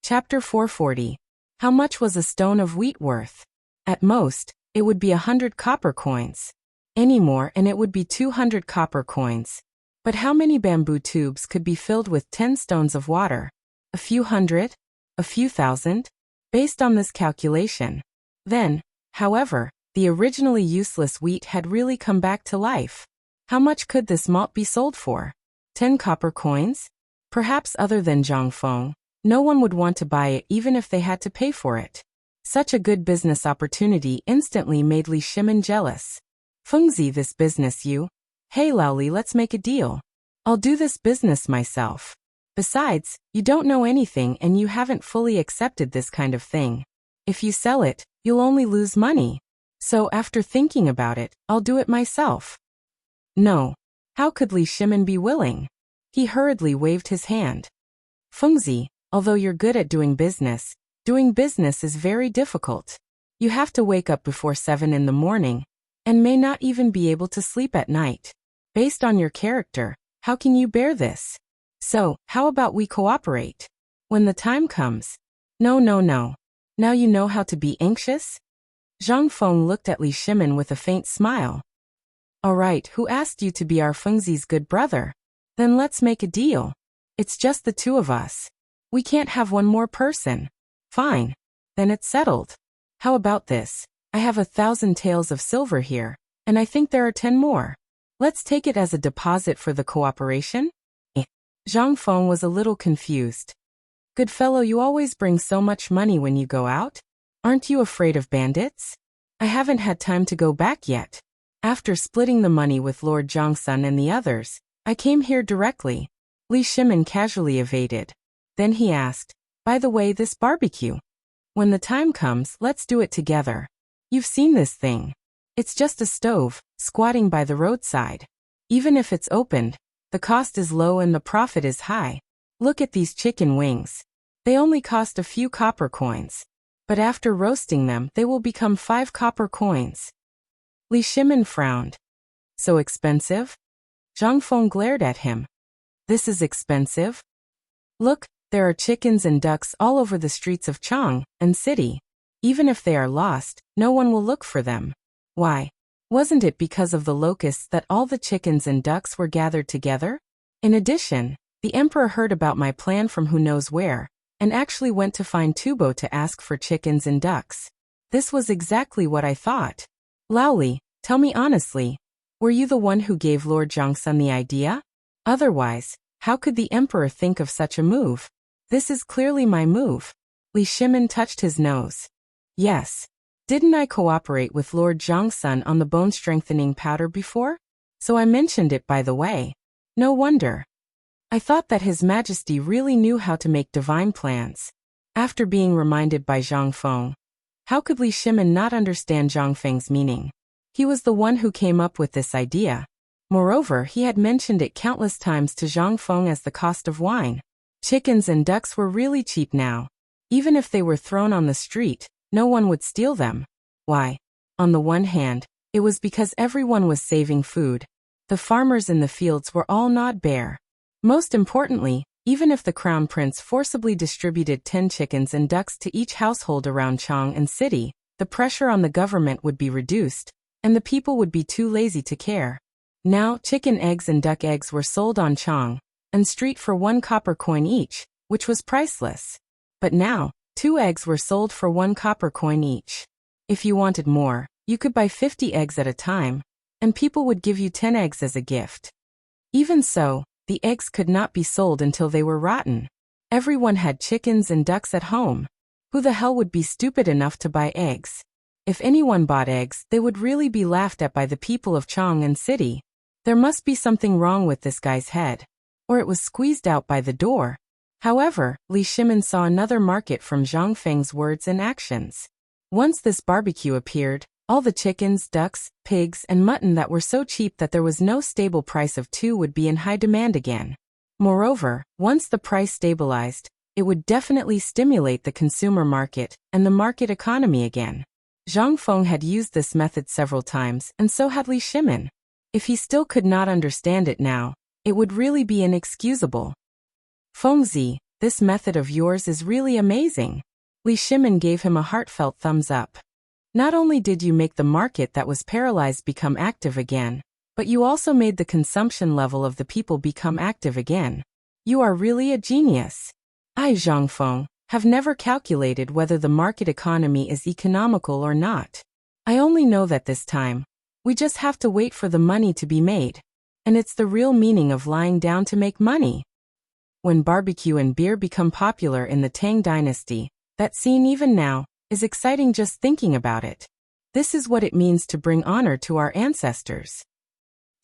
Chapter 440. How much was a stone of wheat worth? At most, it would be 100 copper coins. Any more and it would be 200 copper coins. But how many bamboo tubes could be filled with 10 stones of water? A few hundred? A few thousand? Based on this calculation. Then, however, the originally useless wheat had really come back to life. How much could this malt be sold for? 10 copper coins? Perhaps other than Zhang Feng, no one would want to buy it even if they had to pay for it. Such a good business opportunity instantly made Li Shimin jealous. Fengzi, this business you? Hey Laoli, let's make a deal. I'll do this business myself. Besides, you don't know anything and you haven't fully accepted this kind of thing. If you sell it, you'll only lose money. So after thinking about it, I'll do it myself. No. How could Li Shimin be willing? He hurriedly waved his hand. Fengzi, although you're good at doing business is very difficult. You have to wake up before 7 in the morning, and may not even be able to sleep at night. Based on your character, how can you bear this? So, how about we cooperate? When the time comes. No. Now you know how to be anxious? Zhang Feng looked at Li Shimin with a faint smile. Alright, who asked you to be our Fengzi's good brother? Then let's make a deal. It's just the two of us. We can't have one more person. Fine. Then it's settled. How about this? I have 1,000 taels of silver here, and I think there are 10 more. Let's take it as a deposit for the cooperation? Zhang Feng was a little confused. Good fellow, you always bring so much money when you go out. Aren't you afraid of bandits? I haven't had time to go back yet. After splitting the money with Lord Zhongsun and the others, I came here directly. Li Shimin casually evaded. Then he asked, by the way, this barbecue. When the time comes, let's do it together. You've seen this thing. It's just a stove, squatting by the roadside. Even if it's opened, the cost is low and the profit is high. Look at these chicken wings. They only cost a few copper coins. But after roasting them, they will become 5 copper coins. Li Shimin frowned. So expensive? Zhang Feng glared at him. This is expensive? Look, there are chickens and ducks all over the streets of Chang and city. Even if they are lost, no one will look for them. Why? Wasn't it because of the locusts that all the chickens and ducks were gathered together? In addition, the emperor heard about my plan from who knows where, and actually went to find Tubo to ask for chickens and ducks. This was exactly what I thought. Laoli, tell me honestly, were you the one who gave Lord Zhongsun the idea? Otherwise, how could the emperor think of such a move? This is clearly my move. Li Shimin touched his nose. Yes. Didn't I cooperate with Lord Zhongsun on the bone-strengthening powder before? So I mentioned it by the way. No wonder. I thought that His Majesty really knew how to make divine plans. After being reminded by Zhang Feng, how could Li Shimin not understand Zhang Feng's meaning? He was the one who came up with this idea. Moreover, he had mentioned it countless times to Zhang Feng as the cost of wine. Chickens and ducks were really cheap now. Even if they were thrown on the street, no one would steal them. Why? On the one hand, it was because everyone was saving food. The farmers in the fields were all gnawed bare. Most importantly, even if the crown prince forcibly distributed 10 chickens and ducks to each household around Chang and city, the pressure on the government would be reduced, and the people would be too lazy to care. Now, chicken eggs and duck eggs were sold on Chang and street for 1 copper coin each, which was priceless. But now, 2 eggs were sold for 1 copper coin each. If you wanted more, you could buy 50 eggs at a time, and people would give you 10 eggs as a gift. Even so, the eggs could not be sold until they were rotten. Everyone had chickens and ducks at home. Who the hell would be stupid enough to buy eggs? If anyone bought eggs, they would really be laughed at by the people of Chang and city. There must be something wrong with this guy's head. Or it was squeezed out by the door. However, Li Shimin saw another market from Zhang Feng's words and actions. Once this barbecue appeared, all the chickens, ducks, pigs, and mutton that were so cheap that there was no stable price of 2 would be in high demand again. Moreover, once the price stabilized, it would definitely stimulate the consumer market and the market economy again. Zhang Feng had used this method several times, and so had Li Shimin. If he still could not understand it now, it would really be inexcusable. Fengzi, This method of yours is really amazing. Li Shimin gave him a heartfelt thumbs up. Not only did you make the market that was paralyzed become active again, but you also made the consumption level of the people become active again. You are really a genius. I, Zhangfeng, have never calculated whether the market economy is economical or not. I only know that this time, we just have to wait for the money to be made. And it's the real meaning of lying down to make money. When barbecue and beer become popular in the Tang dynasty, that scene even now is exciting just thinking about it. This is what it means to bring honor to our ancestors.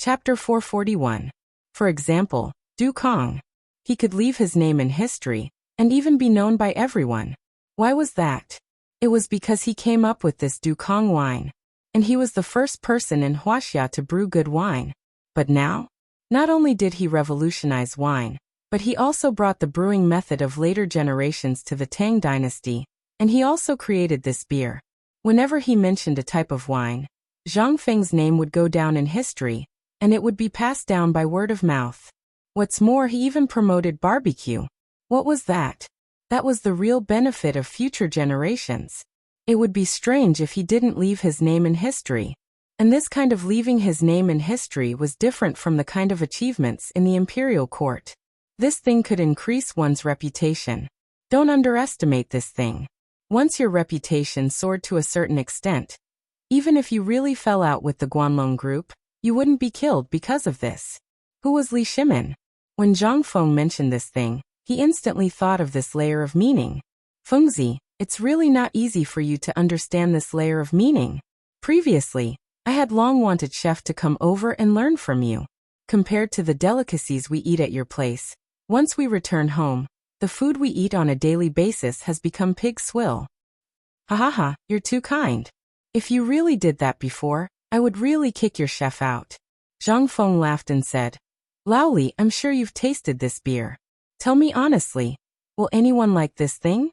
Chapter 441. For example, Du Kong. He could leave his name in history, and even be known by everyone. Why was that? It was because he came up with this Du Kong wine. And he was the first person in Huaxia to brew good wine. But now? Not only did he revolutionize wine, but he also brought the brewing method of later generations to the Tang dynasty, and he also created this beer. Whenever he mentioned a type of wine, Zhang Feng's name would go down in history, and it would be passed down by word of mouth. What's more, he even promoted barbecue. What was that? That was the real benefit of future generations. It would be strange if he didn't leave his name in history. And this kind of leaving his name in history was different from the kind of achievements in the imperial court. This thing could increase one's reputation. Don't underestimate this thing. Once your reputation soared to a certain extent, even if you really fell out with the Guanlong group, you wouldn't be killed because of this. Who was Li Shimin? When Zhang Feng mentioned this thing, he instantly thought of this layer of meaning. Fengzi, it's really not easy for you to understand this layer of meaning. Previously, I had long wanted chef to come over and learn from you. Compared to the delicacies we eat at your place, once we return home, the food we eat on a daily basis has become pig swill. Ha ha ha, you're too kind. If you really did that before, I would really kick your chef out. Zhang Feng laughed and said, Laoli, I'm sure you've tasted this beer. Tell me honestly, will anyone like this thing?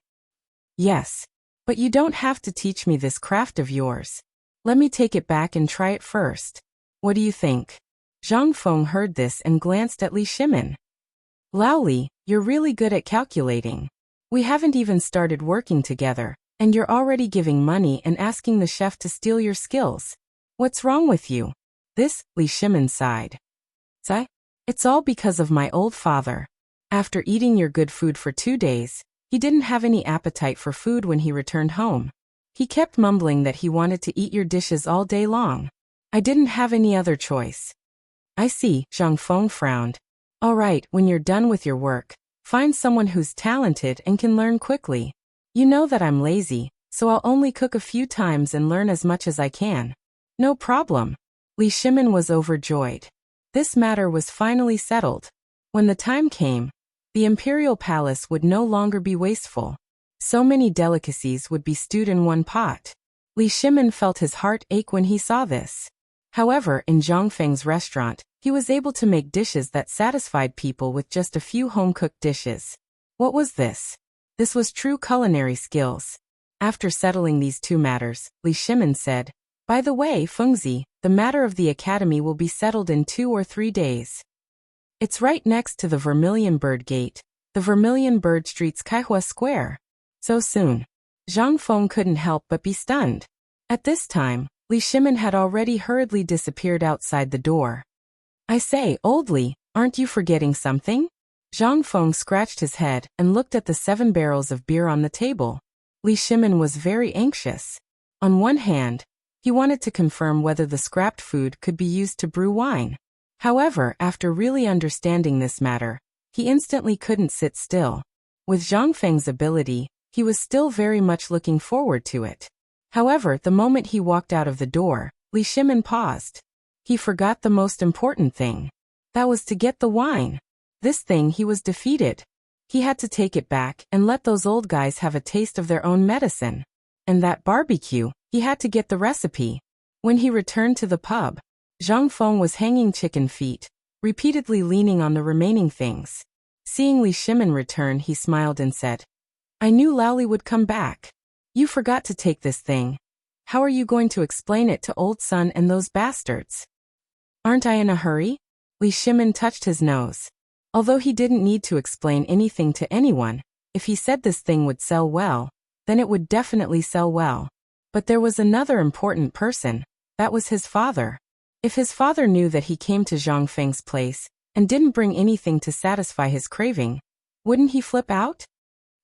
Yes. But you don't have to teach me this craft of yours. Let me take it back and try it first. What do you think? Zhang Feng heard this and glanced at Li Shimin. Laoli, you're really good at calculating. We haven't even started working together, and you're already giving money and asking the chef to steal your skills. What's wrong with you? This, Li Shimin sighed. It's all because of my old father. After eating your good food for 2 days, he didn't have any appetite for food when he returned home. He kept mumbling that he wanted to eat your dishes all day long. I didn't have any other choice. I see, Zhang Feng frowned. All right, when you're done with your work, find someone who's talented and can learn quickly. You know that I'm lazy, so I'll only cook a few times and learn as much as I can. No problem. Li Shimin was overjoyed. This matter was finally settled. When the time came, the imperial palace would no longer be wasteful. So many delicacies would be stewed in one pot. Li Shimin felt his heart ache when he saw this. However, in Zhang Feng's restaurant, he was able to make dishes that satisfied people with just a few home-cooked dishes. What was this? This was true culinary skills. After settling these two matters, Li Shimin said, By the way, Fengzi, the matter of the academy will be settled in 2 or 3 days. It's right next to the Vermilion Bird Gate, the Vermilion Bird Street's Kaihua Square. So soon. Zhang Feng couldn't help but be stunned. At this time, Li Shimin had already hurriedly disappeared outside the door. I say, old Li, aren't you forgetting something? Zhang Feng scratched his head and looked at the 7 barrels of beer on the table. Li Shimin was very anxious. On one hand, he wanted to confirm whether the scrapped food could be used to brew wine. However, after really understanding this matter, he instantly couldn't sit still. With Zhang Feng's ability, he was still very much looking forward to it. However, the moment he walked out of the door, Li Shimin paused. He forgot the most important thing. That was to get the wine. This thing he was defeated. He had to take it back and let those old guys have a taste of their own medicine. And that barbecue, he had to get the recipe. When he returned to the pub, Zhang Feng was hanging chicken feet, repeatedly leaning on the remaining things. Seeing Li Shimin return, he smiled and said, I knew Laoli would come back. You forgot to take this thing. How are you going to explain it to old Sun and those bastards? Aren't I in a hurry? Li Shimin touched his nose. Although he didn't need to explain anything to anyone, if he said this thing would sell well, then it would definitely sell well. But there was another important person. That was his father. If his father knew that he came to Zhang Feng's place and didn't bring anything to satisfy his craving, wouldn't he flip out?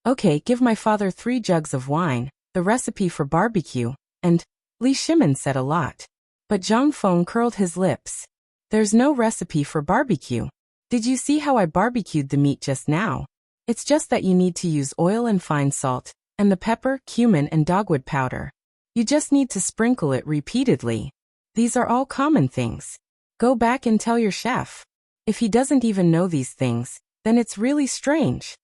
Okay, give my father 3 jugs of wine, the recipe for barbecue, and Li Shimin said a lot. But Zhang Feng curled his lips. There's no recipe for barbecue. Did you see how I barbecued the meat just now? It's just that you need to use oil and fine salt, and the pepper, cumin and dogwood powder. You just need to sprinkle it repeatedly. These are all common things. Go back and tell your chef. If he doesn't even know these things, then it's really strange.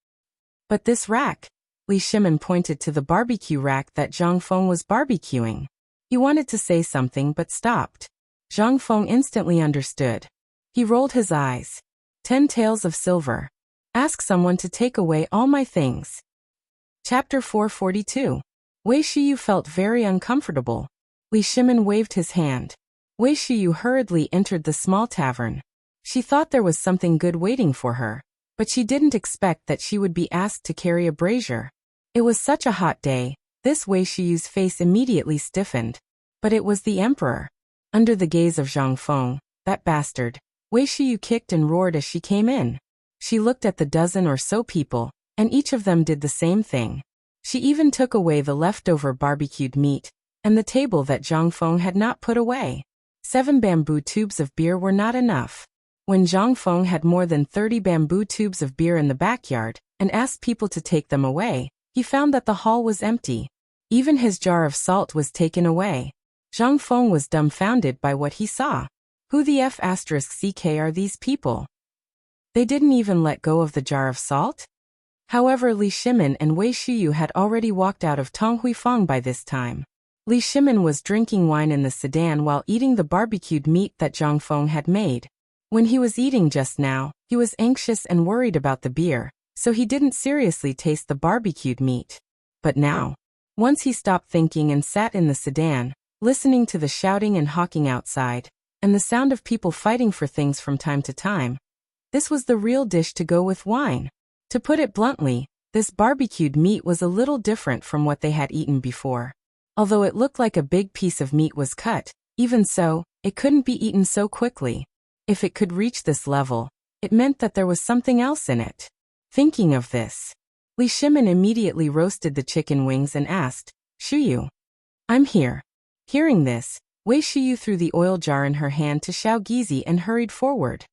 But this rack, Li Shimin pointed to the barbecue rack that Zhang Feng was barbecuing. He wanted to say something but stopped. Zhang Feng instantly understood. He rolled his eyes. 10 taels of silver. Ask someone to take away all my things. Chapter 442. Wei Shiyu felt very uncomfortable. Li Shimin waved his hand. Wei Shiyu hurriedly entered the small tavern. She thought there was something good waiting for her, but she didn't expect that she would be asked to carry a brazier. It was such a hot day, this Wei Shiyu's face immediately stiffened. But it was the emperor. Under the gaze of Zhang Feng, that bastard, Wei Shiyu kicked and roared as she came in. She looked at the dozen or so people, and each of them did the same thing. She even took away the leftover barbecued meat, and the table that Zhang Feng had not put away. 7 bamboo tubes of beer were not enough. When Zhang Feng had more than 30 bamboo tubes of beer in the backyard, and asked people to take them away, he found that the hall was empty. Even his jar of salt was taken away. Zhang Feng was dumbfounded by what he saw. Who the F***ck are these people? They didn't even let go of the jar of salt? However, Li Shimin and Wei Shiyu had already walked out of Tong Huifang by this time. Li Shimin was drinking wine in the sedan while eating the barbecued meat that Zhang Feng had made. When he was eating just now, he was anxious and worried about the beer, so he didn't seriously taste the barbecued meat. But now, once he stopped thinking and sat in the sedan, listening to the shouting and hawking outside, and the sound of people fighting for things from time to time, this was the real dish to go with wine. To put it bluntly, this barbecued meat was a little different from what they had eaten before. Although it looked like a big piece of meat was cut, even so, it couldn't be eaten so quickly. If it could reach this level, it meant that there was something else in it. Thinking of this, Li Shimin immediately roasted the chicken wings and asked, Shiyu, I'm here. Hearing this, Wei Shiyu threw the oil jar in her hand to Xiao Gizi and hurried forward.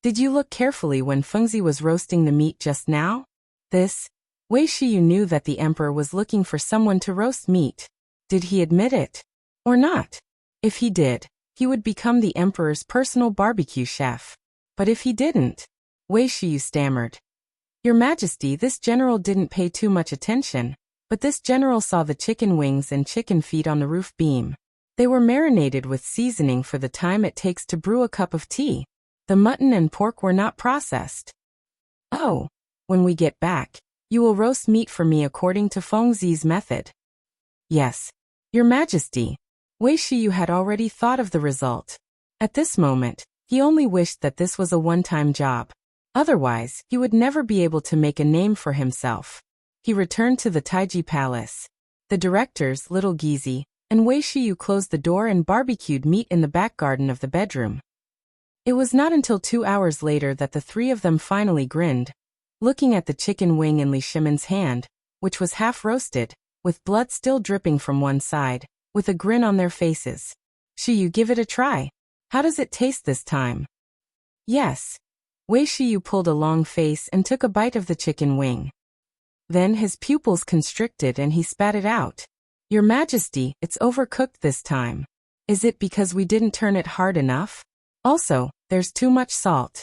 Did you look carefully when Fengzi was roasting the meat just now? Wei Shiyu knew that the emperor was looking for someone to roast meat. Did he admit it? Or not? If he did, he would become the emperor's personal barbecue chef. But if he didn't, Wei Shiyu stammered. Your Majesty, this general didn't pay too much attention, but this general saw the chicken wings and chicken feet on the roof beam. They were marinated with seasoning for the time it takes to brew a cup of tea. The mutton and pork were not processed. Oh, when we get back, you will roast meat for me according to Fengzi's method. Yes, Your Majesty. Wei Shiyu had already thought of the result. At this moment, he only wished that this was a one-time job. Otherwise, he would never be able to make a name for himself. He returned to the Taiji Palace. The directors, Little Gizi, and Wei Shiyu closed the door and barbecued meat in the back garden of the bedroom. It was not until 2 hours later that the 3 of them finally grinned, looking at the chicken wing in Li Shimin's hand, which was half roasted, with blood still dripping from one side, with a grin on their faces. Shiyu, give it a try. How does it taste this time? Yes. Wei Shiyu pulled a long face and took a bite of the chicken wing. Then his pupils constricted and he spat it out. Your Majesty, it's overcooked this time. Is it because we didn't turn it hard enough? Also, there's too much salt.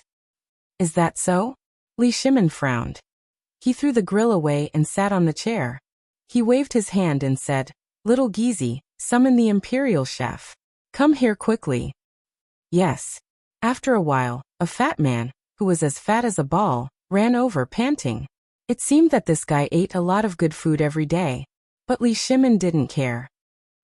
Is that so? Li Shimin frowned. He threw the grill away and sat on the chair. He waved his hand and said, Little Gizi, summon the imperial chef. Come here quickly. Yes. After a while, a fat man, who was as fat as a ball, ran over panting. It seemed that this guy ate a lot of good food every day. But Li Shimin didn't care.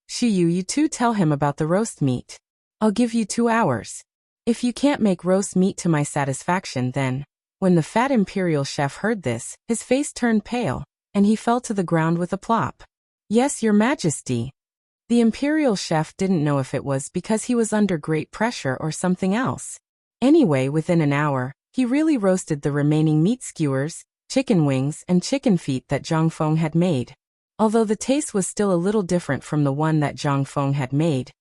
Shiyu, you two tell him about the roast meat. I'll give you 2 hours. If you can't make roast meat to my satisfaction, then When the fat imperial chef heard this, his face turned pale, and he fell to the ground with a plop. Yes, Your Majesty. The imperial chef didn't know if it was because he was under great pressure or something else. Anyway, within an hour, he really roasted the remaining meat skewers, chicken wings, and chicken feet that Zhang Feng had made. Although the taste was still a little different from the one that Zhang Feng had made,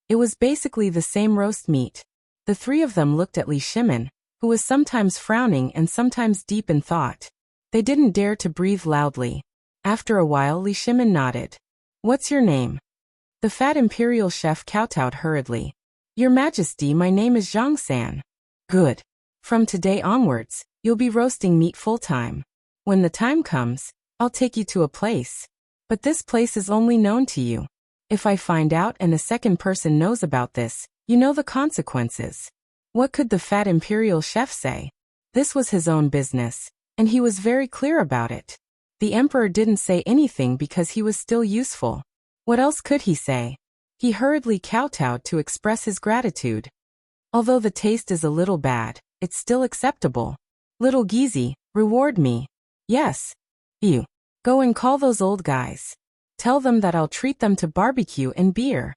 it was basically the same roast meat. The three of them looked at Li Shimin, who was sometimes frowning and sometimes deep in thought. They didn't dare to breathe loudly. After a while, Li Shimin nodded. What's your name? The fat imperial chef kowtowed hurriedly. Your Majesty, my name is Zhang San. Good. From today onwards, you'll be roasting meat full-time. When the time comes, I'll take you to a place. But this place is only known to you. If I find out and a second person knows about this, you know the consequences. What could the fat imperial chef say? This was his own business, and he was very clear about it. The emperor didn't say anything because he was still useful. What else could he say? He hurriedly kowtowed to express his gratitude. Although the taste is a little bad, it's still acceptable. Little Geezy, reward me. Yes. You. Go and call those old guys. Tell them that I'll treat them to barbecue and beer.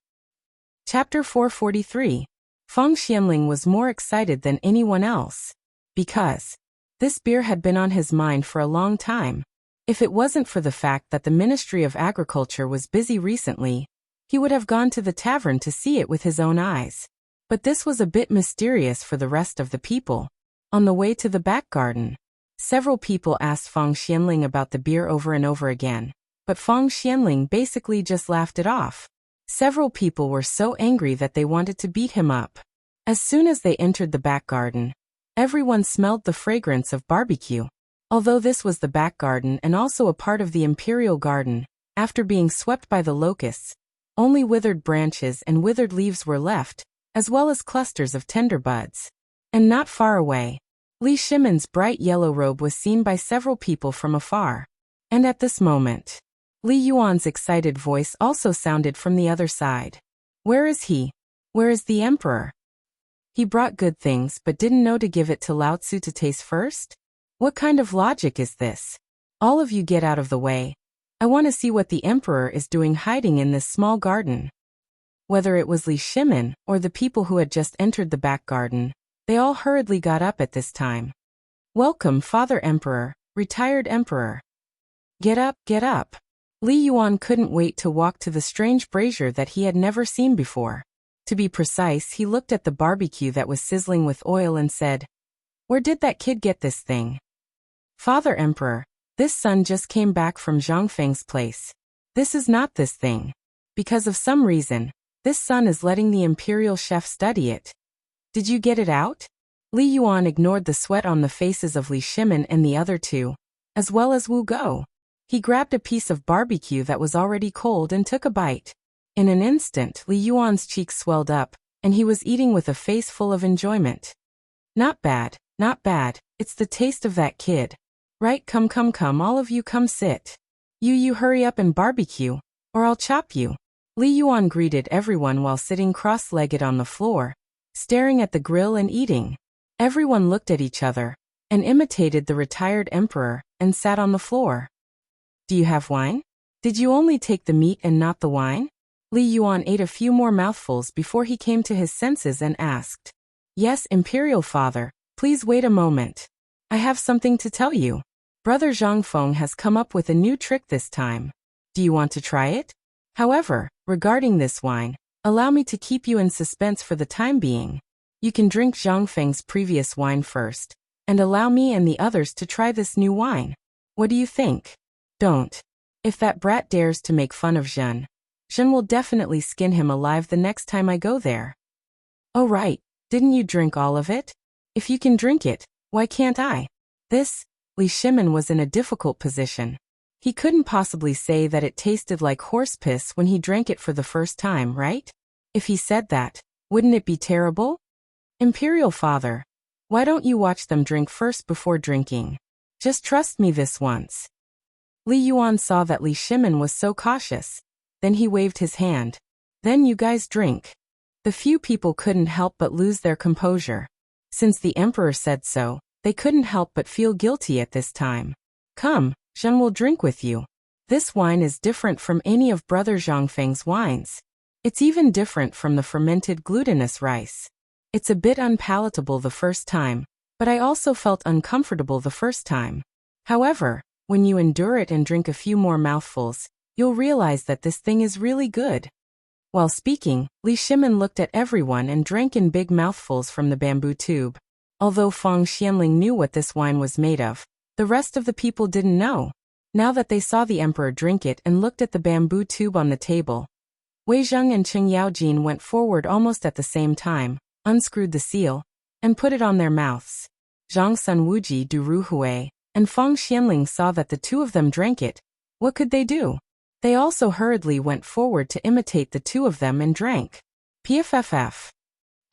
Chapter 443. Feng Xianling was more excited than anyone else. Because this beer had been on his mind for a long time. If it wasn't for the fact that the Ministry of Agriculture was busy recently, he would have gone to the tavern to see it with his own eyes. But this was a bit mysterious for the rest of the people. On the way to the back garden, several people asked Feng Xianling about the beer over and over again, but Feng Xianling basically just laughed it off. Several people were so angry that they wanted to beat him up. As soon as they entered the back garden, everyone smelled the fragrance of barbecue. Although this was the back garden and also a part of the imperial garden, after being swept by the locusts, only withered branches and withered leaves were left, as well as clusters of tender buds. And not far away, Li Shimin's bright yellow robe was seen by several people from afar. And at this moment, Li Yuan's excited voice also sounded from the other side. Where is he? Where is the emperor? He brought good things but didn't know to give it to Lao Tzu to taste first? What kind of logic is this? All of you get out of the way. I want to see what the emperor is doing hiding in this small garden. Whether it was Li Shimin or the people who had just entered the back garden, they all hurriedly got up at this time. Welcome, Father Emperor, retired emperor. Get up, get up. Li Yuan couldn't wait to walk to the strange brazier that he had never seen before. To be precise, he looked at the barbecue that was sizzling with oil and said, "Where did that kid get this thing?" Father Emperor, this son just came back from Zhang Feng's place. This is not this thing. Because of some reason, this son is letting the imperial chef study it. Did you get it out? Li Yuan ignored the sweat on the faces of Li Shimin and the other two, as well as Wu Go. He grabbed a piece of barbecue that was already cold and took a bite. In an instant, Li Yuan's cheeks swelled up, and he was eating with a face full of enjoyment. Not bad, not bad, it's the taste of that kid. Right, come, all of you come sit. You hurry up and barbecue, or I'll chop you. Li Yuan greeted everyone while sitting cross-legged on the floor, staring at the grill and eating. Everyone looked at each other, and imitated the retired emperor, and sat on the floor. Do you have wine? Did you only take the meat and not the wine? Li Yuan ate a few more mouthfuls before he came to his senses and asked. Yes, Imperial Father, please wait a moment. I have something to tell you. Brother Zhang Feng has come up with a new trick this time. Do you want to try it? However, regarding this wine, allow me to keep you in suspense for the time being. You can drink Zhang Feng's previous wine first, and allow me and the others to try this new wine. What do you think? Don't. If that brat dares to make fun of Zhen will definitely skin him alive the next time I go there. Oh right, didn't you drink all of it? If you can drink it, why can't I? Li Shimin was in a difficult position. He couldn't possibly say that it tasted like horse piss when he drank it for the first time, right? If he said that, wouldn't it be terrible? Imperial Father, why don't you watch them drink first before drinking? Just trust me this once. Li Yuan saw that Li Shimin was so cautious. Then he waved his hand. Then you guys drink. The few people couldn't help but lose their composure. Since the emperor said so, They couldn't help but feel guilty at this time. Come, Zheng will drink with you. This wine is different from any of Brother Zhangfeng's wines. It's even different from the fermented glutinous rice. It's a bit unpalatable the first time, but I also felt uncomfortable the first time. However, when you endure it and drink a few more mouthfuls, you'll realize that this thing is really good. While speaking, Li Shimin looked at everyone and drank in big mouthfuls from the bamboo tube. Although Feng Xianling knew what this wine was made of, the rest of the people didn't know. Now that they saw the emperor drink it and looked at the bamboo tube on the table, Wei Zheng and Cheng Yaojin went forward almost at the same time, unscrewed the seal, and put it on their mouths. Zhang Sun Wuji Du Ru Hui and Feng Xianling saw that the two of them drank it. What could they do? They also hurriedly went forward to imitate the two of them and drank. Pff.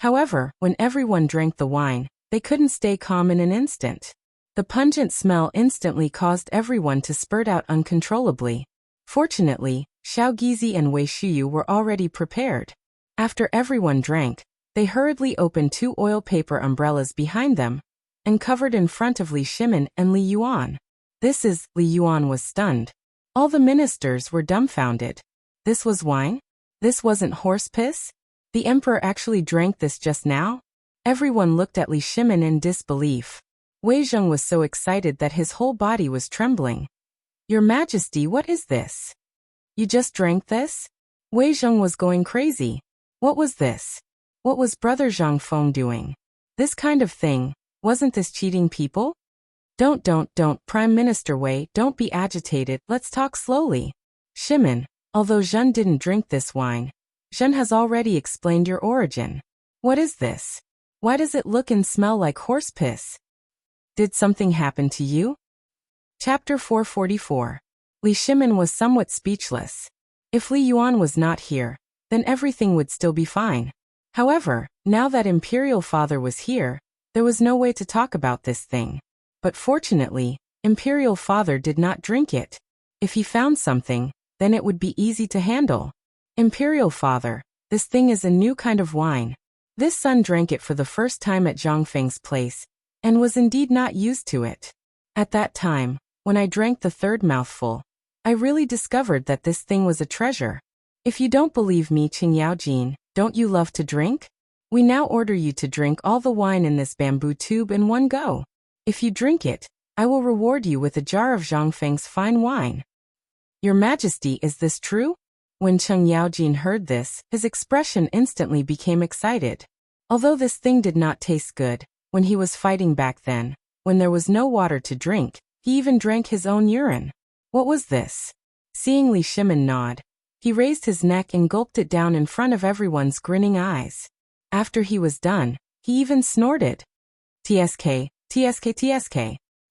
However, when everyone drank the wine, they couldn't stay calm in an instant. The pungent smell instantly caused everyone to spurt out uncontrollably. Fortunately, Xiao Gizi and Wei Shuyu were already prepared. After everyone drank, they hurriedly opened 2 oil paper umbrellas behind them and covered in front of Li Shimin and Li Yuan. Li Yuan was stunned. All the ministers were dumbfounded. This was wine? This wasn't horse piss? The emperor actually drank this just now? Everyone looked at Li Shimin in disbelief. Wei Zheng was so excited that his whole body was trembling. Your Majesty, what is this? You just drank this? Wei Zheng was going crazy. What was this? What was Brother Zhang Feng doing? This kind of thing, wasn't this cheating people? Don't, Prime Minister Wei, don't be agitated, let's talk slowly. Shimin, although Zhen didn't drink this wine, Zhen has already explained your origin. What is this? Why does it look and smell like horse piss? Did something happen to you? Chapter 444. Li Shimin was somewhat speechless. If Li Yuan was not here, then everything would still be fine. However, now that Imperial Father was here, there was no way to talk about this thing. But fortunately, Imperial Father did not drink it. If he found something, then it would be easy to handle. Imperial Father, this thing is a new kind of wine. This son drank it for the first time at Zhangfeng's place, and was indeed not used to it. At that time, when I drank the 3rd mouthful, I really discovered that this thing was a treasure. If you don't believe me, Qing Yaojin, don't you love to drink? We now order you to drink all the wine in this bamboo tube in one go. If you drink it, I will reward you with a jar of Zhangfeng's fine wine. Your Majesty, is this true? When Cheng Yaojin heard this, his expression instantly became excited. Although this thing did not taste good, when he was fighting back then, when there was no water to drink, he even drank his own urine. What was this? Seeing Li Shimin nod, he raised his neck and gulped it down in front of everyone's grinning eyes. After he was done, he even snorted. TSK.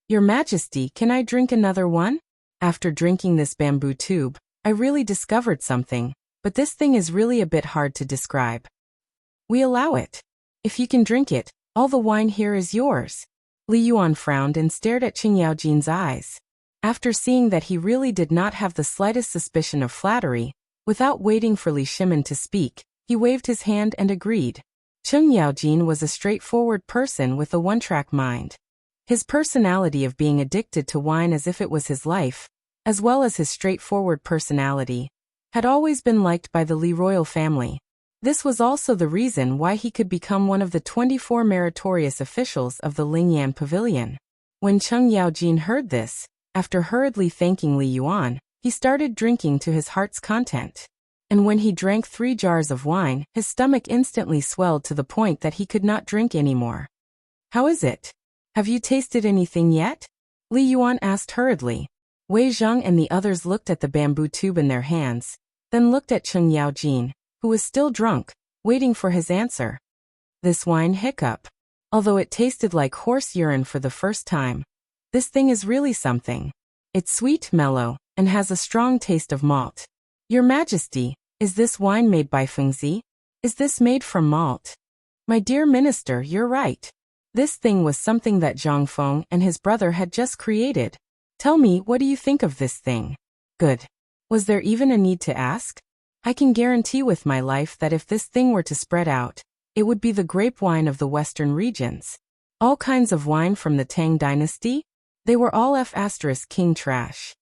Your Majesty, can I drink another one? After drinking this bamboo tube, I really discovered something, but this thing is really a bit hard to describe. We allow it. If you can drink it, all the wine here is yours. Li Yuan frowned and stared at Qing Yaojin's eyes. After seeing that he really did not have the slightest suspicion of flattery, without waiting for Li Shimin to speak, he waved his hand and agreed. Qing Yaojin was a straightforward person with a one-track mind. His personality of being addicted to wine as if it was his life, as well as his straightforward personality, had always been liked by the Li royal family. This was also the reason why he could become one of the 24 meritorious officials of the Lingyan Pavilion. When Cheng Yaojin heard this, after hurriedly thanking Li Yuan, he started drinking to his heart's content. And when he drank 3 jars of wine, his stomach instantly swelled to the point that he could not drink anymore. How is it? Have you tasted anything yet? Li Yuan asked hurriedly. Wei Zheng and the others looked at the bamboo tube in their hands, then looked at Cheng Yaojin, who was still drunk, waiting for his answer. This wine hiccup. Although it tasted like horse urine for the first time, this thing is really something. It's sweet, mellow, and has a strong taste of malt. Your Majesty, is this wine made by Fengzi? Is this made from malt? My dear minister, you're right. This thing was something that Zhang Feng and his brother had just created. Tell me, what do you think of this thing? Good. Was there even a need to ask? I can guarantee with my life that if this thing were to spread out, it would be the grape wine of the western regions. All kinds of wine from the Tang dynasty? They were all King trash.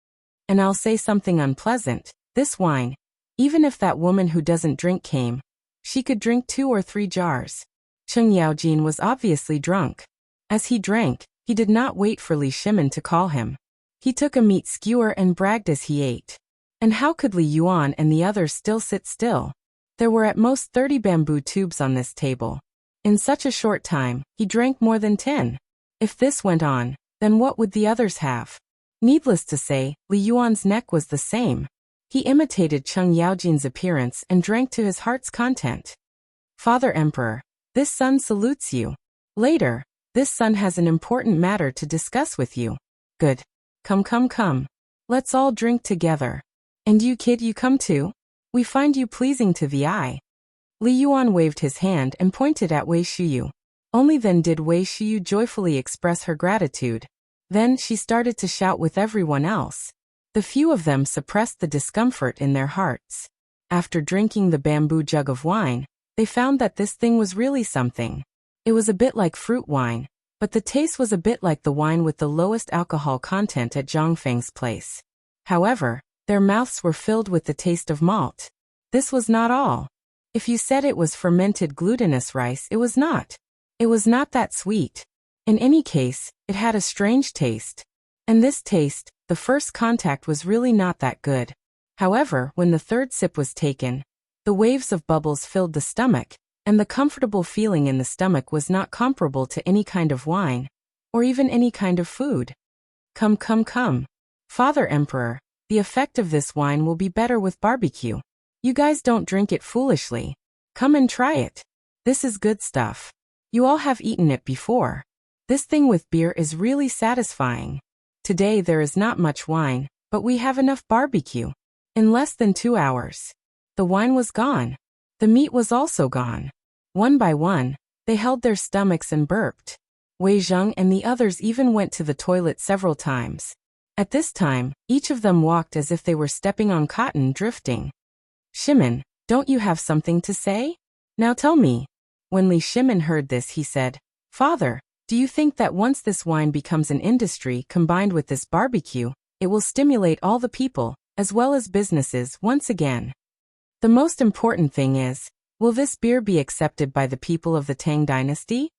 And I'll say something unpleasant, this wine, even if that woman who doesn't drink came, she could drink 2 or 3 jars. Cheng Yaojin was obviously drunk. As he drank, he did not wait for Li Shimin to call him. He took a meat skewer and bragged as he ate. And how could Li Yuan and the others still sit still? There were at most 30 bamboo tubes on this table. In such a short time, he drank more than 10. If this went on, then what would the others have? Needless to say, Li Yuan's neck was the same. He imitated Cheng Yaojin's appearance and drank to his heart's content. Father Emperor, this son salutes you. Later, this son has an important matter to discuss with you. Good. Come. Let's all drink together. And you kid, you come too? We find you pleasing to the eye. Li Yuan waved his hand and pointed at Wei Shuyu. Only then did Wei Shuyu joyfully express her gratitude. Then she started to shout with everyone else. The few of them suppressed the discomfort in their hearts. After drinking the bamboo jug of wine, they found that this thing was really something. It was a bit like fruit wine, but the taste was a bit like the wine with the lowest alcohol content at Zhangfeng's place. However, their mouths were filled with the taste of malt. This was not all. If you said it was fermented glutinous rice, it was not. It was not that sweet. In any case, it had a strange taste. And this taste, the first contact was really not that good. However, when the third sip was taken, the waves of bubbles filled the stomach, and the comfortable feeling in the stomach was not comparable to any kind of wine, or even any kind of food. Come. Father Emperor, the effect of this wine will be better with barbecue. You guys don't drink it foolishly. Come and try it. This is good stuff. You all have eaten it before. This thing with beer is really satisfying. Today there is not much wine, but we have enough barbecue. In less than 2 hours, the wine was gone. The meat was also gone. One by one, they held their stomachs and burped. Wei Zheng and the others even went to the toilet several times. At this time, each of them walked as if they were stepping on cotton drifting. Shimin, don't you have something to say? Now tell me. When Li Shimin heard this, he said, Father, do you think that once this wine becomes an industry combined with this barbecue, it will stimulate all the people, as well as businesses once again? The most important thing is, will this beer be accepted by the people of the Tang dynasty?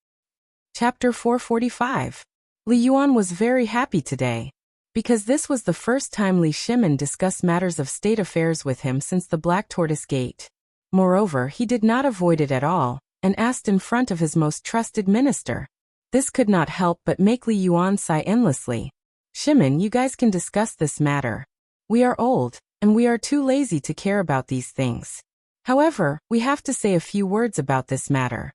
Chapter 445. Li Yuan was very happy today, because this was the first time Li Shimin discussed matters of state affairs with him since the Black Tortoise Gate. Moreover, he did not avoid it at all, and asked in front of his most trusted minister. This could not help but make Li Yuan sigh endlessly. Shimin, you guys can discuss this matter. We are old, and we are too lazy to care about these things. However, we have to say a few words about this matter.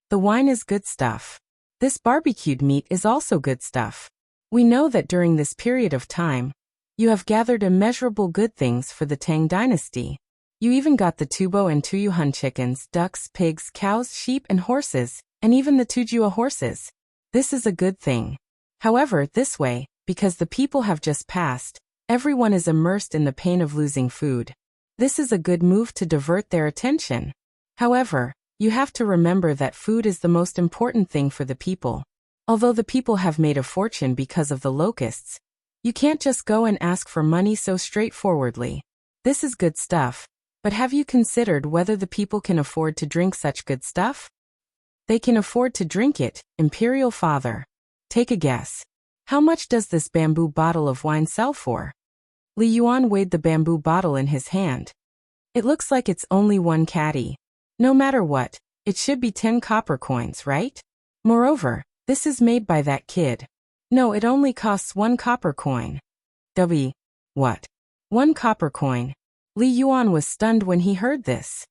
The wine is good stuff. This barbecued meat is also good stuff. We know that during this period of time, you have gathered immeasurable good things for the Tang dynasty. You even got the Tubo and Tuyuhun chickens, ducks, pigs, cows, sheep, and horses, and even the Tujua horses. This is a good thing. However, this way, because the people have just passed, everyone is immersed in the pain of losing food. This is a good move to divert their attention. However, you have to remember that food is the most important thing for the people. Although the people have made a fortune because of the locusts, you can't just go and ask for money so straightforwardly. This is good stuff, but have you considered whether the people can afford to drink such good stuff? They can afford to drink it, Imperial Father. Take a guess. How much does this bamboo bottle of wine sell for? Li Yuan weighed the bamboo bottle in his hand. It looks like it's only 1 catty. No matter what, it should be 10 copper coins, right? Moreover, this is made by that kid. No, it only costs 1 copper coin. What? 1 copper coin? Li Yuan was stunned when he heard this.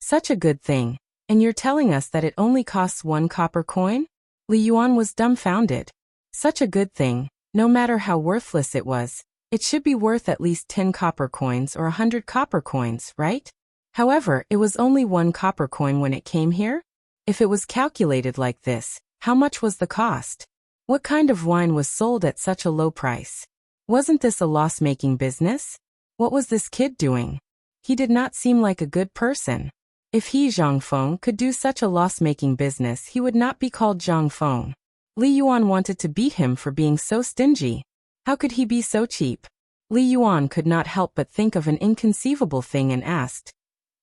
Such a good thing, and you're telling us that it only costs 1 copper coin? Li Yuan was dumbfounded. Such a good thing, no matter how worthless it was, it should be worth at least 10 copper coins or 100 copper coins, right? However, it was only 1 copper coin when it came here? If it was calculated like this, how much was the cost? What kind of wine was sold at such a low price? Wasn't this a loss-making business? What was this kid doing? He did not seem like a good person. If he, Zhang Feng, could do such a loss-making business, he would not be called Zhang Feng. Li Yuan wanted to beat him for being so stingy. How could he be so cheap? Li Yuan could not help but think of an inconceivable thing and asked,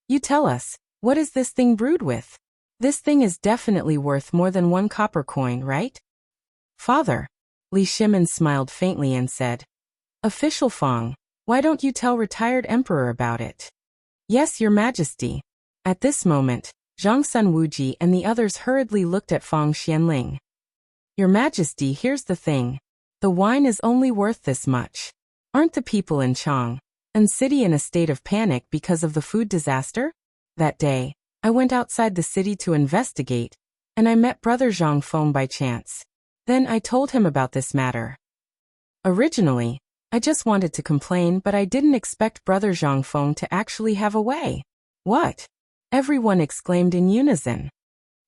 "You tell us, what is this thing brewed with? This thing is definitely worth more than 1 copper coin, right?" "Father." Li Shimin smiled faintly and said, "Official Feng, why don't you tell retired emperor about it?" "Yes, your majesty." At this moment, Zhang Sun Wuji and the others hurriedly looked at Feng Xianling. "Your majesty, here's the thing. The wine is only worth this much. Aren't the people in Chang'an City in a state of panic because of the food disaster? That day, I went outside the city to investigate, and I met Brother Zhang Feng by chance. Then I told him about this matter. Originally, I just wanted to complain, but I didn't expect Brother Zhang Feng to actually have a way." "What?" everyone exclaimed in unison.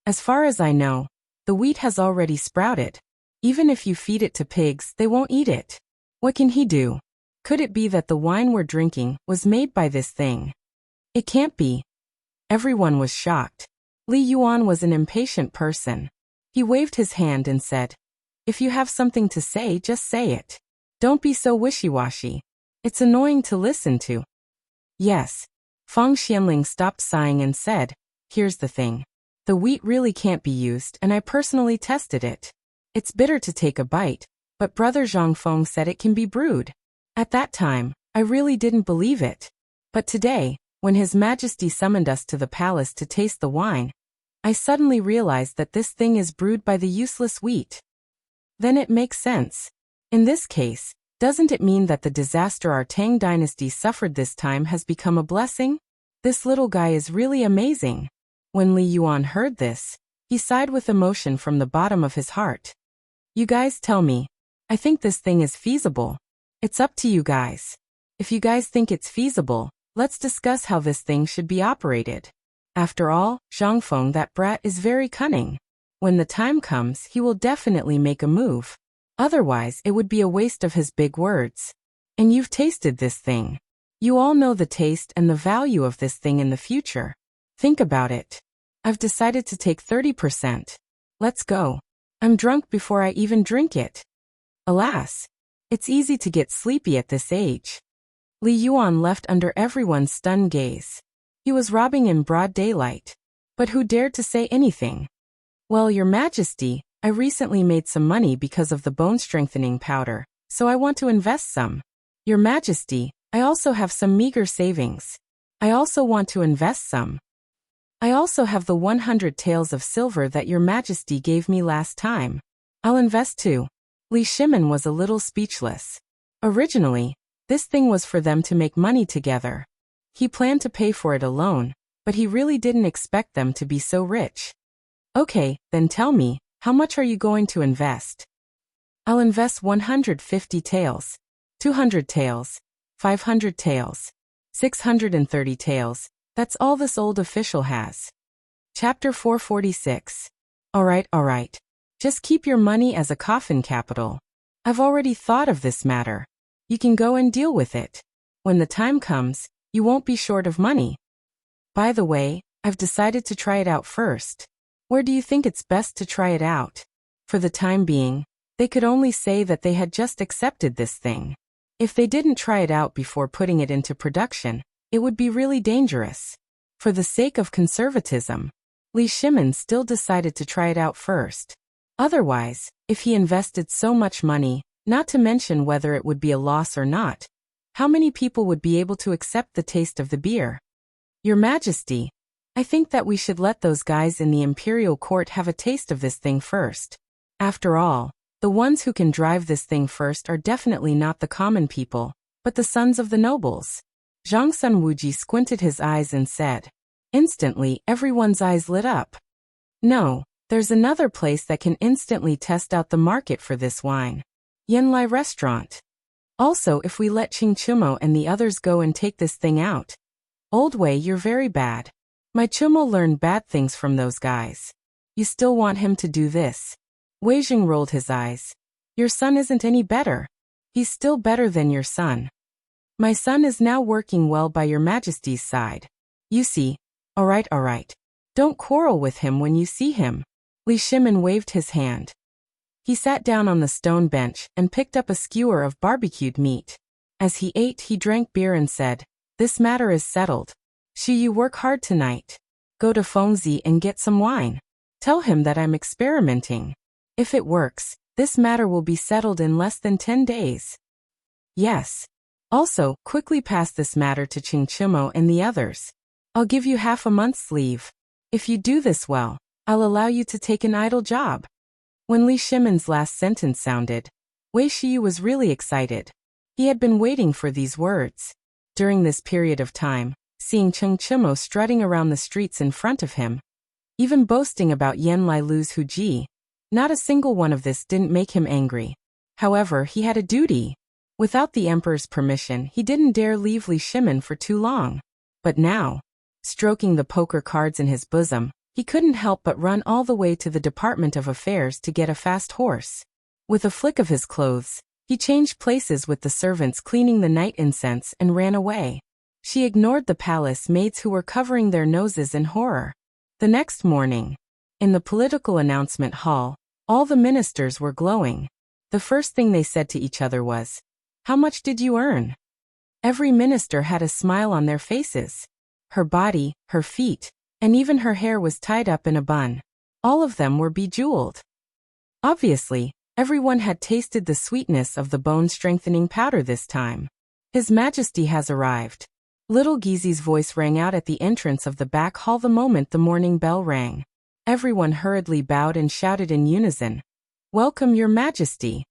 "As far as I know, the wheat has already sprouted. Even if you feed it to pigs, they won't eat it. What can he do? Could it be that the wine we're drinking was made by this thing?" "It can't be." Everyone was shocked. Li Yuan was an impatient person. He waved his hand and said, "If you have something to say, just say it. Don't be so wishy-washy. It's annoying to listen to." "Yes." Feng Xianling stopped sighing and said, "Here's the thing. The wheat really can't be used, and I personally tested it. It's bitter to take a bite, but Brother Zhang Feng said it can be brewed. At that time, I really didn't believe it. But today, when His Majesty summoned us to the palace to taste the wine, I suddenly realized that this thing is brewed by the useless wheat. Then it makes sense. In this case, doesn't it mean that the disaster our Tang dynasty suffered this time has become a blessing? This little guy is really amazing." When Li Yuan heard this, he sighed with emotion from the bottom of his heart. "You guys tell me. I think this thing is feasible. It's up to you guys. If you guys think it's feasible, let's discuss how this thing should be operated. After all, Zhang Feng, that brat, is very cunning. When the time comes, he will definitely make a move. Otherwise, it would be a waste of his big words. And you've tasted this thing. You all know the taste and the value of this thing in the future. Think about it. I've decided to take 30%. Let's go. I'm drunk before I even drink it." Alas, it's easy to get sleepy at this age. Li Yuan left under everyone's stunned gaze. He was robbing in broad daylight. But who dared to say anything? "Well, your majesty, I recently made some money because of the bone-strengthening powder, so I want to invest some." "Your majesty, I also have some meager savings. I also want to invest some. I also have the 100 taels of silver that your majesty gave me last time. I'll invest too." Li Shimin was a little speechless. Originally, this thing was for them to make money together. He planned to pay for it alone, but he really didn't expect them to be so rich. "Okay, then tell me, how much are you going to invest?" "I'll invest 150 taels, 200 taels, 500 taels, 630 taels. That's all this old official has." Chapter 446. All right. Just keep your money as a coffin capital. I've already thought of this matter. You can go and deal with it. When the time comes, you won't be short of money. By the way, I've decided to try it out first. Where do you think it's best to try it out? For the time being, they could only say that they had just accepted this thing. If they didn't try it out before putting it into production, it would be really dangerous. For the sake of conservatism, Li Shimin still decided to try it out first. Otherwise, if he invested so much money, not to mention whether it would be a loss or not, how many people would be able to accept the taste of the beer? "Your Majesty, I think that we should let those guys in the imperial court have a taste of this thing first. After all, the ones who can drive this thing first are definitely not the common people, but the sons of the nobles." Zhang Sun Wuji squinted his eyes and said. Instantly, everyone's eyes lit up. "No, there's another place that can instantly test out the market for this wine. Yanlai Restaurant. Also, if we let Qing Chumo and the others go and take this thing out. Old Wei, you're very bad. My Chumo learned bad things from those guys. You still want him to do this?" Wei Jing rolled his eyes. "Your son isn't any better. He's still better than your son. My son is now working well by your majesty's side. You see. All right. Don't quarrel with him when you see him." Li Shimin waved his hand. He sat down on the stone bench and picked up a skewer of barbecued meat. As he ate, he drank beer and said, "This matter is settled. You work hard tonight. Go to Fengzi and get some wine. Tell him that I'm experimenting. If it works, this matter will be settled in less than 10 days. Yes. Also, quickly pass this matter to Chingchimo and the others. I'll give you half a month's leave. If you do this well, I'll allow you to take an idle job." When Li Shimon's last sentence sounded, Wei Shiyu was really excited. He had been waiting for these words. During this period of time, seeing Chengchimo strutting around the streets in front of him, even boasting about Yan Lilu's Huji, not a single one of this didn't make him angry. However, he had a duty. Without the emperor's permission, he didn't dare leave Li Shimon for too long. But now, stroking the poker cards in his bosom, he couldn't help but run all the way to the Department of Affairs to get a fast horse. With a flick of his clothes, he changed places with the servants cleaning the night incense and ran away. She ignored the palace maids who were covering their noses in horror. The next morning, in the political announcement hall, all the ministers were glowing. The first thing they said to each other was, "How much did you earn?" Every minister had a smile on their faces. Her body, her feet, and even her hair was tied up in a bun. All of them were bejeweled. Obviously, everyone had tasted the sweetness of the bone-strengthening powder this time. "His Majesty has arrived." Little Gizi's voice rang out at the entrance of the back hall the moment the morning bell rang. Everyone hurriedly bowed and shouted in unison, "Welcome, Your Majesty.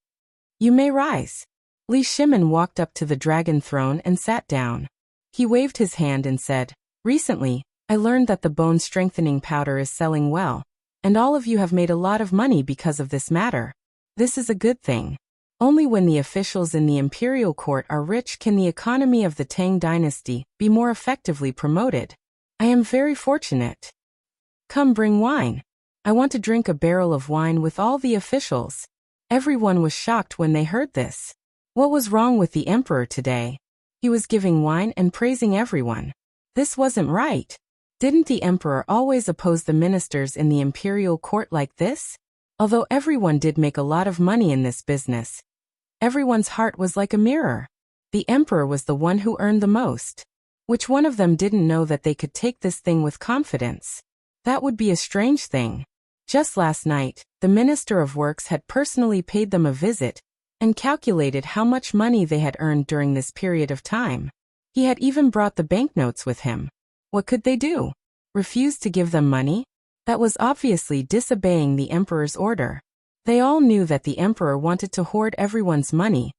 You may rise." Li Shimon walked up to the dragon throne and sat down. He waved his hand and said, "Recently, I learned that the bone-strengthening powder is selling well, and all of you have made a lot of money because of this matter. This is a good thing. Only when the officials in the imperial court are rich can the economy of the Tang dynasty be more effectively promoted. I am very fortunate. Come, bring wine. I want to drink a barrel of wine with all the officials." Everyone was shocked when they heard this. What was wrong with the emperor today? He was giving wine and praising everyone. This wasn't right. Didn't the emperor always oppose the ministers in the imperial court like this? Although everyone did make a lot of money in this business, everyone's heart was like a mirror. The emperor was the one who earned the most. Which one of them didn't know that they could take this thing with confidence? That would be a strange thing. Just last night, the Minister of Works had personally paid them a visit and calculated how much money they had earned during this period of time. He had even brought the banknotes with him. What could they do? Refuse to give them money? That was obviously disobeying the emperor's order. They all knew that the emperor wanted to hoard everyone's money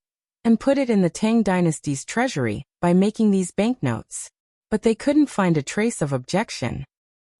and put it in the Tang dynasty's treasury by making these banknotes. But they couldn't find a trace of objection.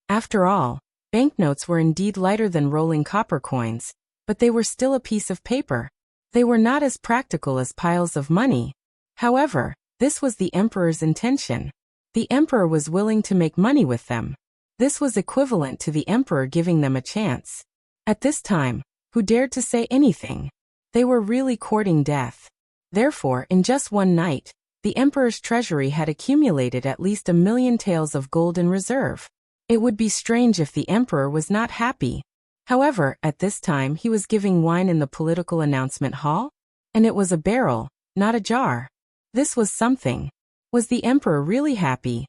After all, banknotes were indeed lighter than rolling copper coins, but they were still a piece of paper. They were not as practical as piles of money. However, this was the emperor's intention. The emperor was willing to make money with them. This was equivalent to the emperor giving them a chance. At this time, who dared to say anything? They were really courting death. Therefore, in just one night, the emperor's treasury had accumulated at least 1,000,000 taels of gold in reserve. It would be strange if the emperor was not happy. However, at this time he was giving wine in the political announcement hall, and it was a barrel, not a jar. This was something. Was the emperor really happy?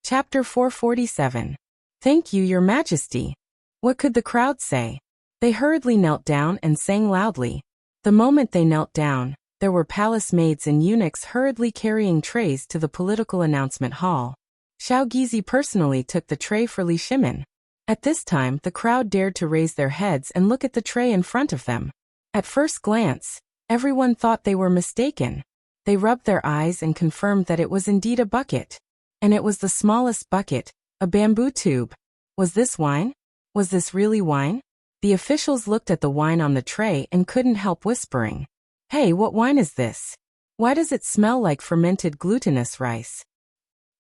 Chapter 447. Thank you, Your Majesty. What could the crowd say? They hurriedly knelt down and sang loudly. The moment they knelt down, there were palace maids and eunuchs hurriedly carrying trays to the political announcement hall. Xiao Gizi personally took the tray for Li Shimon. At this time, the crowd dared to raise their heads and look at the tray in front of them. At first glance, everyone thought they were mistaken. They rubbed their eyes and confirmed that it was indeed a bucket. And it was the smallest bucket, a bamboo tube. Was this wine? Was this really wine? The officials looked at the wine on the tray and couldn't help whispering, "Hey, what wine is this? Why does it smell like fermented glutinous rice?"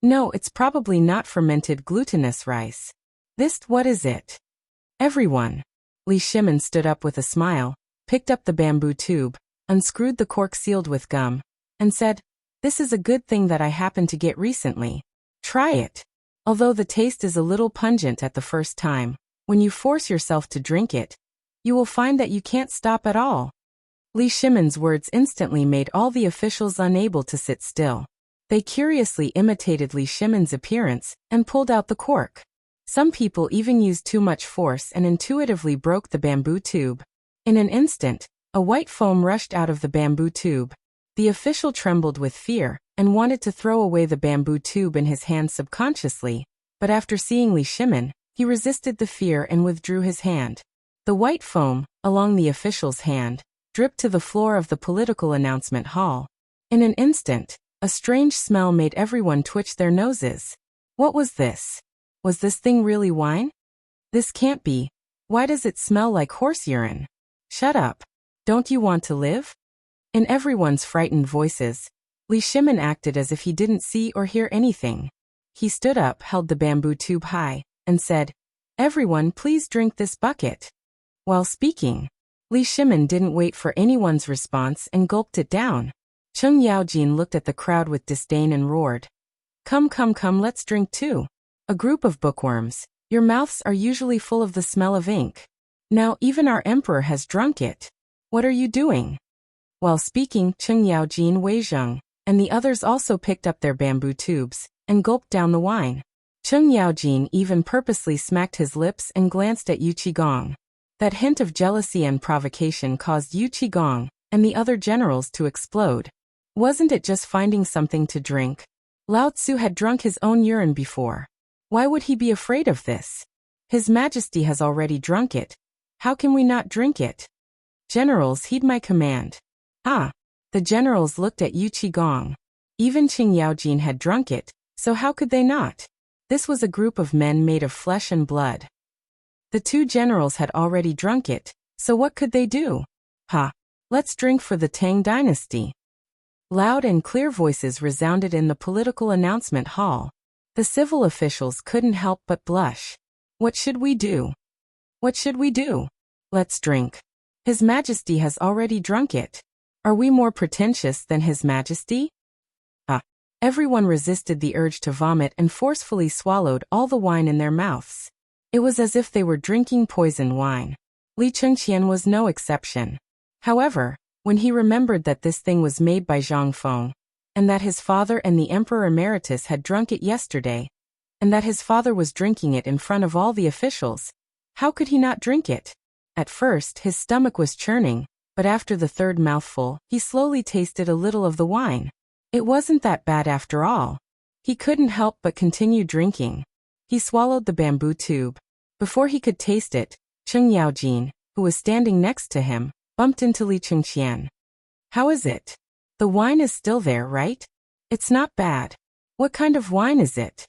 No, it's probably not fermented glutinous rice. What is it? Everyone. Li Shimon stood up with a smile, picked up the bamboo tube, unscrewed the cork sealed with gum, and said, "This is a good thing that I happened to get recently. Try it. Although the taste is a little pungent at the first time, when you force yourself to drink it, you will find that you can't stop at all. Li Shimon's words instantly made all the officials unable to sit still. They curiously imitated Li Shimon's appearance and pulled out the cork. Some people even used too much force and intuitively broke the bamboo tube. In an instant, a white foam rushed out of the bamboo tube. The official trembled with fear and wanted to throw away the bamboo tube in his hand subconsciously, but after seeing Li Shimon, he resisted the fear and withdrew his hand. The white foam, along the official's hand, dripped to the floor of the political announcement hall. In an instant, a strange smell made everyone twitch their noses. What was this? Was this thing really wine? This can't be. Why does it smell like horse urine? Shut up. Don't you want to live? In everyone's frightened voices, Li Shimon acted as if he didn't see or hear anything. He stood up, held the bamboo tube high, and said, "Everyone, please drink this bucket." While speaking, Li Shimon didn't wait for anyone's response and gulped it down. Cheng Yaojin looked at the crowd with disdain and roared, Come, come, come, let's drink too. A group of bookworms, your mouths are usually full of the smell of ink. Now even our emperor has drunk it. What are you doing?" While speaking, Cheng Yaojin, Wei Zheng, and the others also picked up their bamboo tubes and gulped down the wine. Cheng Yaojin even purposely smacked his lips and glanced at Yu Qigong. That hint of jealousy and provocation caused Yu Qigong and the other generals to explode. Wasn't it just finding something to drink? Lao Tzu had drunk his own urine before. Why would he be afraid of this? His Majesty has already drunk it. How can we not drink it? Generals, heed my command. Ah! The generals looked at Yu Qigong. Even Cheng Yaojin had drunk it, so how could they not? This was a group of men made of flesh and blood. The two generals had already drunk it, so what could they do? Ha! Let's drink for the Tang dynasty. Loud and clear voices resounded in the political announcement hall. The civil officials couldn't help but blush. What should we do? What should we do? Let's drink. His Majesty has already drunk it. Are we more pretentious than His Majesty? Ah! Everyone resisted the urge to vomit and forcefully swallowed all the wine in their mouths. It was as if they were drinking poison wine. Li Chengqian was no exception. However, when he remembered that this thing was made by Zhang Feng, and that his father and the Emperor Emeritus had drunk it yesterday, and that his father was drinking it in front of all the officials, how could he not drink it? At first, his stomach was churning, but after the third mouthful, he slowly tasted a little of the wine. It wasn't that bad after all. He couldn't help but continue drinking. He swallowed the bamboo tube. Before he could taste it, Cheng Yaojin, who was standing next to him, bumped into Li Chengqian. How is it? The wine is still there, right? It's not bad. What kind of wine is it?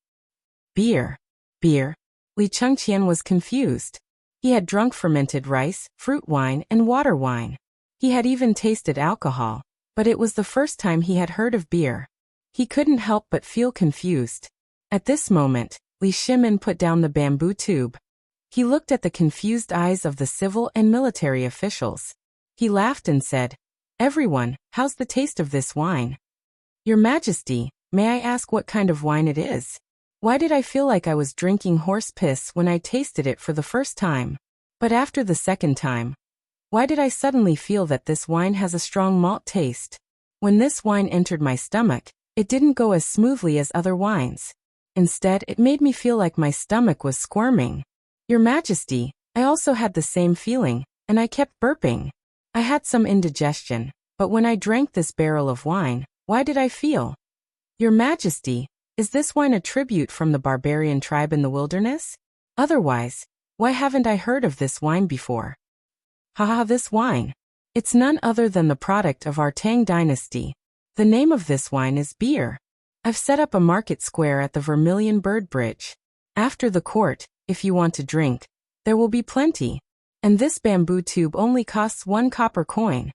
Beer. Beer. Li Chengqian was confused. He had drunk fermented rice, fruit wine, and water wine. He had even tasted alcohol, but it was the first time he had heard of beer. He couldn't help but feel confused. At this moment, Li Shimon put down the bamboo tube. He looked at the confused eyes of the civil and military officials. He laughed and said, "Everyone, how's the taste of this wine?" "Your Majesty, may I ask what kind of wine it is? Why did I feel like I was drinking horse piss when I tasted it for the first time? But after the second time, why did I suddenly feel that this wine has a strong malt taste? When this wine entered my stomach, it didn't go as smoothly as other wines. Instead, it made me feel like my stomach was squirming. Your Majesty, I also had the same feeling, and I kept burping. I had some indigestion, but when I drank this barrel of wine, why did I feel? Your Majesty, is this wine a tribute from the barbarian tribe in the wilderness? Otherwise, why haven't I heard of this wine before? Haha, this wine. It's none other than the product of our Tang dynasty. The name of this wine is beer. I've set up a market square at the Vermilion Bird Bridge. After the court, if you want to drink, there will be plenty. And this bamboo tube only costs 1 copper coin.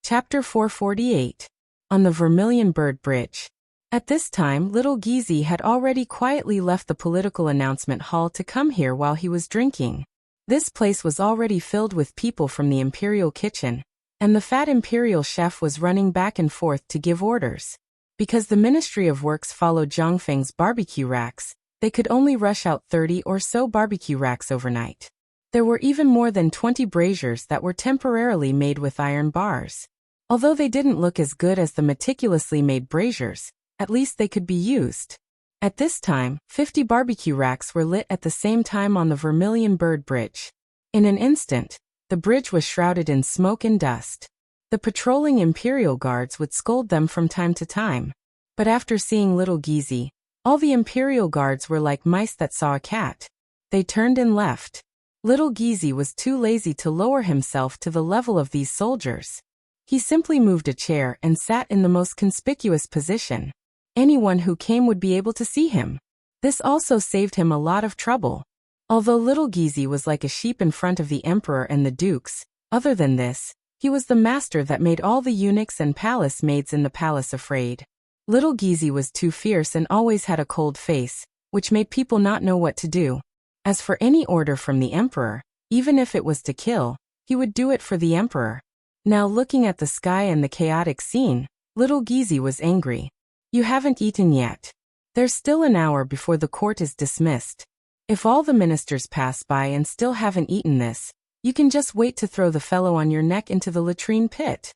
Chapter 448. On the Vermilion Bird Bridge. At this time, little Gizi had already quietly left the political announcement hall to come here while he was drinking. This place was already filled with people from the imperial kitchen, and the fat imperial chef was running back and forth to give orders. Because the Ministry of Works followed Zhang Feng's barbecue racks, they could only rush out 30 or so barbecue racks overnight. There were even more than 20 braziers that were temporarily made with iron bars. Although they didn't look as good as the meticulously made braziers, at least they could be used. At this time, 50 barbecue racks were lit at the same time on the Vermilion Bird Bridge. In an instant, the bridge was shrouded in smoke and dust. The patrolling Imperial guards would scold them from time to time. But after seeing little Gizi, all the Imperial guards were like mice that saw a cat. They turned and left. Little Gizi was too lazy to lower himself to the level of these soldiers. He simply moved a chair and sat in the most conspicuous position. Anyone who came would be able to see him. This also saved him a lot of trouble. Although little Gizi was like a sheep in front of the emperor and the dukes, other than this, he was the master that made all the eunuchs and palace maids in the palace afraid. Little Gizi was too fierce and always had a cold face, which made people not know what to do. As for any order from the emperor, even if it was to kill, he would do it for the emperor. Now looking at the sky and the chaotic scene, little Gizi was angry. You haven't eaten yet. There's still an hour before the court is dismissed. If all the ministers pass by and still haven't eaten this, you can just wait to throw the fellow on your neck into the latrine pit.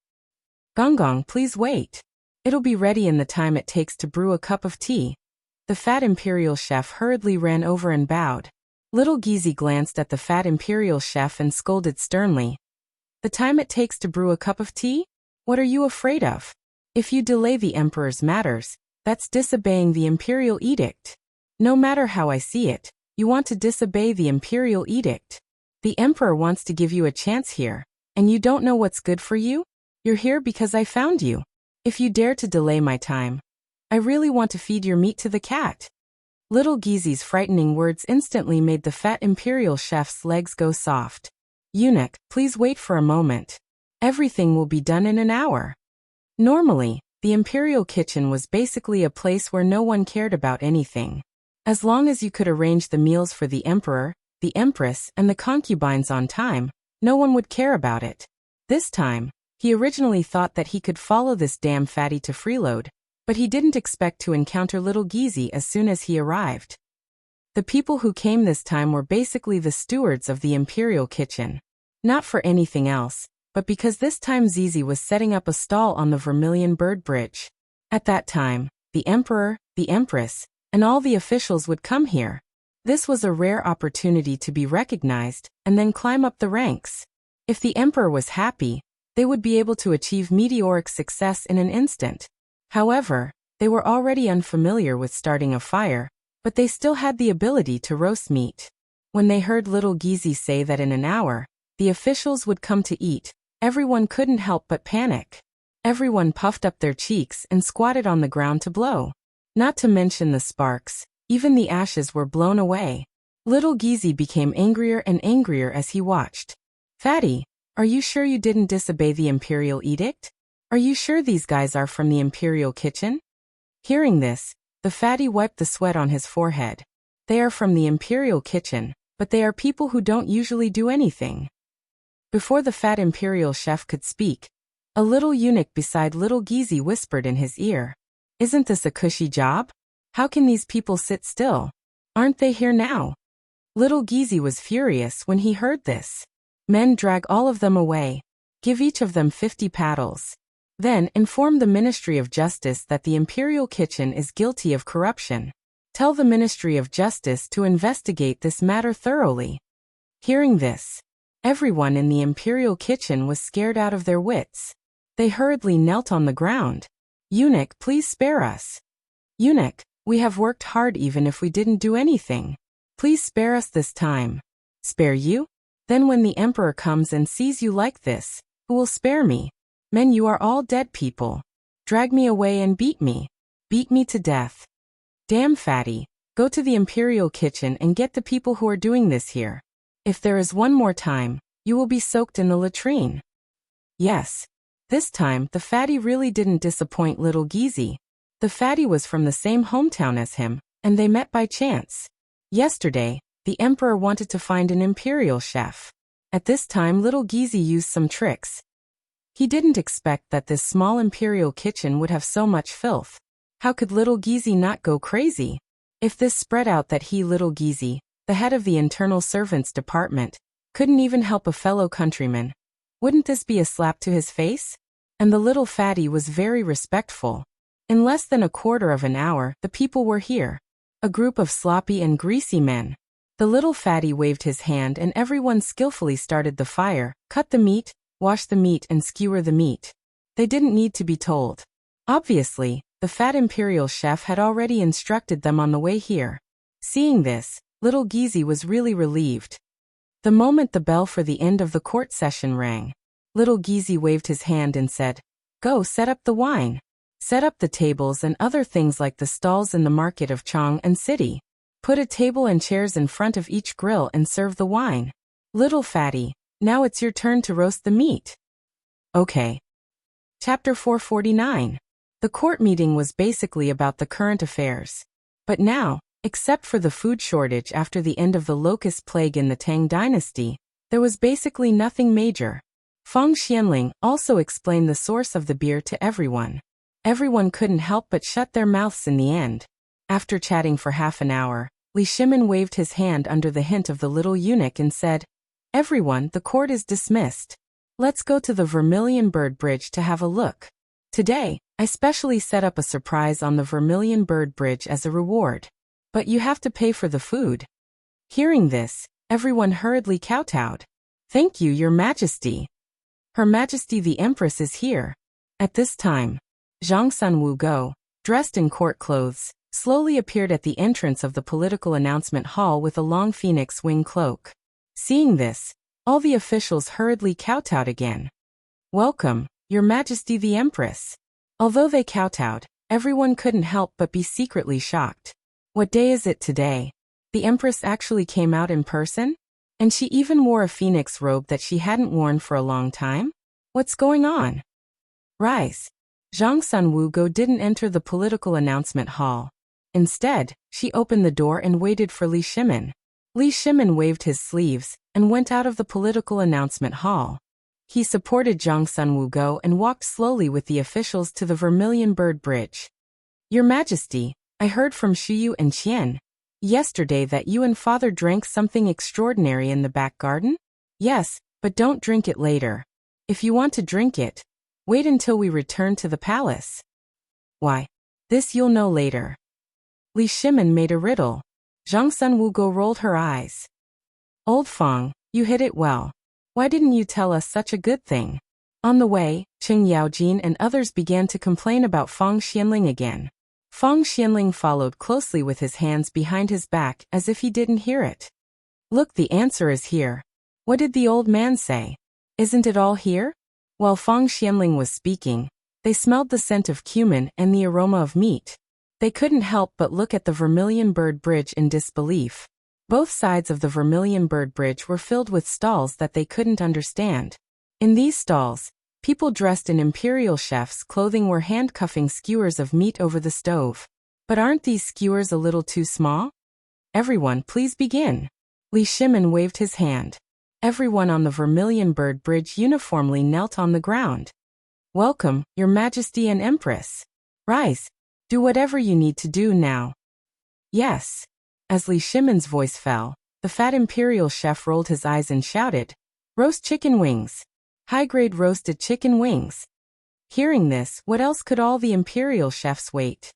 Gong, please wait. It'll be ready in the time it takes to brew a cup of tea. The fat imperial chef hurriedly ran over and bowed. Little Gizi glanced at the fat imperial chef and scolded sternly. The time it takes to brew a cup of tea? What are you afraid of? If you delay the emperor's matters, that's disobeying the imperial edict. No matter how I see it, you want to disobey the imperial edict. The emperor wants to give you a chance here, and you don't know what's good for you? You're here because I found you. If you dare to delay my time, I really want to feed your meat to the cat. Little Gizi's frightening words instantly made the fat imperial chef's legs go soft. Eunuch, please wait for a moment. Everything will be done in an hour. Normally, the imperial kitchen was basically a place where no one cared about anything. As long as you could arrange the meals for the emperor, the empress, and the concubines on time, no one would care about it. This time, he originally thought that he could follow this damn fatty to freeload, but he didn't expect to encounter little Gizi as soon as he arrived. The people who came this time were basically the stewards of the imperial kitchen. Not for anything else, but because this time Zizi was setting up a stall on the Vermilion Bird Bridge. At that time, the emperor, the empress, and all the officials would come here. This was a rare opportunity to be recognized and then climb up the ranks. If the emperor was happy, they would be able to achieve meteoric success in an instant. However, they were already unfamiliar with starting a fire, but they still had the ability to roast meat. When they heard little Gizi say that in an hour, the officials would come to eat, everyone couldn't help but panic. Everyone puffed up their cheeks and squatted on the ground to blow. Not to mention the sparks, even the ashes were blown away. Little Gizi became angrier and angrier as he watched. Fatty, are you sure you didn't disobey the imperial edict? Are you sure these guys are from the imperial kitchen? Hearing this, the fatty wiped the sweat on his forehead. They are from the imperial kitchen, but they are people who don't usually do anything. Before the fat imperial chef could speak, a little eunuch beside little Gizi whispered in his ear. Isn't this a cushy job? How can these people sit still? Aren't they here now? Little Gizi was furious when he heard this. Men, drag all of them away. Give each of them 50 paddles. Then inform the Ministry of Justice that the imperial kitchen is guilty of corruption. Tell the Ministry of Justice to investigate this matter thoroughly. Hearing this, everyone in the imperial kitchen was scared out of their wits. They hurriedly knelt on the ground. Eunuch, please spare us. Eunuch, we have worked hard even if we didn't do anything. Please spare us this time. Spare you? Then when the emperor comes and sees you like this, who will spare me? Men, you are all dead people. Drag me away and beat me. Beat me to death. Damn fatty, go to the imperial kitchen and get the people who are doing this here. If there is one more time, you will be soaked in the latrine. Yes. This time, the fatty really didn't disappoint little Gizi. The fatty was from the same hometown as him, and they met by chance. Yesterday, the emperor wanted to find an imperial chef. At this time, little Gizi used some tricks. He didn't expect that this small imperial kitchen would have so much filth. How could little Gizi not go crazy? If this spread out that he, little Gizi, the head of the internal servants department, Couldn't even help a fellow countryman. Wouldn't this be a slap to his face? And the little fatty was very respectful. In less than a quarter of an hour, the people were here. A group of sloppy and greasy men. The little fatty waved his hand and everyone skillfully started the fire, cut the meat, wash the meat and skewer the meat. They didn't need to be told. Obviously, the fat imperial chef had already instructed them on the way here. Seeing this, little Gizi was really relieved. The moment the bell for the end of the court session rang, little Gizi waved his hand and said, "Go set up the wine. Set up the tables and other things like the stalls in the market of Chang and city. Put a table and chairs in front of each grill and serve the wine. Little fatty, now it's your turn to roast the meat." Okay. Chapter 449. The court meeting was basically about the current affairs. But now, except for the food shortage after the end of the locust plague in the Tang dynasty, there was basically nothing major. Feng Xianling also explained the source of the beer to everyone. Everyone couldn't help but shut their mouths in the end. After chatting for half an hour, Li Shimin waved his hand under the hint of the little eunuch and said, "Everyone, the court is dismissed. Let's go to the Vermilion Bird Bridge to have a look. Today, I specially set up a surprise on the Vermilion Bird Bridge as a reward. But you have to pay for the food." Hearing this, everyone hurriedly kowtowed. "Thank you, Your Majesty. Her Majesty the Empress is here." At this time, Zhang Sun Wugo, dressed in court clothes, slowly appeared at the entrance of the political announcement hall with a long phoenix wing cloak. Seeing this, all the officials hurriedly kowtowed again. "Welcome, Your Majesty the Empress." Although they kowtowed, everyone couldn't help but be secretly shocked. What day is it today? The Empress actually came out in person? And she even wore a phoenix robe that she hadn't worn for a long time? What's going on? Rise. Zhang Sun Wugo didn't enter the political announcement hall. Instead, she opened the door and waited for Li Shimin. Li Shimin waved his sleeves and went out of the political announcement hall. He supported Zhang Sun Wugo and walked slowly with the officials to the Vermilion Bird Bridge. "Your Majesty, I heard from Shuyu and Qian yesterday that you and father drank something extraordinary in the back garden?" "Yes, but don't drink it later. If you want to drink it, wait until we return to the palace." "Why? This you'll know later." Li Shimin made a riddle. Zhang Sun Wugo rolled her eyes. "Old Feng, you hit it well. Why didn't you tell us such a good thing?" On the way, Cheng Yaojin and others began to complain about Feng Xianling again. Feng Xianling followed closely with his hands behind his back as if he didn't hear it. "Look, the answer is here. What did the old man say? Isn't it all here?" While Feng Xianling was speaking, they smelled the scent of cumin and the aroma of meat. They couldn't help but look at the Vermilion Bird Bridge in disbelief. Both sides of the Vermilion Bird Bridge were filled with stalls that they couldn't understand. In these stalls, people dressed in imperial chefs' clothing were handcuffing skewers of meat over the stove. But aren't these skewers a little too small? "Everyone, please begin." Li Shimin waved his hand. Everyone on the Vermilion Bird Bridge uniformly knelt on the ground. "Welcome, Your Majesty and Empress. Rise. Do whatever you need to do now." "Yes." As Li Shimin's voice fell, the fat imperial chef rolled his eyes and shouted, "Roast chicken wings. High-grade roasted chicken wings." Hearing this, what else could all the imperial chefs wait?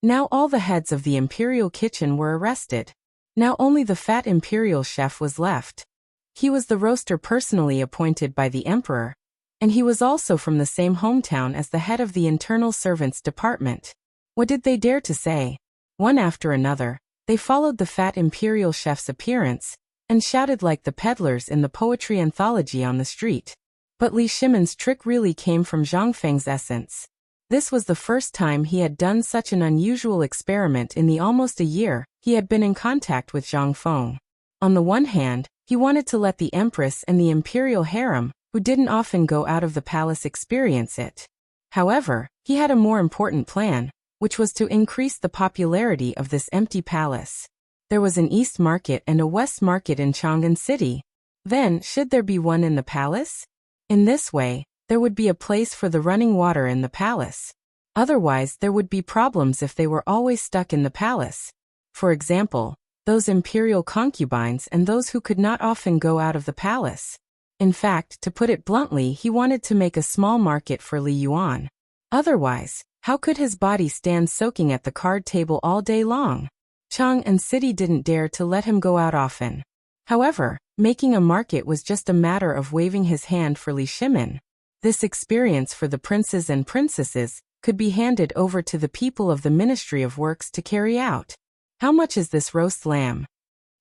Now all the heads of the imperial kitchen were arrested. Now only the fat imperial chef was left. He was the roaster personally appointed by the emperor, and he was also from the same hometown as the head of the internal servants department. What did they dare to say? One after another, they followed the fat imperial chef's appearance and shouted like the peddlers in the poetry anthology on the street. But Li Shimin's trick really came from Zhang Feng's essence. This was the first time he had done such an unusual experiment in the almost a year he had been in contact with Zhang Feng. On the one hand, he wanted to let the empress and the imperial harem, who didn't often go out of the palace, experience it. However, he had a more important plan, which was to increase the popularity of this empty palace. There was an East Market and a West Market in Chang'an City. Then, should there be one in the palace? In this way, there would be a place for the running water in the palace. Otherwise, there would be problems if they were always stuck in the palace. For example, those imperial concubines and those who could not often go out of the palace. In fact, to put it bluntly, he wanted to make a small market for Li Yuan. Otherwise, how could his body stand soaking at the card table all day long? Chang and City didn't dare to let him go out often. However, making a market was just a matter of waving his hand for Li Shimin. This experience for the princes and princesses could be handed over to the people of the Ministry of Works to carry out. How much is this roast lamb?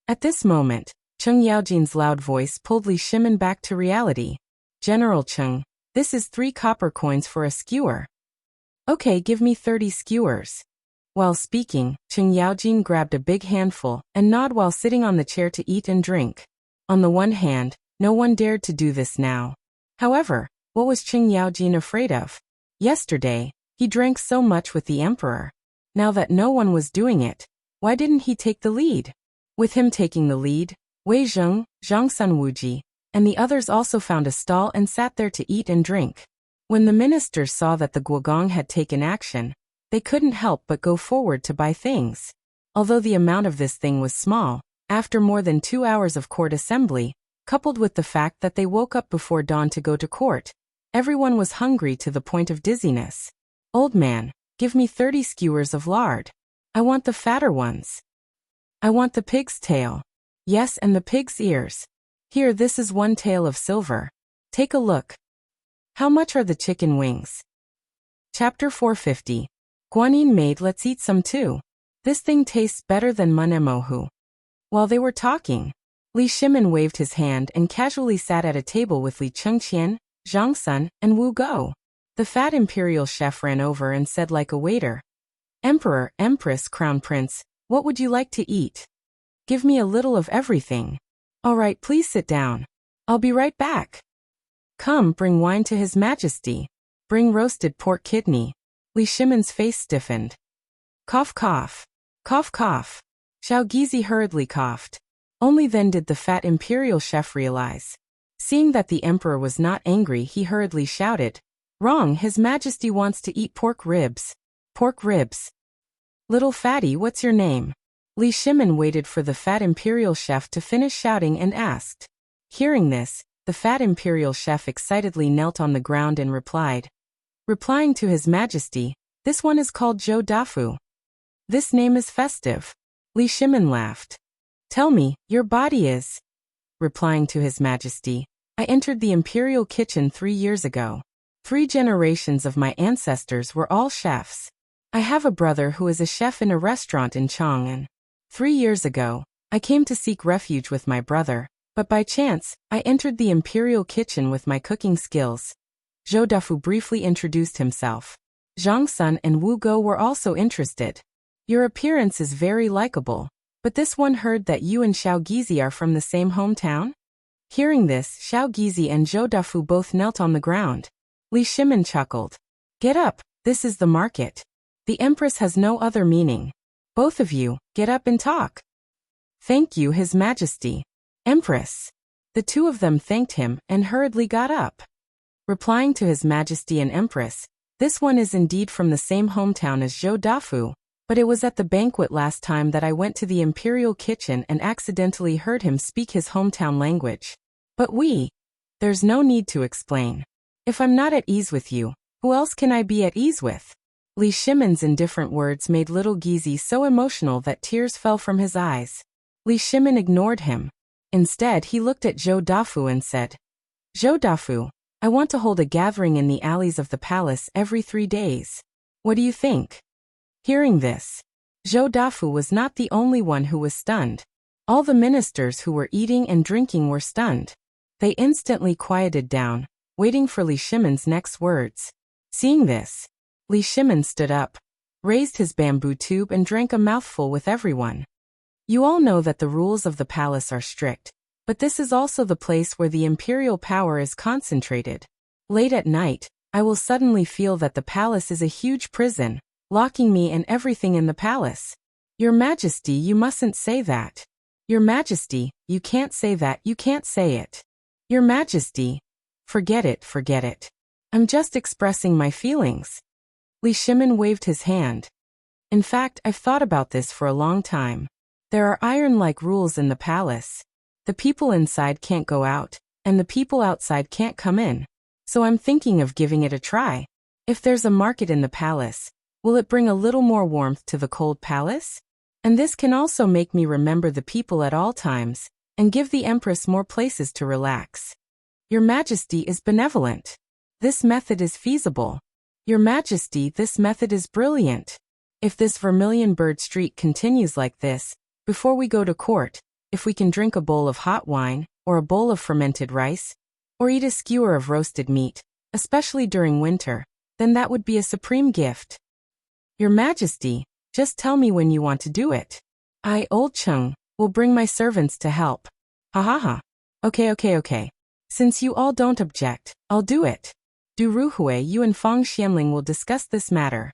At this moment, Cheng Yaojin's loud voice pulled Li Shimin back to reality. General Cheng, this is 3 copper coins for a skewer. Okay, give me 30 skewers. While speaking, Cheng Yaojin grabbed a big handful and gnawed while sitting on the chair to eat and drink. On the one hand, no one dared to do this now. However, what was Cheng Yaojin afraid of? Yesterday, he drank so much with the emperor. Now that no one was doing it, why didn't he take the lead? With him taking the lead, Wei Zheng, Zhang Sunwuji, and the others also found a stall and sat there to eat and drink. When the ministers saw that the Guogong had taken action, they couldn't help but go forward to buy things. Although the amount of this thing was small, after more than 2 hours of court assembly, coupled with the fact that they woke up before dawn to go to court, everyone was hungry to the point of dizziness. Old man, give me 30 skewers of lard. I want the fatter ones. I want the pig's tail. Yes, and the pig's ears. Here, this is 1 tael of silver. Take a look. How much are the chicken wings? Chapter 450. Guanyin maid, let's eat some too. This thing tastes better than munemohu. While they were talking, Li Shimin waved his hand and casually sat at a table with Li Chengqian, Zhang Sun, and Wu Go. The fat imperial chef ran over and said like a waiter, Emperor, Empress, Crown Prince, what would you like to eat? Give me a little of everything. All right, please sit down. I'll be right back. Come, bring wine to His Majesty. Bring roasted pork kidney. Li Shimin's face stiffened. Cough, cough. Cough, cough. Xiao Gizi hurriedly coughed. Only then did the fat imperial chef realize. Seeing that the emperor was not angry, he hurriedly shouted, Wrong, His Majesty wants to eat pork ribs. Pork ribs. Little fatty, what's your name? Li Shimin waited for the fat imperial chef to finish shouting and asked. Hearing this, the fat imperial chef excitedly knelt on the ground and replied. Replying to His Majesty, this one is called Zhou Dafu. This name is festive. Li Shimin laughed. Tell me, your body is. Replying to His Majesty, I entered the imperial kitchen 3 years ago. 3 generations of my ancestors were all chefs. I have a brother who is a chef in a restaurant in Chang'an. 3 years ago, I came to seek refuge with my brother, but by chance, I entered the imperial kitchen with my cooking skills. Zhou Dafu briefly introduced himself. Zhang Sun and Wu Go were also interested. Your appearance is very likable, but this one heard that you and Xiao Gizi are from the same hometown? Hearing this, Xiao Gizi and Zhou Dafu both knelt on the ground. Li Shimin chuckled. Get up, this is the market. The Empress has no other meaning. Both of you, get up and talk. Thank you, His Majesty. Empress. The 2 of them thanked him and hurriedly got up. Replying to His Majesty and Empress, this one is indeed from the same hometown as Zhou Dafu, but it was at the banquet last time that I went to the imperial kitchen and accidentally heard him speak his hometown language. But there's no need to explain. If I'm not at ease with you, who else can I be at ease with? Li Shimin's indifferent words made little Gizi so emotional that tears fell from his eyes. Li Shimin ignored him. Instead, he looked at Zhou Dafu and said, Zhou Dafu, I want to hold a gathering in the alleys of the palace every 3 days. What do you think? Hearing this, Zhou Dafu was not the only one who was stunned. All the ministers who were eating and drinking were stunned. They instantly quieted down, waiting for Li Shimin's next words. Seeing this, Li Shimin stood up, raised his bamboo tube and drank a mouthful with everyone. You all know that the rules of the palace are strict, but this is also the place where the imperial power is concentrated. Late at night, I will suddenly feel that the palace is a huge prison, locking me and everything in the palace. Your Majesty, you mustn't say that. Your Majesty, you can't say that, you can't say it. Your Majesty, forget it, forget it. I'm just expressing my feelings. Li Shimin waved his hand. In fact, I've thought about this for a long time. There are iron-like rules in the palace. The people inside can't go out, and the people outside can't come in. So I'm thinking of giving it a try. If there's a market in the palace, will it bring a little more warmth to the cold palace? And this can also make me remember the people at all times, and give the Empress more places to relax. Your Majesty is benevolent. This method is feasible. Your Majesty, this method is brilliant. If this vermilion bird streak continues like this, before we go to court, if we can drink a bowl of hot wine, or a bowl of fermented rice, or eat a skewer of roasted meat, especially during winter, then that would be a supreme gift. Your Majesty, just tell me when you want to do it. I, Old Chung, will bring my servants to help. Ha ha ha. Okay. Since you all don't object, I'll do it. Du Ruhui, you and Fong Xianling will discuss this matter.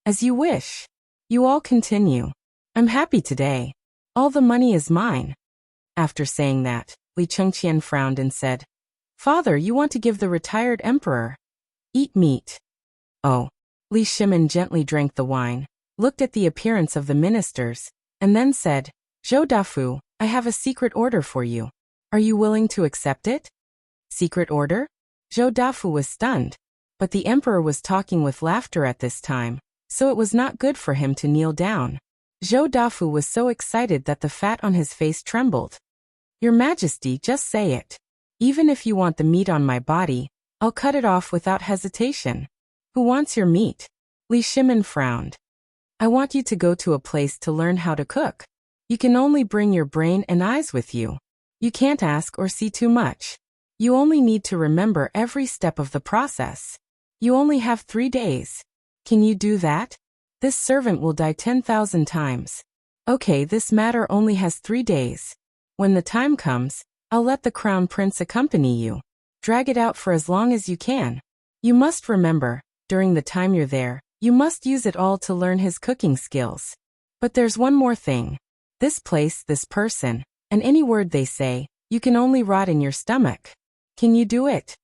As you wish. You all continue. I'm happy today. All the money is mine. After saying that, Li Chengqian frowned and said, Father, you want to give the retired emperor. Eat meat. Oh. Li Shimin gently drank the wine, looked at the appearance of the ministers, and then said, Zhou Dafu, I have a secret order for you. Are you willing to accept it? Secret order? Zhou Dafu was stunned, but the emperor was talking with laughter at this time, so it was not good for him to kneel down. Zhou Dafu was so excited that the fat on his face trembled. Your Majesty, just say it. Even if you want the meat on my body, I'll cut it off without hesitation. Who wants your meat? Li Shimin frowned. I want you to go to a place to learn how to cook. You can only bring your brain and eyes with you. You can't ask or see too much. You only need to remember every step of the process. You only have 3 days. Can you do that? This servant will die 10,000 times. Okay, this matter only has 3 days. When the time comes, I'll let the crown prince accompany you. Drag it out for as long as you can. You must remember, during the time you're there, you must use it all to learn his cooking skills. But there's one more thing. This place, this person, and any word they say, you can only rot in your stomach. Can you do it?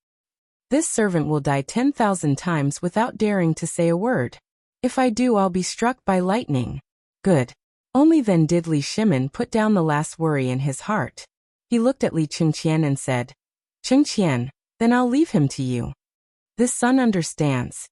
This servant will die 10,000 times without daring to say a word. If I do, I'll be struck by lightning. Good. Only then did Li Shimin put down the last worry in his heart. He looked at Li Chengqian and said, Chengqian, then I'll leave him to you. This son understands.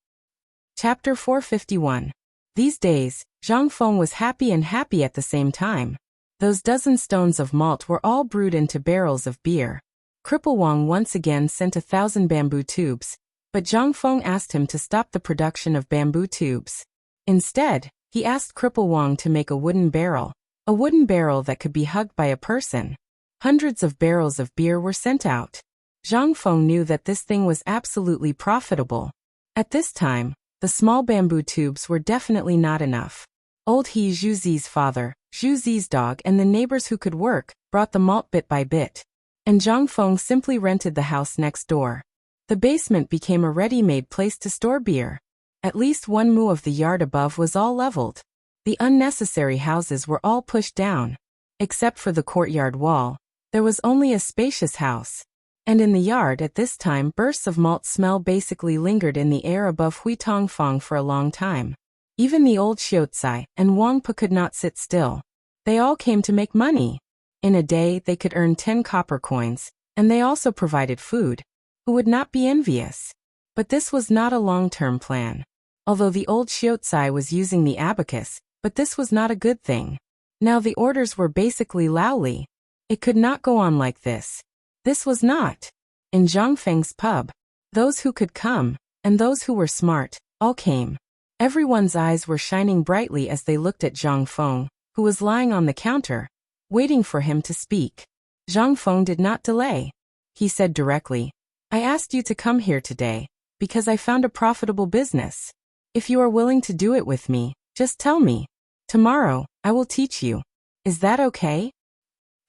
Chapter 451. These days, Zhang Feng was happy and happy at the same time. Those dozen stones of malt were all brewed into barrels of beer. Cripple Wang once again sent 1,000 bamboo tubes, but Zhang Feng asked him to stop the production of bamboo tubes. Instead, he asked Cripple Wang to make a wooden barrel that could be hugged by a person. Hundreds of barrels of beer were sent out. Zhang Feng knew that this thing was absolutely profitable. At this time, the small bamboo tubes were definitely not enough. Old He Zhuzi's father, Zhuzi's dog, and the neighbors who could work, brought the malt bit by bit. And Zhang Feng simply rented the house next door. The basement became a ready-made place to store beer. At least 1 mu of the yard above was all leveled. The unnecessary houses were all pushed down. Except for the courtyard wall, there was only a spacious house. And in the yard at this time bursts of malt smell basically lingered in the air above Huitongfang for a long time. Even the old Xiaocai and Wang Pu could not sit still. They all came to make money. In a day they could earn 10 copper coins, and they also provided food. Who would not be envious? But this was not a long-term plan. Although the old Xiaocai was using the abacus, but this was not a good thing. Now the orders were basically Laoli. It could not go on like this. This was not. In Zhang Feng's pub, those who could come, and those who were smart, all came. Everyone's eyes were shining brightly as they looked at Zhang Feng, who was lying on the counter, waiting for him to speak. Zhang Feng did not delay. He said directly, I asked you to come here today, because I found a profitable business. If you are willing to do it with me, just tell me. Tomorrow, I will teach you. Is that okay?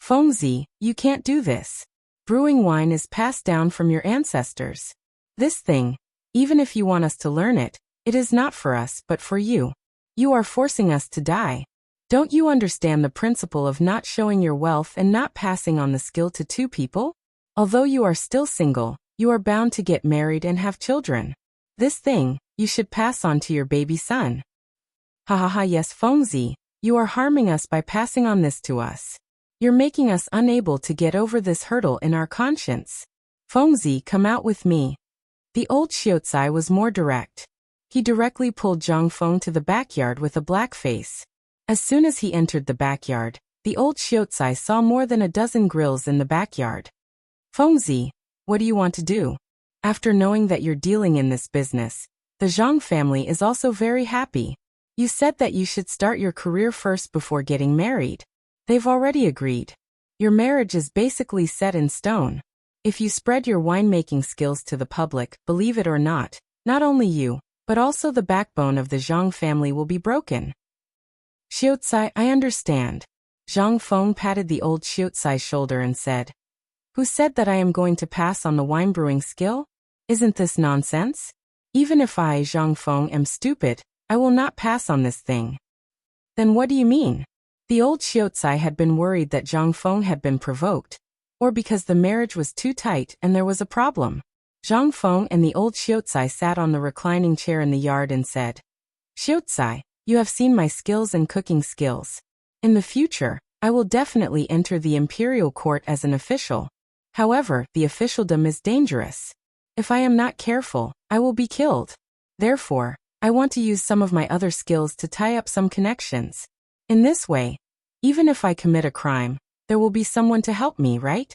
Fengzi, you can't do this. Brewing wine is passed down from your ancestors. This thing, even if you want us to learn it, it is not for us but for you. You are forcing us to die. Don't you understand the principle of not showing your wealth and not passing on the skill to 2 people? Although you are still single, you are bound to get married and have children. This thing, you should pass on to your baby son. Ha ha ha, yes Fengzi, You are harming us by passing on this to us. You're making us unable to get over this hurdle in our conscience. Fengzi, come out with me. The old Xiaocai was more direct. He directly pulled Zhang Feng to the backyard with a black face. As soon as he entered the backyard, the old Xiaocai saw more than a dozen grills in the backyard. Fengzi, what do you want to do? After knowing that you're dealing in this business, the Zhang family is also very happy. You said that you should start your career first before getting married. They've already agreed. Your marriage is basically set in stone. If you spread your winemaking skills to the public, believe it or not only you, but also the backbone of the Zhang family will be broken. Xiaocai, I understand. Zhang Feng patted the old Xiaocai's shoulder and said, Who said that I am going to pass on the wine brewing skill? Isn't this nonsense? Even if I, Zhang Feng, am stupid, I will not pass on this thing. Then what do you mean? The old Xiaocai had been worried that Zhang Feng had been provoked, or because the marriage was too tight and there was a problem. Zhang Feng and the old Xiaocai sat on the reclining chair in the yard and said, Xiaocai, you have seen my skills and cooking skills. In the future, I will definitely enter the imperial court as an official. However, the officialdom is dangerous. If I am not careful, I will be killed. Therefore, I want to use some of my other skills to tie up some connections. In this way, even if I commit a crime, there will be someone to help me, right?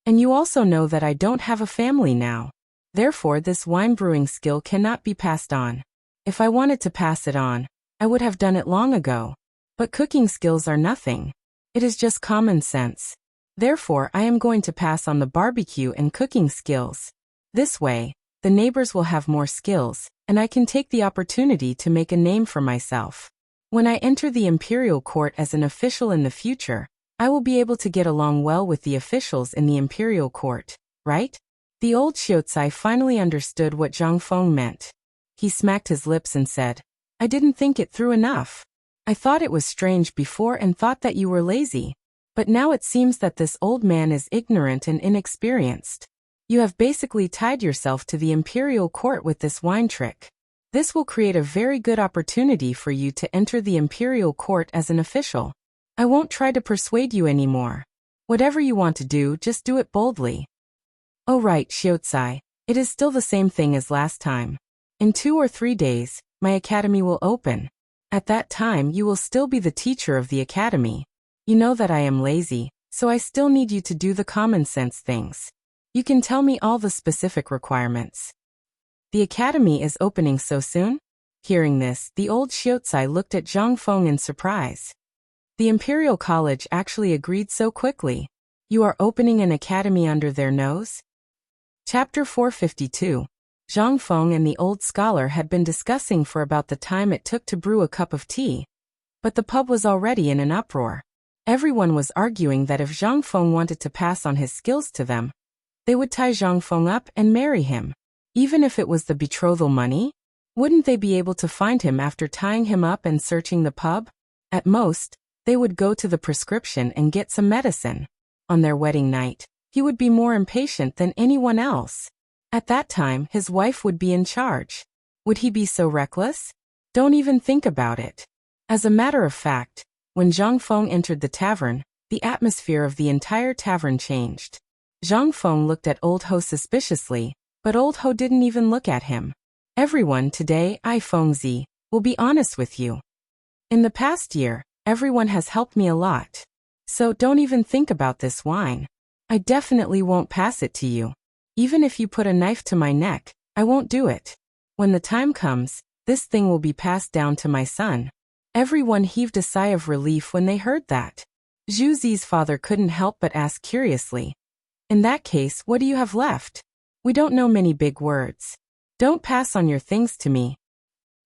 And you also know that I don't have a family now. Therefore, this wine brewing skill cannot be passed on. If I wanted to pass it on, I would have done it long ago. But cooking skills are nothing. It is just common sense. Therefore, I am going to pass on the barbecue and cooking skills. This way, the neighbors will have more skills, and I can take the opportunity to make a name for myself. When I enter the imperial court as an official in the future, I will be able to get along well with the officials in the imperial court, right? The old Xiaocai finally understood what Zhang Feng meant. He smacked his lips and said, I didn't think it through enough. I thought it was strange before and thought that you were lazy. But now it seems that this old man is ignorant and inexperienced. You have basically tied yourself to the imperial court with this wine trick. This will create a very good opportunity for you to enter the imperial court as an official. I won't try to persuade you anymore. Whatever you want to do, just do it boldly. Oh right, Xiaocai, it is still the same thing as last time. In 2 or 3 days, my academy will open. At that time you will still be the teacher of the academy. You know that I am lazy, so I still need you to do the common sense things. You can tell me all the specific requirements. The academy is opening so soon? Hearing this, the old Xiaocai looked at Zhang Feng in surprise. The Imperial College actually agreed so quickly. You are opening an academy under their nose? Chapter 452. Zhang Feng and the old scholar had been discussing for about the time it took to brew a cup of tea. But the pub was already in an uproar. Everyone was arguing that if Zhang Feng wanted to pass on his skills to them, they would tie Zhang Feng up and marry him. Even if it was the betrothal money, wouldn't they be able to find him after tying him up and searching the pub? At most, they would go to the prescription and get some medicine. On their wedding night, he would be more impatient than anyone else. At that time, his wife would be in charge. Would he be so reckless? Don't even think about it. As a matter of fact, when Zhang Feng entered the tavern, the atmosphere of the entire tavern changed. Zhang Feng looked at Old Ho suspiciously, but Old Ho didn't even look at him. Everyone today, Fengzi, will be honest with you. In the past year, everyone has helped me a lot. So don't even think about this wine. I definitely won't pass it to you. Even if you put a knife to my neck, I won't do it. When the time comes, this thing will be passed down to my son. Everyone heaved a sigh of relief when they heard that. Zhu Zi's father couldn't help but ask curiously. In that case, what do you have left? We don't know many big words. Don't pass on your things to me.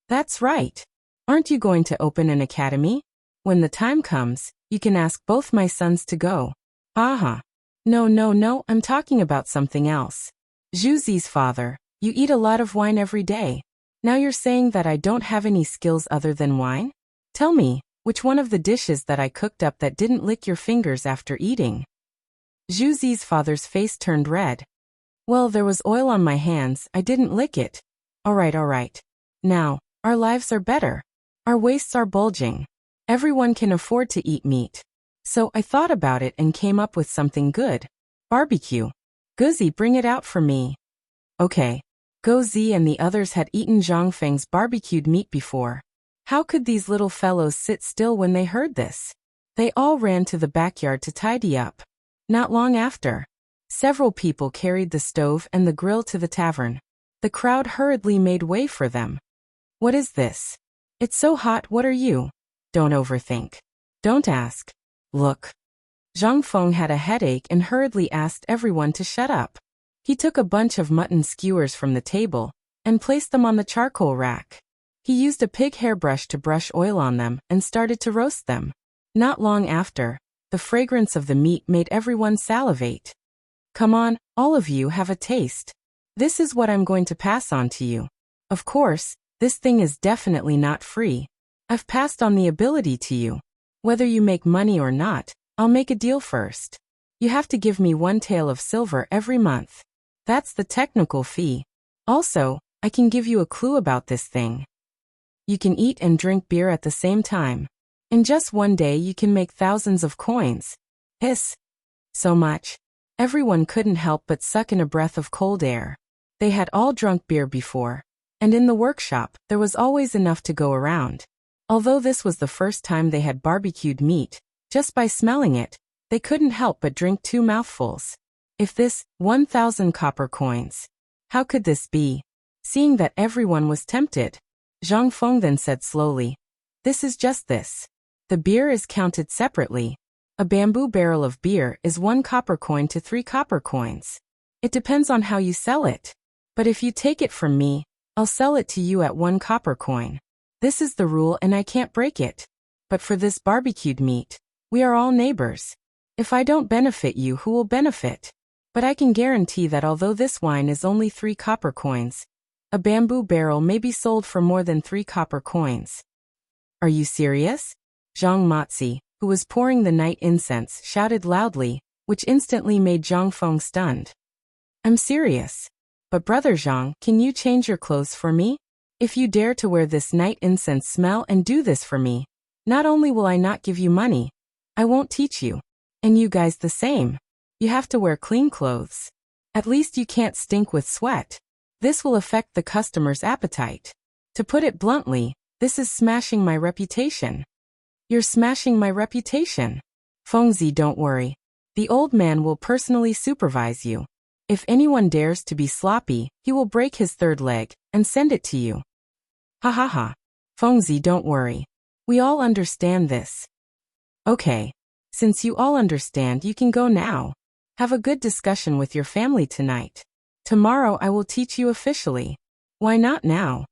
That's right. Aren't you going to open an academy? When the time comes, you can ask both my sons to go. Aha. No, I'm talking about something else. Zhu Zi's father, you eat a lot of wine every day. Now you're saying that I don't have any skills other than wine? Tell me, which one of the dishes that I cooked up that didn't lick your fingers after eating? Zhu Zi's father's face turned red. Well, there was oil on my hands, I didn't lick it. All right. Now, our lives are better. Our waists are bulging. Everyone can afford to eat meat. So I thought about it and came up with something good. Barbecue. Guzzi, bring it out for me. Okay. Guzzi and the others had eaten Zhang Feng's barbecued meat before. How could these little fellows sit still when they heard this? They all ran to the backyard to tidy up. Not long after, several people carried the stove and the grill to the tavern. The crowd hurriedly made way for them. What is this? It's so hot, what are you? Don't overthink. Don't ask. Look. Zhang Feng had a headache and hurriedly asked everyone to shut up. He took a bunch of mutton skewers from the table and placed them on the charcoal rack. He used a pig hairbrush to brush oil on them and started to roast them. Not long after, the fragrance of the meat made everyone salivate. Come on, all of you have a taste. This is what I'm going to pass on to you. Of course, this thing is definitely not free. I've passed on the ability to you. Whether you make money or not, I'll make a deal first. You have to give me 1 tael of silver every month. That's the technical fee. Also, I can give you a clue about this thing. You can eat and drink beer at the same time. In just one day you can make thousands of coins. Hiss. So much. Everyone couldn't help but suck in a breath of cold air. They had all drunk beer before. And in the workshop, there was always enough to go around. Although this was the first time they had barbecued meat, just by smelling it, they couldn't help but drink 2 mouthfuls. If this, 1,000 copper coins. How could this be? Seeing that everyone was tempted, Zhang Feng then said slowly, this is just this. The beer is counted separately. A bamboo barrel of beer is 1 copper coin to 3 copper coins. It depends on how you sell it. But if you take it from me, I'll sell it to you at 1 copper coin. This is the rule and I can't break it. But for this barbecued meat, we are all neighbors. If I don't benefit you, who will benefit? But I can guarantee that although this wine is only 3 copper coins, a bamboo barrel may be sold for more than 3 copper coins. Are you serious? Zhang Matzi, who was pouring the night incense, shouted loudly, which instantly made Zhang Feng stunned. I'm serious. But Brother Zhang, can you change your clothes for me? If you dare to wear this night incense smell and do this for me, not only will I not give you money, I won't teach you. And you guys the same. You have to wear clean clothes. At least you can't stink with sweat. This will affect the customer's appetite. To put it bluntly, this is smashing my reputation. You're smashing my reputation. Fengzi, don't worry. The old man will personally supervise you. If anyone dares to be sloppy, he will break his 3rd leg and send it to you. Ha ha ha. Fengzi, don't worry. We all understand this. Okay. Since you all understand, you can go now. Have a good discussion with your family tonight. Tomorrow I will teach you officially. Why not now?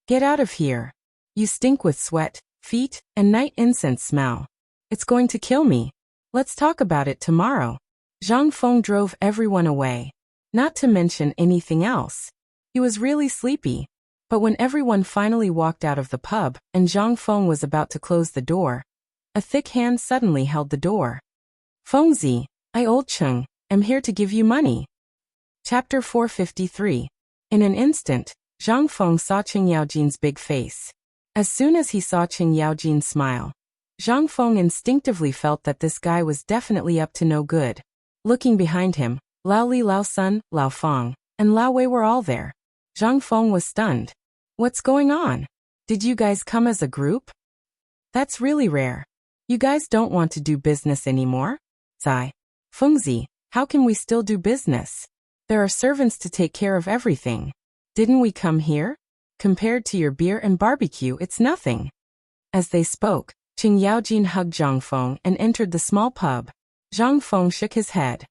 Get out of here. You stink with sweat, feet, and night incense smell. It's going to kill me. Let's talk about it tomorrow. Zhang Feng drove everyone away. Not to mention anything else. He was really sleepy. But when everyone finally walked out of the pub and Zhang Feng was about to close the door, a thick hand suddenly held the door. Fengzi, I Old Cheng, am here to give you money. Chapter 453. In an instant, Zhang Feng saw Qing Yaojin's big face. As soon as he saw Qing Yaojin smile, Zhang Feng instinctively felt that this guy was definitely up to no good. Looking behind him, Lao Li, Lao Sun, Lao Feng, and Lao Wei were all there. Zhang Feng was stunned. What's going on? Did you guys come as a group? That's really rare. You guys don't want to do business anymore? Zai. Fengzi, how can we still do business? There are servants to take care of everything. Didn't we come here? Compared to your beer and barbecue, it's nothing. As they spoke, Qing Yaojin hugged Zhang Feng and entered the small pub. Zhang Feng shook his head.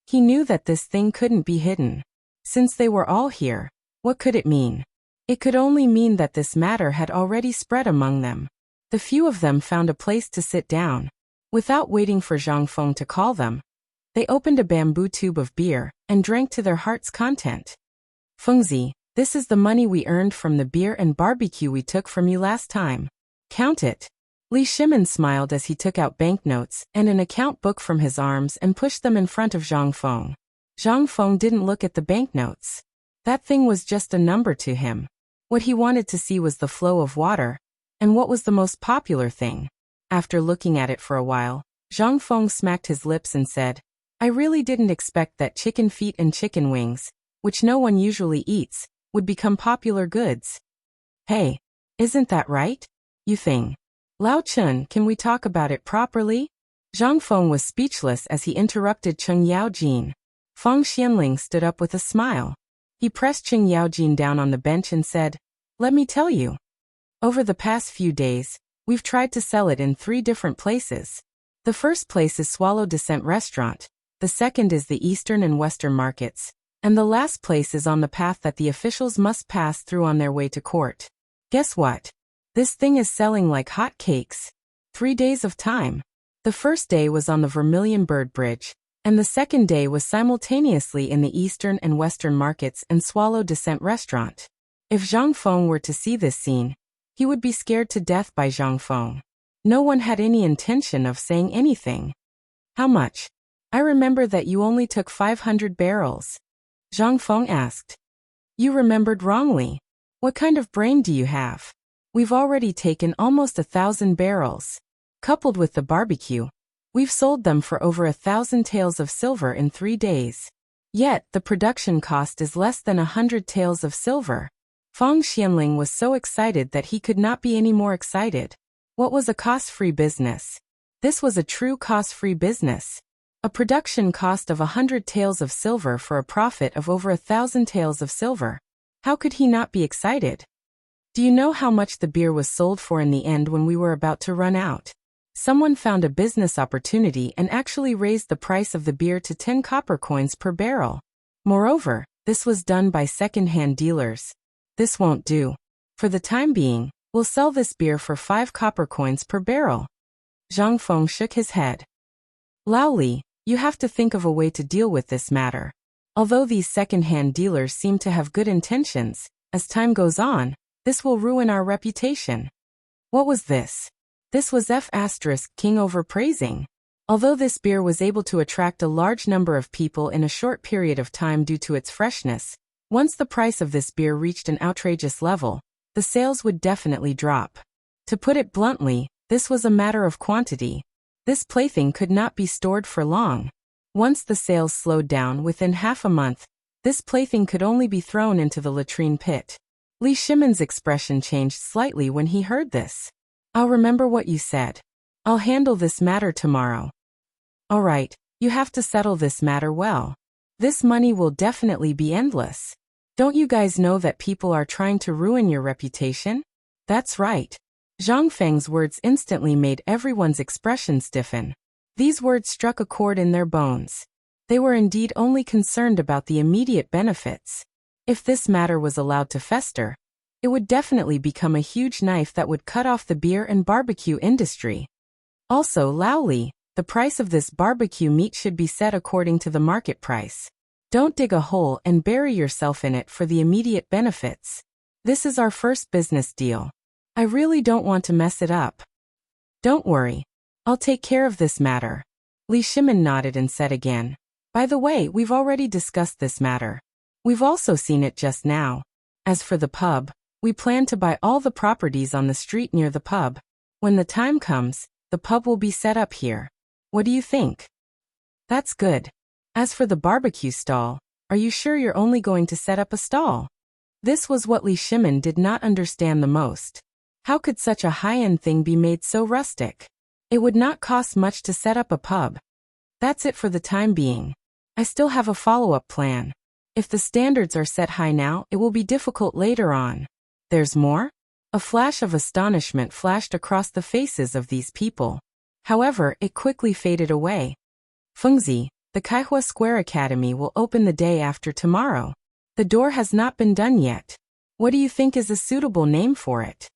He knew that this thing couldn't be hidden. Since they were all here, what could it mean? It could only mean that this matter had already spread among them. The few of them found a place to sit down. Without waiting for Zhang Feng to call them, they opened a bamboo tube of beer and drank to their heart's content. Fengzi, this is the money we earned from the beer and barbecue we took from you last time. Count it. Li Shimin smiled as he took out banknotes and an account book from his arms and pushed them in front of Zhang Feng. Zhang Feng didn't look at the banknotes. That thing was just a number to him. What he wanted to see was the flow of water. And what was the most popular thing? After looking at it for a while, Zhang Feng smacked his lips and said, I really didn't expect that chicken feet and chicken wings, which no one usually eats, would become popular goods. Hey, isn't that right? You think? Lao Chun, can we talk about it properly? Zhang Feng was speechless as he interrupted Cheng Yaojin. Feng Xianling stood up with a smile. He pressed Cheng Yaojin down on the bench and said, Let me tell you. Over the past few days, we've tried to sell it in 3 different places. The first place is Swallow Descent Restaurant, the second is the Eastern and Western markets, and the last place is on the path that the officials must pass through on their way to court. Guess what? This thing is selling like hotcakes. 3 days of time. The first day was on the Vermilion Bird Bridge, and the second day was simultaneously in the Eastern and Western markets and Swallow Descent Restaurant. If Zhang Feng were to see this scene, he would be scared to death by Zhang Feng. No one had any intention of saying anything. How much? I remember that you only took 500 barrels. Zhang Feng asked. You remembered wrongly. What kind of brain do you have? We've already taken almost 1,000 barrels. Coupled with the barbecue, we've sold them for over 1,000 taels of silver in 3 days. Yet, the production cost is less than 100 taels of silver. Feng Xianling was so excited that he could not be any more excited. What was a cost-free business? This was a true cost-free business. A production cost of 100 taels of silver for a profit of over 1,000 taels of silver. How could he not be excited? Do you know how much the beer was sold for in the end when we were about to run out? Someone found a business opportunity and actually raised the price of the beer to 10 copper coins per barrel. Moreover, this was done by second-hand dealers. This won't do. For the time being, we'll sell this beer for 5 copper coins per barrel. Zhang Feng shook his head. Lao Li, you have to think of a way to deal with this matter. Although these second-hand dealers seem to have good intentions, as time goes on, this will ruin our reputation. What was this? This was King overpraising. Although this beer was able to attract a large number of people in a short period of time due to its freshness, once the price of this beer reached an outrageous level, the sales would definitely drop. To put it bluntly, this was a matter of quantity. This plaything could not be stored for long. Once the sales slowed down within half a month, this plaything could only be thrown into the latrine pit. Li Shimon's expression changed slightly when he heard this. I'll remember what you said. I'll handle this matter tomorrow. All right, you have to settle this matter well. This money will definitely be endless. Don't you guys know that people are trying to ruin your reputation? That's right. Zhang Feng's words instantly made everyone's expression stiffen. These words struck a chord in their bones. They were indeed only concerned about the immediate benefits. If this matter was allowed to fester, it would definitely become a huge knife that would cut off the beer and barbecue industry. Also, Lao Li, the price of this barbecue meat should be set according to the market price. Don't dig a hole and bury yourself in it for the immediate benefits. This is our first business deal. I really don't want to mess it up. Don't worry. I'll take care of this matter. Li Shimin nodded and said again. By the way, we've already discussed this matter. We've also seen it just now. As for the pub, we plan to buy all the properties on the street near the pub. When the time comes, the pub will be set up here. What do you think? That's good. As for the barbecue stall, are you sure you're only going to set up a stall? This was what Li Shimin did not understand the most. How could such a high-end thing be made so rustic? It would not cost much to set up a pub. That's it for the time being. I still have a follow-up plan. If the standards are set high now, it will be difficult later on. There's more? A flash of astonishment flashed across the faces of these people. However, it quickly faded away. Fengzi, the Kaihua Square Academy will open the day after tomorrow. The door has not been done yet. What do you think is a suitable name for it?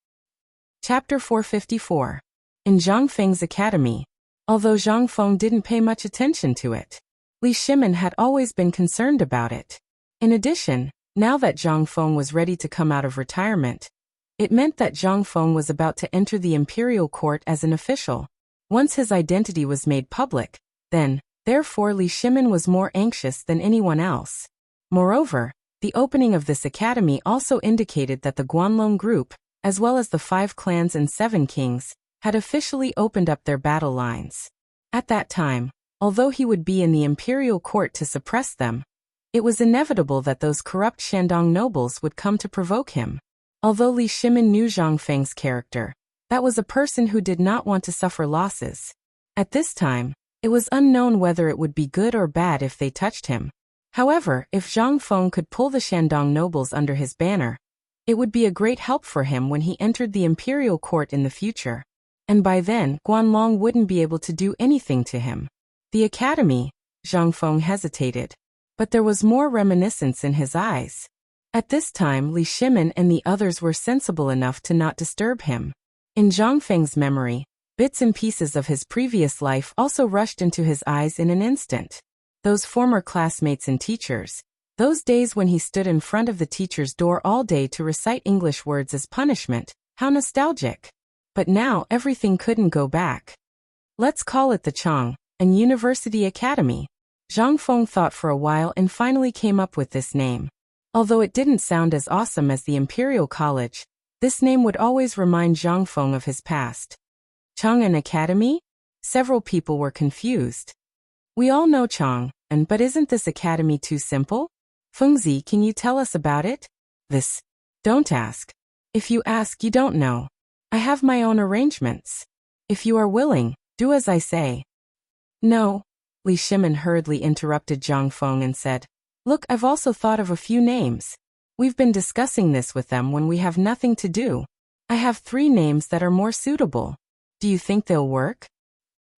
Chapter 454. In Zhang Feng's academy. Although Zhang Feng didn't pay much attention to it, Li Shimin had always been concerned about it. In addition, now that Zhang Feng was ready to come out of retirement, it meant that Zhang Feng was about to enter the imperial court as an official. Once his identity was made public, then, therefore Li Shimin was more anxious than anyone else. Moreover, the opening of this academy also indicated that the Guanlong group, as well as the 5 clans and 7 kings, had officially opened up their battle lines. At that time, although he would be in the imperial court to suppress them, it was inevitable that those corrupt Shandong nobles would come to provoke him. Although Li Shimin knew Zhang Feng's character, that was a person who did not want to suffer losses. At this time, it was unknown whether it would be good or bad if they touched him. However, if Zhang Feng could pull the Shandong nobles under his banner, it would be a great help for him when he entered the imperial court in the future. And by then, Guanlong wouldn't be able to do anything to him. The academy, Zhang Feng hesitated. But there was more reminiscence in his eyes. At this time, Li Shimin and the others were sensible enough to not disturb him. In Zhang Feng's memory, bits and pieces of his previous life also rushed into his eyes in an instant. Those former classmates and teachers. Those days when he stood in front of the teacher's door all day to recite English words as punishment. How nostalgic. But now everything couldn't go back. Let's call it the Chang, an university academy. Zhang Feng thought for a while and finally came up with this name. Although it didn't sound as awesome as the Imperial College, this name would always remind Zhang Feng of his past. Chang an academy? Several people were confused. We all know Chang, but isn't this academy too simple? Fengzi, can you tell us about it? This. Don't ask. If you ask, you don't know. I have my own arrangements. If you are willing, do as I say. No. Li Shimin hurriedly interrupted Zhang Feng and said, Look, I've also thought of a few names. We've been discussing this with them when we have nothing to do. I have 3 names that are more suitable. Do you think they'll work?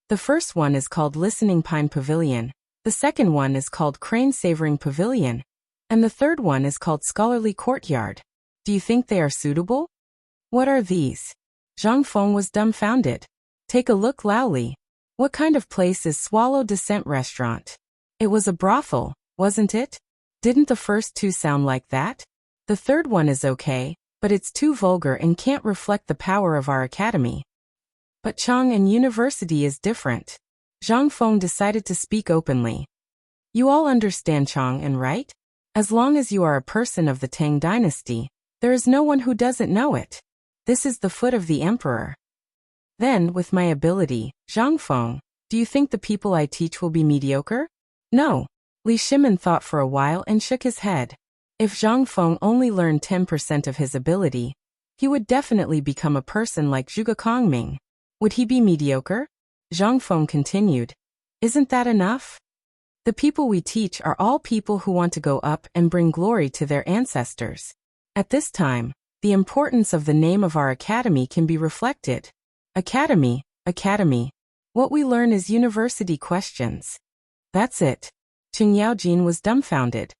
The first one is called Listening Pine Pavilion, the second one is called Crane Savoring Pavilion, and the third one is called Scholarly Courtyard. Do you think they are suitable? What are these? Zhang Feng was dumbfounded. Take a look, Laoli. What kind of place is Swallow Descent Restaurant? It was a brothel, wasn't it? Didn't the first 2 sound like that? The third one is okay, but it's too vulgar and can't reflect the power of our academy. But Chang and University is different. Zhang Feng decided to speak openly. You all understand Chang, right? As long as you are a person of the Tang dynasty, there is no one who doesn't know it. This is the foot of the emperor. Then, with my ability, Zhang Feng, do you think the people I teach will be mediocre? No. Li Shimin thought for a while and shook his head. If Zhang Feng only learned 10% of his ability, he would definitely become a person like Zhuge Kongming. Would he be mediocre? Zhang Feng continued. Isn't that enough? The people we teach are all people who want to go up and bring glory to their ancestors. At this time, the importance of the name of our academy can be reflected. Academy. What we learn is university questions. That's it. Qing Yaojin was dumbfounded.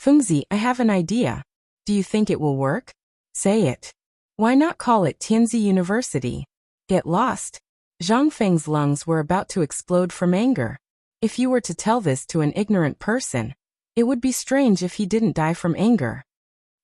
Fengzi, I have an idea. Do you think it will work? Say it. Why not call it Tianzi University? Get lost. Zhang Feng's lungs were about to explode from anger. If you were to tell this to an ignorant person, it would be strange if he didn't die from anger.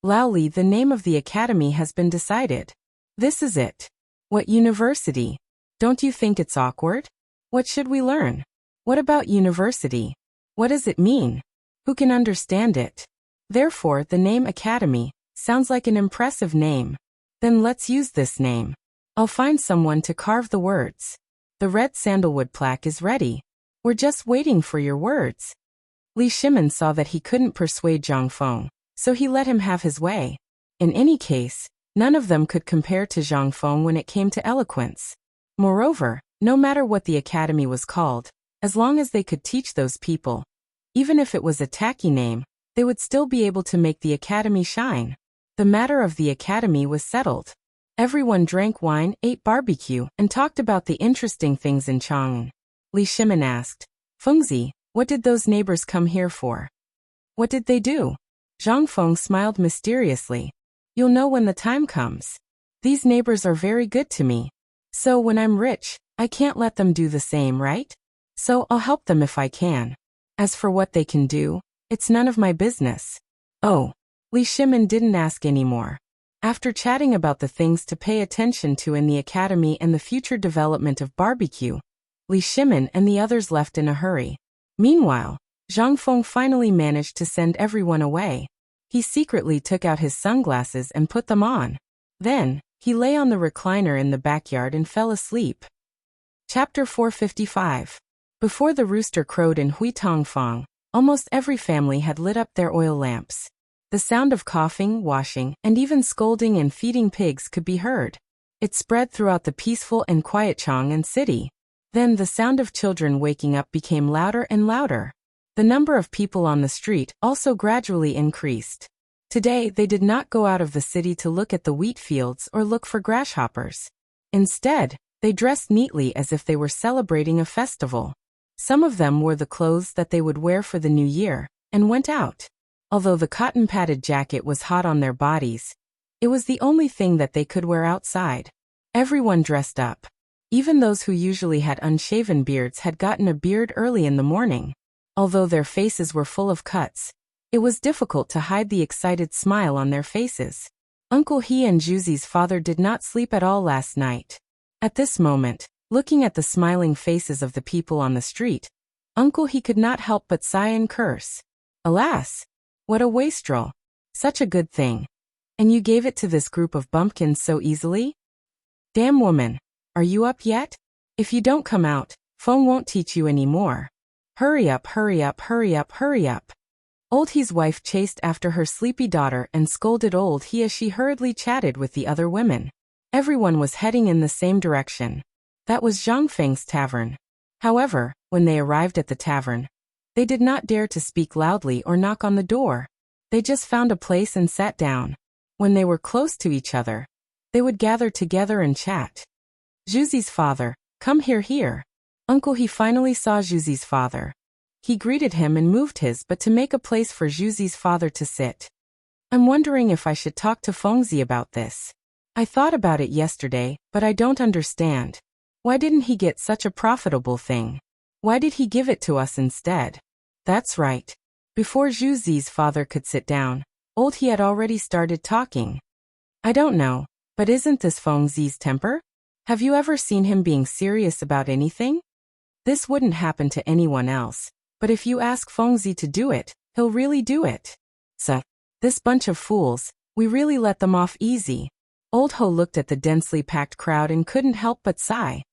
Laoli, the name of the academy has been decided. This is it. What university? Don't you think it's awkward? What should we learn? What about university? What does it mean? Who can understand it? Therefore, the name academy sounds like an impressive name. Then let's use this name. I'll find someone to carve the words. The red sandalwood plaque is ready. We're just waiting for your words. Li Shimin saw that he couldn't persuade Zhang Feng, so he let him have his way. In any case, none of them could compare to Zhang Feng when it came to eloquence. Moreover, no matter what the academy was called, as long as they could teach those people, even if it was a tacky name, they would still be able to make the academy shine. The matter of the academy was settled. Everyone drank wine, ate barbecue, and talked about the interesting things in Chang'an. Li Shimin asked, Fengzi, what did those neighbors come here for? What did they do? Zhang Feng smiled mysteriously. You'll know when the time comes. These neighbors are very good to me. So when I'm rich, I can't let them do the same, right? So I'll help them if I can. As for what they can do, it's none of my business. Oh. Li Shimin didn't ask anymore. After chatting about the things to pay attention to in the academy and the future development of barbecue, Li Shimin and the others left in a hurry. Meanwhile, Zhang Feng finally managed to send everyone away. He secretly took out his sunglasses and put them on. Then, He lay on the recliner in the backyard and fell asleep. Chapter 455. Before the rooster crowed in Huitongfang, almost every family had lit up their oil lamps. The sound of coughing, washing, and even scolding and feeding pigs could be heard. It spread throughout the peaceful and quiet Chang'an city. Then the sound of children waking up became louder and louder. The number of people on the street also gradually increased. Today they did not go out of the city to look at the wheat fields or look for grasshoppers. Instead, they dressed neatly as if they were celebrating a festival. Some of them wore the clothes that they would wear for the new year, and went out. Although the cotton-padded jacket was hot on their bodies, it was the only thing that they could wear outside. Everyone dressed up. Even those who usually had unshaven beards had gotten a beard early in the morning. Although their faces were full of cuts, it was difficult to hide the excited smile on their faces. Uncle He and Juzy's father did not sleep at all last night. At this moment, looking at the smiling faces of the people on the street, Uncle He could not help but sigh and curse. Alas! What a wastrel! Such a good thing. And you gave it to this group of bumpkins so easily? Damn woman! Are you up yet? If you don't come out, Feng won't teach you any more. Hurry up, hurry up, hurry up, hurry up. Old He's wife chased after her sleepy daughter and scolded Old He as she hurriedly chatted with the other women. Everyone was heading in the same direction. That was Zhang Feng's tavern. However, when they arrived at the tavern, they did not dare to speak loudly or knock on the door. They just found a place and sat down. When they were close to each other, they would gather together and chat. Juzy's father, come here. Uncle He finally saw Juzy's father. He greeted him and moved his but to make a place for Juzy's father to sit. I'm wondering if I should talk to Fengzi about this. I thought about it yesterday, but I don't understand. Why didn't he get such a profitable thing? Why did he give it to us instead? That's right. Before Juzy's father could sit down, Old He had already started talking. I don't know, but isn't this Fengzi's temper? Have you ever seen him being serious about anything? This wouldn't happen to anyone else, but if you ask Fengzi to do it, he'll really do it. So, this bunch of fools, we really let them off easy. Old Ho looked at the densely packed crowd and couldn't help but sigh.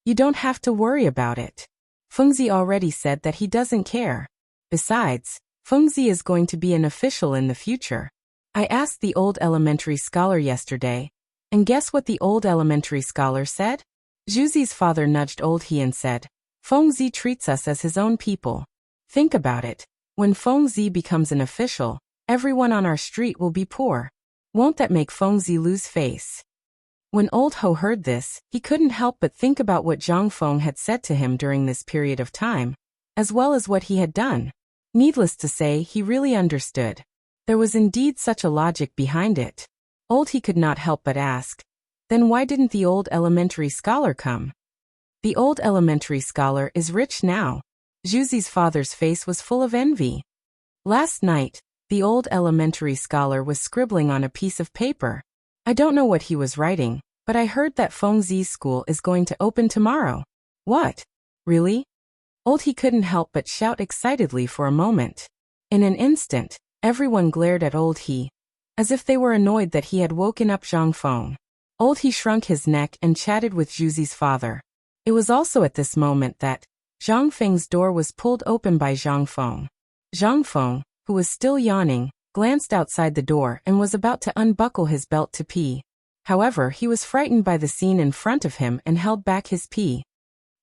You don't have to worry about it. Fengzi already said that he doesn't care. Besides, Fengzi is going to be an official in the future. I asked the old elementary scholar yesterday, and guess what the old elementary scholar said? Juzy's father nudged Old He and said, Fengzi treats us as his own people. Think about it. When Fengzi becomes an official, everyone on our street will be poor. Won't that make Fengzi lose face? When Old Ho heard this, he couldn't help but think about what Zhang Feng had said to him during this period of time, as well as what he had done. Needless to say, he really understood. There was indeed such a logic behind it. Old He could not help but ask, then why didn't the old elementary scholar come? The old elementary scholar is rich now. Juzy's father's face was full of envy. Last night, the old elementary scholar was scribbling on a piece of paper. I don't know what he was writing, but I heard that Fengzi's school is going to open tomorrow. What? Really? Old He couldn't help but shout excitedly for a moment. In an instant, everyone glared at Old He, as if they were annoyed that he had woken up Zhang Feng. Old He shrunk his neck and chatted with Juzy's father. It was also at this moment that Zhang Feng's door was pulled open by Zhang Feng. Zhang Feng, who was still yawning, glanced outside the door and was about to unbuckle his belt to pee. However, he was frightened by the scene in front of him and held back his pee.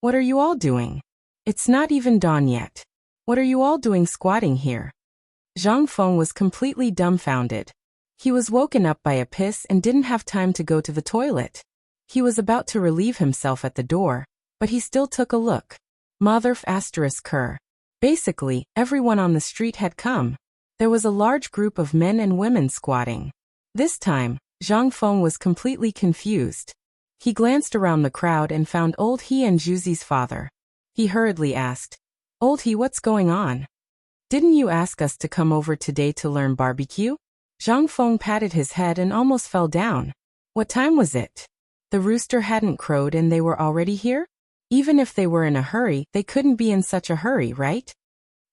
What are you all doing? It's not even dawn yet. What are you all doing squatting here? Zhang Feng was completely dumbfounded. He was woken up by a piss and didn't have time to go to the toilet. He was about to relieve himself at the door, but he still took a look. Motherf asterisk cur. Basically, everyone on the street had come. There was a large group of men and women squatting. This time, Zhang Feng was completely confused. He glanced around the crowd and found Old He and Juzy's father. He hurriedly asked, Old He, what's going on? Didn't you ask us to come over today to learn barbecue? Zhang Feng patted his head and almost fell down. What time was it? The rooster hadn't crowed and they were already here? Even if they were in a hurry, they couldn't be in such a hurry, right?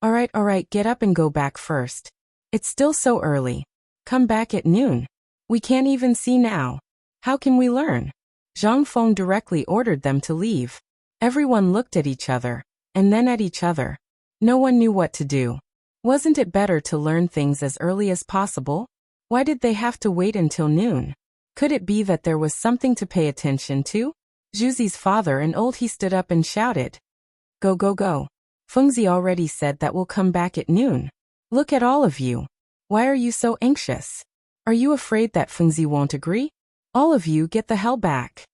All right, get up and go back first. It's still so early. Come back at noon. We can't even see now. How can we learn? Zhang Feng directly ordered them to leave. Everyone looked at each other, and then at each other. No one knew what to do. Wasn't it better to learn things as early as possible? Why did they have to wait until noon? Could it be that there was something to pay attention to? Zhuzi's father and old he stood up and shouted. Go go go. Fengzi already said that we'll come back at noon. Look at all of you. Why are you so anxious? Are you afraid that Fengzi won't agree? All of you get the hell back.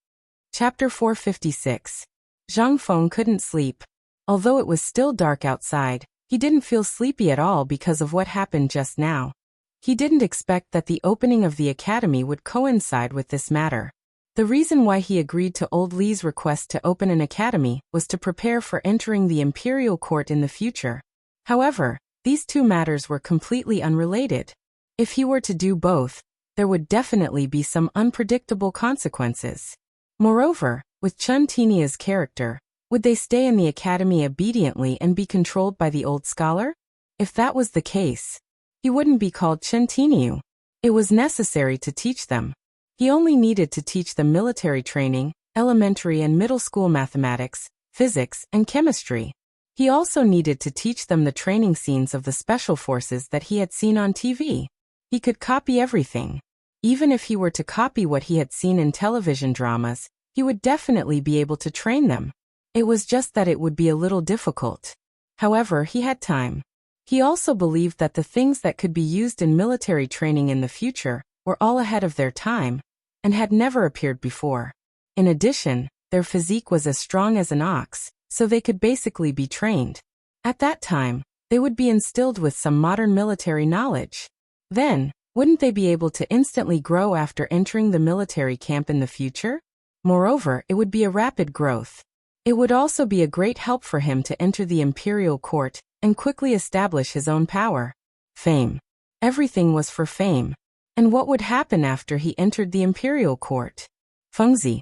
Chapter 456. Zhang Feng couldn't sleep. Although it was still dark outside, he didn't feel sleepy at all because of what happened just now. He didn't expect that the opening of the academy would coincide with this matter. The reason why he agreed to old Li's request to open an academy was to prepare for entering the imperial court in the future. However, these two matters were completely unrelated. If he were to do both, there would definitely be some unpredictable consequences. Moreover, with Chun Tinia's character, would they stay in the academy obediently and be controlled by the old scholar? If that was the case, he wouldn't be called Chun Tiniu. It was necessary to teach them. He only needed to teach them military training, elementary and middle school mathematics, physics, and chemistry. He also needed to teach them the training scenes of the special forces that he had seen on TV. He could copy everything. Even if he were to copy what he had seen in television dramas, he would definitely be able to train them. It was just that it would be a little difficult. However, he had time. He also believed that the things that could be used in military training in the future were all ahead of their time and had never appeared before. In addition, their physique was as strong as an ox, so they could basically be trained. At that time, they would be instilled with some modern military knowledge. Then, wouldn't they be able to instantly grow after entering the military camp in the future? Moreover, it would be a rapid growth. It would also be a great help for him to enter the imperial court and quickly establish his own power. Fame. Everything was for fame. And what would happen after he entered the imperial court? Fengzi,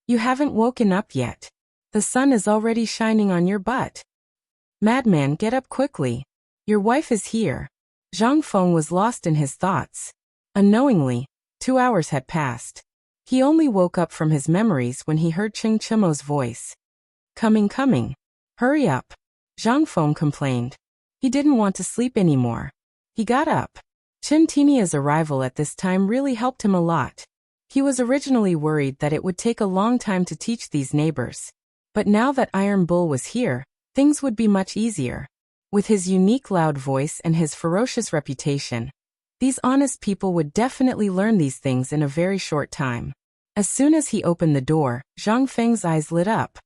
you haven't woken up yet. The sun is already shining on your butt. Madman, get up quickly. Your wife is here. Zhang Feng was lost in his thoughts. Unknowingly, 2 hours had passed. He only woke up from his memories when he heard Cheng Chimo's voice. Coming. Hurry up. Zhang Feng complained. He didn't want to sleep anymore. He got up. Chun Tinia's arrival at this time really helped him a lot. He was originally worried that it would take a long time to teach these neighbors. But now that Iron Bull was here, things would be much easier. With his unique loud voice and his ferocious reputation, these honest people would definitely learn these things in a very short time. As soon as he opened the door, Zhang Feng's eyes lit up.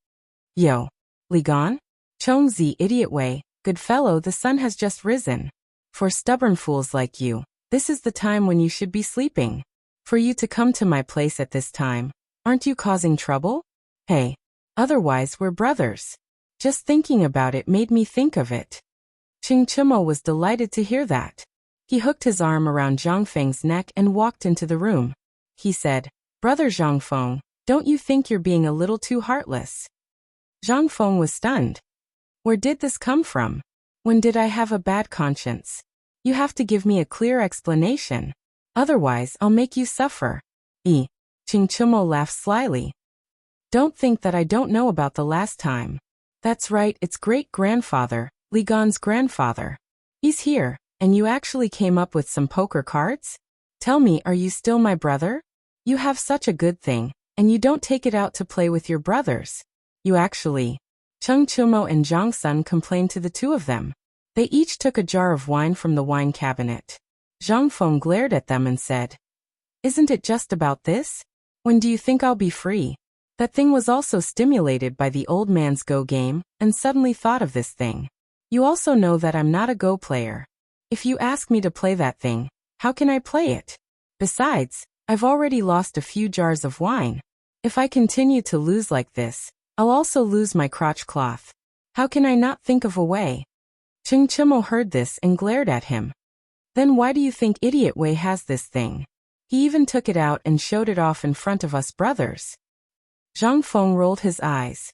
Yo, Li gone? Chongzi, idiot Wei, good fellow, the sun has just risen. For stubborn fools like you, this is the time when you should be sleeping. For you to come to my place at this time, aren't you causing trouble? Hey, otherwise we're brothers. Just thinking about it made me think of it. Cheng Chimo was delighted to hear that. He hooked his arm around Zhang Feng's neck and walked into the room. He said, Brother Zhang Feng, don't you think you're being a little too heartless? Zhang Feng was stunned. Where did this come from? When did I have a bad conscience? You have to give me a clear explanation. Otherwise, I'll make you suffer. Cheng Chimo laughed slyly. Don't think that I don't know about the last time. That's right, it's great-grandfather, Li Gan's grandfather. He's here, and you actually came up with some poker cards? Tell me, are you still my brother? You have such a good thing, and you don't take it out to play with your brothers. You actually. Cheng Chimo and Zhang Sun complained to the two of them. They each took a jar of wine from the wine cabinet. Zhang Feng glared at them and said, Isn't it just about this? When do you think I'll be free? That thing was also stimulated by the old man's Go game, and suddenly thought of this thing. You also know that I'm not a Go player. If you ask me to play that thing, how can I play it? Besides, I've already lost a few jars of wine. If I continue to lose like this, I'll also lose my crotch cloth. How can I not think of a way? Cheng Chimo heard this and glared at him. Then why do you think Idiot Wei has this thing? He even took it out and showed it off in front of us brothers. Zhang Feng rolled his eyes.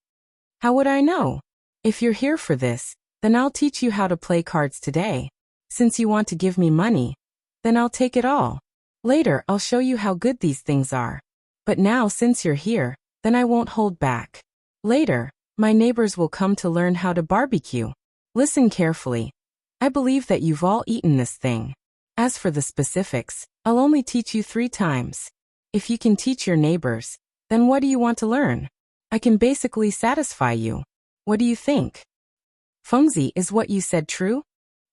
How would I know? If you're here for this, then I'll teach you how to play cards today. Since you want to give me money, then I'll take it all. Later, I'll show you how good these things are. But now, since you're here, then I won't hold back. Later, my neighbors will come to learn how to barbecue. Listen carefully. I believe that you've all eaten this thing. As for the specifics, I'll only teach you 3 times. If you can teach your neighbors, then what do you want to learn? I can basically satisfy you. What do you think? Fengzi, is what you said true?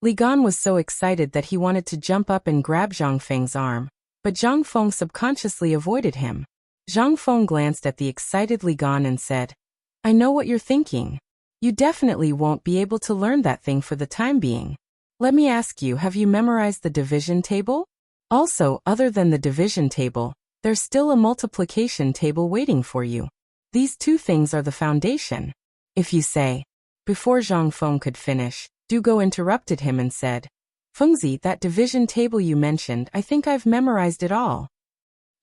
Li Gan was so excited that he wanted to jump up and grab Zhang Feng's arm, but Zhang Feng subconsciously avoided him. Zhang Feng glanced at the excited Li Gan and said, I know what you're thinking. You definitely won't be able to learn that thing for the time being. Let me ask you, have you memorized the division table? Also, other than the division table, there's still a multiplication table waiting for you. These 2 things are the foundation. If you say. Before Zhang Feng could finish, Dugo interrupted him and said, Fengzi, that division table you mentioned, I think I've memorized it all.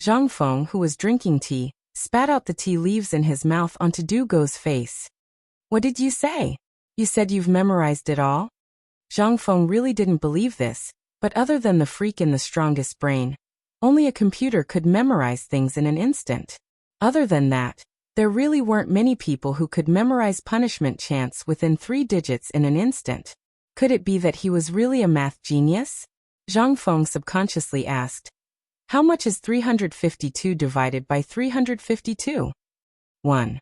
Zhang Feng, who was drinking tea, spat out the tea leaves in his mouth onto Dugo's face. What did you say? You said you've memorized it all? Zhang Feng really didn't believe this, but other than the freak in the strongest brain, only a computer could memorize things in an instant. Other than that, there really weren't many people who could memorize punishment chants within 3 digits in an instant. Could it be that he was really a math genius? Zhang Feng subconsciously asked. How much is 352 divided by 352? 1.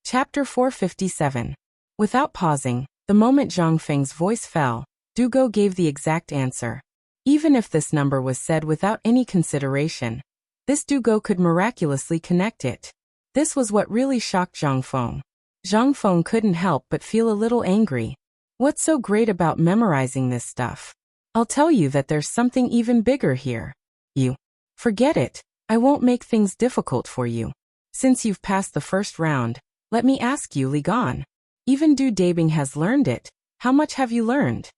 Chapter 457. Without pausing, the moment Zhang Feng's voice fell, Dugo gave the exact answer. Even if this number was said without any consideration, this Dugo could miraculously connect it. This was what really shocked Zhang Feng. Zhang Feng couldn't help but feel a little angry. What's so great about memorizing this stuff? I'll tell you that there's something even bigger here. You. Forget it. I won't make things difficult for you. Since you've passed the first round, let me ask you, Li Gan. Even Du Dabing has learned it. How much have you learned?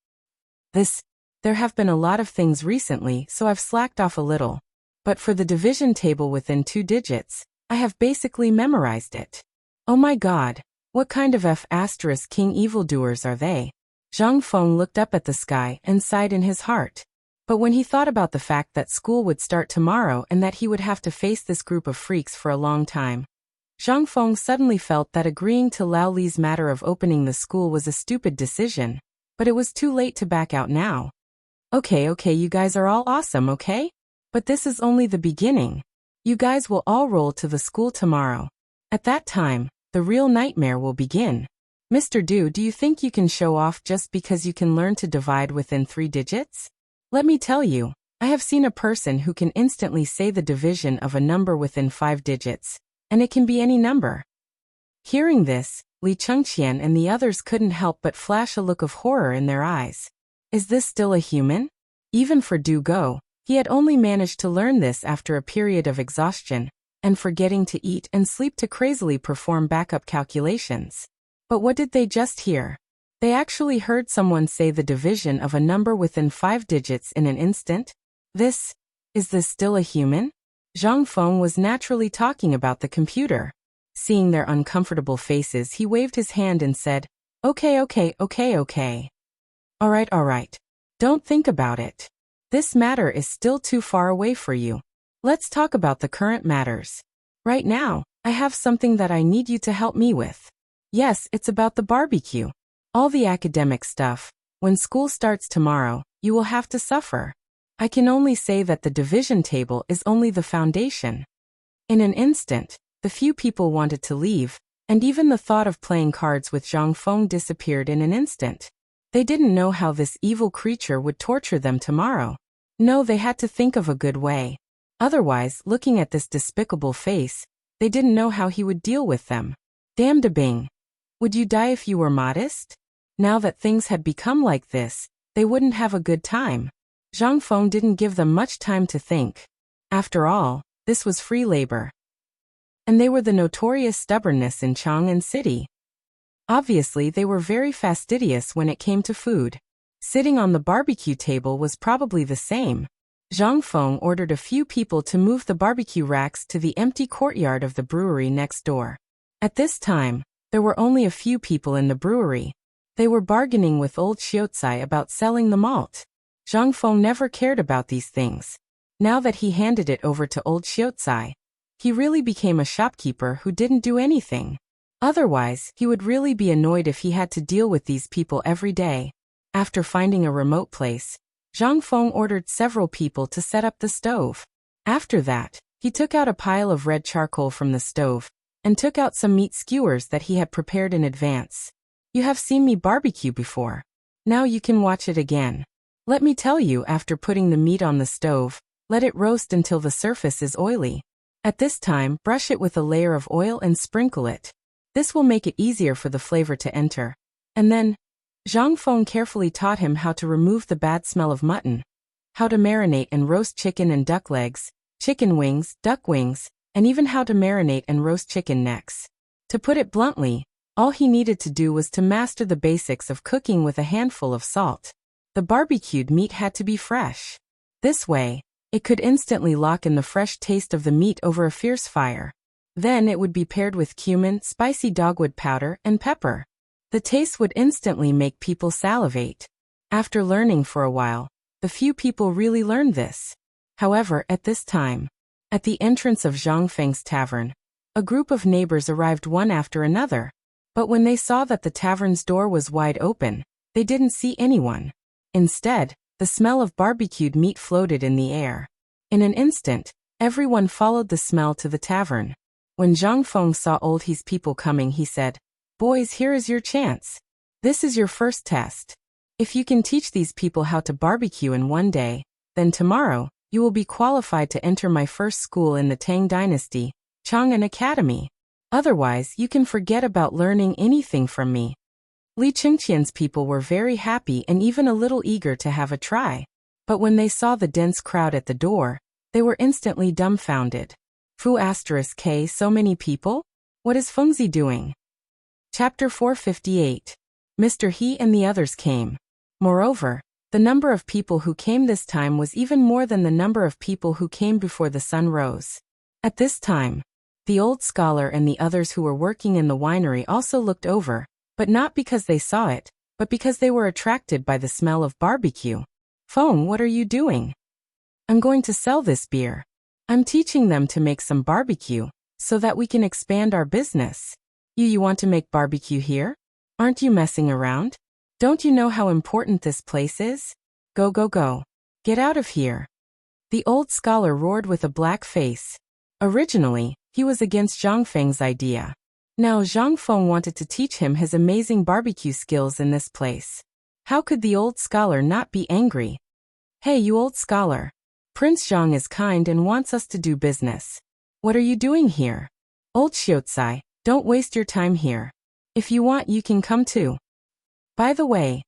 There have been a lot of things recently, so I've slacked off a little. But for the division table within 2 digits, I have basically memorized it. Oh my god, what kind of F***king evildoers are they? Zhang Feng looked up at the sky and sighed in his heart. But when he thought about the fact that school would start tomorrow and that he would have to face this group of freaks for a long time, Zhang Feng suddenly felt that agreeing to Lao Li's matter of opening the school was a stupid decision, but it was too late to back out now. Okay, you guys are all awesome, okay? But this is only the beginning. You guys will all roll to the school tomorrow. At that time, the real nightmare will begin. Mr. Du, do you think you can show off just because you can learn to divide within 3 digits? Let me tell you, I have seen a person who can instantly say the division of a number within 5 digits, and it can be any number. Hearing this, Li Chengqian and the others couldn't help but flash a look of horror in their eyes. Is this still a human? Even for Du Go, he had only managed to learn this after a period of exhaustion, and forgetting to eat and sleep to crazily perform backup calculations. But what did they just hear? They actually heard someone say the division of a number within 5 digits in an instant? Is this still a human? Zhang Feng was naturally talking about the computer. Seeing their uncomfortable faces, he waved his hand and said, Okay. Alright. Don't think about it. This matter is still too far away for you. Let's talk about the current matters. Right now, I have something that I need you to help me with. Yes, it's about the barbecue. All the academic stuff. When school starts tomorrow, you will have to suffer. I can only say that the division table is only the foundation. In an instant, the few people wanted to leave, and even the thought of playing cards with Zhang Feng disappeared in an instant. They didn't know how this evil creature would torture them tomorrow. No, they had to think of a good way. Otherwise, looking at this despicable face, they didn't know how he would deal with them. Damn de Bing. Would you die if you were modest? Now that things had become like this, they wouldn't have a good time. Zhang Feng didn't give them much time to think. After all, this was free labor. And they were the notorious stubbornness in Chang'an City. Obviously, they were very fastidious when it came to food. Sitting on the barbecue table was probably the same. Zhang Feng ordered a few people to move the barbecue racks to the empty courtyard of the brewery next door. At this time, there were only a few people in the brewery. They were bargaining with old Xiaocai about selling the malt. Zhang Feng never cared about these things. Now that he handed it over to old Xiaozai, he really became a shopkeeper who didn't do anything. Otherwise, he would really be annoyed if he had to deal with these people every day. After finding a remote place, Zhang Feng ordered several people to set up the stove. After that, he took out a pile of red charcoal from the stove and took out some meat skewers that he had prepared in advance. You have seen me barbecue before. Now you can watch it again. Let me tell you, after putting the meat on the stove, let it roast until the surface is oily. At this time, brush it with a layer of oil and sprinkle it. This will make it easier for the flavor to enter. And then, Zhang Feng carefully taught him how to remove the bad smell of mutton, how to marinate and roast chicken and duck legs, chicken wings, duck wings, and even how to marinate and roast chicken necks. To put it bluntly, all he needed to do was to master the basics of cooking with a handful of salt. The barbecued meat had to be fresh. This way, it could instantly lock in the fresh taste of the meat over a fierce fire. Then it would be paired with cumin, spicy dogwood powder, and pepper. The taste would instantly make people salivate. After learning for a while, the few people really learned this. However, at this time, at the entrance of Zhang Feng's tavern, a group of neighbors arrived one after another. But when they saw that the tavern's door was wide open, they didn't see anyone. Instead, the smell of barbecued meat floated in the air. In an instant, everyone followed the smell to the tavern. When Zhang Feng saw old his people coming, he said, "Boys, here is your chance. This is your first test. If you can teach these people how to barbecue in one day, then tomorrow, you will be qualified to enter my first school in the Tang dynasty, Chang'an Academy. Otherwise, you can forget about learning anything from me." Li Qingqian's people were very happy and even a little eager to have a try. But when they saw the dense crowd at the door, they were instantly dumbfounded. K, so many people? What is Fengzi doing? Chapter 458. Mr. He and the others came. Moreover, the number of people who came this time was even more than the number of people who came before the sun rose. At this time, the old scholar and the others who were working in the winery also looked over, but not because they saw it, but because they were attracted by the smell of barbecue. "Feng, what are you doing?" "I'm going to sell this beer. I'm teaching them to make some barbecue, so that we can expand our business." You want to make barbecue here? Aren't you messing around? Don't you know how important this place is? Go, go, go. Get out of here. The old scholar roared with a black face. Originally, he was against Zhang Feng's idea. Now Zhang Feng wanted to teach him his amazing barbecue skills in this place. How could the old scholar not be angry? "Hey, you old scholar. Prince Zhang is kind and wants us to do business. What are you doing here? Old Xiaozai, don't waste your time here. If you want, you can come too. By the way,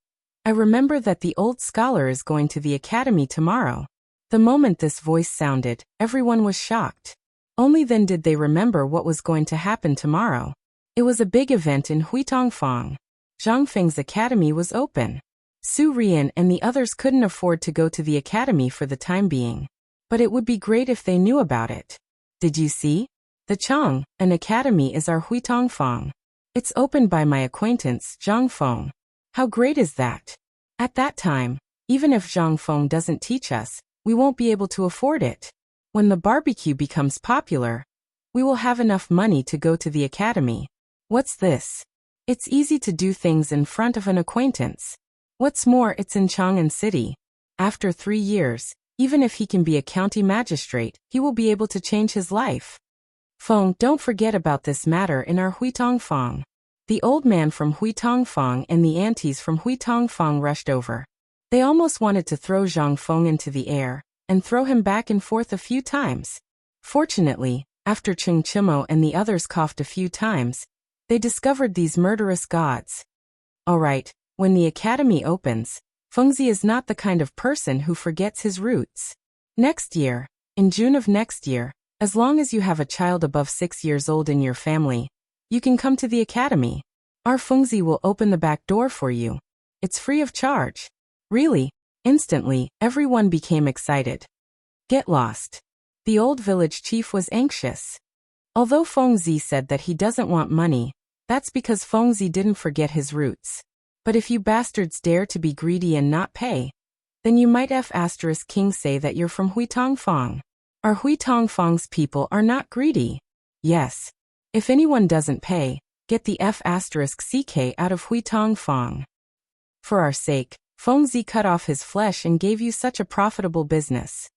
I remember that the old scholar is going to the academy tomorrow." The moment this voice sounded, everyone was shocked. Only then did they remember what was going to happen tomorrow. It was a big event in Huitongfang. Zhang Feng's academy was open. Su Rian and the others couldn't afford to go to the academy for the time being. But it would be great if they knew about it. "Did you see? The Chang, an academy is our Huitongfang. It's opened by my acquaintance, Zhang Feng. How great is that? At that time, even if Zhang Feng doesn't teach us, we won't be able to afford it. When the barbecue becomes popular, we will have enough money to go to the academy." "What's this? It's easy to do things in front of an acquaintance. What's more, it's in Chang'an City. After 3 years, even if he can be a county magistrate, he will be able to change his life. Feng, don't forget about this matter in our Huitongfang." The old man from Huitongfang and the aunties from Huitongfang rushed over. They almost wanted to throw Zhang Feng into the air and throw him back and forth a few times. Fortunately, after Cheng Chimo and the others coughed a few times, they discovered these murderous gods. "All right, when the academy opens, Fengzi is not the kind of person who forgets his roots. Next year, in June of next year, as long as you have a child above 6 years old in your family, you can come to the academy. Our Fengzi will open the back door for you. It's free of charge." Really? Instantly, everyone became excited. "Get lost." The old village chief was anxious. Although Fengzi said that he doesn't want money, that's because Fengzi didn't forget his roots. But if you bastards dare to be greedy and not pay, Then you might King say that you're from Huitongfang. Our Huitongfang's people are not greedy. Yes. If anyone doesn't pay, get the CK out of Huitongfang. For our sake, Fengzi cut off his flesh and gave you such a profitable business.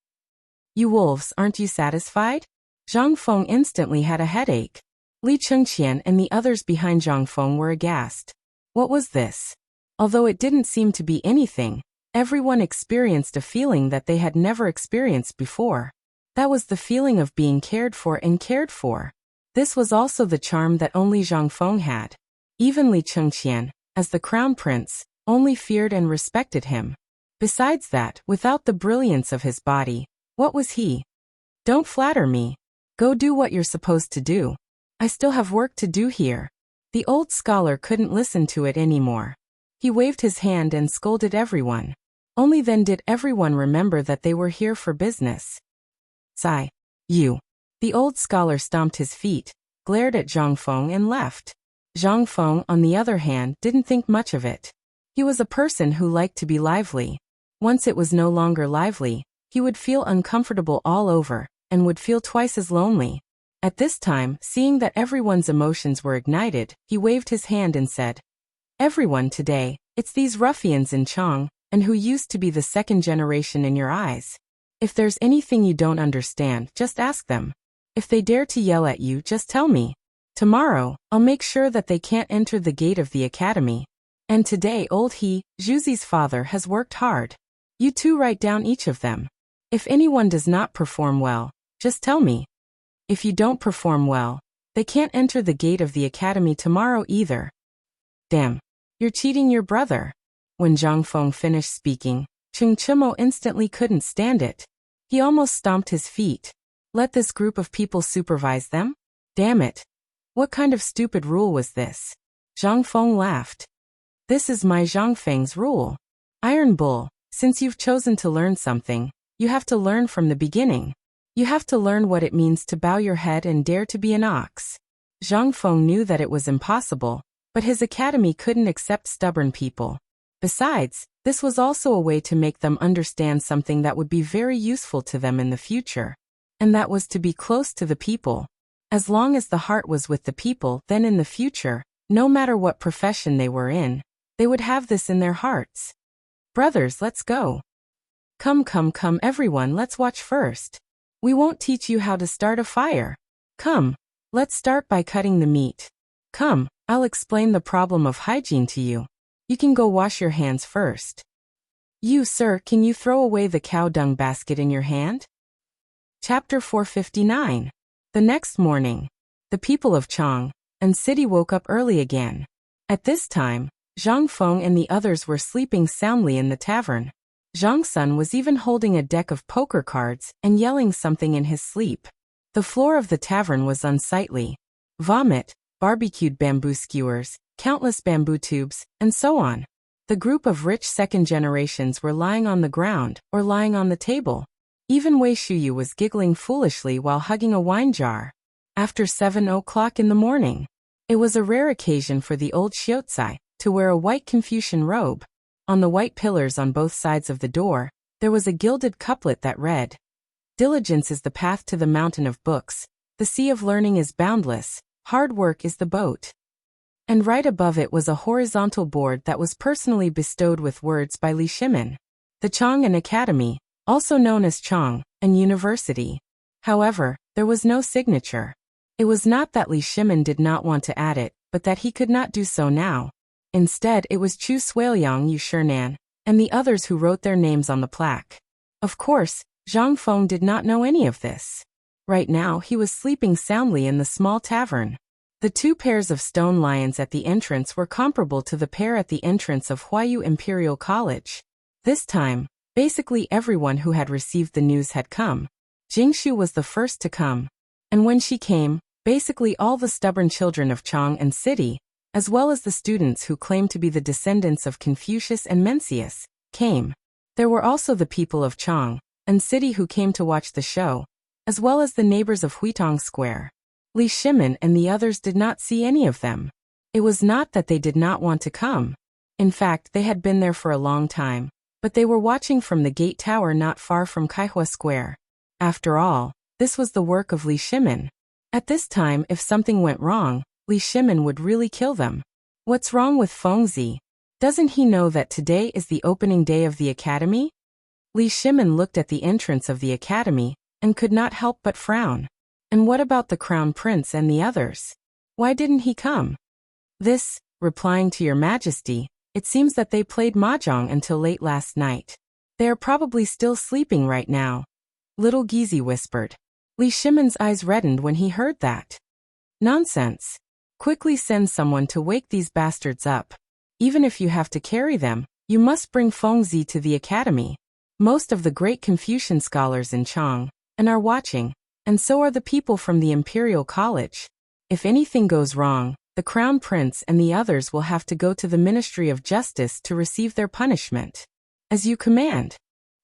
You wolves, aren't you satisfied? Zhang Feng instantly had a headache. Li Chengqian and the others behind Zhang Feng were aghast. What was this? Although it didn't seem to be anything, everyone experienced a feeling that they had never experienced before. That was the feeling of being cared for and cared for. This was also the charm that only Zhang Feng had. Even Li Chengqian, as the crown prince, only feared and respected him. Besides that, without the brilliance of his body, what was he? Don't flatter me. Go do what you're supposed to do. I still have work to do here. The old scholar couldn't listen to it anymore. He waved his hand and scolded everyone. Only then did everyone remember that they were here for business. Sigh. You. The old scholar stomped his feet, glared at Zhang Feng and left. Zhang Feng, on the other hand, didn't think much of it. He was a person who liked to be lively. Once it was no longer lively, he would feel uncomfortable all over, and would feel twice as lonely. At this time, seeing that everyone's emotions were ignited, he waved his hand and said, Everyone today, it's these ruffians in Chang, and who used to be the second generation in your eyes. If there's anything you don't understand, just ask them. If they dare to yell at you, just tell me. Tomorrow, I'll make sure that they can't enter the gate of the academy. And today old Zhuzi's father has worked hard. You two write down each of them. If anyone does not perform well, just tell me. If you don't perform well, they can't enter the gate of the academy tomorrow either. Damn, you're cheating your brother. When Zhang Feng finished speaking, Cheng Chimo instantly couldn't stand it. He almost stomped his feet. Let this group of people supervise them? Damn it. What kind of stupid rule was this? Zhang Feng laughed. This is my Zhang Feng's rule. Iron Bull, since you've chosen to learn something, you have to learn from the beginning. You have to learn what it means to bow your head and dare to be an ox. Zhang Feng knew that it was impossible, but his academy couldn't accept stubborn people. Besides, this was also a way to make them understand something that would be very useful to them in the future. And that was to be close to the people. As long as the heart was with the people, then in the future, no matter what profession they were in, they would have this in their hearts. Brothers, let's go. Come everyone, let's watch first. We won't teach you how to start a fire. Come, let's start by cutting the meat. Come, I'll explain the problem of hygiene to you. You can go wash your hands first. You, sir, can you throw away the cow dung basket in your hand? Chapter 459. The next morning, the people of Chang and city woke up early again. At this time, Zhang Feng and the others were sleeping soundly in the tavern. Zhang Sun was even holding a deck of poker cards and yelling something in his sleep. The floor of the tavern was unsightly. Vomit, barbecued bamboo skewers, countless bamboo tubes, and so on. The group of rich second generations were lying on the ground or lying on the table. Even Wei Shuyu was giggling foolishly while hugging a wine jar. After 7 o'clock in the morning, it was a rare occasion for the old Xiaocai to wear a white Confucian robe. On the white pillars on both sides of the door, there was a gilded couplet that read, Diligence is the path to the mountain of books, the sea of learning is boundless, hard work is the boat. And right above it was a horizontal board that was personally bestowed with words by Li Shimin. The Chang'an Academy, also known as Chang, and University. However, there was no signature. It was not that Li Shimin did not want to add it, but that he could not do so now. Instead, it was Chu Suiliang Yu Shernan, and the others who wrote their names on the plaque. Of course, Zhang Feng did not know any of this. Right now, he was sleeping soundly in the small tavern. The two pairs of stone lions at the entrance were comparable to the pair at the entrance of Huayu Imperial College. This time, basically everyone who had received the news had come. Jingshu was the first to come. And when she came, basically all the stubborn children of Chang and city, as well as the students who claimed to be the descendants of Confucius and Mencius, came. There were also the people of Chang and city who came to watch the show, as well as the neighbors of Huitong Square. Li Shimin and the others did not see any of them. It was not that they did not want to come. In fact, they had been there for a long time, But they were watching from the gate tower not far from Kaihua Square. After all, this was the work of Li Shimin. At this time, if something went wrong, Li Shimin would really kill them. What's wrong with Fengzi? Doesn't he know that today is the opening day of the academy? Li Shimin looked at the entrance of the academy and could not help but frown. And what about the crown prince and the others? Why didn't he come? This, replying to your majesty, it seems that they played mahjong until late last night. They are probably still sleeping right now. Little Gizi whispered. Li Shimin's eyes reddened when he heard that. Nonsense. Quickly send someone to wake these bastards up. Even if you have to carry them, you must bring Fengzi to the academy. Most of the great Confucian scholars in Chang and are watching, and so are the people from the Imperial College. If anything goes wrong, the Crown Prince and the others will have to go to the Ministry of Justice to receive their punishment. As you command.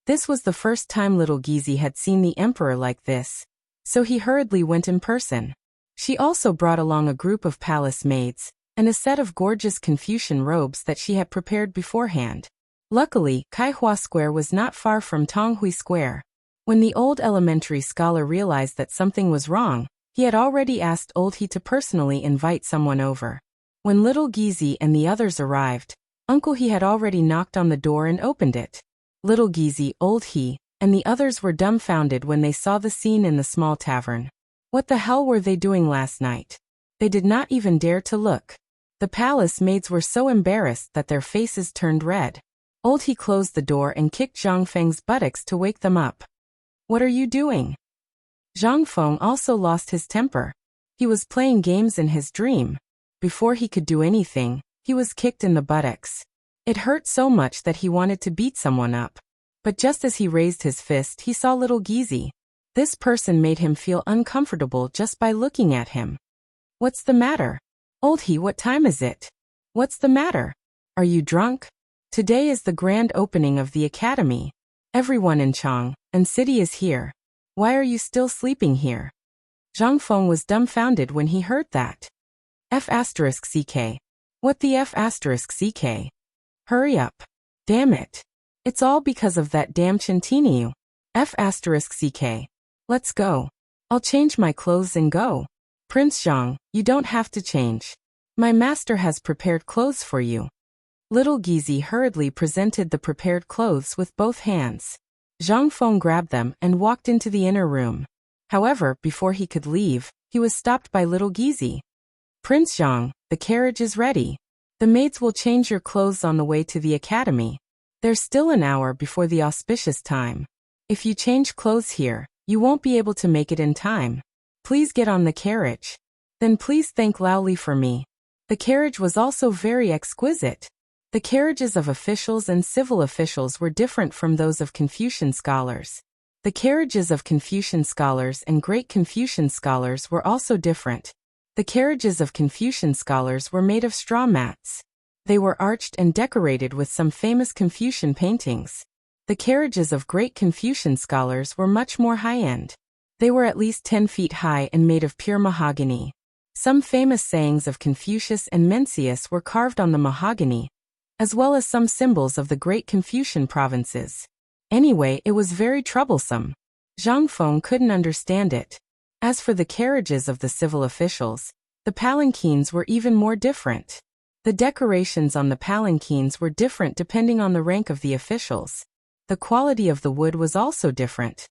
This was the first time little Gizi had seen the Emperor like this, so he hurriedly went in person. She also brought along a group of palace maids and a set of gorgeous Confucian robes that she had prepared beforehand. Luckily, Kaihua Square was not far from Tonghui Square. When the old elementary scholar realized that something was wrong, he had already asked Old He to personally invite someone over. When little Gizi and the others arrived, Uncle He had already knocked on the door and opened it. Little Gizi, Old He, and the others were dumbfounded when they saw the scene in the small tavern. What the hell were they doing last night? They did not even dare to look. The palace maids were so embarrassed that their faces turned red. Old He closed the door and kicked Zhang Feng's buttocks to wake them up. What are you doing? Zhang Feng also lost his temper. He was playing games in his dream. Before he could do anything, he was kicked in the buttocks. It hurt so much that he wanted to beat someone up. But just as he raised his fist, he saw little Gizi. This person made him feel uncomfortable just by looking at him. What's the matter? Old He, what time is it? What's the matter? Are you drunk? Today is the grand opening of the academy. Everyone in Chang and city is here. Why are you still sleeping here? Zhang Feng was dumbfounded when he heard that. F***CK. What the F***CK? Hurry up. Damn it. It's all because of that damn Chintiniu. F***CK. Let's go. I'll change my clothes and go. Prince Zhang, you don't have to change. My master has prepared clothes for you. Little Gizi hurriedly presented the prepared clothes with both hands. Zhang Feng grabbed them and walked into the inner room. However, before he could leave, he was stopped by little Gizi. Prince Zhang, the carriage is ready. The maids will change your clothes on the way to the academy. There's still an hour before the auspicious time. If you change clothes here, you won't be able to make it in time. Please get on the carriage. Then please thank Laoli for me. The carriage was also very exquisite. The carriages of officials and civil officials were different from those of Confucian scholars. The carriages of Confucian scholars and great Confucian scholars were also different. The carriages of Confucian scholars were made of straw mats. They were arched and decorated with some famous Confucian paintings. The carriages of great Confucian scholars were much more high-end. They were at least 10 feet high and made of pure mahogany. Some famous sayings of Confucius and Mencius were carved on the mahogany, as well as some symbols of the great Confucian provinces. Anyway, it was very troublesome. Zhang Feng couldn't understand it. As for the carriages of the civil officials, the palanquins were even more different. The decorations on the palanquins were different depending on the rank of the officials. The quality of the wood was also different.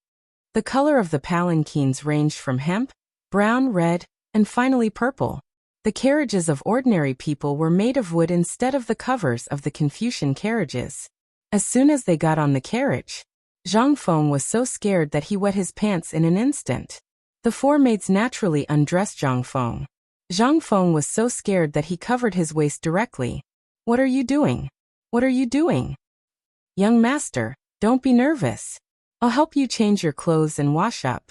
The color of the palanquins ranged from hemp, brown, red, and finally purple. The carriages of ordinary people were made of wood instead of the covers of the Confucian carriages. As soon as they got on the carriage, Zhang Feng was so scared that he wet his pants in an instant. The four maids naturally undressed Zhang Feng. Zhang Feng was so scared that he covered his waist directly. What are you doing? What are you doing? Young master, don't be nervous. I'll help you change your clothes and wash up.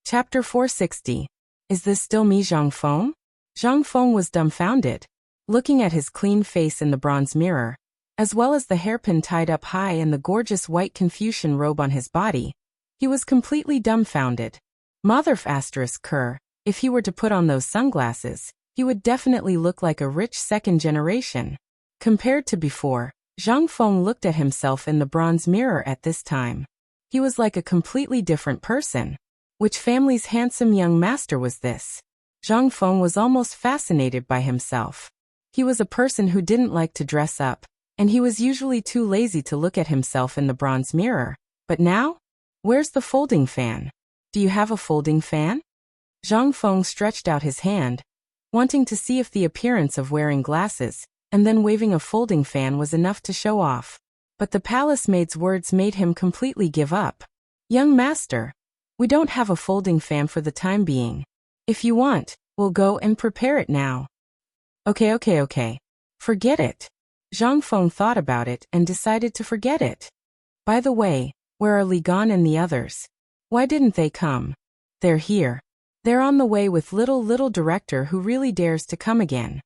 Chapter 460. Is this still me, Zhang Feng? Zhang Feng was dumbfounded. Looking at his clean face in the bronze mirror, as well as the hairpin tied up high and the gorgeous white Confucian robe on his body, he was completely dumbfounded. Mother***Kerr, if he were to put on those sunglasses, he would definitely look like a rich second generation. Compared to before, Zhang Feng looked at himself in the bronze mirror at this time. He was like a completely different person. Which family's handsome young master was this? Zhang Feng was almost fascinated by himself. He was a person who didn't like to dress up, and he was usually too lazy to look at himself in the bronze mirror. But now? Where's the folding fan? Do you have a folding fan? Zhang Feng stretched out his hand, wanting to see if the appearance of wearing glasses and then waving a folding fan was enough to show off. But the palace maid's words made him completely give up. Young master, we don't have a folding fan for the time being. If you want, we'll go and prepare it now. Okay. Forget it. Zhang Feng thought about it and decided to forget it. By the way, where are Li Gan and the others? Why didn't they come? They're here. They're on the way with little director who really dares to come again.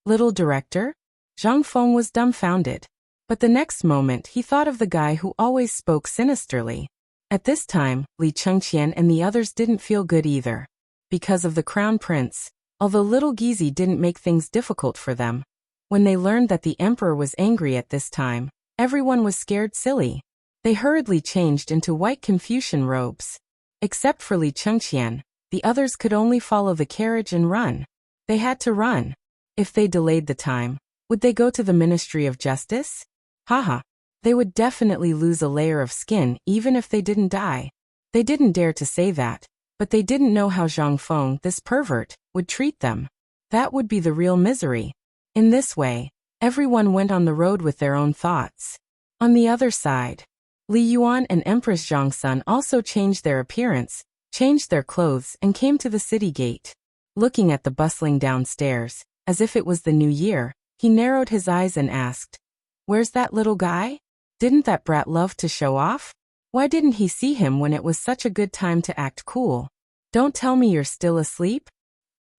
Little director? Zhang Feng was dumbfounded. But the next moment he thought of the guy who always spoke sinisterly. At this time, Li Chengqian and the others didn't feel good either. Because of the crown prince, although little Gizi didn't make things difficult for them. When they learned that the emperor was angry at this time, everyone was scared silly. They hurriedly changed into white Confucian robes. Except for Li Chengqian, the others could only follow the carriage and run. They had to run. If they delayed the time, would they go to the Ministry of Justice? Haha. They would definitely lose a layer of skin even if they didn't die. They didn't dare to say that, but they didn't know how Zhang Feng, this pervert, would treat them. That would be the real misery. In this way, everyone went on the road with their own thoughts. On the other side, Li Yuan and Empress Zhongsun also changed their appearance, changed their clothes and came to the city gate. Looking at the bustling downstairs, as if it was the new year, he narrowed his eyes and asked, "Where's that little guy? Didn't that brat love to show off? Why didn't he see him when it was such a good time to act cool? Don't tell me you're still asleep?"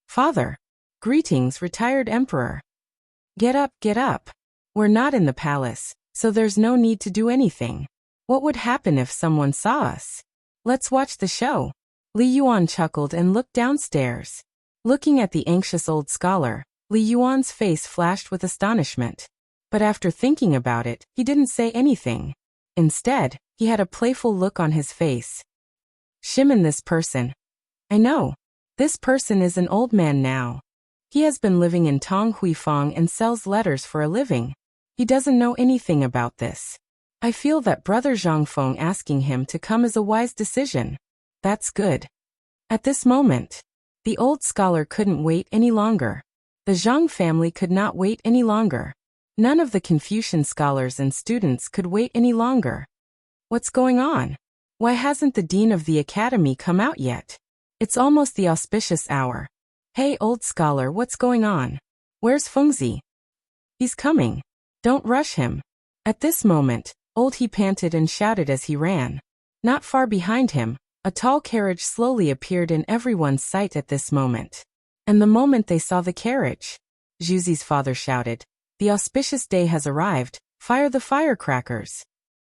"Father." "Greetings, retired emperor." Get up. We're not in the palace, so there's no need to do anything. What would happen if someone saw us? Let's watch the show." Li Yuan chuckled and looked downstairs. Looking at the anxious old scholar, Li Yuan's face flashed with astonishment. But after thinking about it, he didn't say anything. Instead, he had a playful look on his face. "Shimin, this person. I know. This person is an old man now. He has been living in Tong Huifang and sells letters for a living. He doesn't know anything about this. I feel that Brother Zhang Feng asking him to come is a wise decision. That's good." At this moment, the old scholar couldn't wait any longer. The Zhang family could not wait any longer. None of the Confucian scholars and students could wait any longer. What's going on? Why hasn't the dean of the academy come out yet? It's almost the auspicious hour. Hey, old scholar, what's going on? Where's Fengzi? He's coming. Don't rush him. At this moment, Old He panted and shouted as he ran. Not far behind him, a tall carriage slowly appeared in everyone's sight at this moment. And the moment they saw the carriage, Zhuzi's father shouted, "The auspicious day has arrived, fire the firecrackers."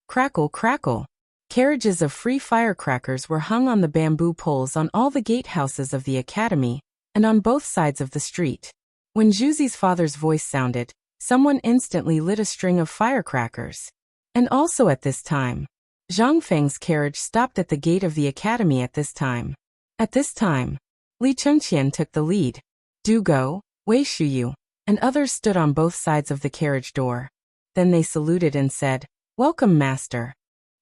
Crackle, crackle. Carriages of free firecrackers were hung on the bamboo poles on all the gatehouses of the academy, and on both sides of the street. When Zhuzi's father's voice sounded, someone instantly lit a string of firecrackers. And also at this time, Zhang Feng's carriage stopped at the gate of the academy at this time. At this time, Li Chengqian took the lead. Du Go, Wei Shuyu, and others stood on both sides of the carriage door. Then they saluted and said, "Welcome, master."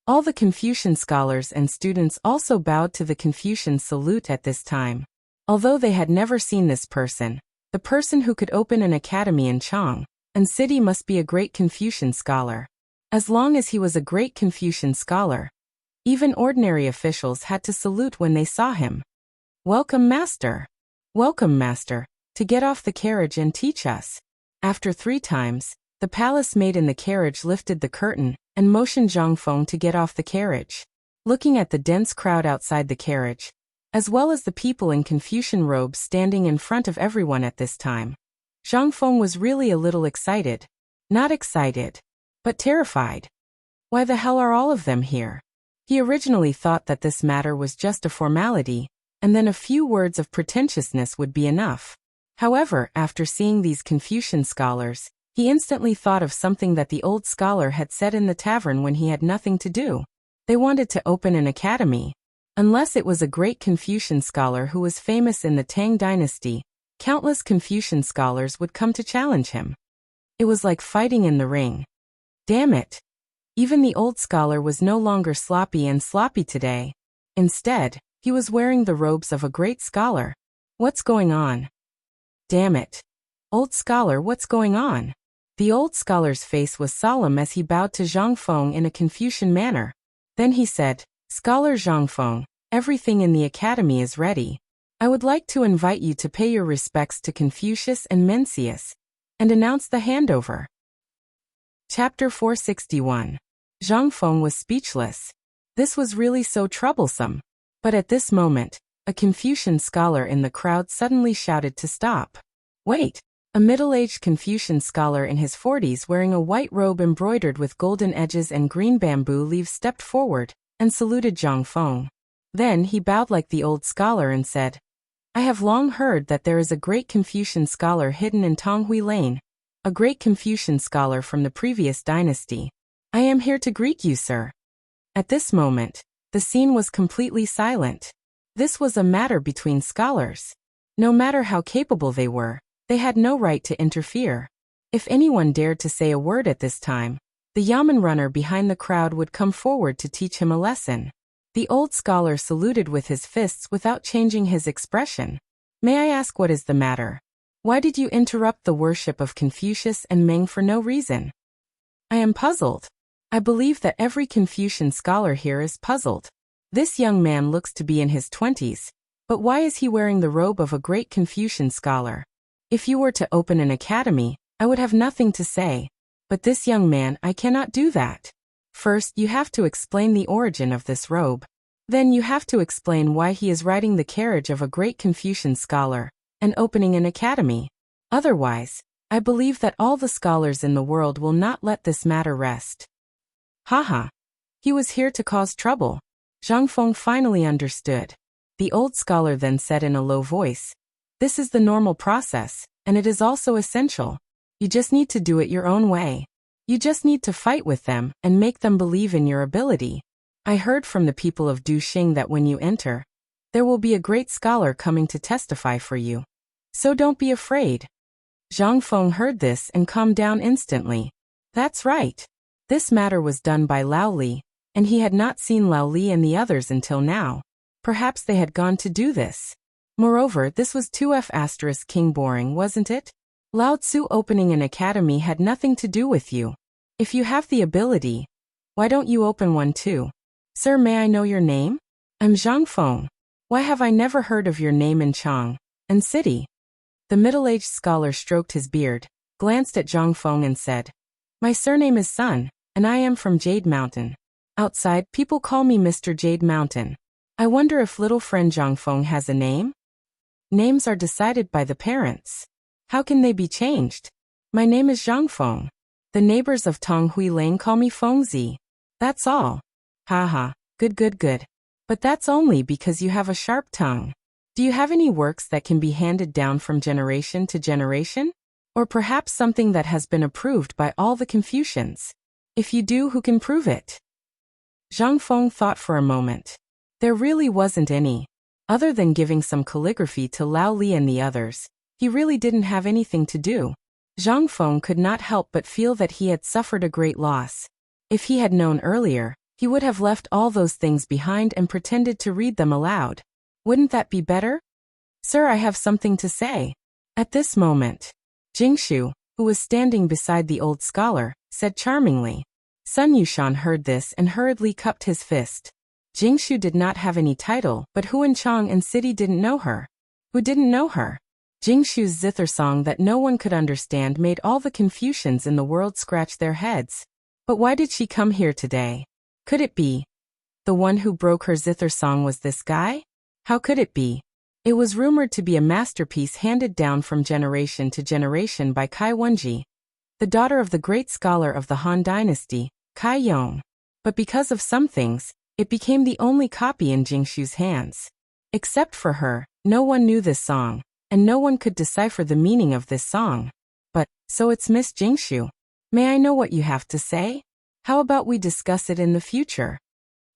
All the Confucian scholars and students also bowed to the Confucian salute at this time. Although they had never seen this person, the person who could open an academy in Chang and city must be a great Confucian scholar. As long as he was a great Confucian scholar, even ordinary officials had to salute when they saw him. "Welcome, master. Welcome, master, to get off the carriage and teach us." After 3 times, the palace maid in the carriage lifted the curtain and motioned Zhang Feng to get off the carriage. Looking at the dense crowd outside the carriage, as well as the people in Confucian robes standing in front of everyone at this time, Zhang Feng was really a little excited. Not excited, but terrified. Why the hell are all of them here? He originally thought that this matter was just a formality, and then a few words of pretentiousness would be enough. However, after seeing these Confucian scholars, He instantly thought of something that the old scholar had said in the tavern when he had nothing to do. They wanted to open an academy. Unless it was a great Confucian scholar who was famous in the Tang dynasty, countless Confucian scholars would come to challenge him. It was like fighting in the ring. Damn it! Even the old scholar was no longer sloppy and sloppy today. Instead, he was wearing the robes of a great scholar. What's going on? Damn it! Old scholar, what's going on? The old scholar's face was solemn as he bowed to Zhang Feng in a Confucian manner. Then he said, Scholar Zhang Feng, everything in the academy is ready. I would like to invite you to pay your respects to Confucius and Mencius, and announce the handover. Chapter 461. Zhang Feng was speechless. This was really so troublesome. But at this moment, a Confucian scholar in the crowd suddenly shouted to stop. Wait! A middle-aged Confucian scholar in his 40s wearing a white robe embroidered with golden edges and green bamboo leaves stepped forward and saluted Zhang Feng. Then he bowed like the old scholar and said, I have long heard that there is a great Confucian scholar hidden in Tonghui Lane, a great Confucian scholar from the previous dynasty. I am here to greet you, sir. At this moment, the scene was completely silent. This was a matter between scholars. No matter how capable they were, they had no right to interfere. If anyone dared to say a word at this time, the yamen runner behind the crowd would come forward to teach him a lesson. The old scholar saluted with his fists without changing his expression. May I ask what is the matter? Why did you interrupt the worship of Confucius and Meng for no reason? I am puzzled. I believe that every Confucian scholar here is puzzled. This young man looks to be in his 20s, but why is he wearing the robe of a great Confucian scholar? If you were to open an academy, I would have nothing to say. But this young man, I cannot do that. First, you have to explain the origin of this robe. Then you have to explain why he is riding the carriage of a great Confucian scholar and opening an academy. Otherwise, I believe that all the scholars in the world will not let this matter rest. Haha. He was here to cause trouble. Zhang Feng finally understood. The old scholar then said in a low voice, This is the normal process, and it is also essential. You just need to do it your own way. You just need to fight with them and make them believe in your ability. I heard from the people of Duxing that when you enter, there will be a great scholar coming to testify for you. So don't be afraid. Zhang Feng heard this and calmed down instantly. That's right. This matter was done by Lao Li, and he had not seen Lao Li and the others until now. Perhaps they had gone to do this. Moreover, this was 2F** King boring, wasn't it? Lao Tzu opening an academy had nothing to do with you. If you have the ability, why don't you open one too? Sir, may I know your name? I'm Zhang Feng. Why have I never heard of your name in Chang and city? The middle-aged scholar stroked his beard, glanced at Zhang Feng and said, My surname is Sun, and I am from Jade Mountain. Outside, people call me Mr. Jade Mountain. I wonder if little friend Zhang Feng has a name? Names are decided by the parents. How can they be changed? My name is Zhang Feng. The neighbors of Tonghui Lane call me Fengzi. That's all. Haha, good. But that's only because you have a sharp tongue. Do you have any works that can be handed down from generation to generation? Or perhaps something that has been approved by all the Confucians? If you do, who can prove it? Zhang Feng thought for a moment. There really wasn't any. Other than giving some calligraphy to Lao Li and the others, he really didn't have anything to do. Zhang Feng could not help but feel that he had suffered a great loss. If he had known earlier, he would have left all those things behind and pretended to read them aloud. Wouldn't that be better? Sir, I have something to say. At this moment, Jingshu, who was standing beside the old scholar, said charmingly. Sun Yushan heard this and hurriedly cupped his fist. Jingshu did not have any title, but Huan Chang and city didn't know her. Who didn't know her? Jingshu's zither song that no one could understand made all the Confucians in the world scratch their heads. But why did she come here today? Could it be the one who broke her zither song was this guy? How could it be? It was rumored to be a masterpiece handed down from generation to generation by Kai Wenji, the daughter of the great scholar of the Han Dynasty, Kai Yong. But because of some things, it became the only copy in Jingshu's hands. Except for her, no one knew this song, and no one could decipher the meaning of this song. But, So it's Miss Jingshu. May I know what you have to say? How about we discuss it in the future?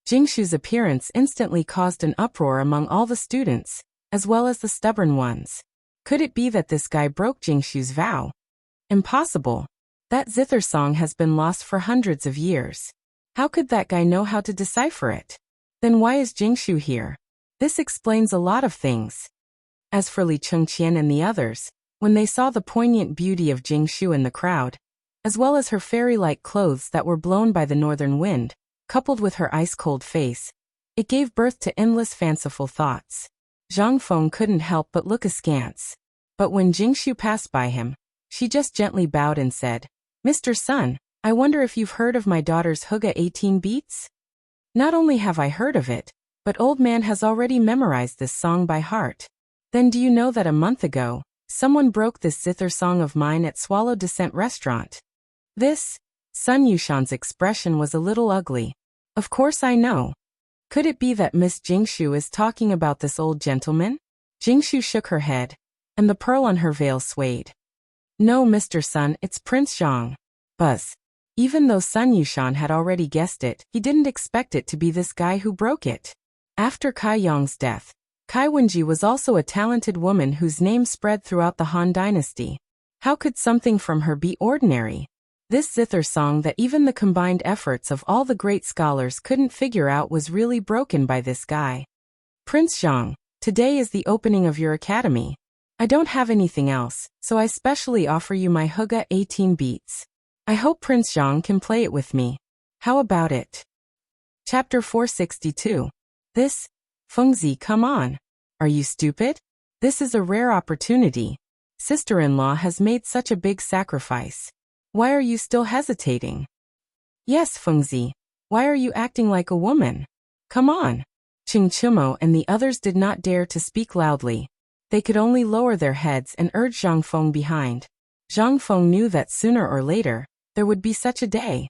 Jingshu's appearance instantly caused an uproar among all the students, as well as the stubborn ones. Could it be that this guy broke Jingshu's vow? Impossible. That zither song has been lost for hundreds of years. How could that guy know how to decipher it? Then why is Jingshu here? This explains a lot of things. As for Li Chengqian and the others, when they saw the poignant beauty of Jingshu in the crowd, as well as her fairy-like clothes that were blown by the northern wind, coupled with her ice-cold face, it gave birth to endless fanciful thoughts. Zhang Feng couldn't help but look askance. But when Jingshu passed by him, she just gently bowed and said, "Mr. Sun, I wonder if you've heard of my daughter's Hygge 18 beats? Not only have I heard of it, but old man has already memorized this song by heart. Then do you know that a month ago, someone broke this zither song of mine at Swallow Descent restaurant?" This, Sun Yushan's expression was a little ugly. Of course I know. Could it be that Miss Jingshu is talking about this old gentleman? Jingshu shook her head, and the pearl on her veil swayed. No, Mr. Sun, it's Prince Zhang. Buzz. Even though Sun Yushan had already guessed it, he didn't expect it to be this guy who broke it. After Kai Yong's death, Kai Wenji was also a talented woman whose name spread throughout the Han dynasty. How could something from her be ordinary? This zither song that even the combined efforts of all the great scholars couldn't figure out was really broken by this guy. Prince Zhang, today is the opening of your academy. I don't have anything else, so I specially offer you my Hygge 18 beats. I hope Prince Zhang can play it with me. How about it? Chapter 462. This? Fengzi, come on. Are you stupid? This is a rare opportunity. Sister-in-law has made such a big sacrifice. Why are you still hesitating? Yes, Fengzi. Why are you acting like a woman? Come on. Qing Chimo and the others did not dare to speak loudly. They could only lower their heads and urge Zhang Feng behind. Zhang Feng knew that sooner or later, there would be such a day.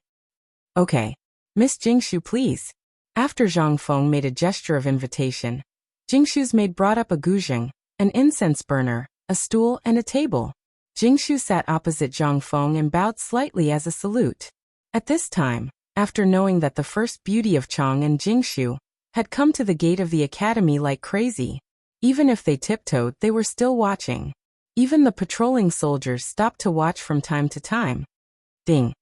Okay. Miss Jingshu, please. After Zhang Feng made a gesture of invitation, Jingshu's maid brought up a guzheng, an incense burner, a stool, and a table. Jingshu sat opposite Zhang Feng and bowed slightly as a salute. At this time, after knowing that the first beauty of Chang and Jingshu had come to the gate of the academy like crazy, even if they tiptoed, they were still watching. Even the patrolling soldiers stopped to watch from time to time. Ding!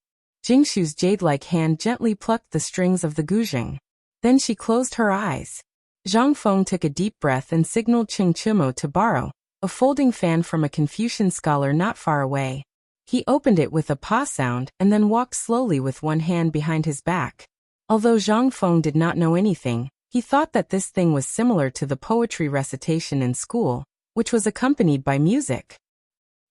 Jingshu's jade-like hand gently plucked the strings of the guzheng. Then she closed her eyes. Zhang Feng took a deep breath and signaled Qing Chimo to borrow a folding fan from a Confucian scholar not far away. He opened it with a pa sound and then walked slowly with one hand behind his back. Although Zhang Feng did not know anything, he thought that this thing was similar to the poetry recitation in school, which was accompanied by music.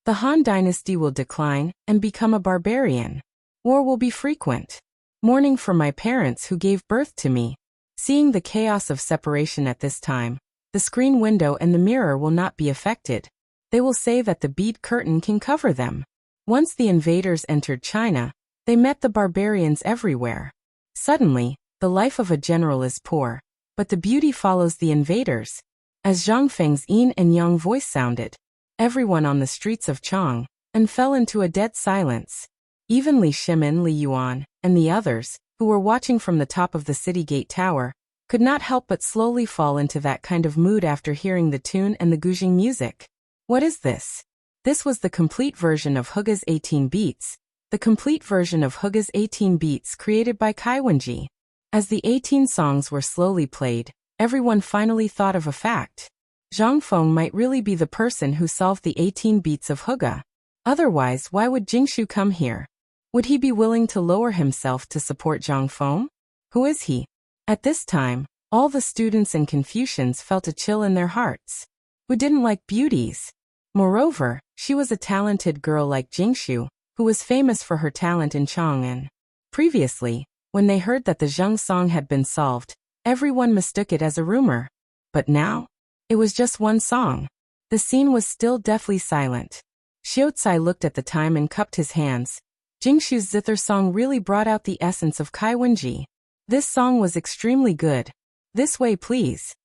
The Han dynasty will decline and become a barbarian. War will be frequent. Mourning for my parents who gave birth to me. Seeing the chaos of separation at this time, the screen window and the mirror will not be affected. They will say that the bead curtain can cover them. Once the invaders entered China, they met the barbarians everywhere. Suddenly, the life of a general is poor, but the beauty follows the invaders. As Zhang Feng's yin and yang voice sounded, everyone on the streets of Chang and fell into a dead silence. Even Li Shimin, Li Yuan, and the others, who were watching from the top of the city gate tower, could not help but slowly fall into that kind of mood after hearing the tune and the guzheng music. What is this? This was the complete version of Hygge's 18 beats, the complete version of Hygge's 18 beats created by Kai Wenji. As the 18 songs were slowly played, everyone finally thought of a fact. Zhang Feng might really be the person who solved the 18 beats of Hygge. Otherwise, why would Jingshu come here? Would he be willing to lower himself to support Zhang Feng? Who is he? At this time, all the students and Confucians felt a chill in their hearts. Who didn't like beauties? Moreover, she was a talented girl like Jingshu, who was famous for her talent in Chang'an. Previously, when they heard that the Zheng song had been solved, everyone mistook it as a rumor. But now, it was just one song. The scene was still deathly silent. Xiaocai looked at the time and cupped his hands. Jingshu's zither song really brought out the essence of Kai Wenji. This song was extremely good. This way, please.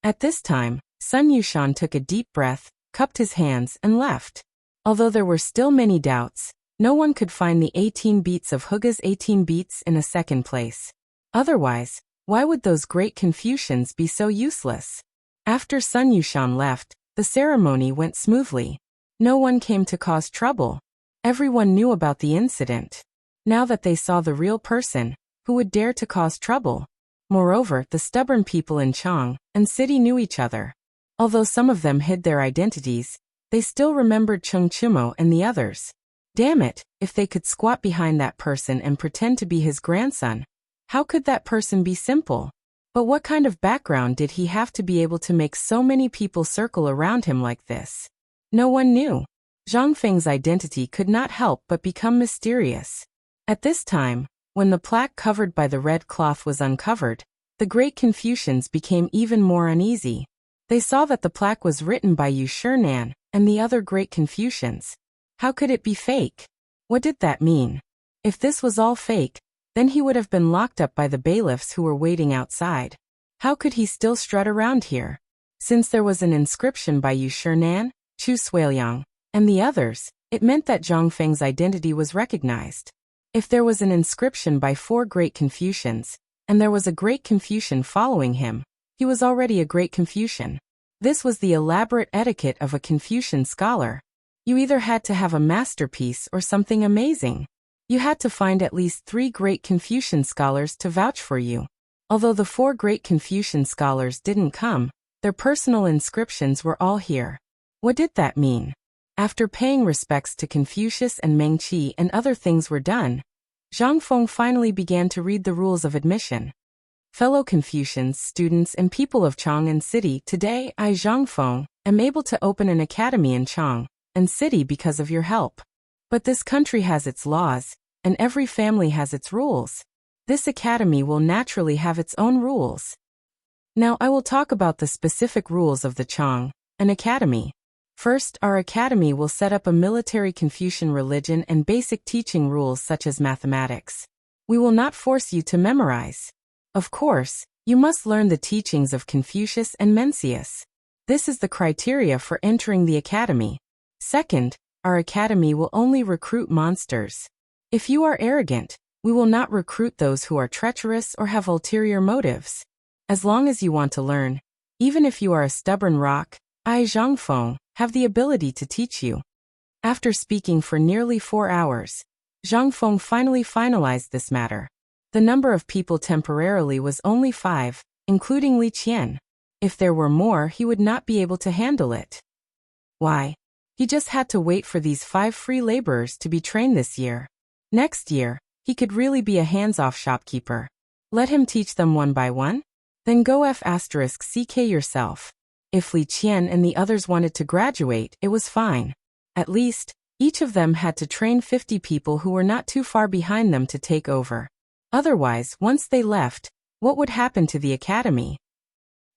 At this time, Sun Yushan took a deep breath, cupped his hands, and left. Although there were still many doubts, no one could find the 18 beats of Huga's 18 beats in a second place. Otherwise, why would those great Confucians be so useless? After Sun Yushan left, the ceremony went smoothly. No one came to cause trouble. Everyone knew about the incident. Now that they saw the real person, who would dare to cause trouble? Moreover, the stubborn people in Chang and city knew each other. Although some of them hid their identities, they still remembered Chung Chumo and the others. Damn it, if they could squat behind that person and pretend to be his grandson, how could that person be simple? But what kind of background did he have to be able to make so many people circle around him like this? No one knew. Zhang Feng's identity could not help but become mysterious. At this time, when the plaque covered by the red cloth was uncovered, the great Confucians became even more uneasy. They saw that the plaque was written by Yu Shinan and the other great Confucians. How could it be fake? What did that mean? If this was all fake, then he would have been locked up by the bailiffs who were waiting outside. How could he still strut around here? Since there was an inscription by Yu Shinan, Chu Suiliang, and the others, it meant that Zhang Feng's identity was recognized. If there was an inscription by 4 great Confucians, and there was a great Confucian following him, he was already a great Confucian. This was the elaborate etiquette of a Confucian scholar. You either had to have a masterpiece or something amazing. You had to find at least 3 great Confucian scholars to vouch for you. Although the 4 great Confucian scholars didn't come, their personal inscriptions were all here. What did that mean? After paying respects to Confucius and Meng Qi and other things were done, Zhang Feng finally began to read the rules of admission. Fellow Confucians, students and people of Chang and City, today I, Zhang Feng, am able to open an academy in Chang and City because of your help. But this country has its laws, and every family has its rules. This academy will naturally have its own rules. Now I will talk about the specific rules of the Chang, an academy. First, our academy will set up a military Confucian religion and basic teaching rules such as mathematics. We will not force you to memorize. Of course, you must learn the teachings of Confucius and Mencius. This is the criteria for entering the academy. Second, our academy will only recruit monsters. If you are arrogant, we will not recruit those who are treacherous or have ulterior motives. As long as you want to learn, even if you are a stubborn rock, I, Zhang Feng, have the ability to teach you. After speaking for nearly 4 hours, Zhang Feng finally finalized this matter. The number of people temporarily was only 5, including Li Qian. If there were more, he would not be able to handle it. Why? He just had to wait for these 5 free laborers to be trained this year. Next year, he could really be a hands-off shopkeeper. Let him teach them one by one? Then go F***ck yourself. If Li Qian and the others wanted to graduate, it was fine. At least, each of them had to train 50 people who were not too far behind them to take over. Otherwise, once they left, what would happen to the academy?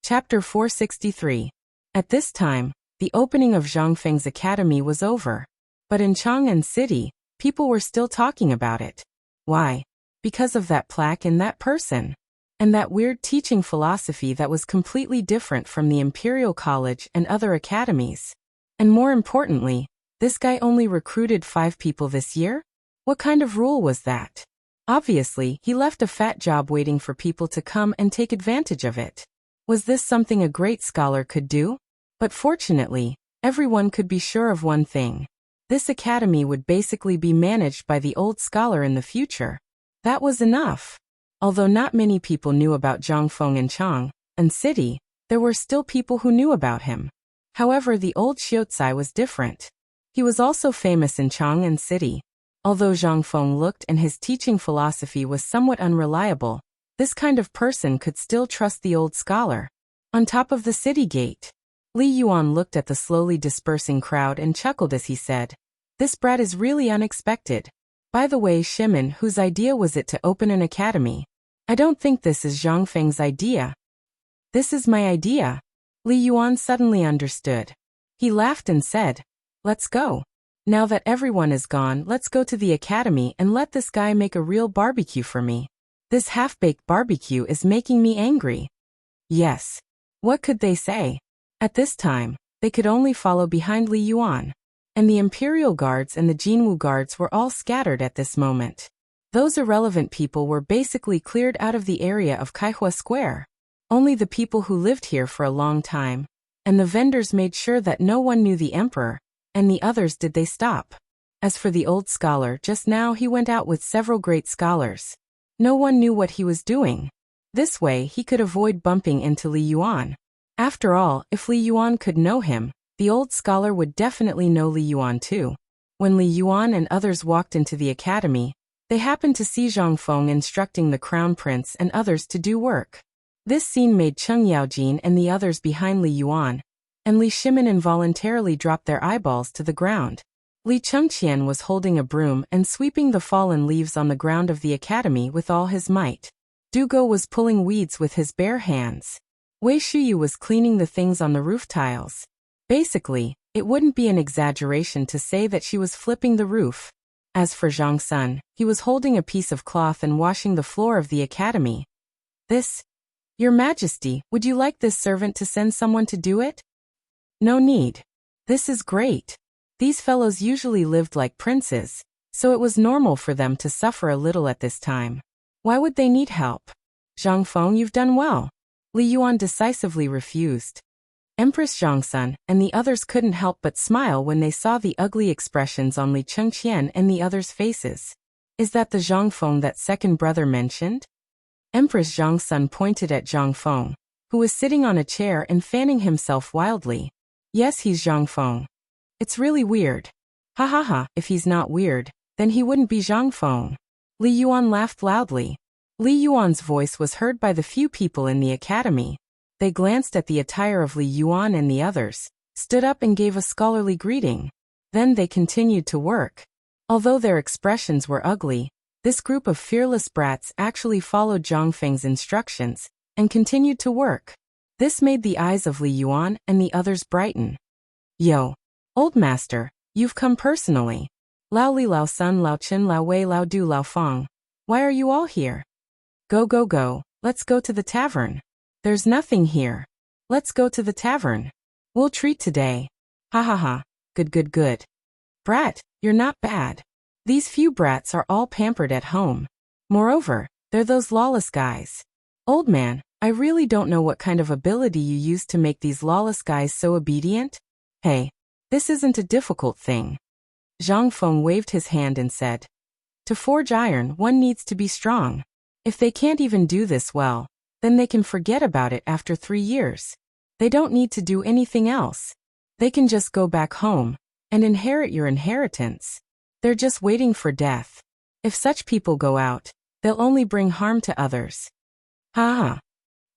Chapter 463. At this time, the opening of Zhang Feng's academy was over. But in Chang'an City, people were still talking about it. Why? Because of that plaque and that person. And that weird teaching philosophy that was completely different from the Imperial College and other academies. And more importantly, this guy only recruited 5 people this year? What kind of rule was that? Obviously, he left a fat job waiting for people to come and take advantage of it. Was this something a great scholar could do? But fortunately, everyone could be sure of one thing. This academy would basically be managed by the old scholar in the future. That was enough. Although not many people knew about Zhang Feng in Chang and City, there were still people who knew about him. However, the old Xiaocai was different. He was also famous in Chang and City. Although Zhang Feng looked and his teaching philosophy was somewhat unreliable, this kind of person could still trust the old scholar. On top of the city gate, Li Yuan looked at the slowly dispersing crowd and chuckled as he said, "This brat is really unexpected. By the way, Shimin, whose idea was it to open an academy? I don't think this is Zhang Feng's idea." "This is my idea." Li Yuan suddenly understood. He laughed and said, "Let's go. Now that everyone is gone, let's go to the academy and let this guy make a real barbecue for me. This half-baked barbecue is making me angry." Yes. What could they say? At this time, they could only follow behind Li Yuan. and the Imperial Guards and the Jinwu Guards were all scattered at this moment. Those irrelevant people were basically cleared out of the area of Kaihua Square. Only the people who lived here for a long time, and the vendors made sure that no one knew the emperor, and the others did they stop. As for the old scholar, just now he went out with several great scholars. No one knew what he was doing. This way he could avoid bumping into Li Yuan. After all, if Li Yuan could know him, the old scholar would definitely know Li Yuan too. When Li Yuan and others walked into the academy, they happened to see Zhang Feng instructing the crown prince and others to do work. This scene made Cheng Yaojin and the others behind Li Yuan and Li Shimin involuntarily dropped their eyeballs to the ground. Li Chengqian was holding a broom and sweeping the fallen leaves on the ground of the academy with all his might. Dugo was pulling weeds with his bare hands. Wei Shuyu was cleaning the things on the roof tiles. Basically, it wouldn't be an exaggeration to say that she was flipping the roof. As for Zhang Sun, he was holding a piece of cloth and washing the floor of the academy. Your Majesty, would you like this servant to send someone to do it? No need. This is great. These fellows usually lived like princes, so it was normal for them to suffer a little at this time. Why would they need help? Zhang Feng, you've done well. Li Yuan decisively refused. Empress Zhangsun and the others couldn't help but smile when they saw the ugly expressions on Li Chengqian and the others' faces. Is that the Zhang Feng that second brother mentioned? Empress Zhangsun pointed at Zhang Feng, who was sitting on a chair and fanning himself wildly. Yes, he's Zhang Feng. It's really weird. Ha ha ha, if he's not weird, then he wouldn't be Zhang Feng. Li Yuan laughed loudly. Li Yuan's voice was heard by the few people in the academy. They glanced at the attire of Li Yuan and the others, stood up and gave a scholarly greeting. Then they continued to work. Although their expressions were ugly, this group of fearless brats actually followed Zhang Feng's instructions and continued to work. This made the eyes of Li Yuan and the others brighten. Yo, old master, you've come personally. Lao Li, Lao Sun, Lao Chen, Lao Wei, Lao Du, Lao Feng. Why are you all here? Go, go, go, let's go to the tavern. There's nothing here. Let's go to the tavern. We'll treat today. Ha ha ha, good good good. Brat, you're not bad. These few brats are all pampered at home. Moreover, they're those lawless guys. Old man, I really don't know what kind of ability you used to make these lawless guys so obedient. Hey, this isn't a difficult thing. Zhang Feng waved his hand and said, to forge iron, one needs to be strong. If they can't even do this well, then they can forget about it after 3 years. They don't need to do anything else. They can just go back home and inherit your inheritance. They're just waiting for death. If such people go out, they'll only bring harm to others. Ha ha.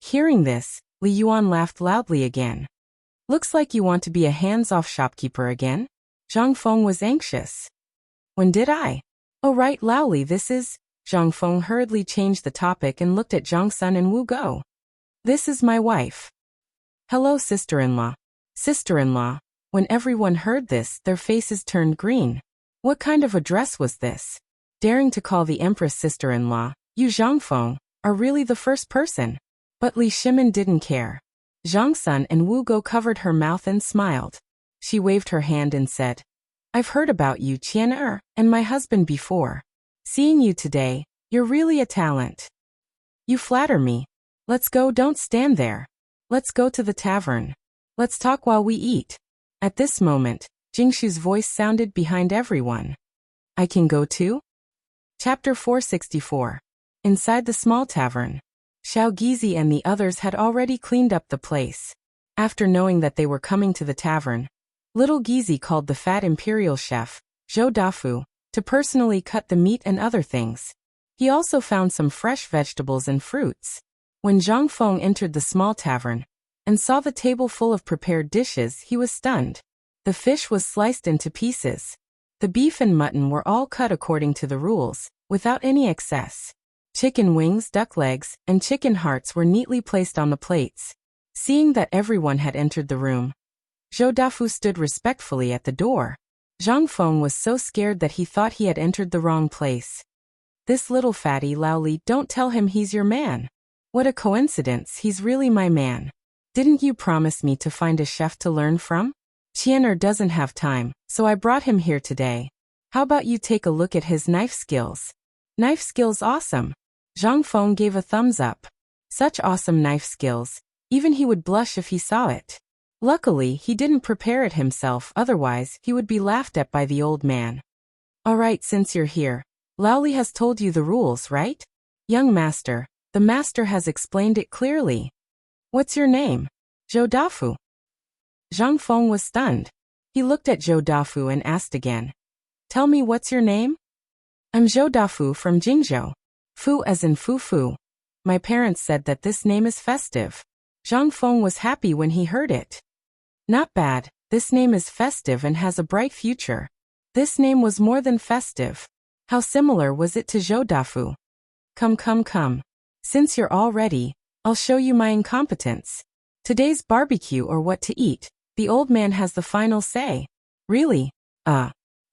Hearing this, Li Yuan laughed loudly again. Looks like you want to be a hands-off shopkeeper again? Zhang Feng was anxious. When did I? Oh right, Lao Li, this is... Zhang Feng hurriedly changed the topic and looked at Zhang Sun and Wu Go. This is my wife. Hello, sister-in-law. Sister-in-law. When everyone heard this, their faces turned green. What kind of address was this? Daring to call the empress sister-in-law, you Zhang Feng, are really the first person. But Li Shimin didn't care. Zhang Sun and Wu Go covered her mouth and smiled. She waved her hand and said, I've heard about you, Qian and my husband before. Seeing you today, you're really a talent. You flatter me. Let's go, don't stand there. Let's go to the tavern. Let's talk while we eat. At this moment, Jingshu's voice sounded behind everyone. I can go too? Chapter 464. Inside the small tavern. Xiao Gizi and the others had already cleaned up the place. After knowing that they were coming to the tavern, little Gizi called the fat imperial chef, Zhou Dafu, to personally cut the meat and other things. He also found some fresh vegetables and fruits. When Zhang Feng entered the small tavern and saw the table full of prepared dishes, he was stunned. The fish was sliced into pieces. The beef and mutton were all cut according to the rules, without any excess. Chicken wings, duck legs, and chicken hearts were neatly placed on the plates. Seeing that everyone had entered the room, Zhou Dafu stood respectfully at the door. Zhang Feng was so scared that he thought he had entered the wrong place. This little fatty Lao Li, don't tell him he's your man. What a coincidence, he's really my man. Didn't you promise me to find a chef to learn from? Tian'er doesn't have time, so I brought him here today. How about you take a look at his knife skills? Knife skills awesome. Zhang Feng gave a thumbs up. Such awesome knife skills, even he would blush if he saw it. Luckily, he didn't prepare it himself, otherwise he would be laughed at by the old man. Alright, since you're here, Laoli has told you the rules, right? Young master, the master has explained it clearly. What's your name? Zhou Dafu. Zhang Feng was stunned. He looked at Zhou Dafu and asked again. Tell me, what's your name? I'm Zhou Dafu from Jingzhou. Fu as in Fu. My parents said that this name is festive. Zhang Feng was happy when he heard it. Not bad, this name is festive and has a bright future. This name was more than festive. How similar was it to Zhou Dafu? Come. Since you're all ready, I'll show you my incompetence. Today's barbecue or what to eat, the old man has the final say. Really?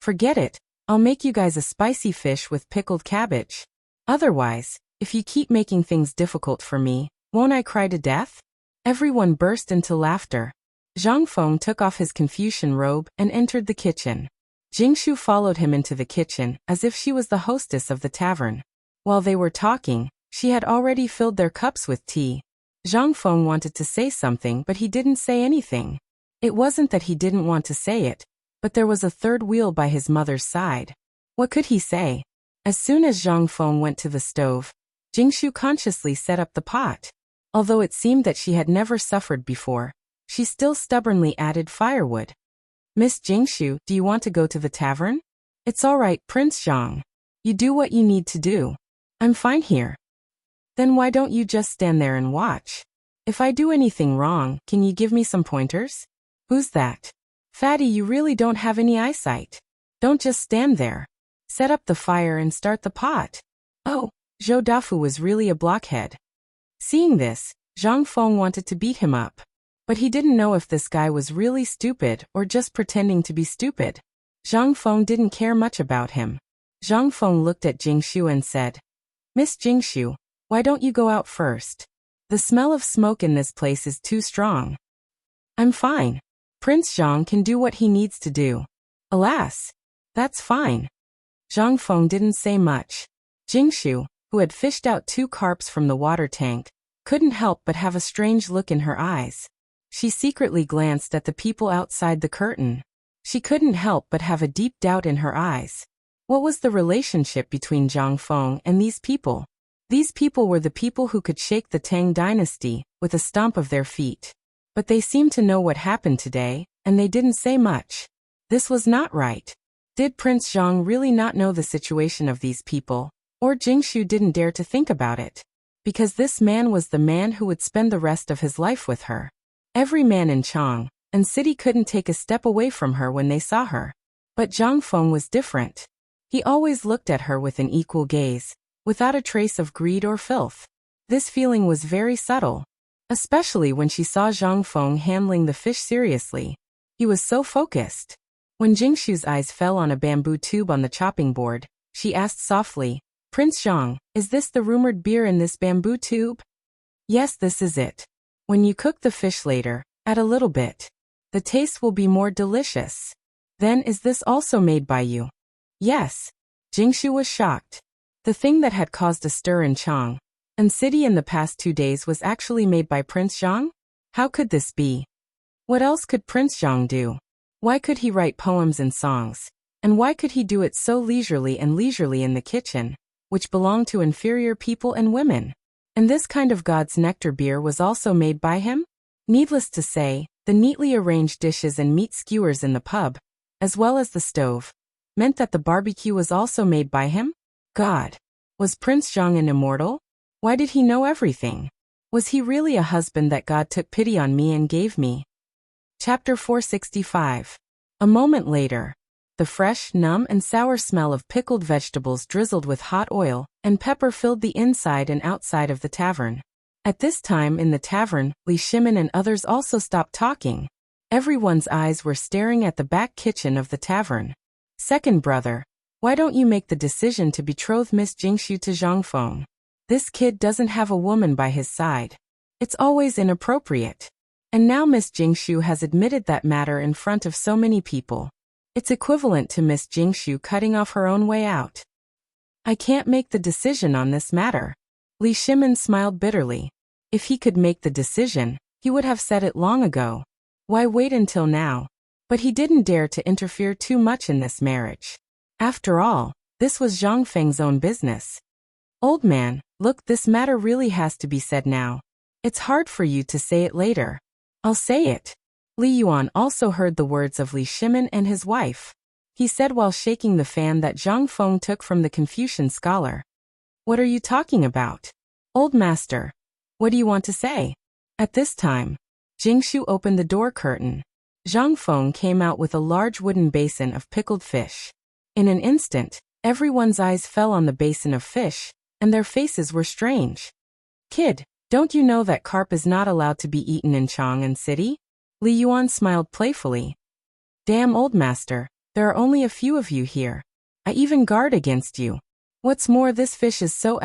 Forget it, I'll make you guys a spicy fish with pickled cabbage. Otherwise, if you keep making things difficult for me, won't I cry to death? Everyone burst into laughter. Zhang Feng took off his Confucian robe and entered the kitchen. Jingshu followed him into the kitchen as if she was the hostess of the tavern. While they were talking, she had already filled their cups with tea. Zhang Feng wanted to say something, but he didn't say anything. It wasn't that he didn't want to say it, but there was a third wheel by his mother's side. What could he say? As soon as Zhang Feng went to the stove, Jingshu consciously set up the pot. Although it seemed that she had never suffered before, she still stubbornly added firewood. Miss Jingshu, do you want to go to the tavern? It's all right, Prince Zhang. You do what you need to do. I'm fine here. Then why don't you just stand there and watch? If I do anything wrong, can you give me some pointers? Who's that? Fatty, you really don't have any eyesight. Don't just stand there. Set up the fire and start the pot. Oh, Zhou Dafu was really a blockhead. Seeing this, Zhang Feng wanted to beat him up. But he didn't know if this guy was really stupid or just pretending to be stupid. Zhang Feng didn't care much about him. Zhang Feng looked at Jingshu and said, Miss Jingshu, why don't you go out first? The smell of smoke in this place is too strong. I'm fine. Prince Zhang can do what he needs to do. Alas, that's fine. Zhang Feng didn't say much. Jingshu, who had fished out 2 carps from the water tank, couldn't help but have a strange look in her eyes. She secretly glanced at the people outside the curtain. She couldn't help but have a deep doubt in her eyes. What was the relationship between Zhang Feng and these people? These people were the people who could shake the Tang dynasty with a stomp of their feet. But they seemed to know what happened today, and they didn't say much. This was not right. Did Prince Zhang really not know the situation of these people? Or Jingshu didn't dare to think about it? Because this man was the man who would spend the rest of his life with her. Every man in Chang and city couldn't take a step away from her when they saw her. But Zhang Feng was different. He always looked at her with an equal gaze, without a trace of greed or filth. This feeling was very subtle, especially when she saw Zhang Feng handling the fish seriously. He was so focused. When Jingshu's eyes fell on a bamboo tube on the chopping board, she asked softly, Prince Zhang, is this the rumored beer in this bamboo tube? Yes, this is it. When you cook the fish later, add a little bit. The taste will be more delicious. Then is this also made by you? Yes. Jingshu was shocked. The thing that had caused a stir in Chang and city in the past 2 days was actually made by Prince Zhang? How could this be? What else could Prince Zhang do? Why could he write poems and songs? And why could he do it so leisurely in the kitchen, which belonged to inferior people and women? And this kind of God's nectar beer was also made by him? Needless to say, the neatly arranged dishes and meat skewers in the pub, as well as the stove, meant that the barbecue was also made by him? God! Was Prince Zhang an immortal? Why did he know everything? Was he really a husband that God took pity on me and gave me? Chapter 465. A moment later. The fresh, numb and sour smell of pickled vegetables drizzled with hot oil and pepper filled the inside and outside of the tavern. At this time in the tavern, Li Shimin and others also stopped talking. Everyone's eyes were staring at the back kitchen of the tavern. Second brother, why don't you make the decision to betroth Miss Jingshu to Zhang Feng? This kid doesn't have a woman by his side. It's always inappropriate. And now Miss Jingshu has admitted that matter in front of so many people. It's equivalent to Miss Jingshu cutting off her own way out. I can't make the decision on this matter. Li Shimin smiled bitterly. If he could make the decision, he would have said it long ago. Why wait until now? But he didn't dare to interfere too much in this marriage. After all, this was Zhang Feng's own business. Old man, look, this matter really has to be said now. It's hard for you to say it later. I'll say it. Li Yuan also heard the words of Li Shimin and his wife. He said while shaking the fan that Zhang Feng took from the Confucian scholar. What are you talking about? Old master. What do you want to say? At this time, Jingshu opened the door curtain. Zhang Feng came out with a large wooden basin of pickled fish. In an instant, everyone's eyes fell on the basin of fish, and their faces were strange. Kid, don't you know that carp is not allowed to be eaten in Chang'an City? Li Yuan smiled playfully. Damn, old master, there are only a few of you here. I even guard against you. What's more, this fish is so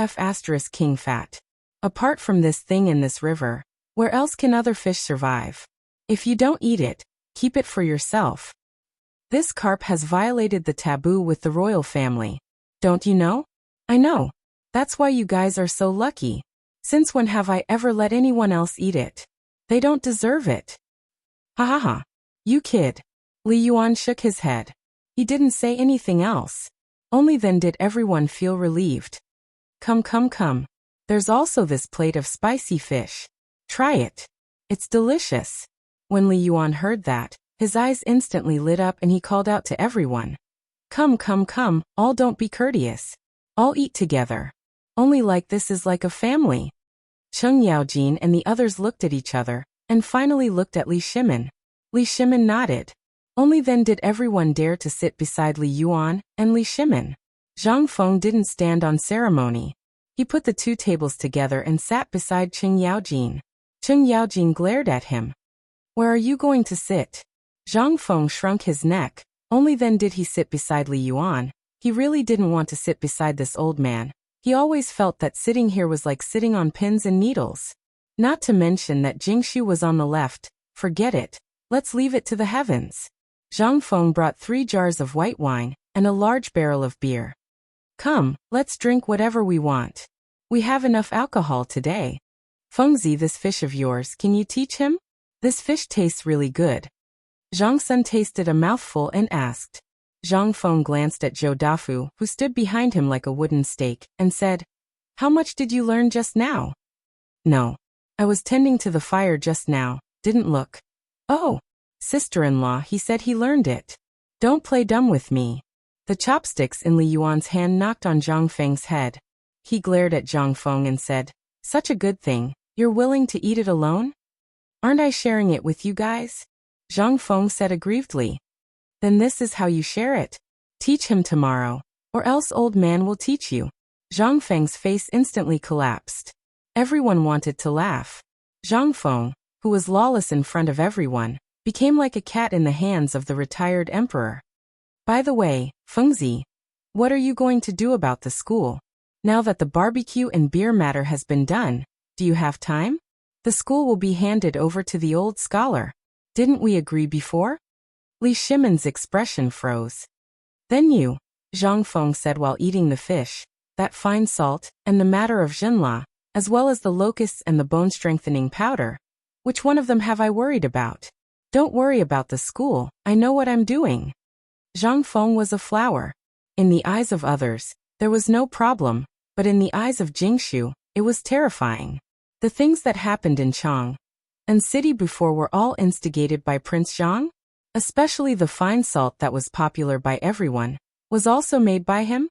king fat. Apart from this thing in this river, where else can other fish survive? If you don't eat it, keep it for yourself. This carp has violated the taboo with the royal family. Don't you know? I know. That's why you guys are so lucky. Since when have I ever let anyone else eat it? They don't deserve it. Ha ha ha. You kid. Li Yuan shook his head. He didn't say anything else. Only then did everyone feel relieved. Come come come. There's also this plate of spicy fish. Try it. It's delicious. When Li Yuan heard that, his eyes instantly lit up and he called out to everyone. Come come come, all don't be courteous. All eat together. Only like this is like a family. Cheng Yaojin and the others looked at each other, and finally looked at Li Shimin. Li Shimin nodded. Only then did everyone dare to sit beside Li Yuan and Li Shimin. Zhang Feng didn't stand on ceremony. He put the two tables together and sat beside Cheng Yaojin. Cheng Yaojin glared at him. Where are you going to sit? Zhang Feng shrunk his neck. Only then did he sit beside Li Yuan. He really didn't want to sit beside this old man. He always felt that sitting here was like sitting on pins and needles. Not to mention that Jingshu was on the left. Forget it. Let's leave it to the heavens. Zhang Feng brought 3 jars of white wine and a large barrel of beer. Come, let's drink whatever we want. We have enough alcohol today. Fengzi, this fish of yours, can you teach him? This fish tastes really good. Zhang Sun tasted a mouthful and asked. Zhang Feng glanced at Zhou Dafu, who stood behind him like a wooden stake, and said, How much did you learn just now? No. I was tending to the fire just now, didn't look. Oh, sister-in-law, he said he learned it. Don't play dumb with me. The chopsticks in Li Yuan's hand knocked on Zhang Feng's head. He glared at Zhang Feng and said, Such a good thing, you're willing to eat it alone? Aren't I sharing it with you guys? Zhang Feng said aggrievedly. Then this is how you share it. Teach him tomorrow, or else old man will teach you. Zhang Feng's face instantly collapsed. Everyone wanted to laugh. Zhang Feng, who was lawless in front of everyone, became like a cat in the hands of the retired emperor. By the way, Fengzi, what are you going to do about the school? Now that the barbecue and beer matter has been done, do you have time? The school will be handed over to the old scholar. Didn't we agree before? Li Shimin's expression froze. Then you, Zhang Feng said while eating the fish, that fine salt, and the matter of Jinla, as well as the locusts and the bone-strengthening powder. Which one of them have I worried about? Don't worry about the school, I know what I'm doing. Zhang Feng was a flower. In the eyes of others, there was no problem, but in the eyes of Jingshu, it was terrifying. The things that happened in Chang'an City before were all instigated by Prince Zhang? Especially the fine salt that was popular by everyone, was also made by him?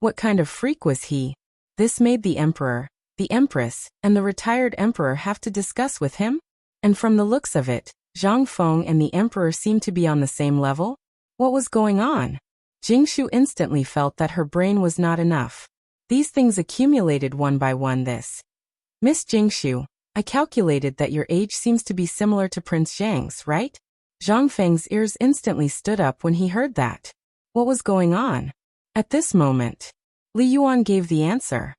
What kind of freak was he? This made the emperor, the empress, and the retired emperor have to discuss with him? And from the looks of it, Zhang Feng and the emperor seemed to be on the same level? What was going on? Jingshu instantly felt that her brain was not enough. These things accumulated one by one. Miss Jingshu, I calculated that your age seems to be similar to Prince Zhang's, right? Zhang Feng's ears instantly stood up when he heard that. What was going on? At this moment, Li Yuan gave the answer.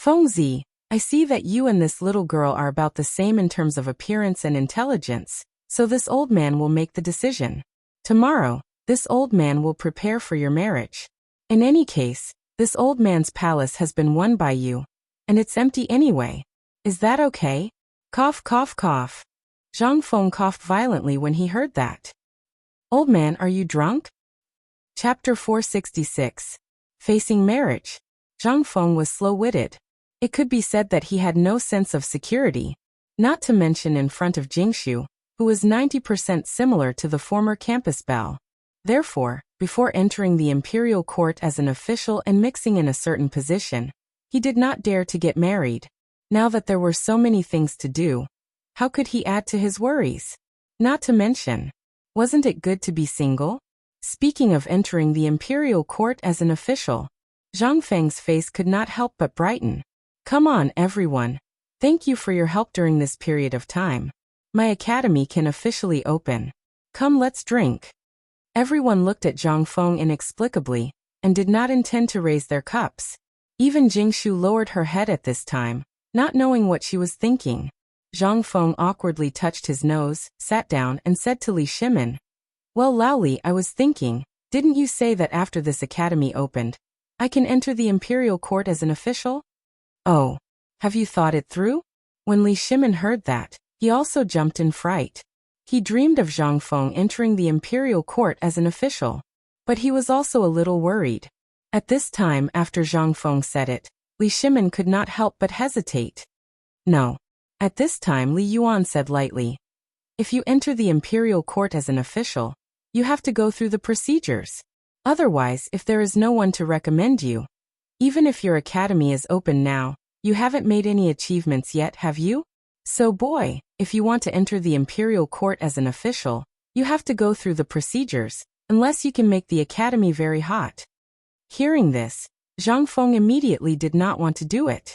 Fengzi, I see that you and this little girl are about the same in terms of appearance and intelligence, so this old man will make the decision. Tomorrow, this old man will prepare for your marriage. In any case, this old man's palace has been won by you, and it's empty anyway. Is that okay? Cough, cough, cough. Zhang Feng coughed violently when he heard that. Old man, are you drunk? Chapter 466. Facing marriage. Zhang Feng was slow-witted. It could be said that he had no sense of security, not to mention in front of Jingshu, who was 90% similar to the former campus belle. Therefore, before entering the imperial court as an official and mixing in a certain position, he did not dare to get married. Now that there were so many things to do, how could he add to his worries? Not to mention, wasn't it good to be single? Speaking of entering the imperial court as an official, Zhang Feng's face could not help but brighten. Come on, everyone. Thank you for your help during this period of time. My academy can officially open. Come, let's drink. Everyone looked at Zhang Feng inexplicably, and did not intend to raise their cups. Even Jingshu lowered her head at this time, not knowing what she was thinking. Zhang Feng awkwardly touched his nose, sat down, and said to Li Shimin, Well, Laoli, I was thinking, didn't you say that after this academy opened, I can enter the imperial court as an official? Oh, have you thought it through? When Li Shimin heard that, he also jumped in fright. He dreamed of Zhang Feng entering the imperial court as an official, but he was also a little worried. At this time, after Zhang Feng said it, Li Shimin could not help but hesitate. No. At this time, Li Yuan said lightly, If you enter the imperial court as an official, you have to go through the procedures. Otherwise, if there is no one to recommend you, even if your academy is open now, you haven't made any achievements yet, have you? So boy, if you want to enter the imperial court as an official, you have to go through the procedures, unless you can make the academy very hot. Hearing this, Zhang Feng immediately did not want to do it.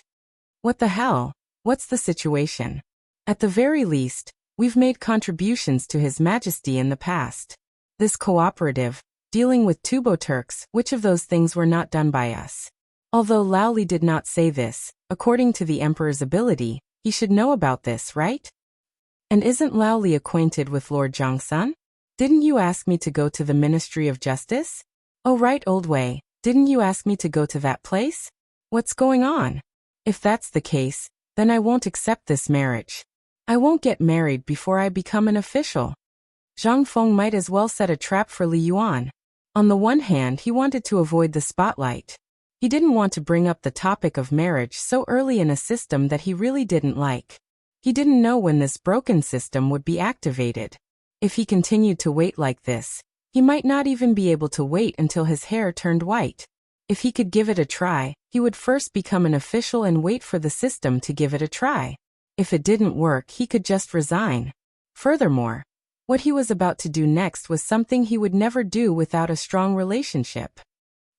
What the hell? What's the situation? At the very least, we've made contributions to His Majesty in the past. This cooperative, dealing with Tubo Turks, which of those things were not done by us? Although Laoli did not say this, according to the Emperor's ability, he should know about this, right? And isn't Laoli acquainted with Lord Zhangsun? Didn't you ask me to go to the Ministry of Justice? Oh right, old way, didn't you ask me to go to that place? What's going on? If that's the case, then I won't accept this marriage. I won't get married before I become an official. Zhang Feng might as well set a trap for Li Yuan. On the one hand, he wanted to avoid the spotlight. He didn't want to bring up the topic of marriage so early in a system that he really didn't like. He didn't know when this broken system would be activated. If he continued to wait like this, he might not even be able to wait until his hair turned white. If he could give it a try, he would first become an official and wait for the system to give it a try. If it didn't work, he could just resign. Furthermore, what he was about to do next was something he would never do without a strong relationship.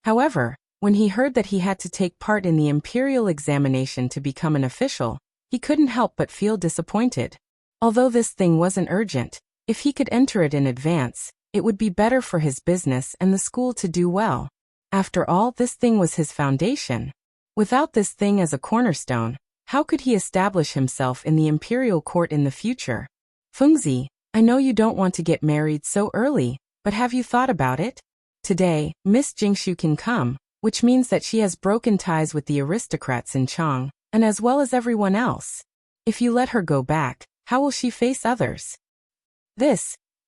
However, when he heard that he had to take part in the imperial examination to become an official, he couldn't help but feel disappointed. Although this thing wasn't urgent, if he could enter it in advance, it would be better for his business and the school to do well. After all, this thing was his foundation. Without this thing as a cornerstone, how could he establish himself in the imperial court in the future? Fengzi, I know you don't want to get married so early, but have you thought about it? Today, Miss Jingshu can come, which means that she has broken ties with the aristocrats in Chang, and as well as everyone else. If you let her go back, how will she face others?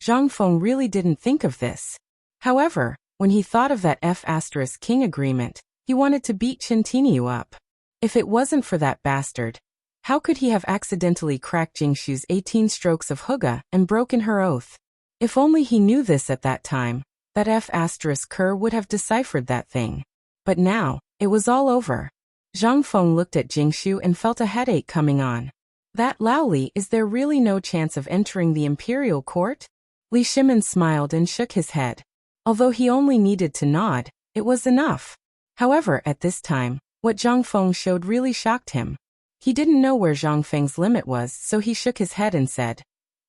Zhang Feng really didn't think of this. However, when he thought of that F*King agreement, he wanted to beat Chintiniu up. If it wasn't for that bastard, how could he have accidentally cracked Jingshu's 18 strokes of Huga and broken her oath? If only he knew this at that time, that F*Ker would have deciphered that thing. But now, it was all over. Zhang Feng looked at Jingshu and felt a headache coming on. That Laoli, is there really no chance of entering the imperial court? Li Shimin smiled and shook his head. Although he only needed to nod, it was enough. However, at this time, what Zhang Feng showed really shocked him. He didn't know where Zhang Feng's limit was, so he shook his head and said,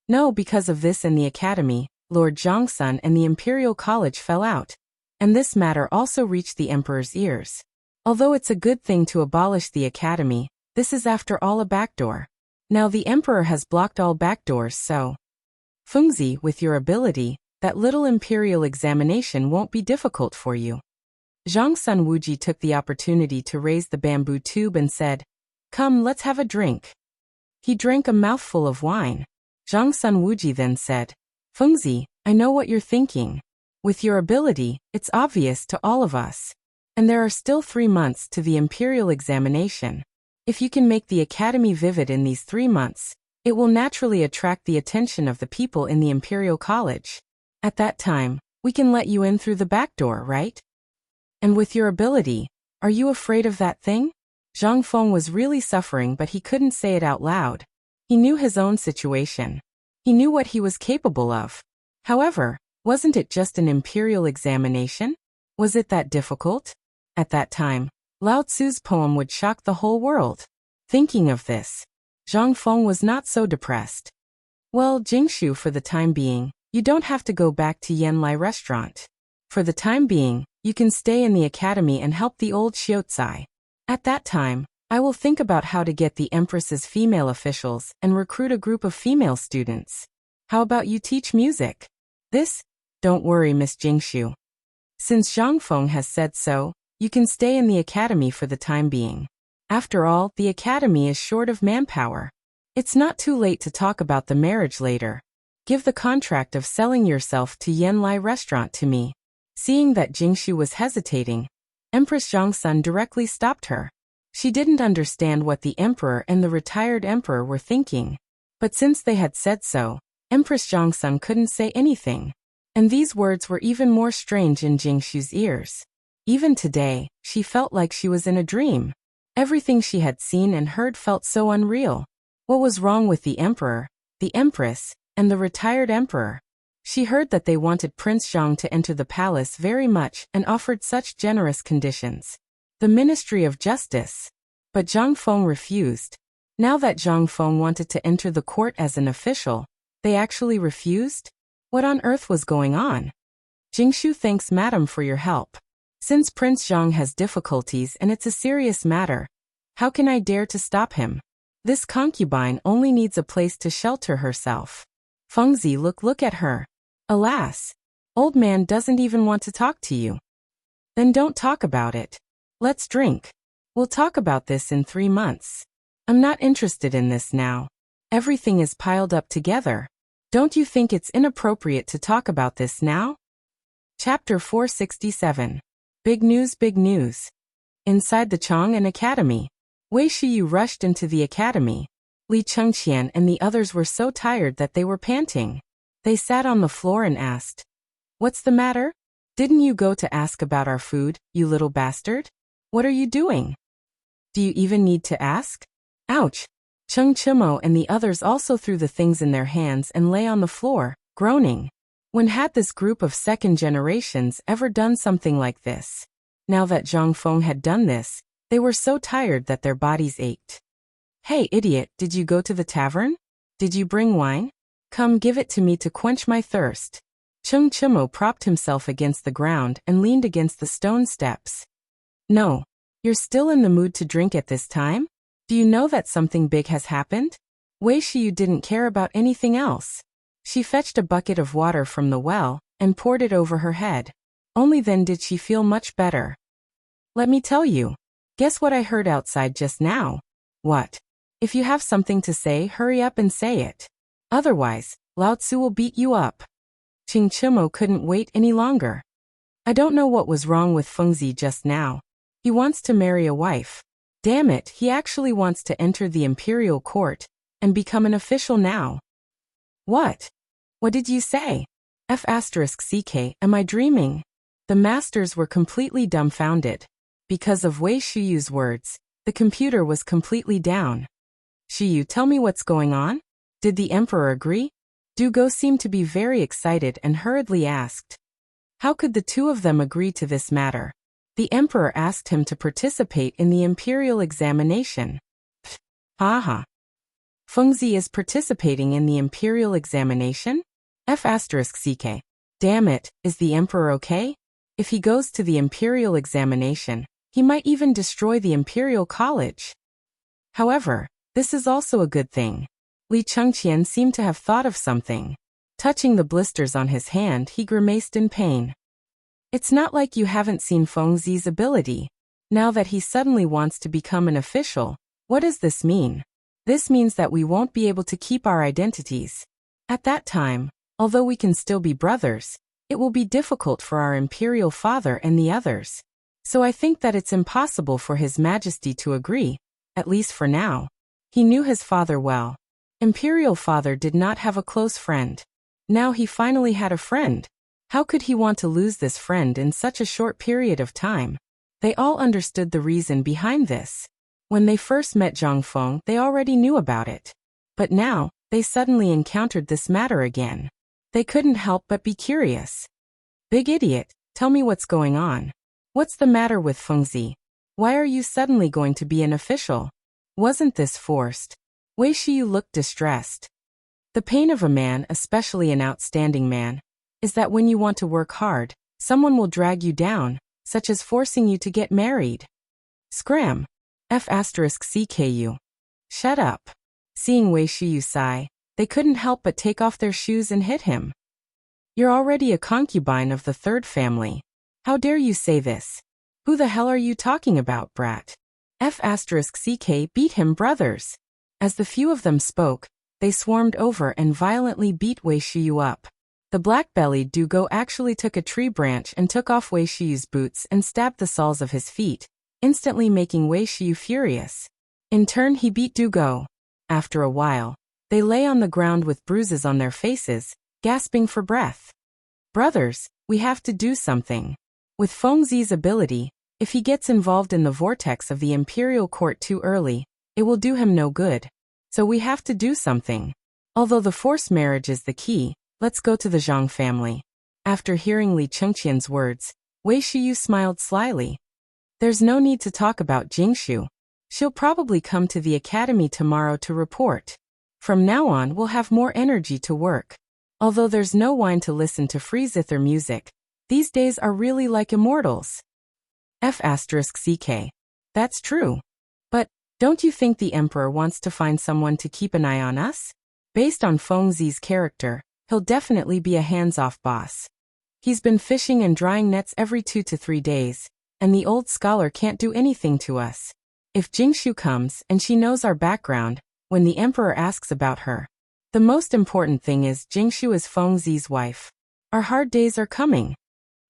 No, because of this in the academy, Lord Zhangsun and the Imperial College fell out. And this matter also reached the Emperor's ears. Although it's a good thing to abolish the academy, This is after all a backdoor. Now the emperor has blocked all backdoors, so Fengzi, with your ability, that little imperial examination won't be difficult for you. Zhang Sun Wuji took the opportunity to raise the bamboo tube and said, "Come, let's have a drink." He drank a mouthful of wine. Zhang Sun Wuji then said, "Fengzi, I know what you're thinking. With your ability, it's obvious to all of us. And there are still 3 months to the imperial examination. If you can make the academy vivid in these 3 months, it will naturally attract the attention of the people in the imperial college. At that time, we can let you in through the back door, right? And with your ability, are you afraid of that thing?" Zhang Feng was really suffering, but he couldn't say it out loud. He knew his own situation. He knew what he was capable of. However, wasn't it just an imperial examination? Was it that difficult? At that time, Lao Tzu's poem would shock the whole world. Thinking of this, Zhang Feng was not so depressed. "Well, Jingshu, for the time being, you don't have to go back to Yanlai restaurant. For the time being, you can stay in the academy and help the old Xiaozai. At that time, I will think about how to get the Empress's female officials and recruit a group of female students. How about you teach music?" "This? Don't worry, Miss Jingshu. Since Zhang Feng has said so, you can stay in the academy for the time being. After all, the academy is short of manpower. It's not too late to talk about the marriage later. Give the contract of selling yourself to Yanlai restaurant to me." Seeing that Jingshu was hesitating, Empress Zhangsun directly stopped her. She didn't understand what the emperor and the retired emperor were thinking. But since they had said so, Empress Zhangsun couldn't say anything. And these words were even more strange in Jingshu's ears. Even today, she felt like she was in a dream. Everything she had seen and heard felt so unreal. What was wrong with the emperor, the empress, and the retired emperor? She heard that they wanted Prince Zhang to enter the palace very much and offered such generous conditions. The Ministry of Justice. But Zhang Feng refused. Now that Zhang Feng wanted to enter the court as an official, they actually refused? What on earth was going on? "Jingshu, thanks madam for your help. Since Prince Zhang has difficulties and it's a serious matter, how can I dare to stop him? This concubine only needs a place to shelter herself." Fengzi, look at her. Alas, old man doesn't even want to talk to you. Then don't talk about it. Let's drink. We'll talk about this in 3 months. I'm not interested in this now. Everything is piled up together. Don't you think it's inappropriate to talk about this now? Chapter 467. Big news, big news. Inside the Chang'an Academy, Wei Shiyu rushed into the academy. Li Chengqian and the others were so tired that they were panting. They sat on the floor and asked, "What's the matter? Didn't you go to ask about our food, you little bastard? What are you doing? Do you even need to ask?" Ouch! Cheng Chimo and the others also threw the things in their hands and lay on the floor, groaning. When had this group of second generations ever done something like this? Now that Zhang Feng had done this, they were so tired that their bodies ached. "Hey idiot, did you go to the tavern? Did you bring wine? Come give it to me to quench my thirst." Cheng Chimo propped himself against the ground and leaned against the stone steps. "No. You're still in the mood to drink at this time? Do you know that something big has happened?" Wei Shiyu didn't care about anything else. She fetched a bucket of water from the well and poured it over her head. Only then did she feel much better. "Let me tell you. Guess what I heard outside just now?" "What?" "If you have something to say, hurry up and say it. Otherwise, Lao Tzu will beat you up." Cheng Chimo couldn't wait any longer. "I don't know what was wrong with Fengzi just now. He wants to marry a wife. Damn it, he actually wants to enter the imperial court and become an official now." "What? What did you say? F***CK, am I dreaming?" The masters were completely dumbfounded. Because of Wei Shiyu's words, the computer was completely down. "Shiyu, tell me what's going on? Did the emperor agree?" Du Go seemed to be very excited and hurriedly asked. How could the two of them agree to this matter? The emperor asked him to participate in the imperial examination. Haha. Fengzi is participating in the imperial examination? F***CK. Damn it, is the emperor okay? If he goes to the imperial examination, he might even destroy the imperial college. However, this is also a good thing. Li Chengqian seemed to have thought of something. Touching the blisters on his hand, he grimaced in pain. It's not like you haven't seen Feng Zi's ability. Now that he suddenly wants to become an official, what does this mean? This means that we won't be able to keep our identities. At that time, although we can still be brothers, it will be difficult for our imperial father and the others. So I think that it's impossible for His Majesty to agree, at least for now. He knew his father well. Imperial father did not have a close friend. Now he finally had a friend. How could he want to lose this friend in such a short period of time? They all understood the reason behind this. When they first met Zhang Feng, they already knew about it. But now, they suddenly encountered this matter again. They couldn't help but be curious. Big idiot, tell me what's going on. What's the matter with Feng Zi? Why are you suddenly going to be an official? Wasn't this forced? Wei Shiyu looked distressed. The pain of a man, especially an outstanding man, is that when you want to work hard, someone will drag you down, such as forcing you to get married. Scram. F*CKU. Shut up. Seeing Wei Shiyu sigh, they couldn't help but take off their shoes and hit him. You're already a concubine of the third family. How dare you say this? Who the hell are you talking about, brat? F*CK beat him, brothers. As the few of them spoke, they swarmed over and violently beat Wei Shiyu up. The black-bellied Dugo actually took a tree branch and took off Wei Shiyu's boots and stabbed the soles of his feet, instantly making Wei Shiyu furious. In turn, he beat Dugo. After a while, they lay on the ground with bruises on their faces, gasping for breath. Brothers, we have to do something. With Feng Zi's ability, if he gets involved in the vortex of the imperial court too early, it will do him no good. So we have to do something. Although the forced marriage is the key, let's go to the Zhang family. After hearing Li Chengqian's words, Wei Shiyu smiled slyly. There's no need to talk about Jingshu. She'll probably come to the academy tomorrow to report. From now on, we'll have more energy to work. Although there's no wine to listen to free zither music, these days are really like immortals. F*CK. That's true. But, don't you think the emperor wants to find someone to keep an eye on us? Based on Feng Zi's character, he'll definitely be a hands-off boss. He's been fishing and drying nets every 2 to 3 days, and the old scholar can't do anything to us. If Jingshu comes and she knows our background, when the emperor asks about her, the most important thing is Jingshu is Feng Zi's wife. Our hard days are coming.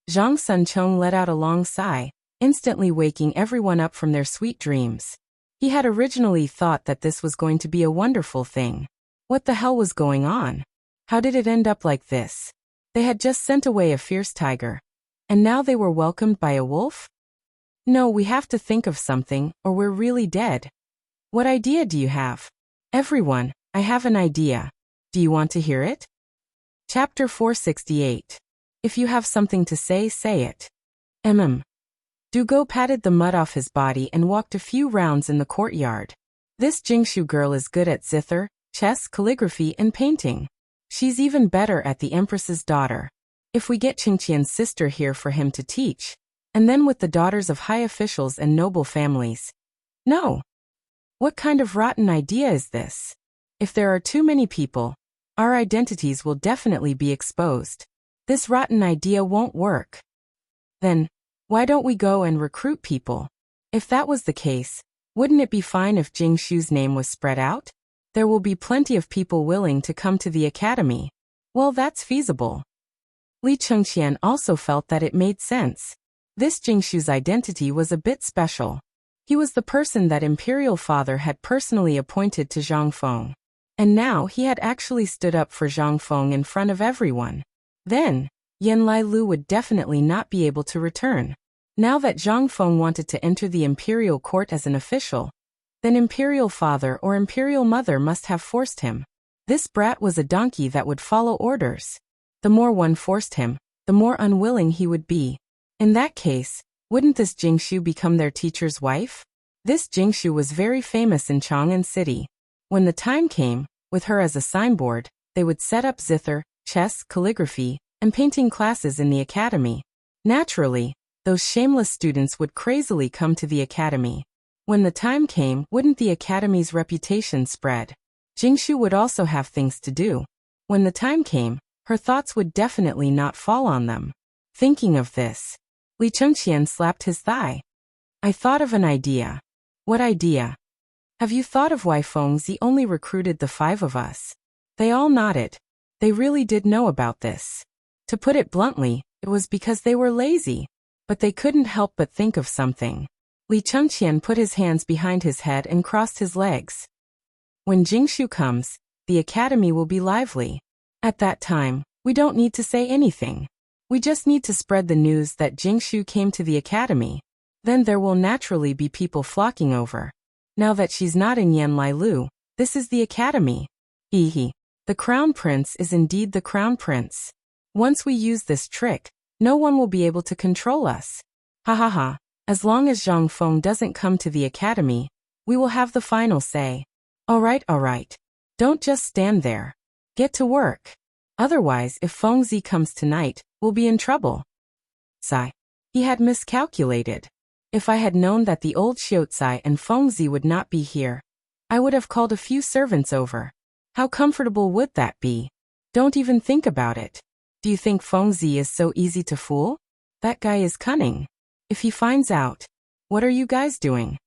Zhang Sunchong let out a long sigh, instantly waking everyone up from their sweet dreams. He had originally thought that this was going to be a wonderful thing. What the hell was going on? How did it end up like this? They had just sent away a fierce tiger. And now they were welcomed by a wolf? No, we have to think of something, or we're really dead. What idea do you have? Everyone, I have an idea. Do you want to hear it? Chapter 468. If you have something to say, say it. Dugo patted the mud off his body and walked a few rounds in the courtyard. This Jingshu girl is good at zither, chess, calligraphy, and painting. She's even better at the Empress's daughter. If we get Qingqian's sister here for him to teach, and then with the daughters of high officials and noble families. No. What kind of rotten idea is this? If there are too many people, our identities will definitely be exposed. This rotten idea won't work. Then, why don't we go and recruit people? If that was the case, wouldn't it be fine if Jingshu's name was spread out? There will be plenty of people willing to come to the academy. Well, that's feasible. Li Chengqian also felt that it made sense. This Jingshu's identity was a bit special. He was the person that Imperial Father had personally appointed to Zhang Feng. And now he had actually stood up for Zhang Feng in front of everyone. Then, Yanlai Lu would definitely not be able to return. Now that Zhang Feng wanted to enter the imperial court as an official, then Imperial Father or Imperial Mother must have forced him. This brat was a donkey that would follow orders. The more one forced him, the more unwilling he would be. In that case, wouldn't this Jingshu become their teacher's wife? This Jingshu was very famous in Chang'an City. When the time came, with her as a signboard, they would set up zither, chess, calligraphy, and painting classes in the academy. Naturally, those shameless students would crazily come to the academy. When the time came, wouldn't the academy's reputation spread? Jingshu would also have things to do. When the time came, her thoughts would definitely not fall on them. Thinking of this, Li Chengqian slapped his thigh. I thought of an idea. What idea? Have you thought of why Fengzi only recruited the 5 of us? They all nodded. They really did know about this. To put it bluntly, it was because they were lazy. But they couldn't help but think of something. Li Chengqian put his hands behind his head and crossed his legs. When Jingshu comes, the academy will be lively. At that time, we don't need to say anything. We just need to spread the news that Jingshu came to the academy. Then there will naturally be people flocking over. Now that she's not in Yanlailu, this is the academy. Hehe. The crown prince is indeed the crown prince. Once we use this trick, no one will be able to control us. Ha ha ha. As long as Zhang Feng doesn't come to the academy, we will have the final say. Alright. Don't just stand there. Get to work. Otherwise, if Fengzi comes tonight, we'll be in trouble. Sigh. He had miscalculated. If I had known that the old Xiaocai and Fengzi would not be here, I would have called a few servants over. How comfortable would that be? Don't even think about it. Do you think Fengzi is so easy to fool? That guy is cunning. If he finds out, what are you guys doing?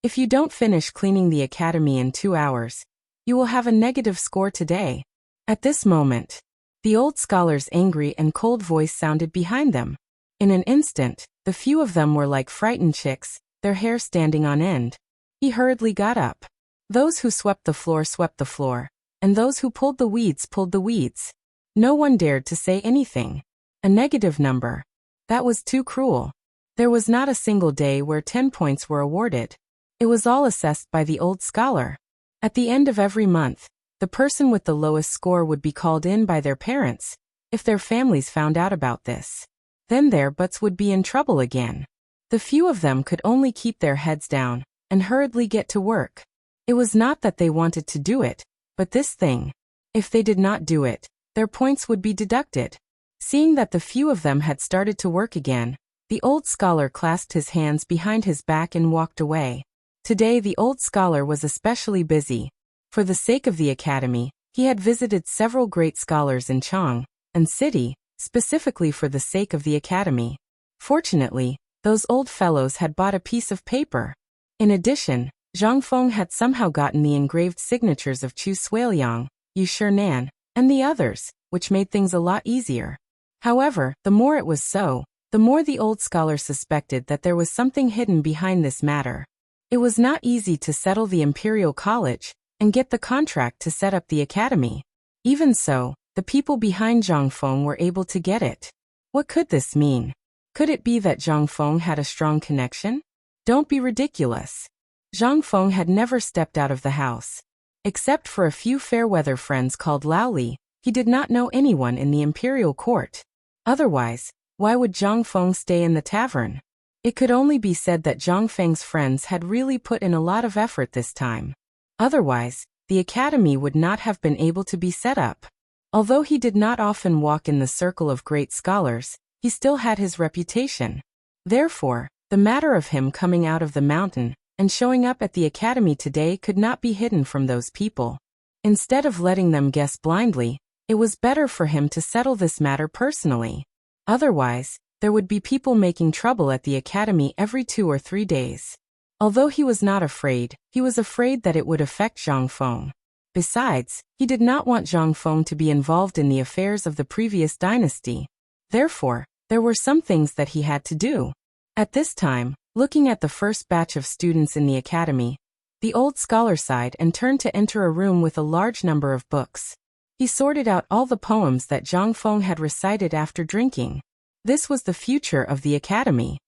If you don't finish cleaning the academy in 2 hours, you will have a negative score today. At this moment, the old scholar's angry and cold voice sounded behind them. In an instant, the few of them were like frightened chicks, their hair standing on end. He hurriedly got up. Those who swept the floor, and those who pulled the weeds pulled the weeds. No one dared to say anything. A negative number. That was too cruel. There was not a single day where 10 points were awarded. It was all assessed by the old scholar. At the end of every month, the person with the lowest score would be called in by their parents. If their families found out about this, then their butts would be in trouble again. The few of them could only keep their heads down and hurriedly get to work. It was not that they wanted to do it, but this thing. If they did not do it, their points would be deducted. Seeing that the few of them had started to work again, the old scholar clasped his hands behind his back and walked away. Today the old scholar was especially busy. For the sake of the academy, he had visited several great scholars in Chang and city, specifically for the sake of the academy. Fortunately, those old fellows had bought a piece of paper. In addition, Zhang Feng had somehow gotten the engraved signatures of Chu Suiliang, Yu Shinan, and the others, which made things a lot easier. However, the more it was so, the more the old scholar suspected that there was something hidden behind this matter. It was not easy to settle the Imperial College and get the contract to set up the academy. Even so, the people behind Zhang Feng were able to get it. What could this mean? Could it be that Zhang Feng had a strong connection? Don't be ridiculous. Zhang Feng had never stepped out of the house. Except for a few fair-weather friends called Lao Li, he did not know anyone in the imperial court. Otherwise, why would Zhang Feng stay in the tavern? It could only be said that Zhang Feng's friends had really put in a lot of effort this time. Otherwise, the academy would not have been able to be set up. Although he did not often walk in the circle of great scholars, he still had his reputation. Therefore, the matter of him coming out of the mountain and showing up at the academy today could not be hidden from those people. Instead of letting them guess blindly, it was better for him to settle this matter personally. Otherwise, there would be people making trouble at the academy every 2 or 3 days. Although he was not afraid, he was afraid that it would affect Zhang Feng. Besides, he did not want Zhang Feng to be involved in the affairs of the previous dynasty. Therefore, there were some things that he had to do. At this time, looking at the first batch of students in the academy, the old scholar sighed and turned to enter a room with a large number of books. He sorted out all the poems that Zhang Feng had recited after drinking. This was the future of the academy.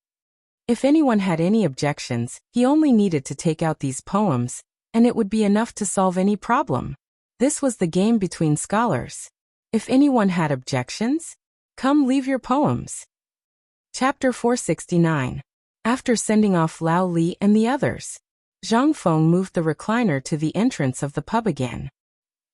If anyone had any objections, he only needed to take out these poems, and it would be enough to solve any problem. This was the game between scholars. If anyone had objections, come leave your poems. Chapter 469. After sending off Lao Li and the others, Zhang Feng moved the recliner to the entrance of the pub again.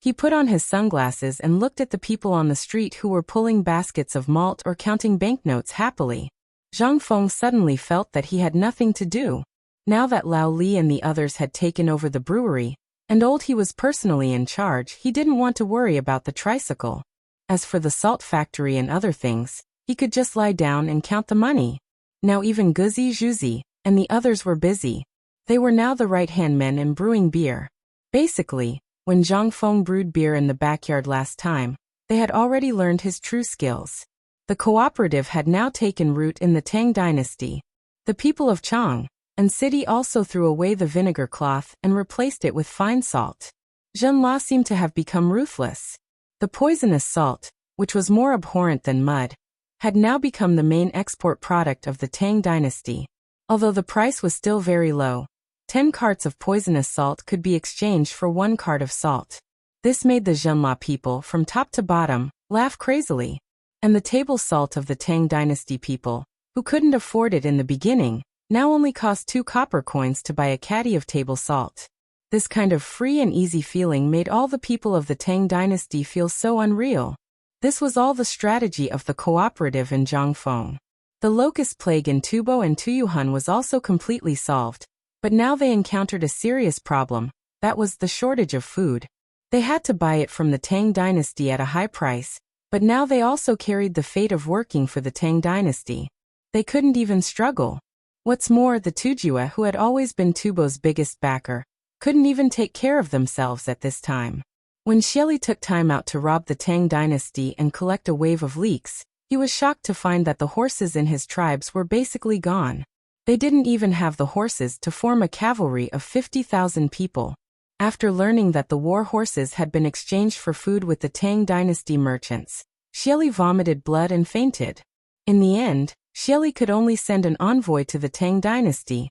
He put on his sunglasses and looked at the people on the street who were pulling baskets of malt or counting banknotes happily. Zhang Feng suddenly felt that he had nothing to do. Now that Lao Li and the others had taken over the brewery, and Old He was personally in charge, he didn't want to worry about the tricycle. As for the salt factory and other things, he could just lie down and count the money. Now even Guzi Zhuzi and the others were busy. They were now the right-hand men in brewing beer. Basically, when Zhang Feng brewed beer in the backyard last time, they had already learned his true skills. The cooperative had now taken root in the Tang dynasty. The people of Chang and city also threw away the vinegar cloth and replaced it with fine salt. Zhen La seemed to have become ruthless. The poisonous salt, which was more abhorrent than mud, had now become the main export product of the Tang dynasty. Although the price was still very low, 10 carts of poisonous salt could be exchanged for 1 cart of salt. This made the Zhenla people, from top to bottom, laugh crazily. And the table salt of the Tang dynasty people, who couldn't afford it in the beginning, now only cost 2 copper coins to buy a caddy of table salt. This kind of free and easy feeling made all the people of the Tang dynasty feel so unreal. This was all the strategy of the cooperative in Zhangfeng. The locust plague in Tubo and Tuyuhun was also completely solved, but now they encountered a serious problem, that was the shortage of food. They had to buy it from the Tang dynasty at a high price, but now they also carried the fate of working for the Tang dynasty. They couldn't even struggle. What's more, the Tujue, who had always been Tubo's biggest backer, couldn't even take care of themselves at this time. When Xieli took time out to rob the Tang dynasty and collect a wave of leeks, he was shocked to find that the horses in his tribes were basically gone. They didn't even have the horses to form a cavalry of 50,000 people. After learning that the war horses had been exchanged for food with the Tang dynasty merchants, Xieli vomited blood and fainted. In the end, Xieli could only send an envoy to the Tang dynasty,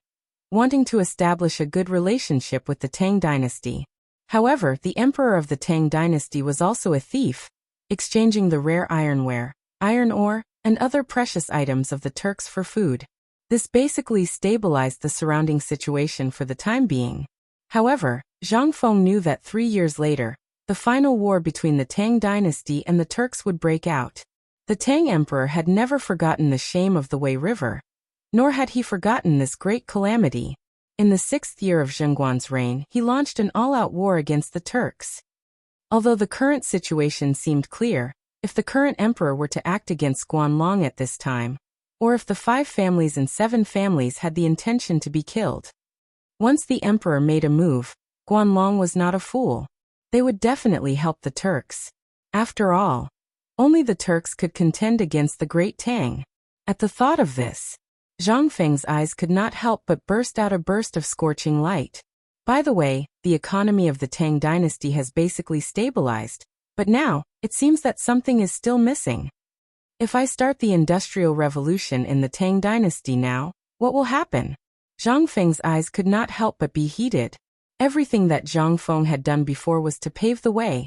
wanting to establish a good relationship with the Tang dynasty. However, the emperor of the Tang dynasty was also a thief, exchanging the rare ironware, iron ore, and other precious items of the Turks for food. This basically stabilized the surrounding situation for the time being. However, Zhang Feng knew that 3 years later, the final war between the Tang dynasty and the Turks would break out. The Tang emperor had never forgotten the shame of the Wei River, nor had he forgotten this great calamity. In the 6th year of Zhengguan's reign, he launched an all-out war against the Turks. Although the current situation seemed clear, if the current emperor were to act against Guanlong at this time, or if the 5 families and 7 families had the intention to be killed. Once the emperor made a move, Guanlong was not a fool. They would definitely help the Turks. After all, only the Turks could contend against the Great Tang. At the thought of this, Zhang Feng's eyes could not help but burst out a burst of scorching light. By the way, the economy of the Tang dynasty has basically stabilized, but now, it seems that something is still missing. If I start the Industrial Revolution in the Tang dynasty now, what will happen? Zhang Feng's eyes could not help but be heated. Everything that Zhang Feng had done before was to pave the way,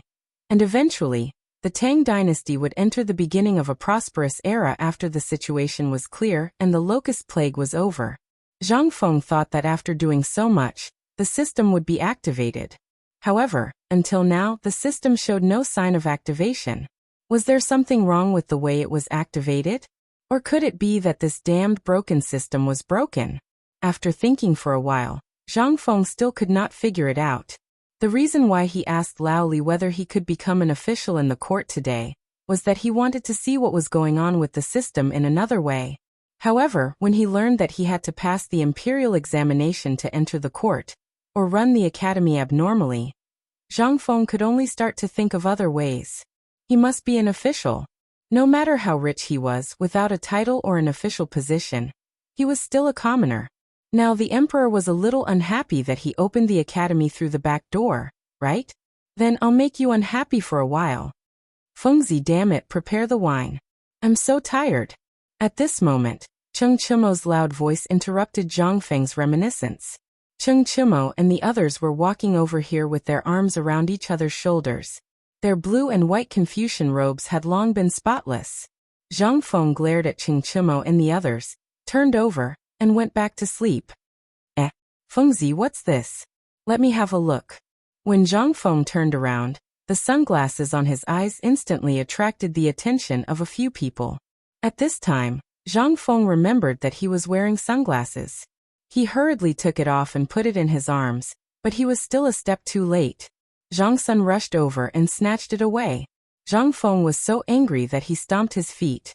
and eventually, the Tang dynasty would enter the beginning of a prosperous era after the situation was clear and the locust plague was over. Zhang Feng thought that after doing so much, the system would be activated. However, until now, the system showed no sign of activation. Was there something wrong with the way it was activated? Or could it be that this damned broken system was broken? After thinking for a while, Zhang Feng still could not figure it out. The reason why he asked Lao Li whether he could become an official in the court today was that he wanted to see what was going on with the system in another way. However, when he learned that he had to pass the imperial examination to enter the court, or run the academy abnormally, Zhang Feng could only start to think of other ways. He must be an official. No matter how rich he was, without a title or an official position, he was still a commoner. Now the emperor was a little unhappy that he opened the academy through the back door, right? Then I'll make you unhappy for a while. Fengzi, damn it, prepare the wine. I'm so tired. At this moment, Cheng Chimo's loud voice interrupted Zhang Feng's reminiscence. Cheng Chimo and the others were walking over here with their arms around each other's shoulders. Their blue and white Confucian robes had long been spotless. Zhang Feng glared at Cheng Chimo and the others, turned over, and went back to sleep. Fengzi, what's this? Let me have a look. When Zhang Feng turned around, the sunglasses on his eyes instantly attracted the attention of a few people. At this time, Zhang Feng remembered that he was wearing sunglasses. He hurriedly took it off and put it in his arms, but he was still a step too late. Zhang Sun rushed over and snatched it away. Zhang Feng was so angry that he stomped his feet.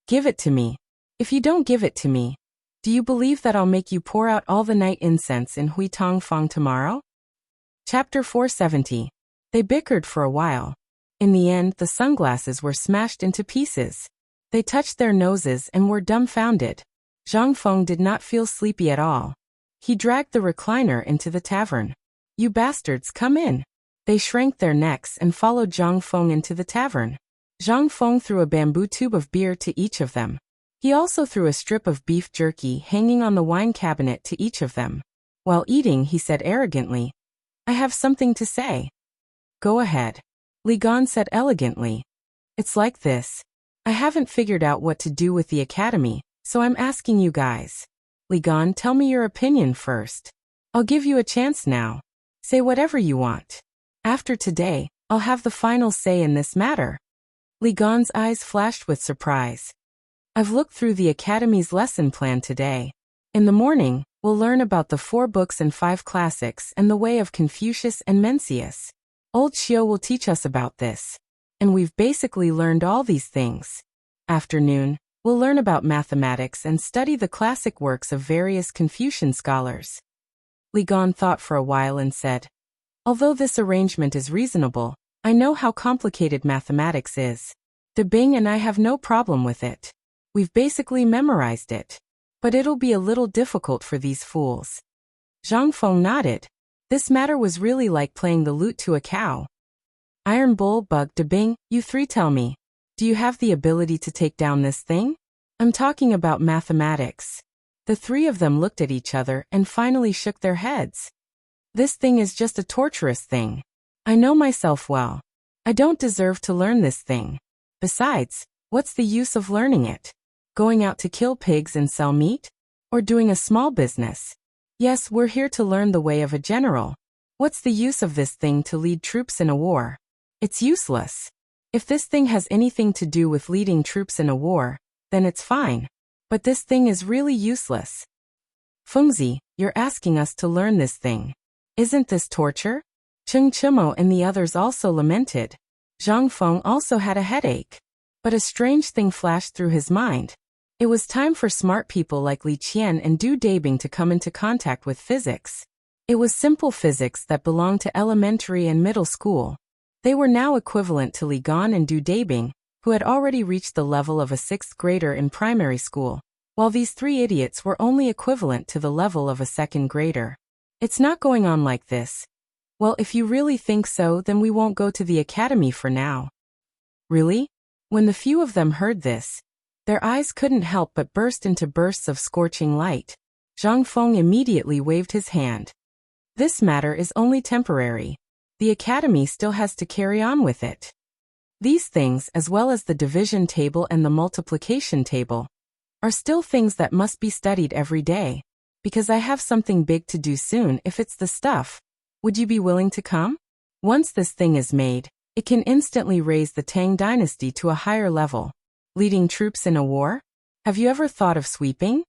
Give it to me. If you don't give it to me, do you believe that I'll make you pour out all the night incense in Hui Tong Fong tomorrow? Chapter 470. They bickered for a while. In the end, the sunglasses were smashed into pieces. They touched their noses and were dumbfounded. Zhang Feng did not feel sleepy at all. He dragged the recliner into the tavern. You bastards, come in. They shrank their necks and followed Zhang Feng into the tavern. Zhang Feng threw a bamboo tube of beer to each of them. He also threw a strip of beef jerky hanging on the wine cabinet to each of them. While eating, he said arrogantly, I have something to say. Go ahead. Li Gan said elegantly. It's like this. I haven't figured out what to do with the academy, so I'm asking you guys. Li Gan, tell me your opinion first. I'll give you a chance now. Say whatever you want. After today, I'll have the final say in this matter. Li Gan's eyes flashed with surprise. I've looked through the Academy's lesson plan today. In the morning, we'll learn about the 4 books and 5 classics and the way of Confucius and Mencius. Old Xiao will teach us about this. And we've basically learned all these things. Afternoon, we'll learn about mathematics and study the classic works of various Confucian scholars. Li Gan thought for a while and said, although this arrangement is reasonable, I know how complicated mathematics is. De Bing and I have no problem with it. We've basically memorized it. But it'll be a little difficult for these fools. Zhang Feng nodded. This matter was really like playing the lute to a cow. Iron Bull, Bug, De Bing, you 3 tell me. Do you have the ability to take down this thing? I'm talking about mathematics. The 3 of them looked at each other and finally shook their heads. This thing is just a torturous thing. I know myself well. I don't deserve to learn this thing. Besides, what's the use of learning it? Going out to kill pigs and sell meat? Or doing a small business? Yes, we're here to learn the way of a general. What's the use of this thing to lead troops in a war? It's useless. If this thing has anything to do with leading troops in a war, then it's fine. But this thing is really useless. Fengzi, you're asking us to learn this thing. Isn't this torture? Cheng Chimo and the others also lamented. Zhang Feng also had a headache. But a strange thing flashed through his mind. It was time for smart people like Li Qian and Du Dabing to come into contact with physics. It was simple physics that belonged to elementary and middle school. They were now equivalent to Li Gan and Du Dabing, who had already reached the level of a 6th grader in primary school, while these 3 idiots were only equivalent to the level of a 2nd grader. It's not going on like this. Well, if you really think so, then we won't go to the academy for now. Really? When the few of them heard this, their eyes couldn't help but burst into bursts of scorching light. Zhang Feng immediately waved his hand. This matter is only temporary. The academy still has to carry on with it. These things, as well as the division table and the multiplication table, are still things that must be studied every day. Because I have something big to do soon if it's the stuff. Would you be willing to come? Once this thing is made, it can instantly raise the Tang dynasty to a higher level. Leading troops in a war? Have you ever thought of sweeping?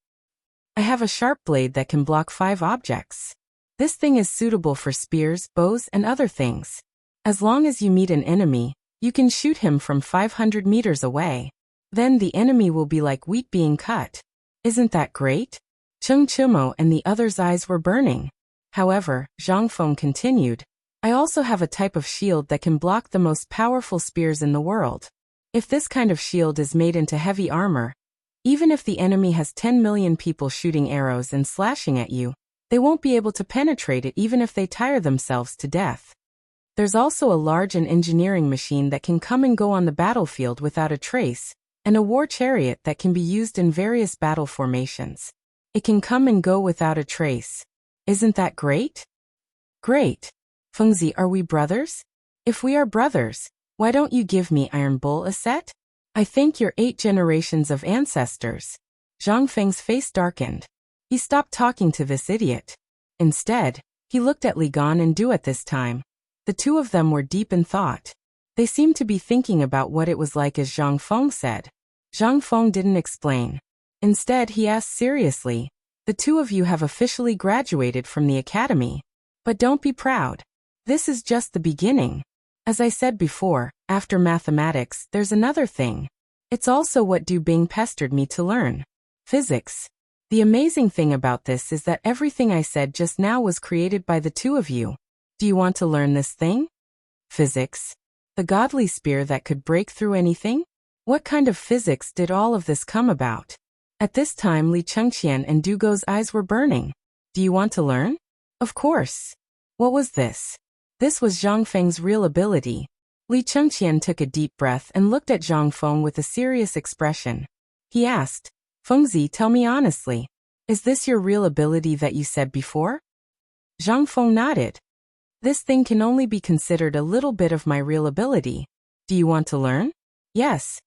I have a sharp blade that can block 5 objects. This thing is suitable for spears, bows, and other things. As long as you meet an enemy, you can shoot him from 500 meters away. Then the enemy will be like wheat being cut. Isn't that great? Cheng Chimo and the others' eyes were burning. However, Zhang Feng continued, I also have a type of shield that can block the most powerful spears in the world. If this kind of shield is made into heavy armor, even if the enemy has 10 million people shooting arrows and slashing at you, they won't be able to penetrate it even if they tire themselves to death. There's also a large engineering machine that can come and go on the battlefield without a trace, and a war chariot that can be used in various battle formations. It can come and go without a trace. Isn't that great? Great. Fengzi, are we brothers? If we are brothers, why don't you give me Iron Bull a set? I thank your 8 generations of ancestors. Zhang Feng's face darkened. He stopped talking to this idiot. Instead, he looked at Li Gan and Du at this time. The 2 of them were deep in thought. They seemed to be thinking about what it was like as Zhang Feng said. Zhang Feng didn't explain. Instead, he asked seriously, The two of you have officially graduated from the academy. But don't be proud. This is just the beginning. As I said before, after mathematics, there's another thing. It's also what Du Bing pestered me to learn. Physics. The amazing thing about this is that everything I said just now was created by the two of you. Do you want to learn this thing? Physics. The godly spear that could break through anything? What kind of physics did all of this come about? At this time Li Chengqian and Du Go's eyes were burning. Do you want to learn? Of course. What was this? This was Zhang Feng's real ability. Li Chengqian took a deep breath and looked at Zhang Feng with a serious expression. He asked, Fengzi, tell me honestly, is this your real ability that you said before? Zhang Feng nodded. This thing can only be considered a little bit of my real ability. Do you want to learn? Yes.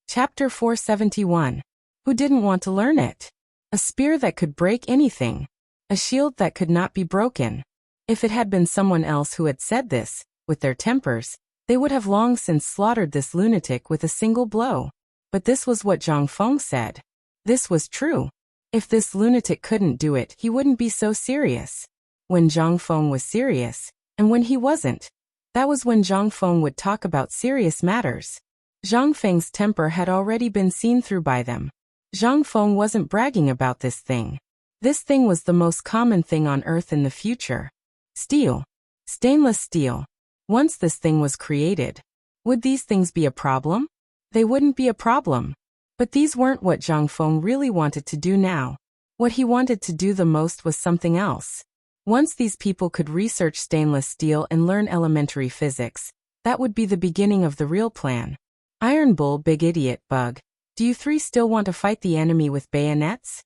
Chapter 471. Who didn't want to learn it? A spear that could break anything. A shield that could not be broken. If it had been someone else who had said this, with their tempers, they would have long since slaughtered this lunatic with a single blow. But this was what Zhang Feng said. This was true. If this lunatic couldn't do it, he wouldn't be so serious. When Zhang Feng was serious, and when he wasn't, that was when Zhang Feng would talk about serious matters. Zhang Feng's temper had already been seen through by them. Zhang Feng wasn't bragging about this thing. This thing was the most common thing on Earth in the future. Steel. Stainless steel. Once this thing was created, would these things be a problem? They wouldn't be a problem. But these weren't what Zhang Feng really wanted to do now. What he wanted to do the most was something else. Once these people could research stainless steel and learn elementary physics, that would be the beginning of the real plan. Iron Bull, Big Idiot, Bug, do you three still want to fight the enemy with bayonets?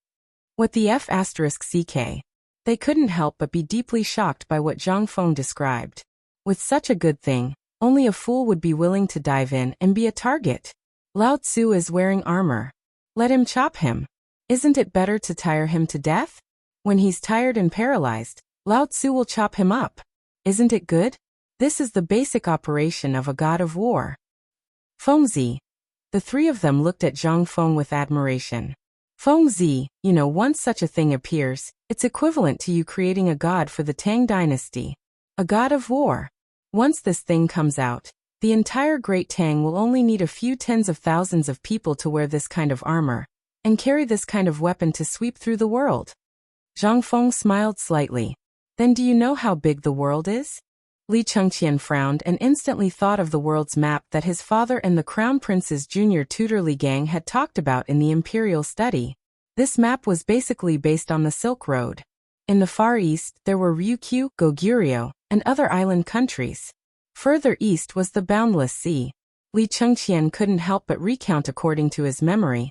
What the F***ck? They couldn't help but be deeply shocked by what Zhang Feng described. With such a good thing, only a fool would be willing to dive in and be a target. Lao Tzu is wearing armor. Let him chop him. Isn't it better to tire him to death? When he's tired and paralyzed, Lao Tzu will chop him up. Isn't it good? This is the basic operation of a god of war. Fengzi. The three of them looked at Zhang Feng with admiration. Fengzi, once such a thing appears, it's equivalent to you creating a god for the Tang dynasty. A god of war. Once this thing comes out, the entire Great Tang will only need a few tens of thousands of people to wear this kind of armor, and carry this kind of weapon to sweep through the world. Zhang Feng smiled slightly. Then do you know how big the world is? Li Chengqian frowned and instantly thought of the world's map that his father and the Crown Prince's junior tutor Li Gang had talked about in the Imperial Study. This map was basically based on the Silk Road. In the Far East, there were Ryukyu, Goguryeo, and other island countries. Further east was the Boundless Sea. Li Chengqian couldn't help but recount according to his memory.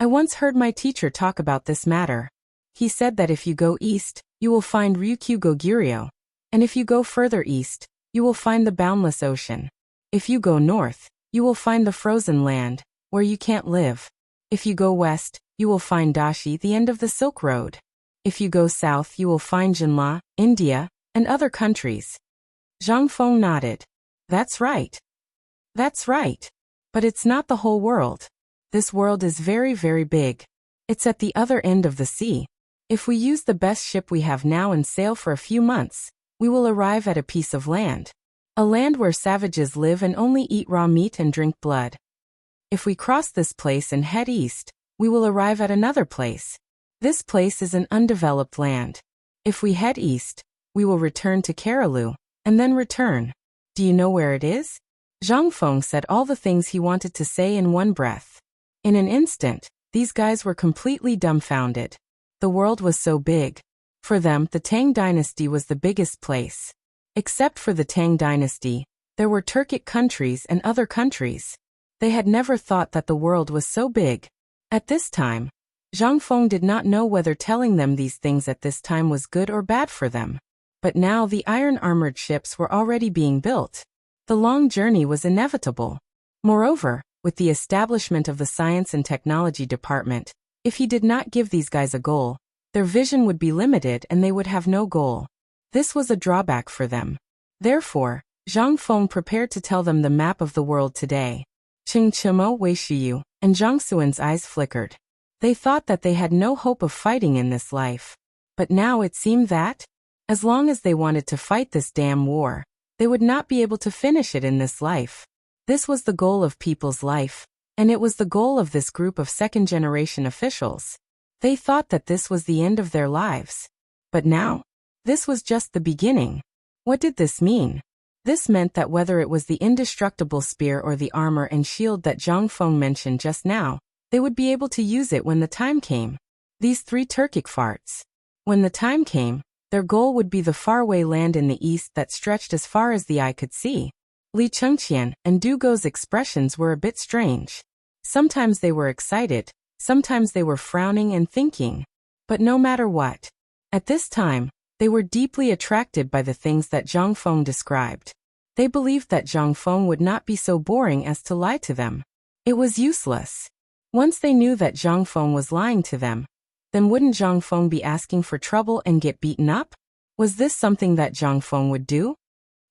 I once heard my teacher talk about this matter. He said that if you go east, you will find Ryukyu Goguryeo. And if you go further east, you will find the boundless ocean. If you go north, you will find the frozen land, where you can't live. If you go west, you will find Dashi, the end of the Silk Road. If you go south, you will find Jinla, India, and other countries. Zhang Feng nodded. That's right. That's right. But it's not the whole world. This world is very, very big. It's at the other end of the sea. If we use the best ship we have now and sail for a few months, we will arrive at a piece of land. A land where savages live and only eat raw meat and drink blood. If we cross this place and head east, we will arrive at another place. This place is an undeveloped land. If we head east, we will return to Karalu, and then return. Do you know where it is? Zhang Feng said all the things he wanted to say in one breath. In an instant, these guys were completely dumbfounded. The world was so big. For them, the Tang dynasty was the biggest place. Except for the Tang dynasty, there were Turkic countries and other countries. They had never thought that the world was so big. At this time, Zhang Feng did not know whether telling them these things at this time was good or bad for them. But now the iron-armored ships were already being built. The long journey was inevitable. Moreover, with the establishment of the Science and Technology Department, if he did not give these guys a goal, their vision would be limited and they would have no goal. This was a drawback for them. Therefore, Zhang Feng prepared to tell them the map of the world today. Qing Chimo Wei Shiyu, and Zhang Suan's eyes flickered. They thought that they had no hope of fighting in this life. But now it seemed that, as long as they wanted to fight this damn war, they would not be able to finish it in this life. This was the goal of people's life, and it was the goal of this group of second-generation officials. They thought that this was the end of their lives. But now, this was just the beginning. What did this mean? This meant that whether it was the indestructible spear or the armor and shield that Zhang Feng mentioned just now, they would be able to use it when the time came. These 3 Turkic farts. When the time came, their goal would be the faraway land in the east that stretched as far as the eye could see. Li Chengqian and Du Go's expressions were a bit strange. Sometimes they were excited, sometimes they were frowning and thinking. But no matter what, at this time, they were deeply attracted by the things that Zhang Feng described. They believed that Zhang Feng would not be so boring as to lie to them. It was useless. Once they knew that Zhang Feng was lying to them, then wouldn't Zhang Feng be asking for trouble and get beaten up? Was this something that Zhang Feng would do?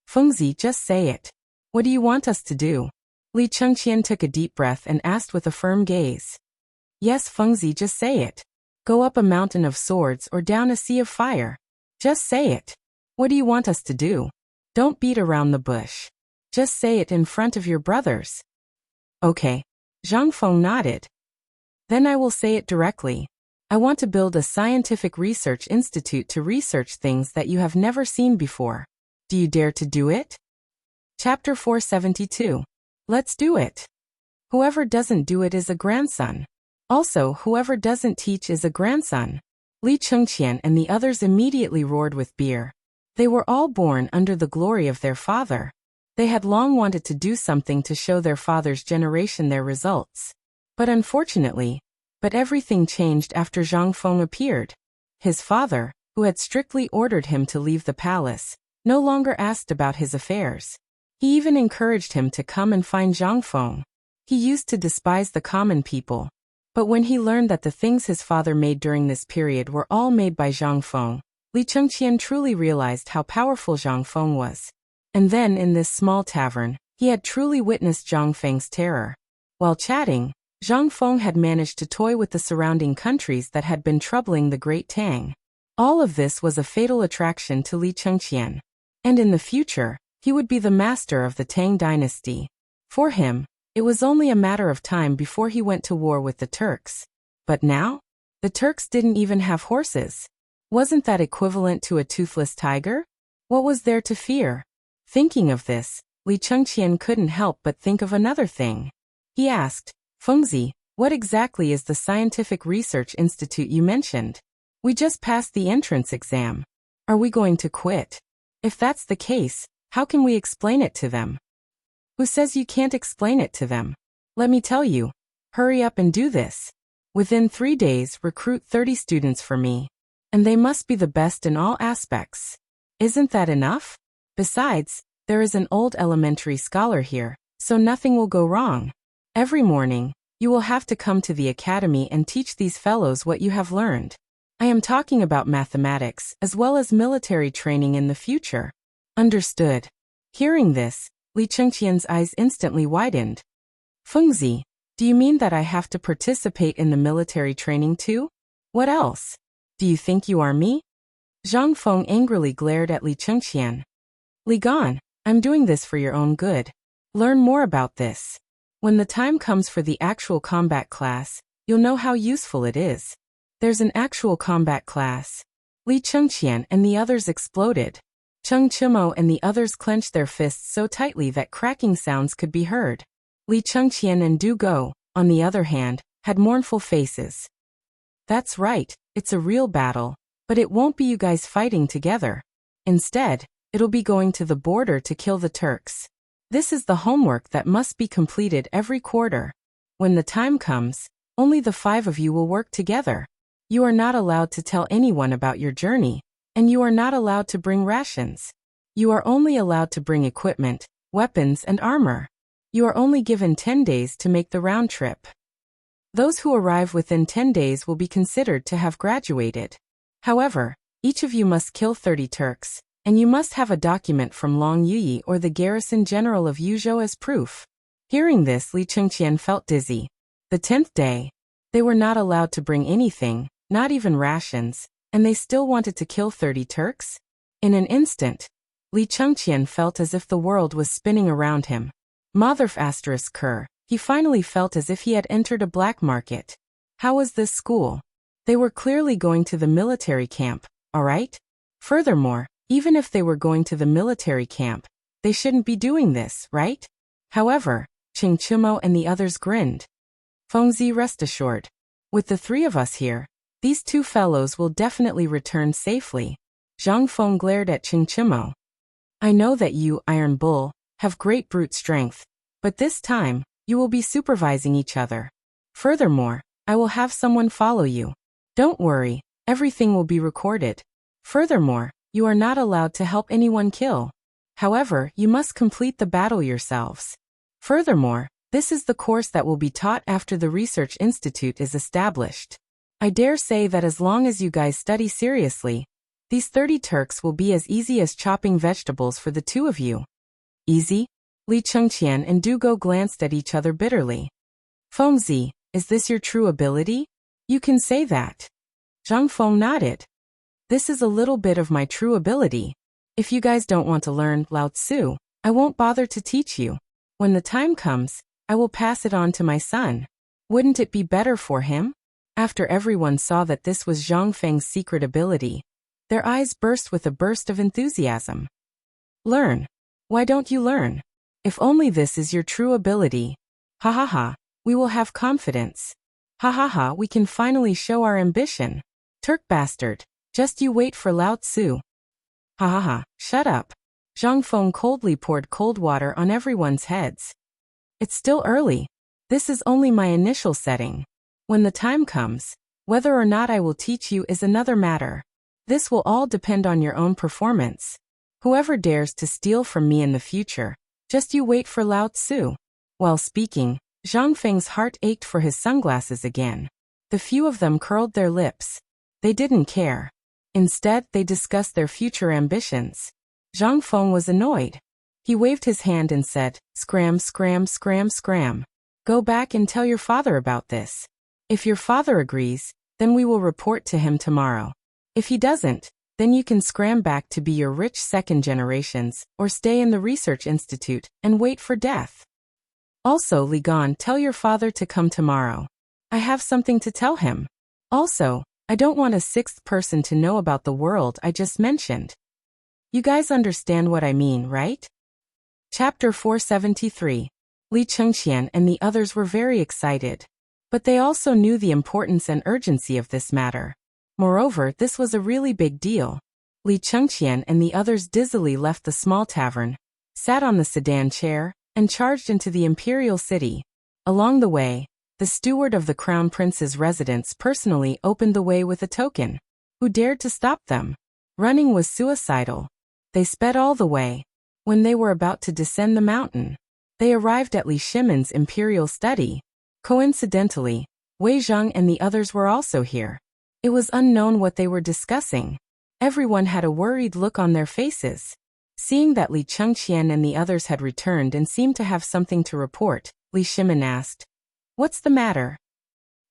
Fengzi, just say it. What do you want us to do? Li Chengqian took a deep breath and asked with a firm gaze. Yes, Fengzi, just say it. Go up a mountain of swords or down a sea of fire. Just say it. What do you want us to do? Don't beat around the bush. Just say it in front of your brothers. Okay. Zhang Feng nodded. Then I will say it directly. I want to build a scientific research institute to research things that you have never seen before. Do you dare to do it? Chapter 472. Let's do it. Whoever doesn't do it is a grandson. Also, whoever doesn't teach is a grandson. Li Chengqian and the others immediately roared with beer. They were all born under the glory of their father. They had long wanted to do something to show their father's generation their results. But unfortunately, everything changed after Zhang Feng appeared. His father, who had strictly ordered him to leave the palace, no longer asked about his affairs. He even encouraged him to come and find Zhang Feng. He used to despise the common people. But when he learned that the things his father made during this period were all made by Zhang Feng, Li Chengqian truly realized how powerful Zhang Feng was. And then in this small tavern, he had truly witnessed Zhang Feng's terror. While chatting, Zhang Feng had managed to toy with the surrounding countries that had been troubling the great Tang. All of this was a fatal attraction to Li Chengqian. And in the future, he would be the master of the Tang dynasty. For him, it was only a matter of time before he went to war with the Turks. But now? The Turks didn't even have horses. Wasn't that equivalent to a toothless tiger? What was there to fear? Thinking of this, Li Chengqian couldn't help but think of another thing. He asked, Fengzi, what exactly is the scientific research institute you mentioned? We just passed the entrance exam. Are we going to quit? If that's the case, how can we explain it to them? Who says you can't explain it to them? Let me tell you. Hurry up and do this. Within 3 days, recruit 30 students for me. And they must be the best in all aspects. Isn't that enough? Besides, there is an old elementary scholar here, so nothing will go wrong. Every morning, you will have to come to the academy and teach these fellows what you have learned. I am talking about mathematics as well as military training in the future. Understood. Hearing this, Li Chengqian's eyes instantly widened. Fengzi, do you mean that I have to participate in the military training too? What else? Do you think you are me? Zhang Feng angrily glared at Li Chengqian. Li Gan, I'm doing this for your own good. Learn more about this. When the time comes for the actual combat class, you'll know how useful it is. There's an actual combat class. Li Chengqian and the others exploded. Cheng Chimo and the others clenched their fists so tightly that cracking sounds could be heard. Li Chengqian and Du Go, on the other hand, had mournful faces. That's right, it's a real battle, but it won't be you guys fighting together. Instead, it'll be going to the border to kill the Turks. This is the homework that must be completed every quarter. When the time comes, only the 5 of you will work together. You are not allowed to tell anyone about your journey, and you are not allowed to bring rations. You are only allowed to bring equipment, weapons, and armor. You are only given 10 days to make the round trip. Those who arrive within 10 days will be considered to have graduated. However, each of you must kill 30 Turks, and you must have a document from Long Yuyi or the garrison general of Yuzhou as proof. Hearing this, Li Chengqian felt dizzy. The 10th day. They were not allowed to bring anything, not even rations, and they still wanted to kill 30 Turks? In an instant, Li Chengqian felt as if the world was spinning around him. Motherf asterisk cur, he finally felt as if he had entered a black market. How was this school? They were clearly going to the military camp, alright? Furthermore, even if they were going to the military camp, they shouldn't be doing this, right? However, Qing Chimo and the others grinned. Fengzi, rest assured. With the three of us here, these two fellows will definitely return safely. Zhang Feng glared at Qing Chimo. I know that you, Iron Bull, have great brute strength, but this time, you will be supervising each other. Furthermore, I will have someone follow you. Don't worry, everything will be recorded. Furthermore, you are not allowed to help anyone kill. However, you must complete the battle yourselves. Furthermore, this is the course that will be taught after the research institute is established. I dare say that as long as you guys study seriously, these 30 Turks will be as easy as chopping vegetables for the two of you. Easy? Li Chengqian and Dugo glanced at each other bitterly. Fengzi, is this your true ability? You can say that. Zhang Feng nodded. This is a little bit of my true ability. If you guys don't want to learn Lao Tzu, I won't bother to teach you. When the time comes, I will pass it on to my son. Wouldn't it be better for him? After everyone saw that this was Zhang Feng's secret ability, their eyes burst with a burst of enthusiasm. Learn. Why don't you learn? If only this is your true ability. Ha ha ha, we will have confidence. Ha ha ha, we can finally show our ambition. Turk bastard, just you wait for Lao Tzu. Ha ha ha, shut up. Zhang Feng coldly poured cold water on everyone's heads. It's still early. This is only my initial setting. When the time comes, whether or not I will teach you is another matter. This will all depend on your own performance. Whoever dares to steal from me in the future, just you wait for Lao Tzu. While speaking, Zhang Feng's heart ached for his sunglasses again. The few of them curled their lips. They didn't care. Instead, they discussed their future ambitions. Zhang Feng was annoyed. He waved his hand and said, Scram, scram, scram, scram. Go back and tell your father about this. If your father agrees, then we will report to him tomorrow. If he doesn't, then you can scram back to be your rich second generations, or stay in the research institute and wait for death. Also, Li Gan, tell your father to come tomorrow. I have something to tell him. Also, I don't want a sixth person to know about the world I just mentioned. You guys understand what I mean, right? Chapter 473. Li Chengqian and the others were very excited. But they also knew the importance and urgency of this matter. Moreover, this was a really big deal. Li Chengqian and the others dizzily left the small tavern, sat on the sedan chair, and charged into the imperial city. Along the way, the steward of the crown prince's residence personally opened the way with a token. Who dared to stop them? Running was suicidal. They sped all the way. When they were about to descend the mountain, they arrived at Li Shimon's imperial study. Coincidentally, Wei Zhang and the others were also here. It was unknown what they were discussing. Everyone had a worried look on their faces. Seeing that Li Chengqian and the others had returned and seemed to have something to report, Li Shimon asked, What's the matter?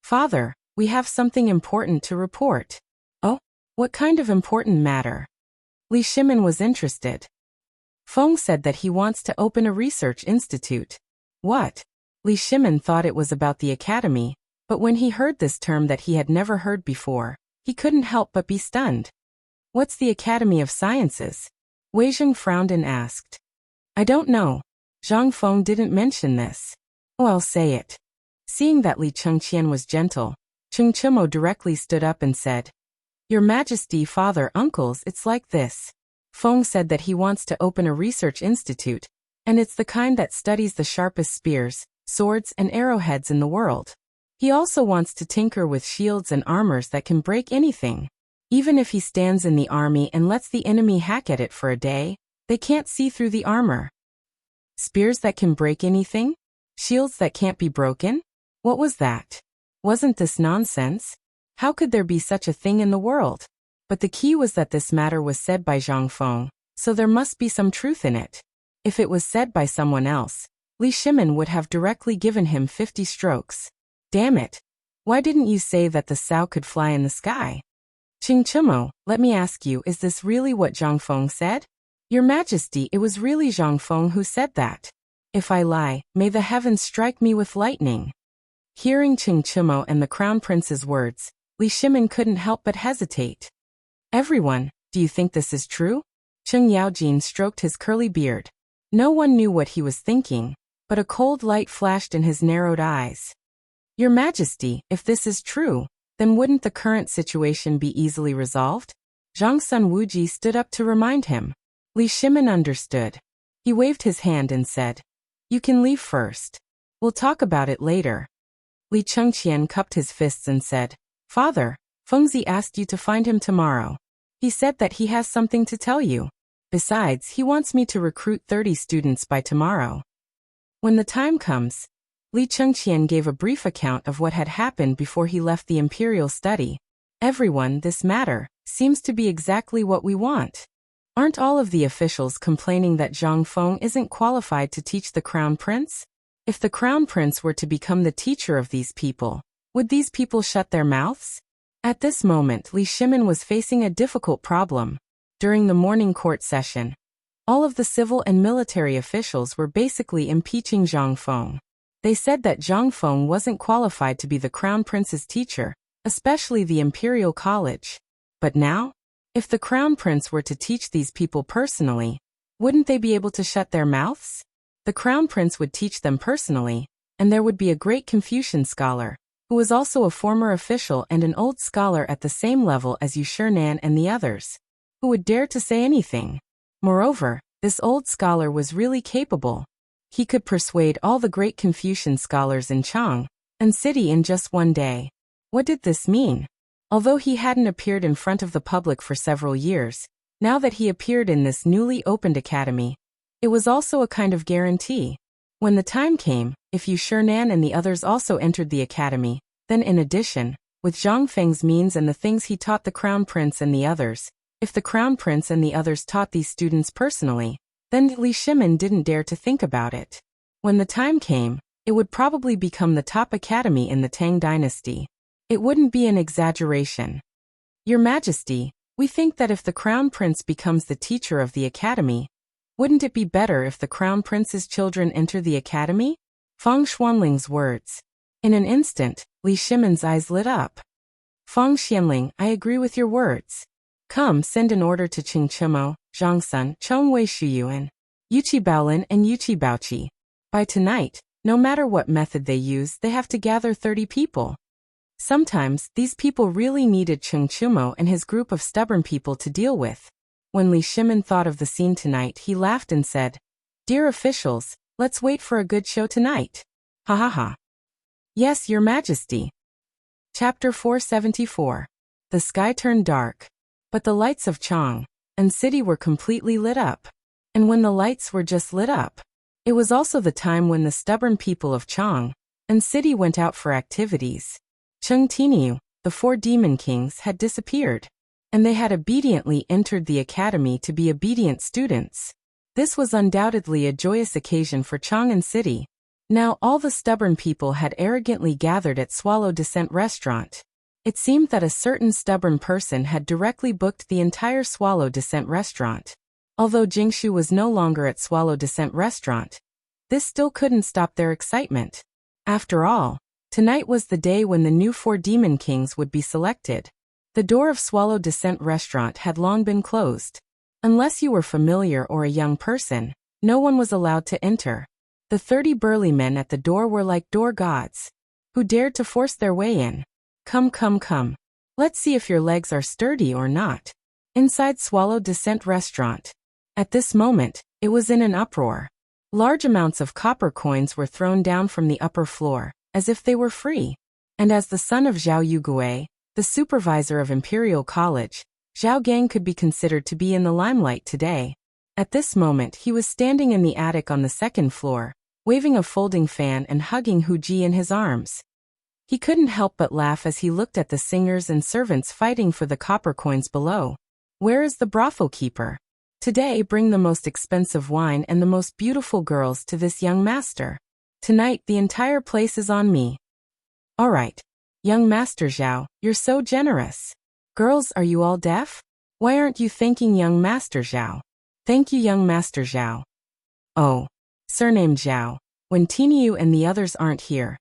Father, we have something important to report. Oh, what kind of important matter? Li Shimon was interested. Feng said that he wants to open a research institute. What? Li Shimon thought it was about the academy, but when he heard this term that he had never heard before, he couldn't help but be stunned. What's the Academy of Sciences? Wei Zheng frowned and asked. I don't know. Zhang Feng didn't mention this. Oh, I'll say it. Seeing that Li Chengqian was gentle, Cheng Chimo directly stood up and said, Your Majesty, Father, Uncles, it's like this. Feng said that he wants to open a research institute, and it's the kind that studies the sharpest spears, swords, and arrowheads in the world. He also wants to tinker with shields and armors that can break anything. Even if he stands in the army and lets the enemy hack at it for a day, they can't see through the armor. Spears that can break anything? Shields that can't be broken? What was that? Wasn't this nonsense? How could there be such a thing in the world? But the key was that this matter was said by Zhang Feng, so there must be some truth in it. If it was said by someone else, Li Shimon would have directly given him 50 strokes. Damn it. Why didn't you say that the sow could fly in the sky? Chingchumo, let me ask you, is this really what Zhang Feng said? Your Majesty, it was really Zhang Feng who said that. If I lie, may the heavens strike me with lightning. Hearing Chingchumo and the Crown Prince's words, Li Shimin couldn't help but hesitate. Everyone, do you think this is true? Cheng Yaojin stroked his curly beard. No one knew what he was thinking, but a cold light flashed in his narrowed eyes. Your Majesty, if this is true, then wouldn't the current situation be easily resolved? Zhang Sun Wuji stood up to remind him. Li Shimin understood. He waved his hand and said, You can leave first. We'll talk about it later. Li Chengqian cupped his fists and said, Father, Fengzi asked you to find him tomorrow. He said that he has something to tell you. Besides, he wants me to recruit 30 students by tomorrow. When the time comes, Li Chengqian gave a brief account of what had happened before he left the imperial study. Everyone, this matter seems to be exactly what we want. Aren't all of the officials complaining that Zhang Feng isn't qualified to teach the Crown Prince? If the Crown Prince were to become the teacher of these people, would these people shut their mouths? At this moment, Li Shimin was facing a difficult problem. During the morning court session, all of the civil and military officials were basically impeaching Zhang Feng. They said that Zhang Feng wasn't qualified to be the Crown Prince's teacher, especially the Imperial College. But now, if the Crown Prince were to teach these people personally, wouldn't they be able to shut their mouths? The Crown Prince would teach them personally, and there would be a great Confucian scholar, who was also a former official and an old scholar at the same level as Yu Shinan and the others, who would dare to say anything. Moreover, this old scholar was really capable. He could persuade all the great Confucian scholars in Chang and city in just one day. What did this mean? Although he hadn't appeared in front of the public for several years, now that he appeared in this newly opened academy, it was also a kind of guarantee. When the time came, if Yu Shinan and the others also entered the academy, then in addition, with Zhang Feng's means and the things he taught the Crown Prince and the others, if the Crown Prince and the others taught these students personally, then Li Shimin didn't dare to think about it. When the time came, it would probably become the top academy in the Tang dynasty. It wouldn't be an exaggeration. Your Majesty, we think that if the Crown Prince becomes the teacher of the academy, wouldn't it be better if the Crown Prince's children enter the academy? Fang Xuanling's words. In an instant, Li Shimin's eyes lit up. Fang Xianling, I agree with your words. Come, send an order to Qingchimo, Zhangsun, Chongwei Shuyuan, Yuqi Baolin and Yuqi Baoqi. By tonight, no matter what method they use, they have to gather 30 people. Sometimes, these people really needed Qingchimo and his group of stubborn people to deal with. When Li Shimin thought of the scene tonight, he laughed and said, Dear officials, let's wait for a good show tonight. Ha ha ha. Yes, Your Majesty. Chapter 474. The sky turned dark, but the lights of Chang and city were completely lit up. And when the lights were just lit up, it was also the time when the stubborn people of Chang and city went out for activities. Cheng Tiniu, the 4 demon kings, had disappeared, and they had obediently entered the academy to be obedient students. This was undoubtedly a joyous occasion for Chang and city. Now all the stubborn people had arrogantly gathered at Swallow Descent restaurant. It seemed that a certain stubborn person had directly booked the entire Swallow Descent restaurant. Although Jingshu was no longer at Swallow Descent restaurant, this still couldn't stop their excitement. After all, tonight was the day when the new 4 demon kings would be selected. The door of Swallow Descent restaurant had long been closed. Unless you were familiar or a young person, no one was allowed to enter. The 30 burly men at the door were like door gods, who dared to force their way in. Come, come, come. Let's see if your legs are sturdy or not. Inside Swallow Descent restaurant. At this moment, it was in an uproar. Large amounts of copper coins were thrown down from the upper floor, as if they were free. And as the son of Zhao Yugui, the supervisor of Imperial College, Zhao Gang could be considered to be in the limelight today. At this moment he was standing in the attic on the 2nd floor, waving a folding fan and hugging Hu Ji in his arms. He couldn't help but laugh as he looked at the singers and servants fighting for the copper coins below. Where is the brothel keeper? Today bring the most expensive wine and the most beautiful girls to this young master. Tonight the entire place is on me. All right. Young Master Zhao, you're so generous. Girls, are you all deaf? Why aren't you thanking young Master Zhao? Thank you, young Master Zhao. Oh. Surname Zhao. When Tiniu and the others aren't here.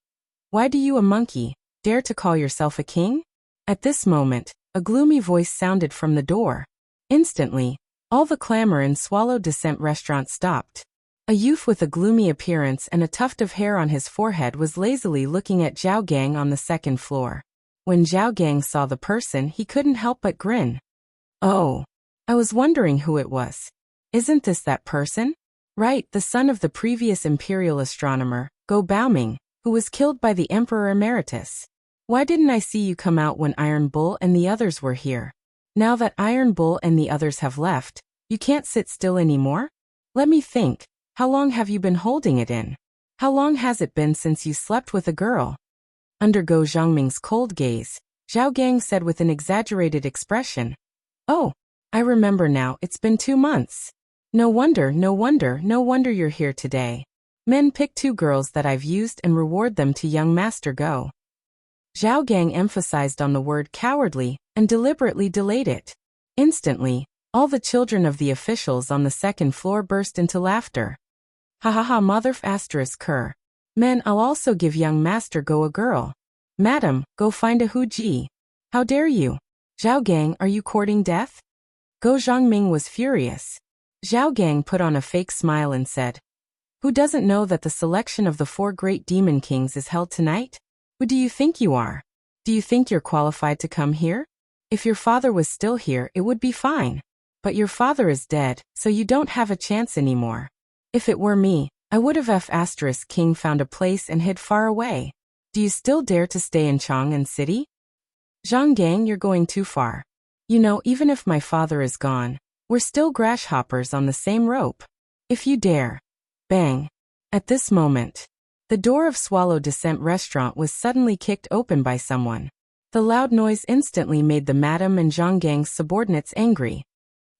Why do you, a monkey, dare to call yourself a king? At this moment, a gloomy voice sounded from the door. Instantly, all the clamor in Swallow Descent restaurant stopped. A youth with a gloomy appearance and a tuft of hair on his forehead was lazily looking at Zhao Gang on the second floor. When Zhao Gang saw the person, he couldn't help but grin. Oh, I was wondering who it was. Isn't this that person? Right, the son of the previous imperial astronomer, Go Baoming, who was killed by the Emperor Emeritus. Why didn't I see you come out when Iron Bull and the others were here? Now that Iron Bull and the others have left, you can't sit still anymore? Let me think. How long have you been holding it in? How long has it been since you slept with a girl? Under Go Zhangming's cold gaze, Zhao Gang said with an exaggerated expression. Oh, I remember now, it's been 2 months. No wonder you're here today. Men, pick 2 girls that I've used and reward them to young Master Go. Zhao Gang emphasized on the word cowardly and deliberately delayed it. Instantly, all the children of the officials on the second floor burst into laughter. Ha ha ha, mother ***. Men, I'll also give young Master Go a girl. Madam, go find a Huji. How dare you? Zhao Gang, are you courting death? Go Zhangming was furious. Zhao Gang put on a fake smile and said, who doesn't know that the selection of the 4 great demon kings is held tonight? Who do you think you are? Do you think you're qualified to come here? If your father was still here, it would be fine. But your father is dead, so you don't have a chance anymore. If it were me, I would have **King found a place and hid far away. Do you still dare to stay in Chang'an City? Zhang Gang, you're going too far. You know, even if my father is gone, we're still grasshoppers on the same rope. If you dare. Bang. At this moment, the door of Swallow Descent restaurant was suddenly kicked open by someone. The loud noise instantly made the Madam and Zhang Gang's subordinates angry.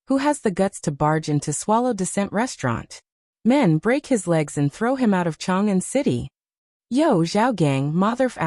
Who has the guts to barge into Swallow Descent restaurant? Men, break his legs and throw him out of Chang'an City. Yo, Zhao Gang, mother ***,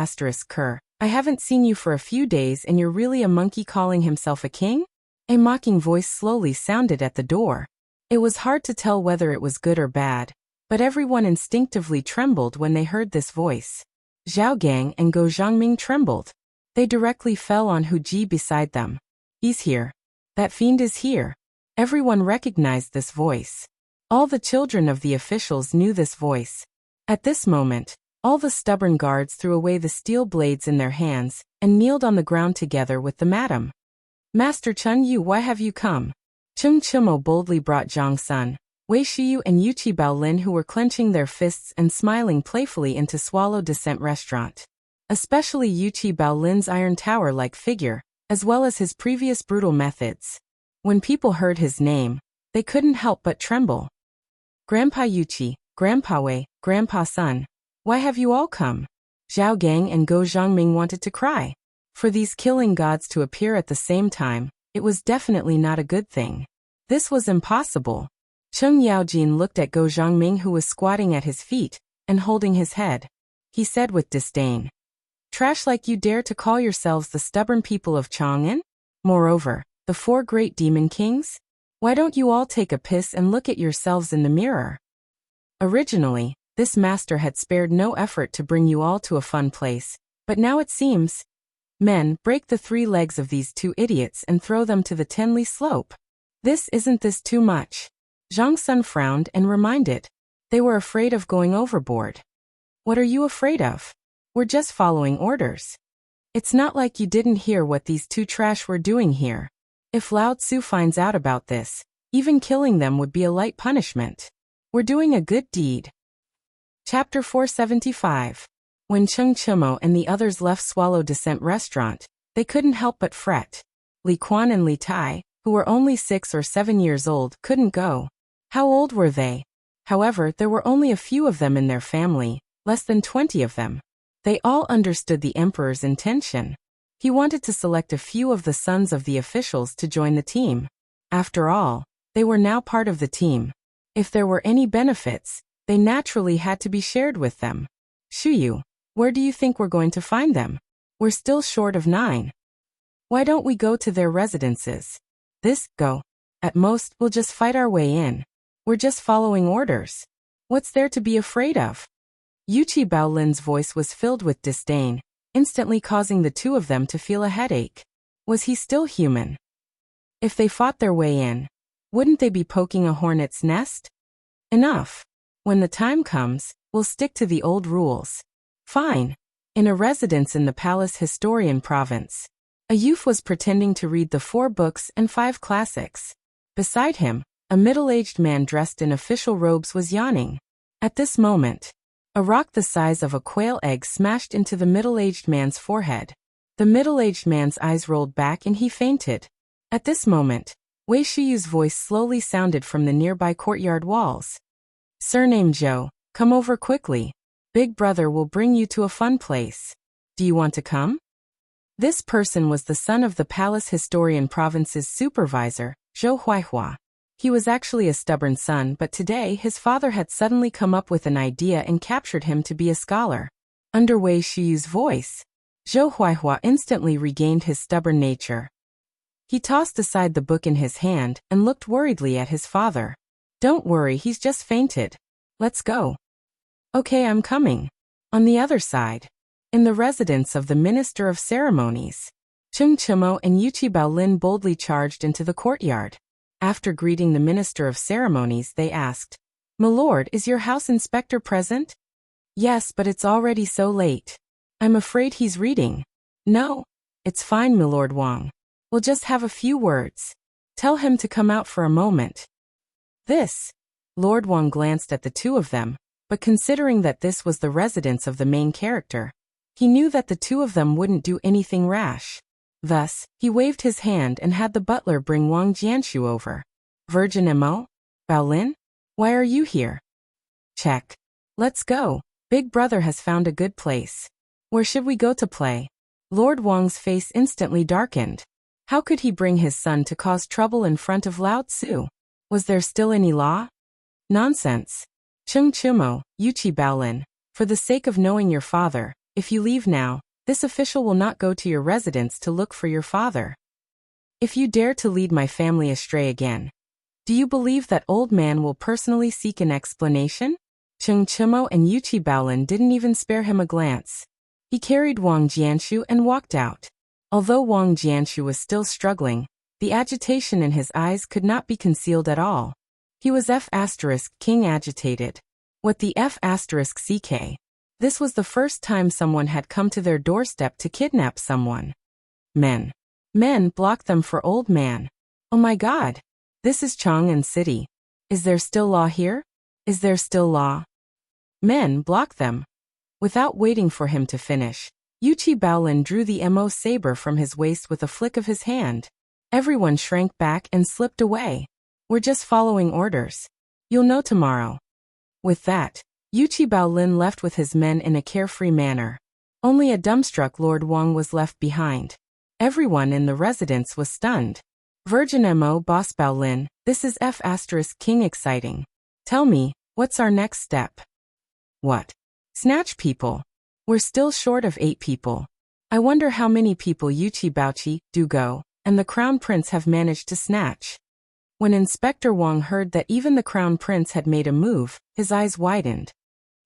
I haven't seen you for a few days and you're really a monkey calling himself a king? A mocking voice slowly sounded at the door. It was hard to tell whether it was good or bad, but everyone instinctively trembled when they heard this voice. Zhao Gang and Go Zhangming trembled. They directly fell on Hu Ji beside them. He's here. That fiend is here. Everyone recognized this voice. All the children of the officials knew this voice. At this moment, all the stubborn guards threw away the steel blades in their hands and kneeled on the ground together with the madam. Master Chun Yu, why have you come? Chung Chimo boldly brought Zhang Sun, Wei Shiyu and Yuqi Baolin, who were clenching their fists and smiling playfully, into Swallow Descent restaurant. Especially Yuqi Baolin's iron tower-like figure, as well as his previous brutal methods. When people heard his name, they couldn't help but tremble. Grandpa Yuqi, Grandpa Wei, Grandpa Sun, why have you all come? Zhao Gang and Go Zhangming wanted to cry. For these killing gods to appear at the same time, it was definitely not a good thing. This was impossible. Cheng Yaojin looked at Go Zhangming, who was squatting at his feet and holding his head. He said with disdain, "Trash like you dare to call yourselves the stubborn people of Chang'an? Moreover, the 4 great demon kings? Why don't you all take a piss and look at yourselves in the mirror?" Originally, this master had spared no effort to bring you all to a fun place, but now it seems. Men, break the 3 legs of these 2 idiots and throw them to the Tenli slope. Isn't this too much? Zhang Sun frowned and reminded. They were afraid of going overboard. What are you afraid of? We're just following orders. It's not like you didn't hear what these 2 trash were doing here. If Lao Tzu finds out about this, even killing them would be a light punishment. We're doing a good deed. Chapter 475. When Cheng Chimo and the others left Swallow Descent restaurant, they couldn't help but fret. Li Quan and Li Tai, who were only 6 or 7 years old, couldn't go. How old were they? However, there were only a few of them in their family, less than 20 of them. They all understood the emperor's intention. He wanted to select a few of the sons of the officials to join the team. After all, they were now part of the team. If there were any benefits, they naturally had to be shared with them. Shuyu, where do you think we're going to find them? We're still short of 9. Why don't we go to their residences? Go. At most, we'll just fight our way in. We're just following orders. What's there to be afraid of? Yuchi Baolin's voice was filled with disdain, instantly causing the two of them to feel a headache. Was he still human? If they fought their way in, wouldn't they be poking a hornet's nest? Enough. When the time comes, we'll stick to the old rules. Fine. In a residence in the Palace Historian Province, a youth was pretending to read the 4 books and 5 classics. Beside him, a middle-aged man dressed in official robes was yawning. At this moment, a rock the size of a quail egg smashed into the middle-aged man's forehead. The middle-aged man's eyes rolled back and he fainted. At this moment, Wei Shiyu's voice slowly sounded from the nearby courtyard walls. Surname Zhou, come over quickly. Big brother will bring you to a fun place. Do you want to come? This person was the son of the Palace Historian Province's supervisor, Zhou Huaihua. He was actually a stubborn son, but today his father had suddenly come up with an idea and captured him to be a scholar. Under Wei Shiyu's voice, Zhou Huaihua instantly regained his stubborn nature. He tossed aside the book in his hand and looked worriedly at his father. Don't worry, he's just fainted. Let's go. Okay, I'm coming. On the other side, in the residence of the Minister of Ceremonies, Cheng Chimo and Yuchi Baolin boldly charged into the courtyard. After greeting the Minister of Ceremonies, they asked, My lord, is your house inspector present? Yes, but it's already so late. I'm afraid he's reading. No. It's fine, Milord Wang. We'll just have a few words. Tell him to come out for a moment. Lord Wang glanced at the two of them, but considering that this was the residence of the main character, he knew that the two of them wouldn't do anything rash. Thus, he waved his hand and had the butler bring Wang Jianshu over. Virgin Mo? Baolin? Why are you here? Check. Let's go. Big brother has found a good place. Where should we go to play? Lord Wang's face instantly darkened. How could he bring his son to cause trouble in front of Lao Tzu? Was there still any law? Nonsense. Cheng Chimo, Yuchi Baolin, for the sake of knowing your father, if you leave now, this official will not go to your residence to look for your father. If you dare to lead my family astray again, do you believe that old man will personally seek an explanation? Cheng Chimo and Yuchi Baolin didn't even spare him a glance. He carried Wang Jianshu and walked out. Although Wang Jianshu was still struggling, the agitation in his eyes could not be concealed at all. He was King agitated. What the CK? This was the first time someone had come to their doorstep to kidnap someone. Men block them for old man. Oh my god. This is Chang'an City. Is there still law here? Is there still law? Men block them. Without waiting for him to finish, Yuchi Baolin drew the Mo saber from his waist with a flick of his hand. Everyone shrank back and slipped away. We're just following orders. You'll know tomorrow. With that, Yuchi Baolin left with his men in a carefree manner. Only a dumbstruck Lord Wang was left behind. Everyone in the residence was stunned. Virgin Mo Boss Baolin, this is King exciting. Tell me, what's our next step? What? Snatch people. We're still short of 8 people. I wonder how many people Yuchi Baochi, Dugo, and the Crown Prince have managed to snatch. When Inspector Wang heard that even the Crown Prince had made a move, his eyes widened.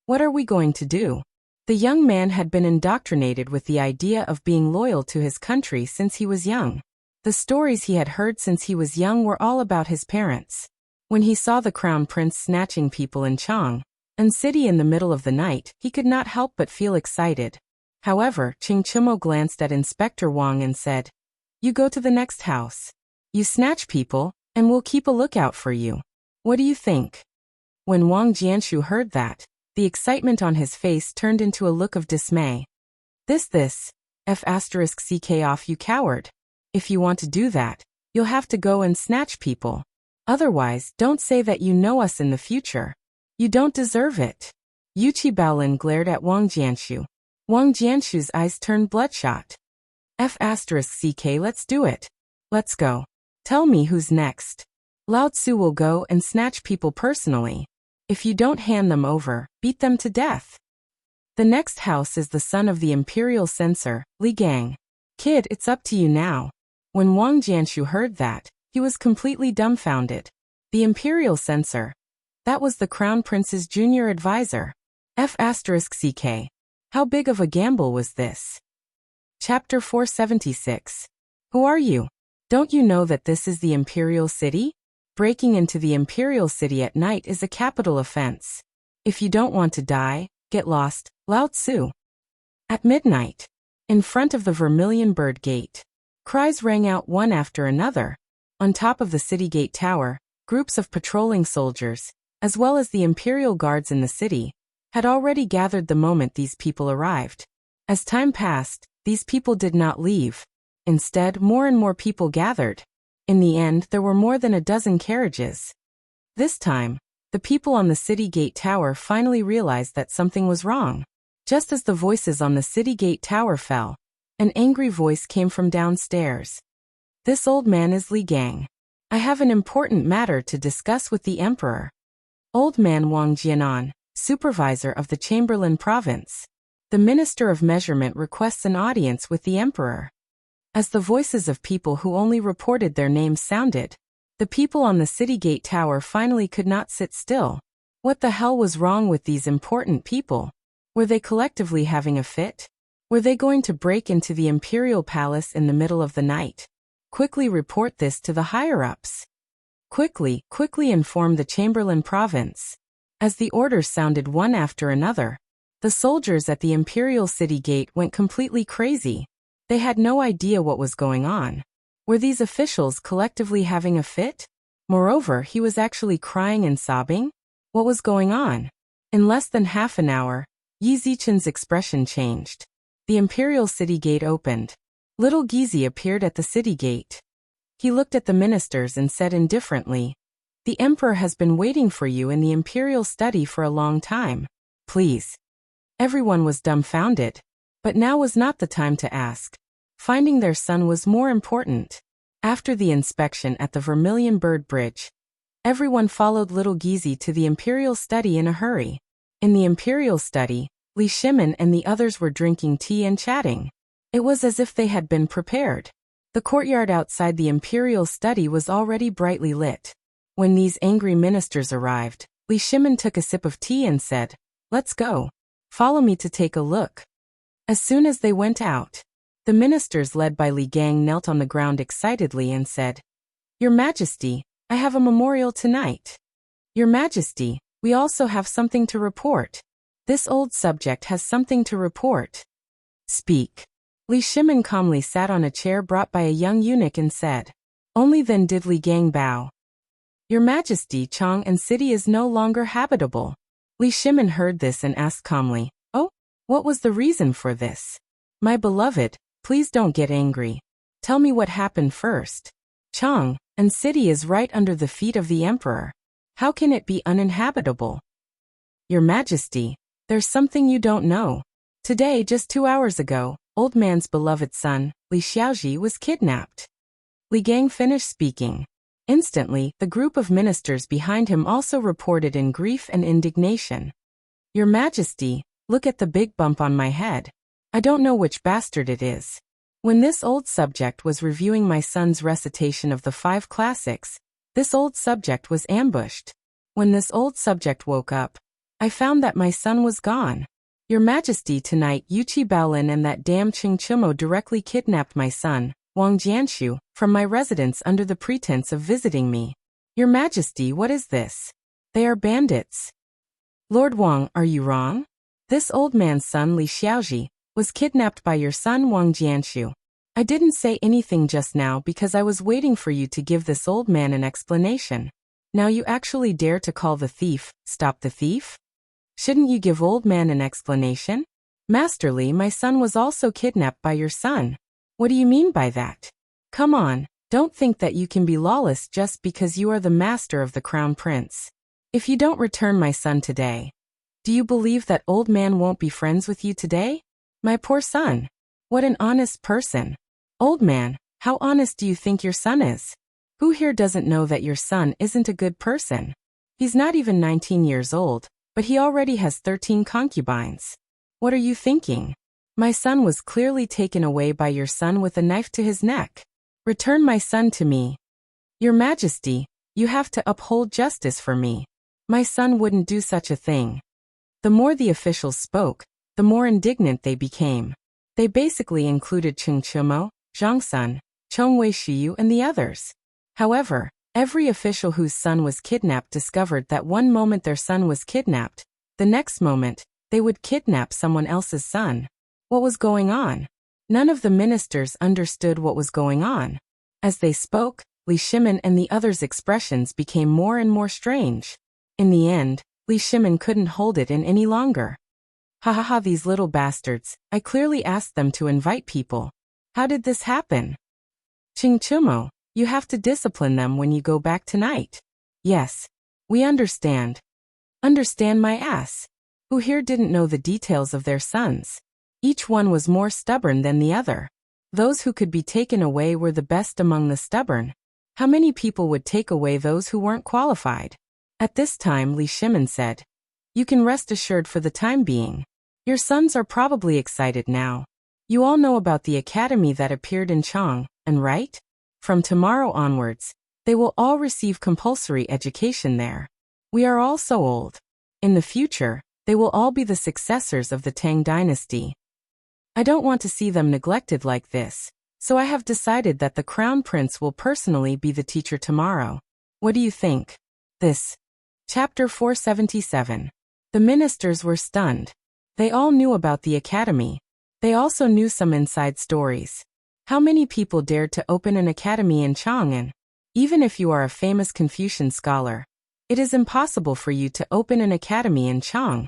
What are we going to do? The young man had been indoctrinated with the idea of being loyal to his country since he was young. The stories he had heard since he was young were all about his parents. When he saw the Crown Prince snatching people in Chang'an City in the middle of the night, he could not help but feel excited. However, Cheng Chimo glanced at Inspector Wang and said, You go to the next house. You snatch people, and we'll keep a lookout for you. What do you think? When Wang Jianshu heard that, the excitement on his face turned into a look of dismay. CK off, you coward. If you want to do that, you'll have to go and snatch people. Otherwise, don't say that you know us in the future. You don't deserve it. Yuchi Baolin glared at Wang Jianshu. Wang Jianshu's eyes turned bloodshot. CK, let's do it. Let's go. Tell me who's next. Lao Tzu will go and snatch people personally. If you don't hand them over, beat them to death. The next house is the son of the imperial censor, Li Gang. Kid, it's up to you now. When Wang Jianshu heard that, he was completely dumbfounded. The imperial censor. That was the crown prince's junior advisor. F***ck. How big of a gamble was this? Chapter 476. Who are you? Don't you know that this is the imperial city? Breaking into the imperial city at night is a capital offense. If you don't want to die, get lost, Lao Tzu. At midnight, in front of the Vermilion Bird Gate, cries rang out one after another. On top of the city gate tower, groups of patrolling soldiers, as well as the imperial guards in the city, had already gathered the moment these people arrived. As time passed, these people did not leave. Instead, more and more people gathered. In the end, there were more than a dozen carriages. This time, the people on the city gate tower finally realized that something was wrong. Just as the voices on the city gate tower fell, an angry voice came from downstairs. This old man is Li Gang. I have an important matter to discuss with the emperor. Old man Wang Jianan, supervisor of the Chamberlain province. The minister of measurement requests an audience with the emperor. As the voices of people who only reported their names sounded, the people on the city gate tower finally could not sit still. What the hell was wrong with these important people? Were they collectively having a fit? Were they going to break into the imperial palace in the middle of the night? Quickly report this to the higher-ups. Quickly inform the Chamberlain province. As the orders sounded one after another, the soldiers at the imperial city gate went completely crazy. They had no idea what was going on. Were these officials collectively having a fit? Moreover, he was actually crying and sobbing. What was going on? In less than half an hour, Yi Zichen's expression changed. The imperial city gate opened. Little Gizi appeared at the city gate. He looked at the ministers and said indifferently, "The emperor has been waiting for you in the imperial study for a long time. Please." Everyone was dumbfounded. But now was not the time to ask. Finding their son was more important. After the inspection at the Vermilion Bird Bridge, everyone followed little Gizi to the imperial study in a hurry. In the imperial study, Li Shimin and the others were drinking tea and chatting. It was as if they had been prepared. The courtyard outside the imperial study was already brightly lit. When these angry ministers arrived, Li Shimin took a sip of tea and said, "Let's go. Follow me to take a look." As soon as they went out, the ministers led by Li Gang knelt on the ground excitedly and said, "Your Majesty, I have a memorial tonight. Your Majesty, we also have something to report. This old subject has something to report." "Speak." Li Shimin calmly sat on a chair brought by a young eunuch and said. Only then did Li Gang bow. "Your Majesty, Chang and city is no longer habitable." Li Shimin heard this and asked calmly, "Oh? What was the reason for this?" "My beloved, please don't get angry. Tell me what happened first." "Chang and city is right under the feet of the emperor. How can it be uninhabitable?" "Your Majesty, there's something you don't know. Today, just 2 hours ago, old man's beloved son, Li Xiaoji, was kidnapped." Li Gang finished speaking. Instantly, the group of ministers behind him also reported in grief and indignation. "Your Majesty, look at the big bump on my head. I don't know which bastard it is." When this old subject was reviewing my son's recitation of the 5 classics, this old subject was ambushed. When this old subject woke up, I found that my son was gone. "Your Majesty, tonight Yuchi Baolin and that damn Ching Chumo directly kidnapped my son, Wang Jianshu, from my residence under the pretense of visiting me." "Your Majesty, what is this? They are bandits." "Lord Wang, are you wrong? This old man's son Li Xiaoji was kidnapped by your son Wang Jianshu. I didn't say anything just now because I was waiting for you to give this old man an explanation. Now you actually dare to call the thief, stop the thief? Shouldn't you give old man an explanation? Master Li, my son was also kidnapped by your son. What do you mean by that? Come on, don't think that you can be lawless just because you are the master of the crown prince. If you don't return my son today, do you believe that old man won't be friends with you today? My poor son. What an honest person. Old man, how honest do you think your son is? Who here doesn't know that your son isn't a good person? He's not even 19 years old, but he already has 13 concubines. What are you thinking? My son was clearly taken away by your son with a knife to his neck. Return my son to me. Your Majesty, you have to uphold justice for me. My son wouldn't do such a thing. The more the officials spoke, the more indignant they became. They basically included Cheng Chumo, Zhang Sun, Chong Wei Shiyu and the others. However, every official whose son was kidnapped discovered that one moment their son was kidnapped, the next moment, they would kidnap someone else's son. What was going on? None of the ministers understood what was going on. As they spoke, Li Shimin and the others' expressions became more and more strange. In the end, Li Shimin couldn't hold it in any longer. Ha ha ha, these little bastards, I clearly asked them to invite people. How did this happen? Ching Chumo, you have to discipline them when you go back tonight. Yes. We understand. Understand my ass. Who here didn't know the details of their sons? Each one was more stubborn than the other. Those who could be taken away were the best among the stubborn. How many people would take away those who weren't qualified? At this time Li Shimin said, you can rest assured for the time being. Your sons are probably excited now. You all know about the academy that appeared in Chang, and right? From tomorrow onwards, they will all receive compulsory education there. We are all so old. In the future, they will all be the successors of the Tang dynasty. I don't want to see them neglected like this, so I have decided that the Crown Prince will personally be the teacher tomorrow. What do you think? This. Chapter 477. The ministers were stunned. They all knew about the academy. They also knew some inside stories. How many people dared to open an academy in Chang'an? Even if you are a famous Confucian scholar, it is impossible for you to open an academy in Chang,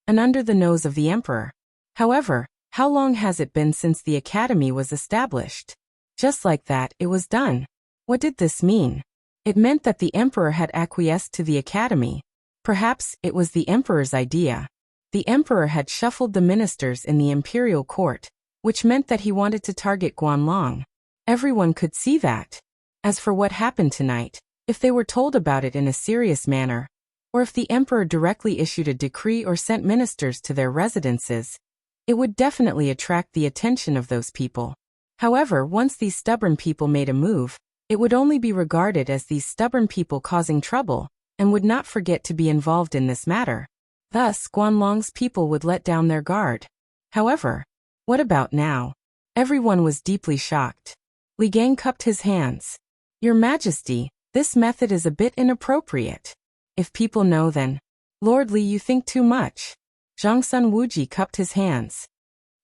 and under the nose of the emperor. However, how long has it been since the academy was established? Just like that, it was done. What did this mean? It meant that the emperor had acquiesced to the academy. Perhaps it was the emperor's idea. The emperor had shuffled the ministers in the imperial court, which meant that he wanted to target Guanlong. Everyone could see that. As for what happened tonight, if they were told about it in a serious manner, or if the emperor directly issued a decree or sent ministers to their residences, it would definitely attract the attention of those people. However, once these stubborn people made a move, it would only be regarded as these stubborn people causing trouble, and would not forget to be involved in this matter. Thus, Guanlong's people would let down their guard. However, what about now? Everyone was deeply shocked. Li Gang cupped his hands. Your Majesty, this method is a bit inappropriate. If people know, then, Lord Li, you think too much. Zhang Sun Wuji cupped his hands.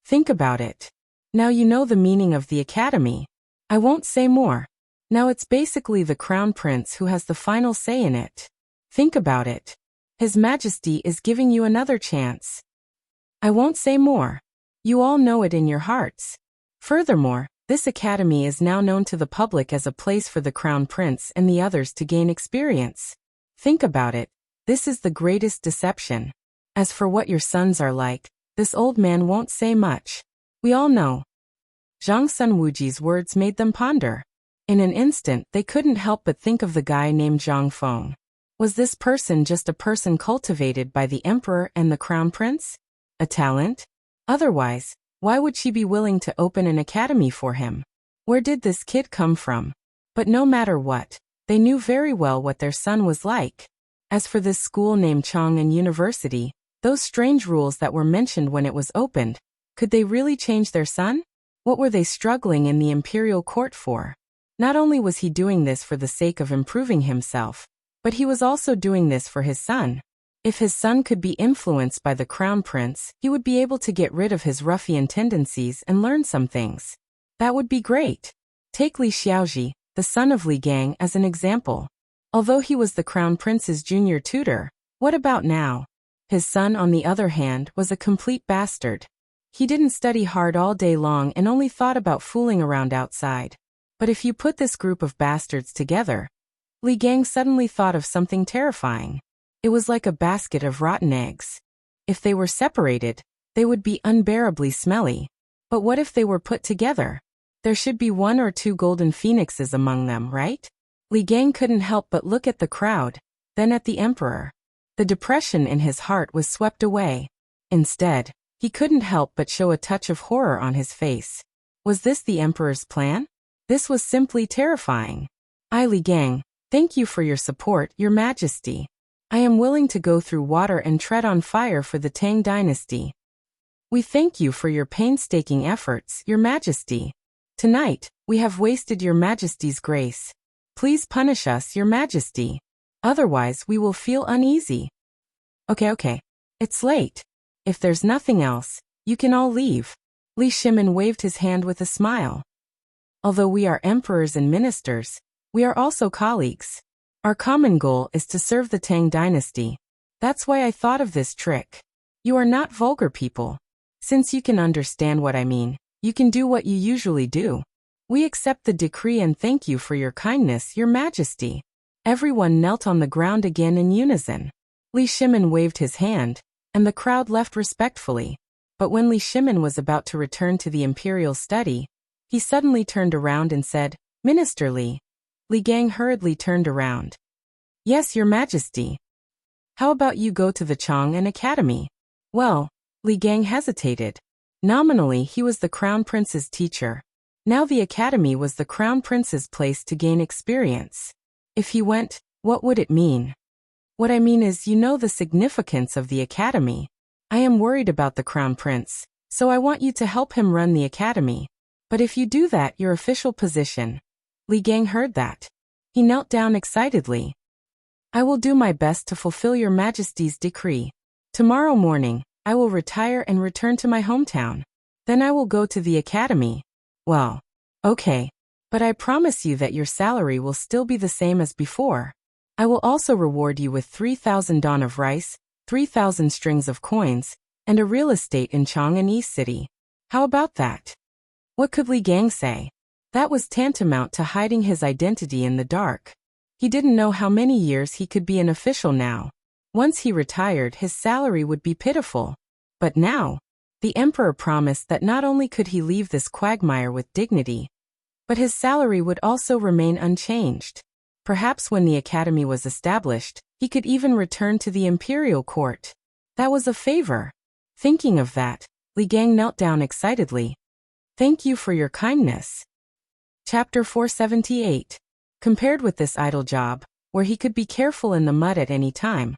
Think about it. Now you know the meaning of the academy. I won't say more. Now it's basically the Crown Prince who has the final say in it. Think about it. His Majesty is giving you another chance. I won't say more. You all know it in your hearts. Furthermore, this academy is now known to the public as a place for the Crown Prince and the others to gain experience. Think about it. This is the greatest deception. As for what your sons are like, this old man won't say much. We all know. Zhang Sun Wuji's words made them ponder. In an instant, they couldn't help but think of the guy named Zhang Feng. Was this person just a person cultivated by the emperor and the crown prince? A talent? Otherwise, why would she be willing to open an academy for him? Where did this kid come from? But no matter what, they knew very well what their son was like. As for this school named Chang'an University, those strange rules that were mentioned when it was opened, could they really change their son? What were they struggling in the imperial court for? Not only was he doing this for the sake of improving himself, but he was also doing this for his son. If his son could be influenced by the crown prince, he would be able to get rid of his ruffian tendencies and learn some things. That would be great. Take Li Xiaoji, the son of Li Gang, as an example. Although he was the crown prince's junior tutor, what about now? His son, on the other hand, was a complete bastard. He didn't study hard all day long and only thought about fooling around outside. But if you put this group of bastards together, Li Gang suddenly thought of something terrifying. It was like a basket of rotten eggs. If they were separated, they would be unbearably smelly. But what if they were put together? There should be 1 or 2 golden phoenixes among them, right? Li Gang couldn't help but look at the crowd, then at the emperor. The depression in his heart was swept away. Instead, He couldn't help but show a touch of horror on his face. Was this the emperor's plan? This was simply terrifying. Li Gang, thank you for your support, Your Majesty. I am willing to go through water and tread on fire for the Tang dynasty. We thank you for your painstaking efforts, Your Majesty. Tonight, we have wasted Your Majesty's grace. Please punish us, Your Majesty. Otherwise, we will feel uneasy. Okay. It's late. If there's nothing else, you can all leave. Li Shimin waved his hand with a smile. Although we are emperors and ministers, we are also colleagues. Our common goal is to serve the Tang dynasty. That's why I thought of this trick. You are not vulgar people. Since you can understand what I mean, you can do what you usually do. We accept the decree and thank you for your kindness, Your Majesty. Everyone knelt on the ground again in unison. Li Shimin waved his hand, and the crowd left respectfully. But when Li Shimin was about to return to the imperial study, he suddenly turned around and said, Minister Li. Li Gang hurriedly turned around. Yes, Your Majesty. How about you go to the Chang'an Academy? Well, Li Gang hesitated. Nominally, he was the Crown Prince's teacher. Now the academy was the Crown Prince's place to gain experience. If he went, what would it mean? What I mean is, you know the significance of the academy. I am worried about the Crown Prince, so I want you to help him run the academy. But if you do that, your official position. Li Gang heard that. He knelt down excitedly. I will do my best to fulfill Your Majesty's decree. Tomorrow morning, I will retire and return to my hometown. Then I will go to the academy. Well, okay. But I promise you that your salary will still be the same as before. I will also reward you with 3,000 dawn of rice, 3,000 strings of coins, and a real estate in Chang'an East City. How about that? What could Li Gang say? That was tantamount to hiding his identity in the dark. He didn't know how many years he could be an official now. Once he retired, his salary would be pitiful. But now, the emperor promised that not only could he leave this quagmire with dignity, but his salary would also remain unchanged. Perhaps when the academy was established, he could even return to the imperial court. That was a favor. Thinking of that, Li Gang knelt down excitedly. Thank you for your kindness. Chapter 478. Compared with this idle job, where he could be careful in the mud at any time,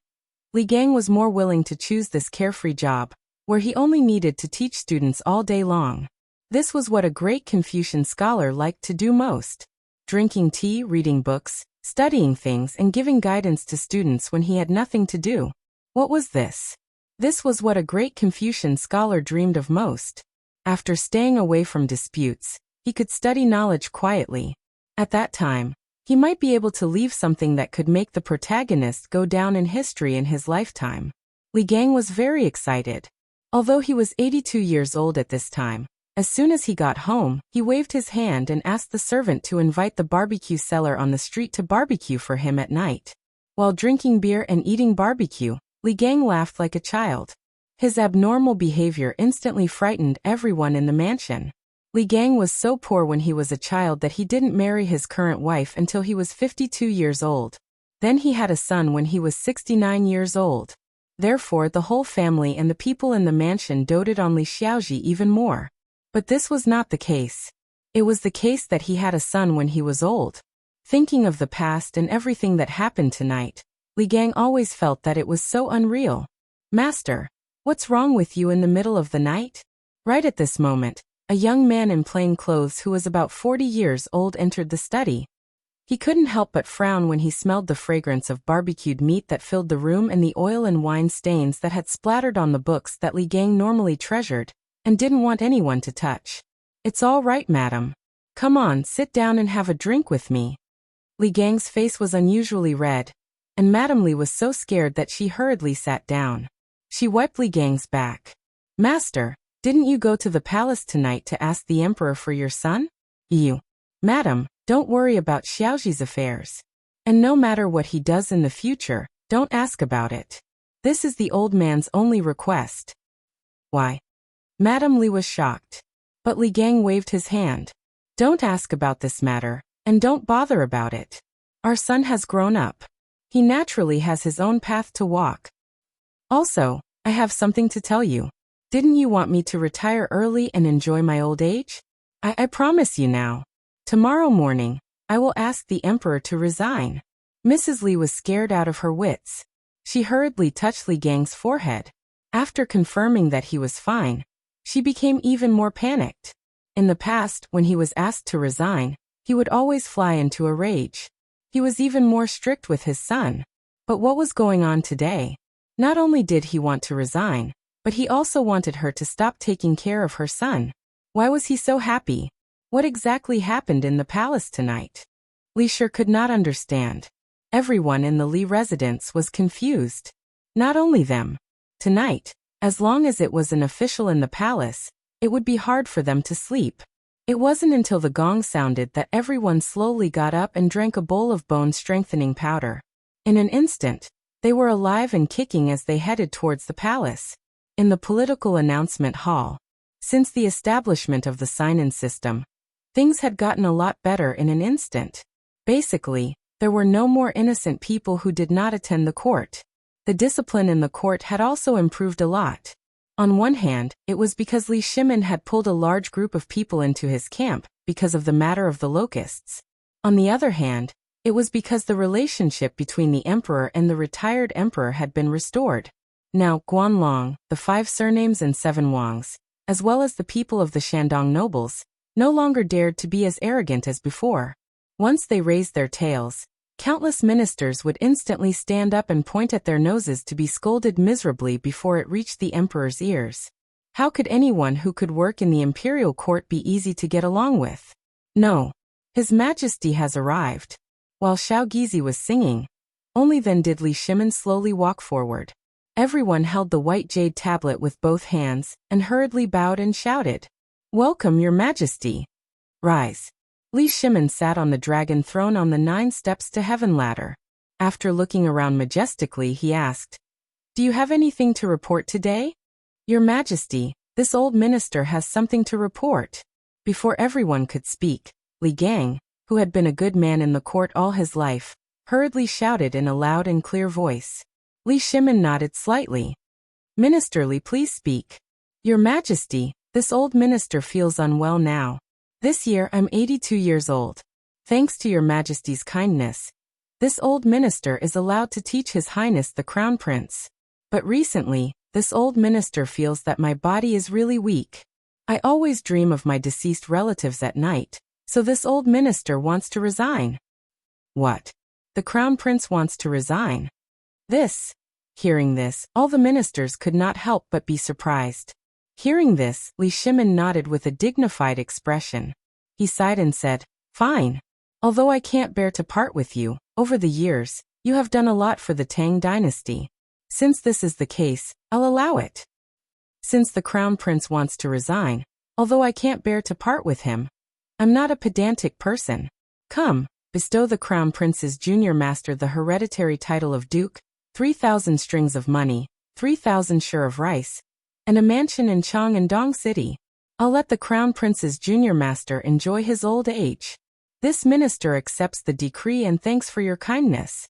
Li Gang was more willing to choose this carefree job, where he only needed to teach students all day long. This was what a great Confucian scholar liked to do most. Drinking tea, reading books, studying things, and giving guidance to students when he had nothing to do. What was this? This was what a great Confucian scholar dreamed of most. After staying away from disputes, he could study knowledge quietly. At that time, he might be able to leave something that could make the protagonist go down in history in his lifetime. Li Gang was very excited. Although he was 82 years old at this time, as soon as he got home, he waved his hand and asked the servant to invite the barbecue seller on the street to barbecue for him at night. While drinking beer and eating barbecue, Li Gang laughed like a child. His abnormal behavior instantly frightened everyone in the mansion. Li Gang was so poor when he was a child that he didn't marry his current wife until he was 52 years old. Then he had a son when he was 69 years old. Therefore, the whole family and the people in the mansion doted on Li Xiaoji even more. But this was not the case. It was the case that he had a son when he was old. Thinking of the past and everything that happened tonight, Li Gang always felt that it was so unreal. Master, what's wrong with you in the middle of the night? Right at this moment, a young man in plain clothes who was about 40 years old entered the study. He couldn't help but frown when he smelled the fragrance of barbecued meat that filled the room and the oil and wine stains that had splattered on the books that Li Gang normally treasured and didn't want anyone to touch. It's all right, madam. Come on, sit down and have a drink with me. Li Gang's face was unusually red, and Madame Li was so scared that she hurriedly sat down. She wiped Li Gang's back. Master, didn't you go to the palace tonight to ask the emperor for your son? You. Madam, don't worry about Xiaoji's affairs. And no matter what he does in the future, don't ask about it. This is the old man's only request. Why? Madame Li was shocked. But Li Gang waved his hand. Don't ask about this matter, and don't bother about it. Our son has grown up. He naturally has his own path to walk. Also, I have something to tell you. Didn't you want me to retire early and enjoy my old age? I promise you now. Tomorrow morning, I will ask the emperor to resign." Mrs. Li was scared out of her wits. She hurriedly touched Li Gang's forehead. After confirming that he was fine, she became even more panicked. In the past, when he was asked to resign, he would always fly into a rage. He was even more strict with his son. But what was going on today? Not only did he want to resign, but he also wanted her to stop taking care of her son. Why was he so happy? What exactly happened in the palace tonight? Li Shi could not understand. Everyone in the Li residence was confused. Not only them. Tonight, as long as it was an official in the palace, it would be hard for them to sleep. It wasn't until the gong sounded that everyone slowly got up and drank a bowl of bone-strengthening powder. In an instant, they were alive and kicking as they headed towards the palace. In the political announcement hall, since the establishment of the sign-in system, things had gotten a lot better in an instant. Basically, there were no more innocent people who did not attend the court. The discipline in the court had also improved a lot. On one hand, it was because Li Shimin had pulled a large group of people into his camp because of the matter of the locusts. On the other hand, it was because the relationship between the emperor and the retired emperor had been restored. Now, Guanlong, the 5 surnames and 7 Wangs, as well as the people of the Shandong nobles, no longer dared to be as arrogant as before. Once they raised their tails, countless ministers would instantly stand up and point at their noses to be scolded miserably before it reached the emperor's ears. How could anyone who could work in the imperial court be easy to get along with? No. His Majesty has arrived. While Xiao Gizi was singing, only then did Li Shimin slowly walk forward. Everyone held the white jade tablet with both hands and hurriedly bowed and shouted, "Welcome, Your Majesty. Rise." Li Shimin sat on the dragon throne on the 9 steps to heaven ladder. After looking around majestically, he asked, "Do you have anything to report today?" "Your Majesty, this old minister has something to report." Before everyone could speak, Li Gang, who had been a good man in the court all his life, hurriedly shouted in a loud and clear voice. Li Shimin nodded slightly. "Minister Li, please speak." "Your Majesty, this old minister feels unwell now. This year I'm 82 years old. Thanks to Your Majesty's kindness, this old minister is allowed to teach His Highness the Crown Prince. But recently, this old minister feels that my body is really weak. I always dream of my deceased relatives at night, so this old minister wants to resign." "What? The Crown Prince wants to resign?" Hearing this, all the ministers could not help but be surprised. Hearing this, Li Shimin nodded with a dignified expression. He sighed and said, "Fine. Although I can't bear to part with you, over the years, you have done a lot for the Tang dynasty. Since this is the case, I'll allow it. Since the Crown Prince wants to resign, although I can't bear to part with him, I'm not a pedantic person. Come, bestow the Crown Prince's junior master the hereditary title of Duke, 3,000 strings of money, 3,000 share of rice, and a mansion in Chang and Dong City. I'll let the Crown Prince's junior master enjoy his old age. This minister accepts the decree and thanks for your kindness."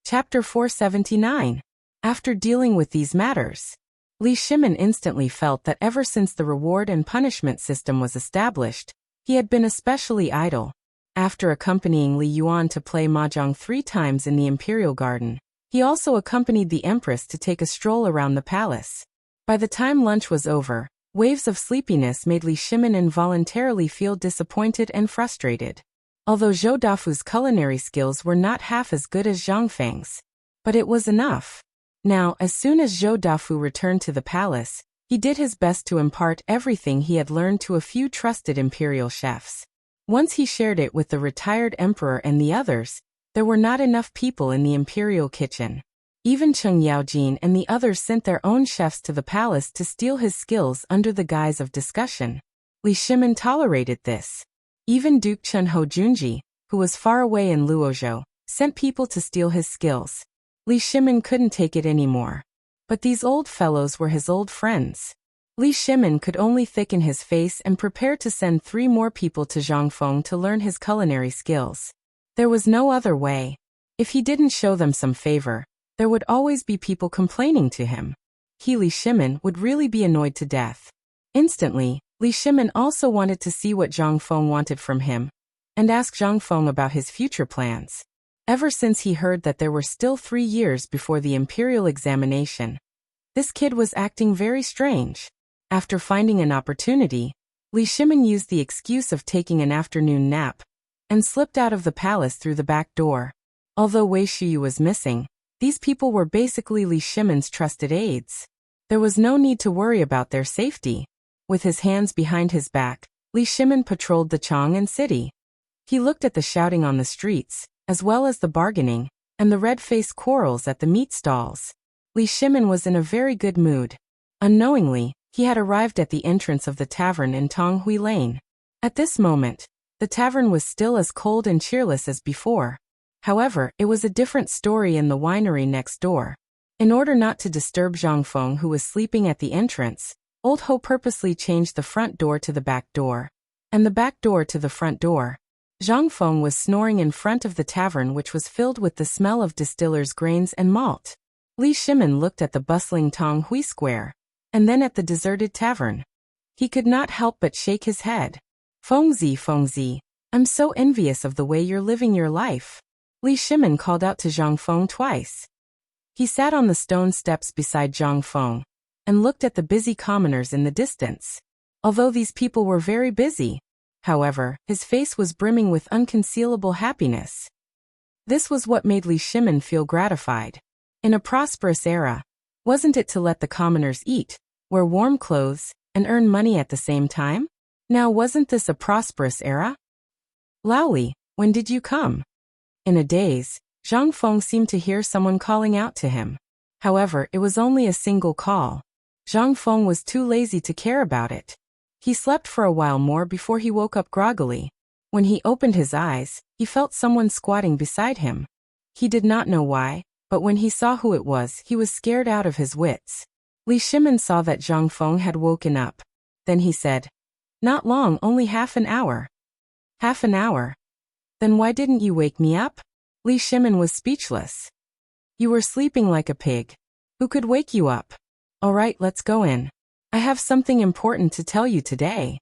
Chapter 479. After dealing with these matters, Li Shimin instantly felt that ever since the reward and punishment system was established, he had been especially idle. After accompanying Li Yuan to play mahjong 3 times in the Imperial Garden, he also accompanied the Empress to take a stroll around the palace. By the time lunch was over, waves of sleepiness made Li Shimin involuntarily feel disappointed and frustrated. Although Zhou Dafu's culinary skills were not half as good as Zhang Feng's, but it was enough. Now, as soon as Zhou Dafu returned to the palace, he did his best to impart everything he had learned to a few trusted imperial chefs. Once he shared it with the retired emperor and the others, there were not enough people in the imperial kitchen. Even Cheng Yaojin and the others sent their own chefs to the palace to steal his skills under the guise of discussion. Li Shimin tolerated this. Even Duke Chen Ho Junji, who was far away in Luozhou, sent people to steal his skills. Li Shimin couldn't take it anymore. But these old fellows were his old friends. Li Shimin could only thicken his face and prepare to send 3 more people to Zhangfeng to learn his culinary skills. There was no other way. If he didn't show them some favor, there would always be people complaining to him. he Li Shimin would really be annoyed to death. Instantly, Li Shimin also wanted to see what Zhang Feng wanted from him, and ask Zhang Feng about his future plans. Ever since he heard that there were still 3 years before the imperial examination, this kid was acting very strange. After finding an opportunity, Li Shimin used the excuse of taking an afternoon nap and slipped out of the palace through the back door. Although Wei Shiyu was missing, these people were basically Li Shimin's trusted aides. There was no need to worry about their safety. With his hands behind his back, Li Shimin patrolled the Chang'an city. He looked at the shouting on the streets, as well as the bargaining, and the red-faced quarrels at the meat stalls. Li Shimin was in a very good mood. Unknowingly, he had arrived at the entrance of the tavern in Tonghui Lane. At this moment, the tavern was still as cold and cheerless as before. However, it was a different story in the winery next door. In order not to disturb Zhang Feng, who was sleeping at the entrance, Old Ho purposely changed the front door to the back door, and the back door to the front door. Zhang Feng was snoring in front of the tavern, which was filled with the smell of distillers' grains and malt. Li Shimin looked at the bustling Tonghui Square, and then at the deserted tavern. He could not help but shake his head. Fengzi, I'm so envious of the way you're living your life. Li Shimin called out to Zhang Feng twice. He sat on the stone steps beside Zhang Feng and looked at the busy commoners in the distance. Although these people were very busy, however, his face was brimming with unconcealable happiness. This was what made Li Shimin feel gratified. In a prosperous era, wasn't it to let the commoners eat, wear warm clothes, and earn money at the same time? Now wasn't this a prosperous era? Laoli, when did you come? In a daze, Zhang Feng seemed to hear someone calling out to him. However, it was only a single call. Zhang Feng was too lazy to care about it. He slept for a while more before he woke up groggily. When he opened his eyes, he felt someone squatting beside him. He did not know why, but when he saw who it was, he was scared out of his wits. Li Shimin saw that Zhang Feng had woken up. Then he said, "Not long, only half an hour." "Half an hour? Then why didn't you wake me up?" Li Shimin was speechless. "You were sleeping like a pig. Who could wake you up? All right, let's go in. I have something important to tell you today."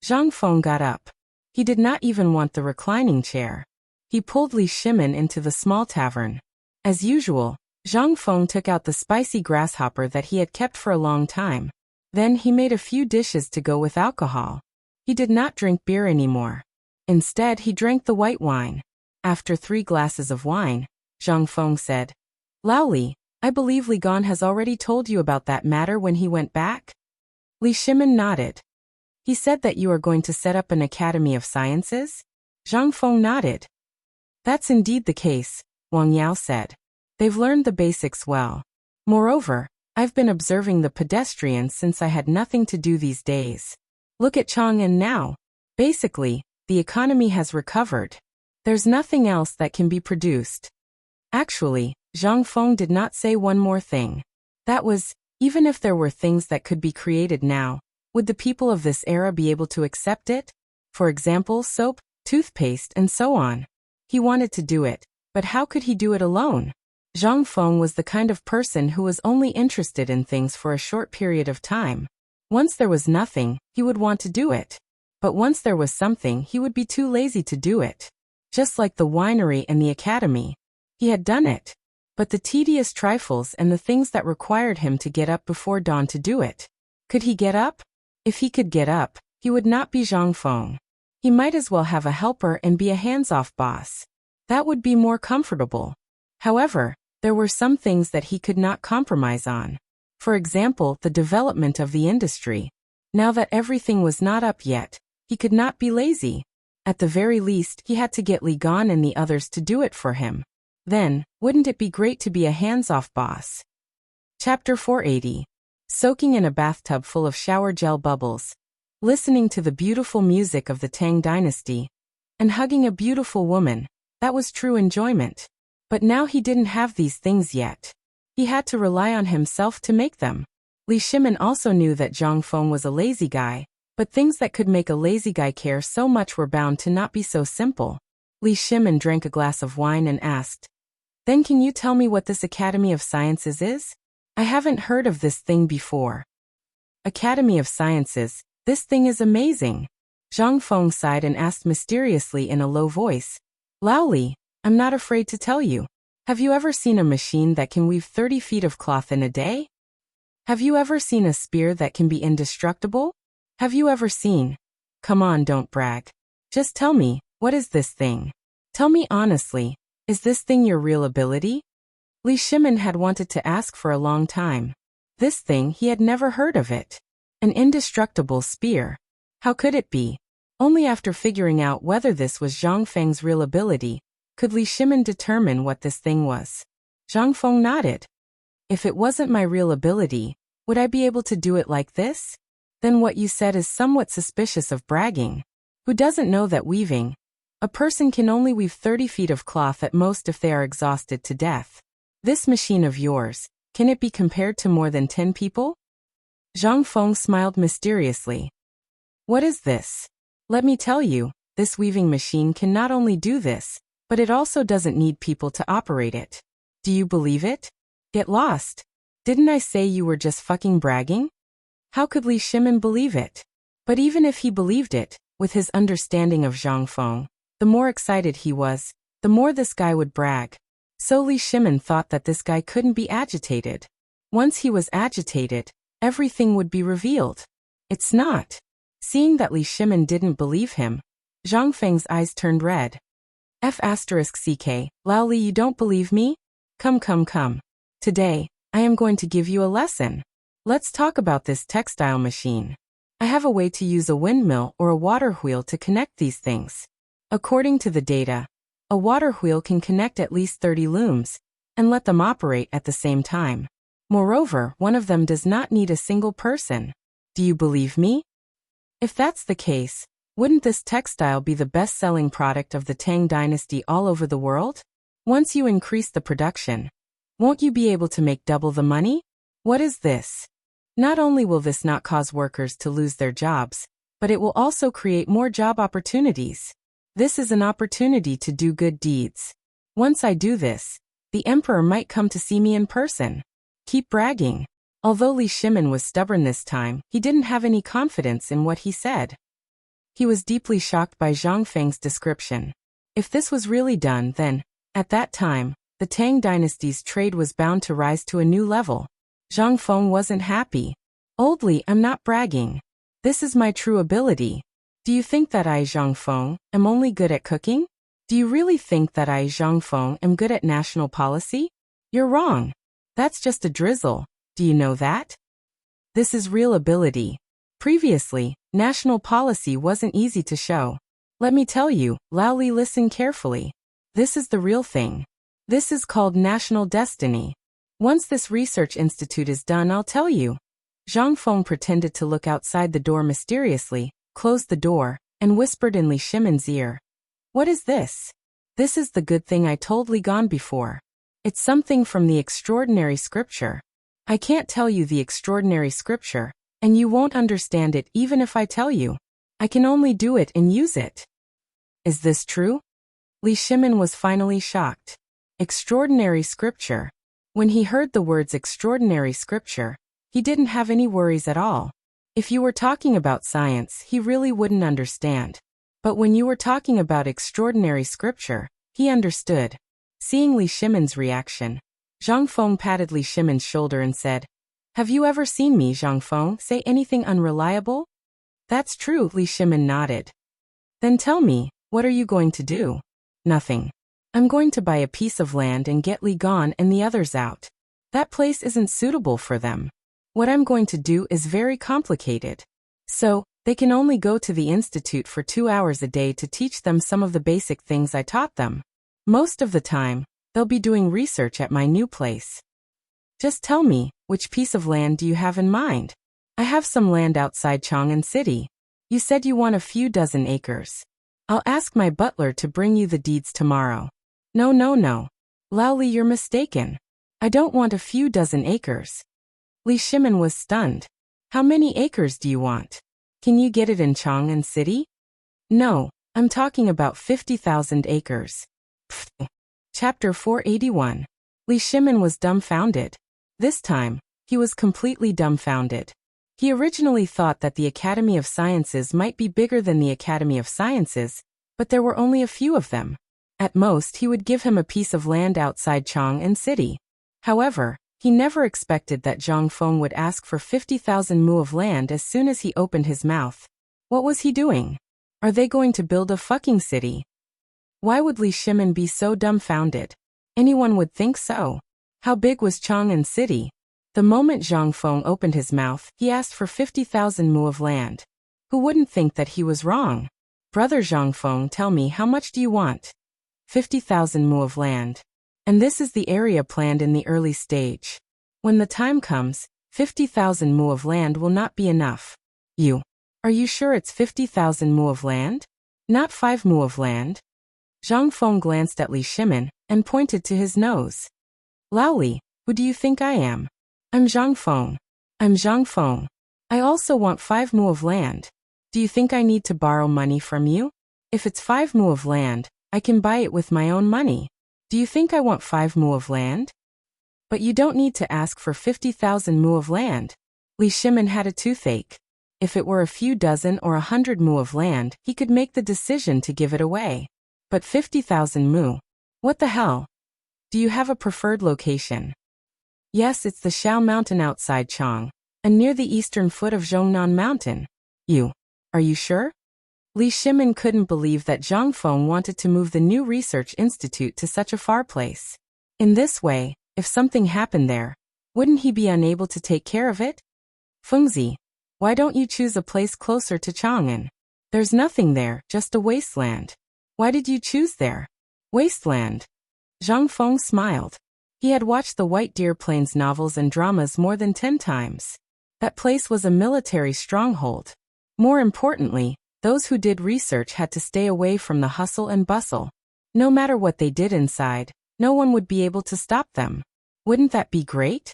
Zhang Feng got up. He did not even want the reclining chair. He pulled Li Shimin into the small tavern. As usual, Zhang Feng took out the spicy grasshopper that he had kept for a long time. Then he made a few dishes to go with alcohol. He did not drink beer anymore. Instead, he drank the white wine. After 3 glasses of wine, Zhang Feng said, "Laoli, I believe Li Gan has already told you about that matter when he went back?" Li Shimin nodded. "He said that you are going to set up an Academy of Sciences?" Zhang Feng nodded. "That's indeed the case," Wang Yao said. "They've learned the basics well. Moreover, I've been observing the pedestrians since I had nothing to do these days. Look at Chang'an now. Basically, the economy has recovered. There's nothing else that can be produced." Actually, Zhang Feng did not say one more thing. That was, even if there were things that could be created now, would the people of this era be able to accept it? For example, soap, toothpaste, and so on. He wanted to do it, but how could he do it alone? Zhang Feng was the kind of person who was only interested in things for a short period of time. Once there was nothing, he would want to do it. But once there was something, he would be too lazy to do it. Just like the winery and the academy. He had done it. But the tedious trifles and the things that required him to get up before dawn to do it. Could he get up? If he could get up, he would not be Zhang Feng. He might as well have a helper and be a hands-off boss. That would be more comfortable. However, there were some things that he could not compromise on. For example, the development of the industry. Now that everything was not up yet, he could not be lazy. At the very least, he had to get Li Gan and the others to do it for him. Then, wouldn't it be great to be a hands-off boss? Chapter 480. Soaking in a bathtub full of shower gel bubbles, listening to the beautiful music of the Tang dynasty, and hugging a beautiful woman, that was true enjoyment. But now he didn't have these things yet. He had to rely on himself to make them. Li Shimin also knew that Zhang Feng was a lazy guy, but things that could make a lazy guy care so much were bound to not be so simple. Li Shimin drank a glass of wine and asked, "Then can you tell me what this Academy of Sciences is?" I haven't heard of this thing before. Academy of Sciences, this thing is amazing. Zhang Feng sighed and asked mysteriously in a low voice. Lao Li, I'm not afraid to tell you. Have you ever seen a machine that can weave 30 feet of cloth in a day? Have you ever seen a spear that can be indestructible? Have you ever seen? Come on, don't brag. Just tell me, what is this thing? Tell me honestly, is this thing your real ability? Li Shimin had wanted to ask for a long time. This thing, he had never heard of it. An indestructible spear. How could it be? Only after figuring out whether this was Zhang Feng's real ability, could Li Shimin determine what this thing was. Zhang Feng nodded. If it wasn't my real ability, would I be able to do it like this? Then what you said is somewhat suspicious of bragging. Who doesn't know that weaving? A person can only weave 30 feet of cloth at most if they are exhausted to death. This machine of yours, can it be compared to more than 10 people? Zhang Feng smiled mysteriously. What is this? Let me tell you, this weaving machine can not only do this, but it also doesn't need people to operate it. Do you believe it? Get lost. Didn't I say you were just fucking bragging? How could Li Shimin believe it? But even if he believed it, with his understanding of Zhang Feng, the more excited he was, the more this guy would brag. So Li Shimin thought that this guy couldn't be agitated. Once he was agitated, everything would be revealed. It's not. Seeing that Li Shimin didn't believe him, Zhang Feng's eyes turned red. F***ck, Lao Li, you don't believe me? Come. Today, I am going to give you a lesson. Let's talk about this textile machine. I have a way to use a windmill or a water wheel to connect these things. According to the data, a water wheel can connect at least 30 looms, and let them operate at the same time. Moreover, one of them does not need a single person. Do you believe me? If that's the case, wouldn't this textile be the best-selling product of the Tang dynasty all over the world? Once you increase the production, won't you be able to make double the money? What is this? Not only will this not cause workers to lose their jobs, but it will also create more job opportunities. This is an opportunity to do good deeds. Once I do this, the emperor might come to see me in person. Keep bragging. Although Li Shimin was stubborn this time, he didn't have any confidence in what he said. He was deeply shocked by Zhang Feng's description. If this was really done, then, at that time, the Tang dynasty's trade was bound to rise to a new level. Zhang Feng wasn't happy. Old Li, I'm not bragging. This is my true ability. Do you think that I, Zhang Feng, am only good at cooking? Do you really think that I, Zhang Feng, am good at national policy? You're wrong. That's just a drizzle. Do you know that? This is real ability. Previously, national policy wasn't easy to show. Let me tell you, Lao Li, listen carefully. This is the real thing. This is called national destiny. Once this research institute is done, I'll tell you. Zhang Feng pretended to look outside the door mysteriously, closed the door, and whispered in Li Shimin's ear. What is this? This is the good thing I told Li Gan before. It's something from the extraordinary scripture. I can't tell you the extraordinary scripture, and you won't understand it even if I tell you. I can only do it and use it. Is this true? Li Shimin was finally shocked. Extraordinary scripture. When he heard the words extraordinary scripture, he didn't have any worries at all. If you were talking about science, he really wouldn't understand. But when you were talking about extraordinary scripture, he understood. Seeing Li Shimin's reaction, Zhang Feng patted Li Shimin's shoulder and said, Have you ever seen me, Zhang Feng, say anything unreliable? That's true, Li Shimin nodded. Then tell me, what are you going to do? Nothing. I'm going to buy a piece of land and get Li Gan and the others out. That place isn't suitable for them. What I'm going to do is very complicated. So, they can only go to the institute for 2 hours a day to teach them some of the basic things I taught them. Most of the time, they'll be doing research at my new place. Just tell me, which piece of land do you have in mind? I have some land outside Chang'an City. You said you want a few dozen acres. I'll ask my butler to bring you the deeds tomorrow. No. Lao Li, you're mistaken. I don't want a few dozen acres. Li Shimin was stunned. How many acres do you want? Can you get it in Chang'an City? No, I'm talking about 50,000 acres. Pfft. Chapter 481. Li Shimin was dumbfounded. This time, He was completely dumbfounded. He originally thought that the Academy of Sciences might be bigger than the Academy of Sciences, but there were only a few of them. At most, he would give him a piece of land outside Chang'an City. However, he never expected that Zhang Feng would ask for 50,000 mu of land as soon as he opened his mouth. What was he doing? Are they going to build a fucking city? Why would Li Shimin be so dumbfounded? Anyone would think so. How big was Chang'an City? The moment Zhang Feng opened his mouth, he asked for 50,000 mu of land. Who wouldn't think that he was wrong? Brother Zhang Feng, tell me, how much do you want? 50,000 mu of land. And this is the area planned in the early stage. When the time comes, 50,000 mu of land will not be enough. Are you sure it's 50,000 mu of land? Not 5 mu of land? Zhang Feng glanced at Li Shimin and pointed to his nose. Laoli, who do you think I am? I'm Zhang Feng. I'm Zhang Feng. I also want 5 mu of land. Do you think I need to borrow money from you? If it's 5 mu of land, I can buy it with my own money. Do you think I want 5 mu of land? But you don't need to ask for 50,000 mu of land. Li Shimin had a toothache. If it were a few dozen or 100 mu of land, he could make the decision to give it away. But 50,000 mu? What the hell? Do you have a preferred location? Yes, it's the Shao Mountain outside Chang, and near the eastern foot of Zhongnan Mountain. Are you sure? Li Shimin couldn't believe that Zhang Feng wanted to move the new research institute to such a far place. In this way, if something happened there, wouldn't he be unable to take care of it? Fengzi, why don't you choose a place closer to Chang'an? There's nothing there, just a wasteland. Why did you choose there? Wasteland. Zhang Feng smiled. He had watched the White Deer Plains novels and dramas more than 10 times. That place was a military stronghold. More importantly, those who did research had to stay away from the hustle and bustle. No matter what they did inside, no one would be able to stop them. Wouldn't that be great?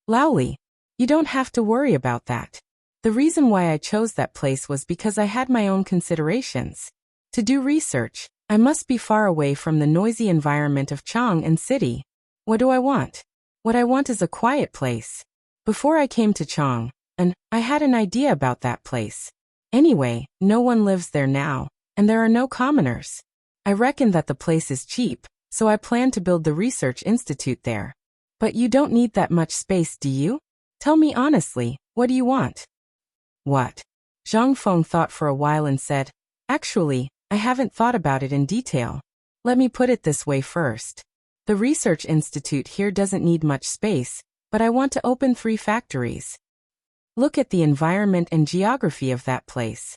Laoli, you don't have to worry about that. The reason why I chose that place was because I had my own considerations. To do research, I must be far away from the noisy environment of Chang'an City. What do I want? What I want is a quiet place. Before I came to Chang'an, I had an idea about that place. Anyway, no one lives there now, and there are no commoners. I reckon that the place is cheap, so I plan to build the research institute there. But you don't need that much space, do you? Tell me honestly, what do you want? What? Zhang Feng thought for a while and said, Actually, I haven't thought about it in detail. Let me put it this way first. The research institute here doesn't need much space, but I want to open 3 factories. Look at the environment and geography of that place.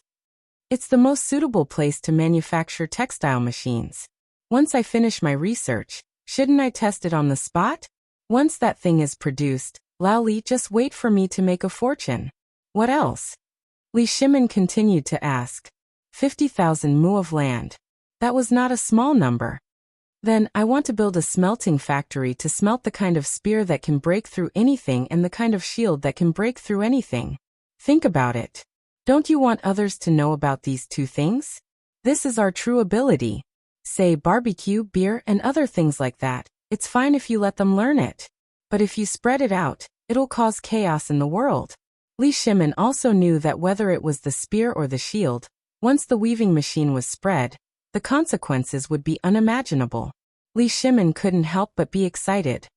It's the most suitable place to manufacture textile machines. Once I finish my research, shouldn't I test it on the spot? Once that thing is produced, Laoli, just wait for me to make a fortune. What else? Li Shimin continued to ask. 50,000 mu of land. That was not a small number. Then, I want to build a smelting factory to smelt the kind of spear that can break through anything and the kind of shield that can break through anything. Think about it. Don't you want others to know about these 2 things? This is our true ability. Say barbecue, beer, and other things like that. It's fine if you let them learn it. But if you spread it out, it'll cause chaos in the world. Li Shimin also knew that whether it was the spear or the shield, once the weaving machine was spread, the consequences would be unimaginable. Li Shimin couldn't help but be excited.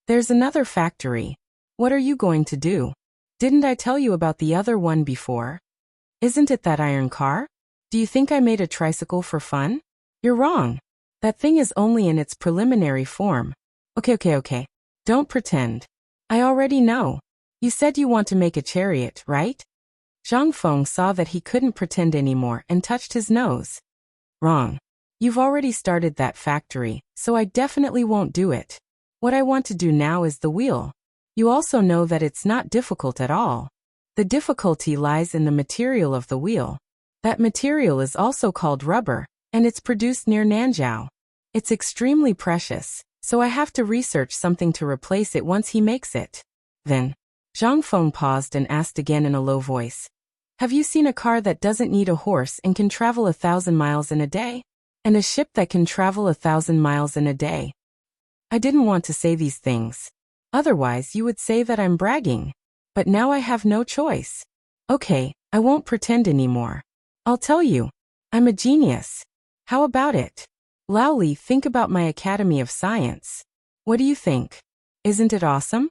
There's another factory. What are you going to do? Didn't I tell you about the other one before? Isn't it that iron car? Do you think I made a tricycle for fun? You're wrong. That thing is only in its preliminary form. Okay. Don't pretend. I already know. You said you want to make a chariot, right? Zhang Feng saw that he couldn't pretend anymore and touched his nose. Wrong. You've already started that factory, so I definitely won't do it. What I want to do now is the wheel. You also know that it's not difficult at all. The difficulty lies in the material of the wheel. That material is also called rubber, and it's produced near Nanzhou. It's extremely precious, so I have to research something to replace it once he makes it. Then, Zhang Feng paused and asked again in a low voice. Have you seen a car that doesn't need a horse and can travel 1,000 miles in a day? And a ship that can travel 1,000 miles in a day? I didn't want to say these things. Otherwise you would say that I'm bragging. But now I have no choice. Okay, I won't pretend anymore. I'll tell you. I'm a genius. How about it? Lao Li, think about my Academy of Science. What do you think? Isn't it awesome?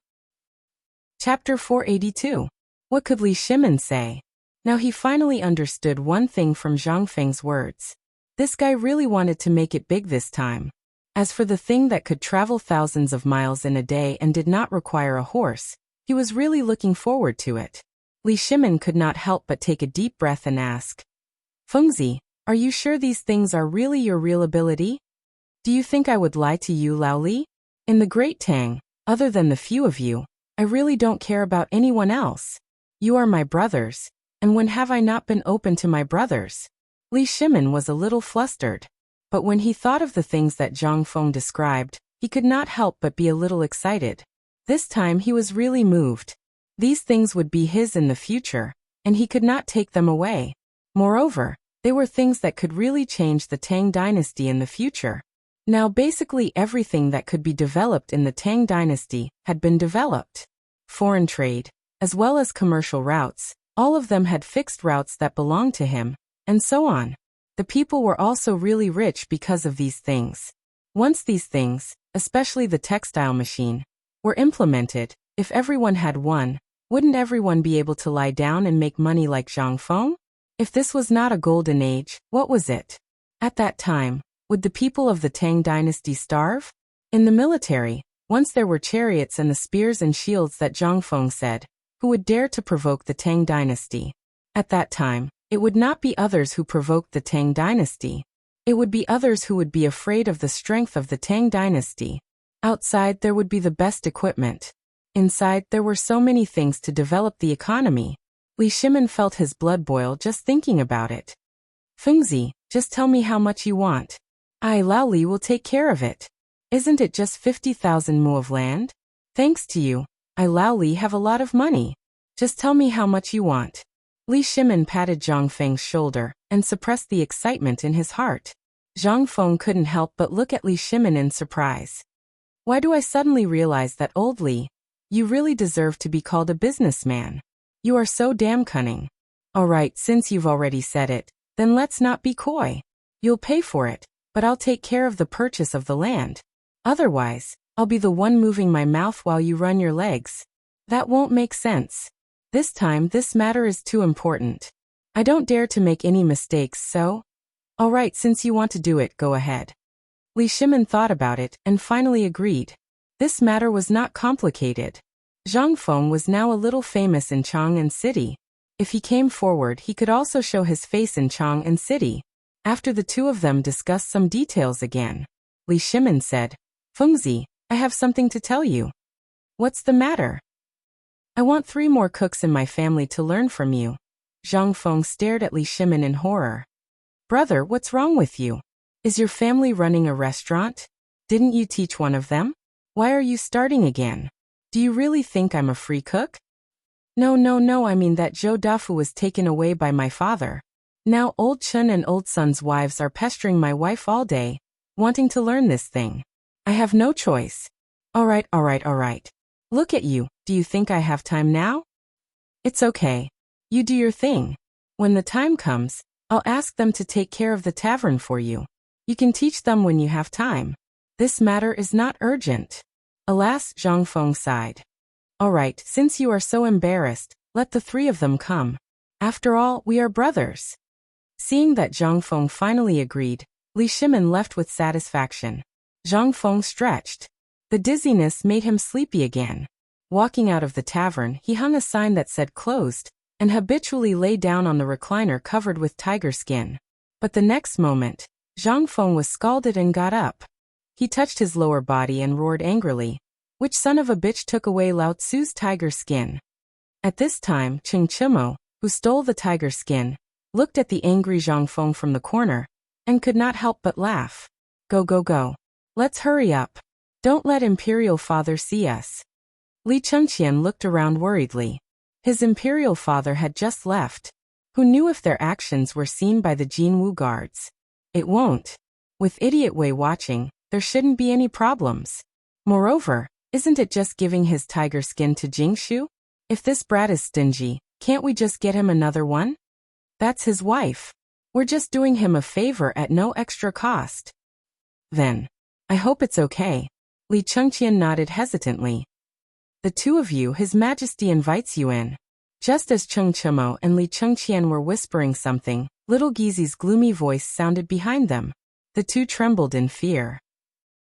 Chapter 482. What could Li Shimin say? Now he finally understood one thing from Zhang Feng's words. This guy really wanted to make it big this time. As for the thing that could travel thousands of miles in a day and did not require a horse, he was really looking forward to it. Li Shimin could not help but take a deep breath and ask, Fengzi, are you sure these things are really your real ability? Do you think I would lie to you, Lao Li? In the Great Tang, other than the few of you, I really don't care about anyone else. You are my brothers, and when have I not been open to my brothers? Li Shimin was a little flustered, but when he thought of the things that Zhang Feng described, he could not help but be a little excited. This time he was really moved. These things would be his in the future, and he could not take them away. Moreover, they were things that could really change the Tang dynasty in the future. Now basically everything that could be developed in the Tang dynasty had been developed. Foreign trade, as well as commercial routes, all of them had fixed routes that belonged to him, and so on. The people were also really rich because of these things. Once these things, especially the textile machine, were implemented, if everyone had one, wouldn't everyone be able to lie down and make money like Zhang Feng? If this was not a golden age, what was it? At that time, would the people of the Tang dynasty starve? In the military, once there were chariots and the spears and shields that Zhang Feng said, who would dare to provoke the Tang dynasty? At that time, it would not be others who provoked the Tang dynasty. It would be others who would be afraid of the strength of the Tang dynasty. Outside there would be the best equipment. Inside there were so many things to develop the economy. Li Shimin felt his blood boil just thinking about it. Fengzi, just tell me how much you want. I, Lao Li, will take care of it. Isn't it just 50,000 mu of land? Thanks to you, I, Lao Li, have a lot of money. Just tell me how much you want. Li Shimin patted Zhang Feng's shoulder and suppressed the excitement in his heart. Zhang Feng couldn't help but look at Li Shimin in surprise. Why do I suddenly realize that, old Li, you really deserve to be called a businessman? You are so damn cunning. All right, since you've already said it, then let's not be coy. You'll pay for it, but I'll take care of the purchase of the land. Otherwise, I'll be the one moving my mouth while you run your legs. That won't make sense. This time this matter is too important. I don't dare to make any mistakes, so? All right, since you want to do it, go ahead. Li Shimin thought about it and finally agreed. This matter was not complicated. Zhang Feng was now a little famous in Chang'an City. If he came forward, he could also show his face in Chang'an City. After the two of them discussed some details again, Li Shimin said, Fengzi, I have something to tell you. What's the matter? I want 3 more cooks in my family to learn from you. Zhang Feng stared at Li Shimin in horror. Brother, what's wrong with you? Is your family running a restaurant? Didn't you teach one of them? Why are you starting again? Do you really think I'm a free cook? No, I mean that Zhou Dafu was taken away by my father. Now old Chen and old Sun's wives are pestering my wife all day, wanting to learn this thing. I have no choice. All right. Look at you, do you think I have time now? It's okay. You do your thing. When the time comes, I'll ask them to take care of the tavern for you. You can teach them when you have time. This matter is not urgent. Alas, Zhang Feng sighed. All right, since you are so embarrassed, let the 3 of them come. After all, we are brothers. Seeing that Zhang Feng finally agreed, Li Shimin left with satisfaction. Zhang Feng stretched. The dizziness made him sleepy again. Walking out of the tavern, he hung a sign that said closed, and habitually lay down on the recliner covered with tiger skin. But the next moment, Zhang Feng was scalded and got up. He touched his lower body and roared angrily. Which son of a bitch took away Lao Tzu's tiger skin? At this time, Cheng Chimo, who stole the tiger skin, looked at the angry Zhang Feng from the corner, and could not help but laugh. Go. Let's hurry up. Don't let Imperial Father see us. Li Chengqian looked around worriedly. His Imperial Father had just left. Who knew if their actions were seen by the Jinwu guards? It won't. With Idiot Wei watching, there shouldn't be any problems. Moreover, Isn't it just giving his tiger skin to Jingshu? If this brat is stingy, can't we just get him another one? That's his wife. We're just doing him a favor at no extra cost. Then, I hope it's okay. Li Chengqian nodded hesitantly. The two of you, His Majesty invites you in. Just as Cheng Chemo and Li Chengqian were whispering something, little Gizi's gloomy voice sounded behind them. The two trembled in fear.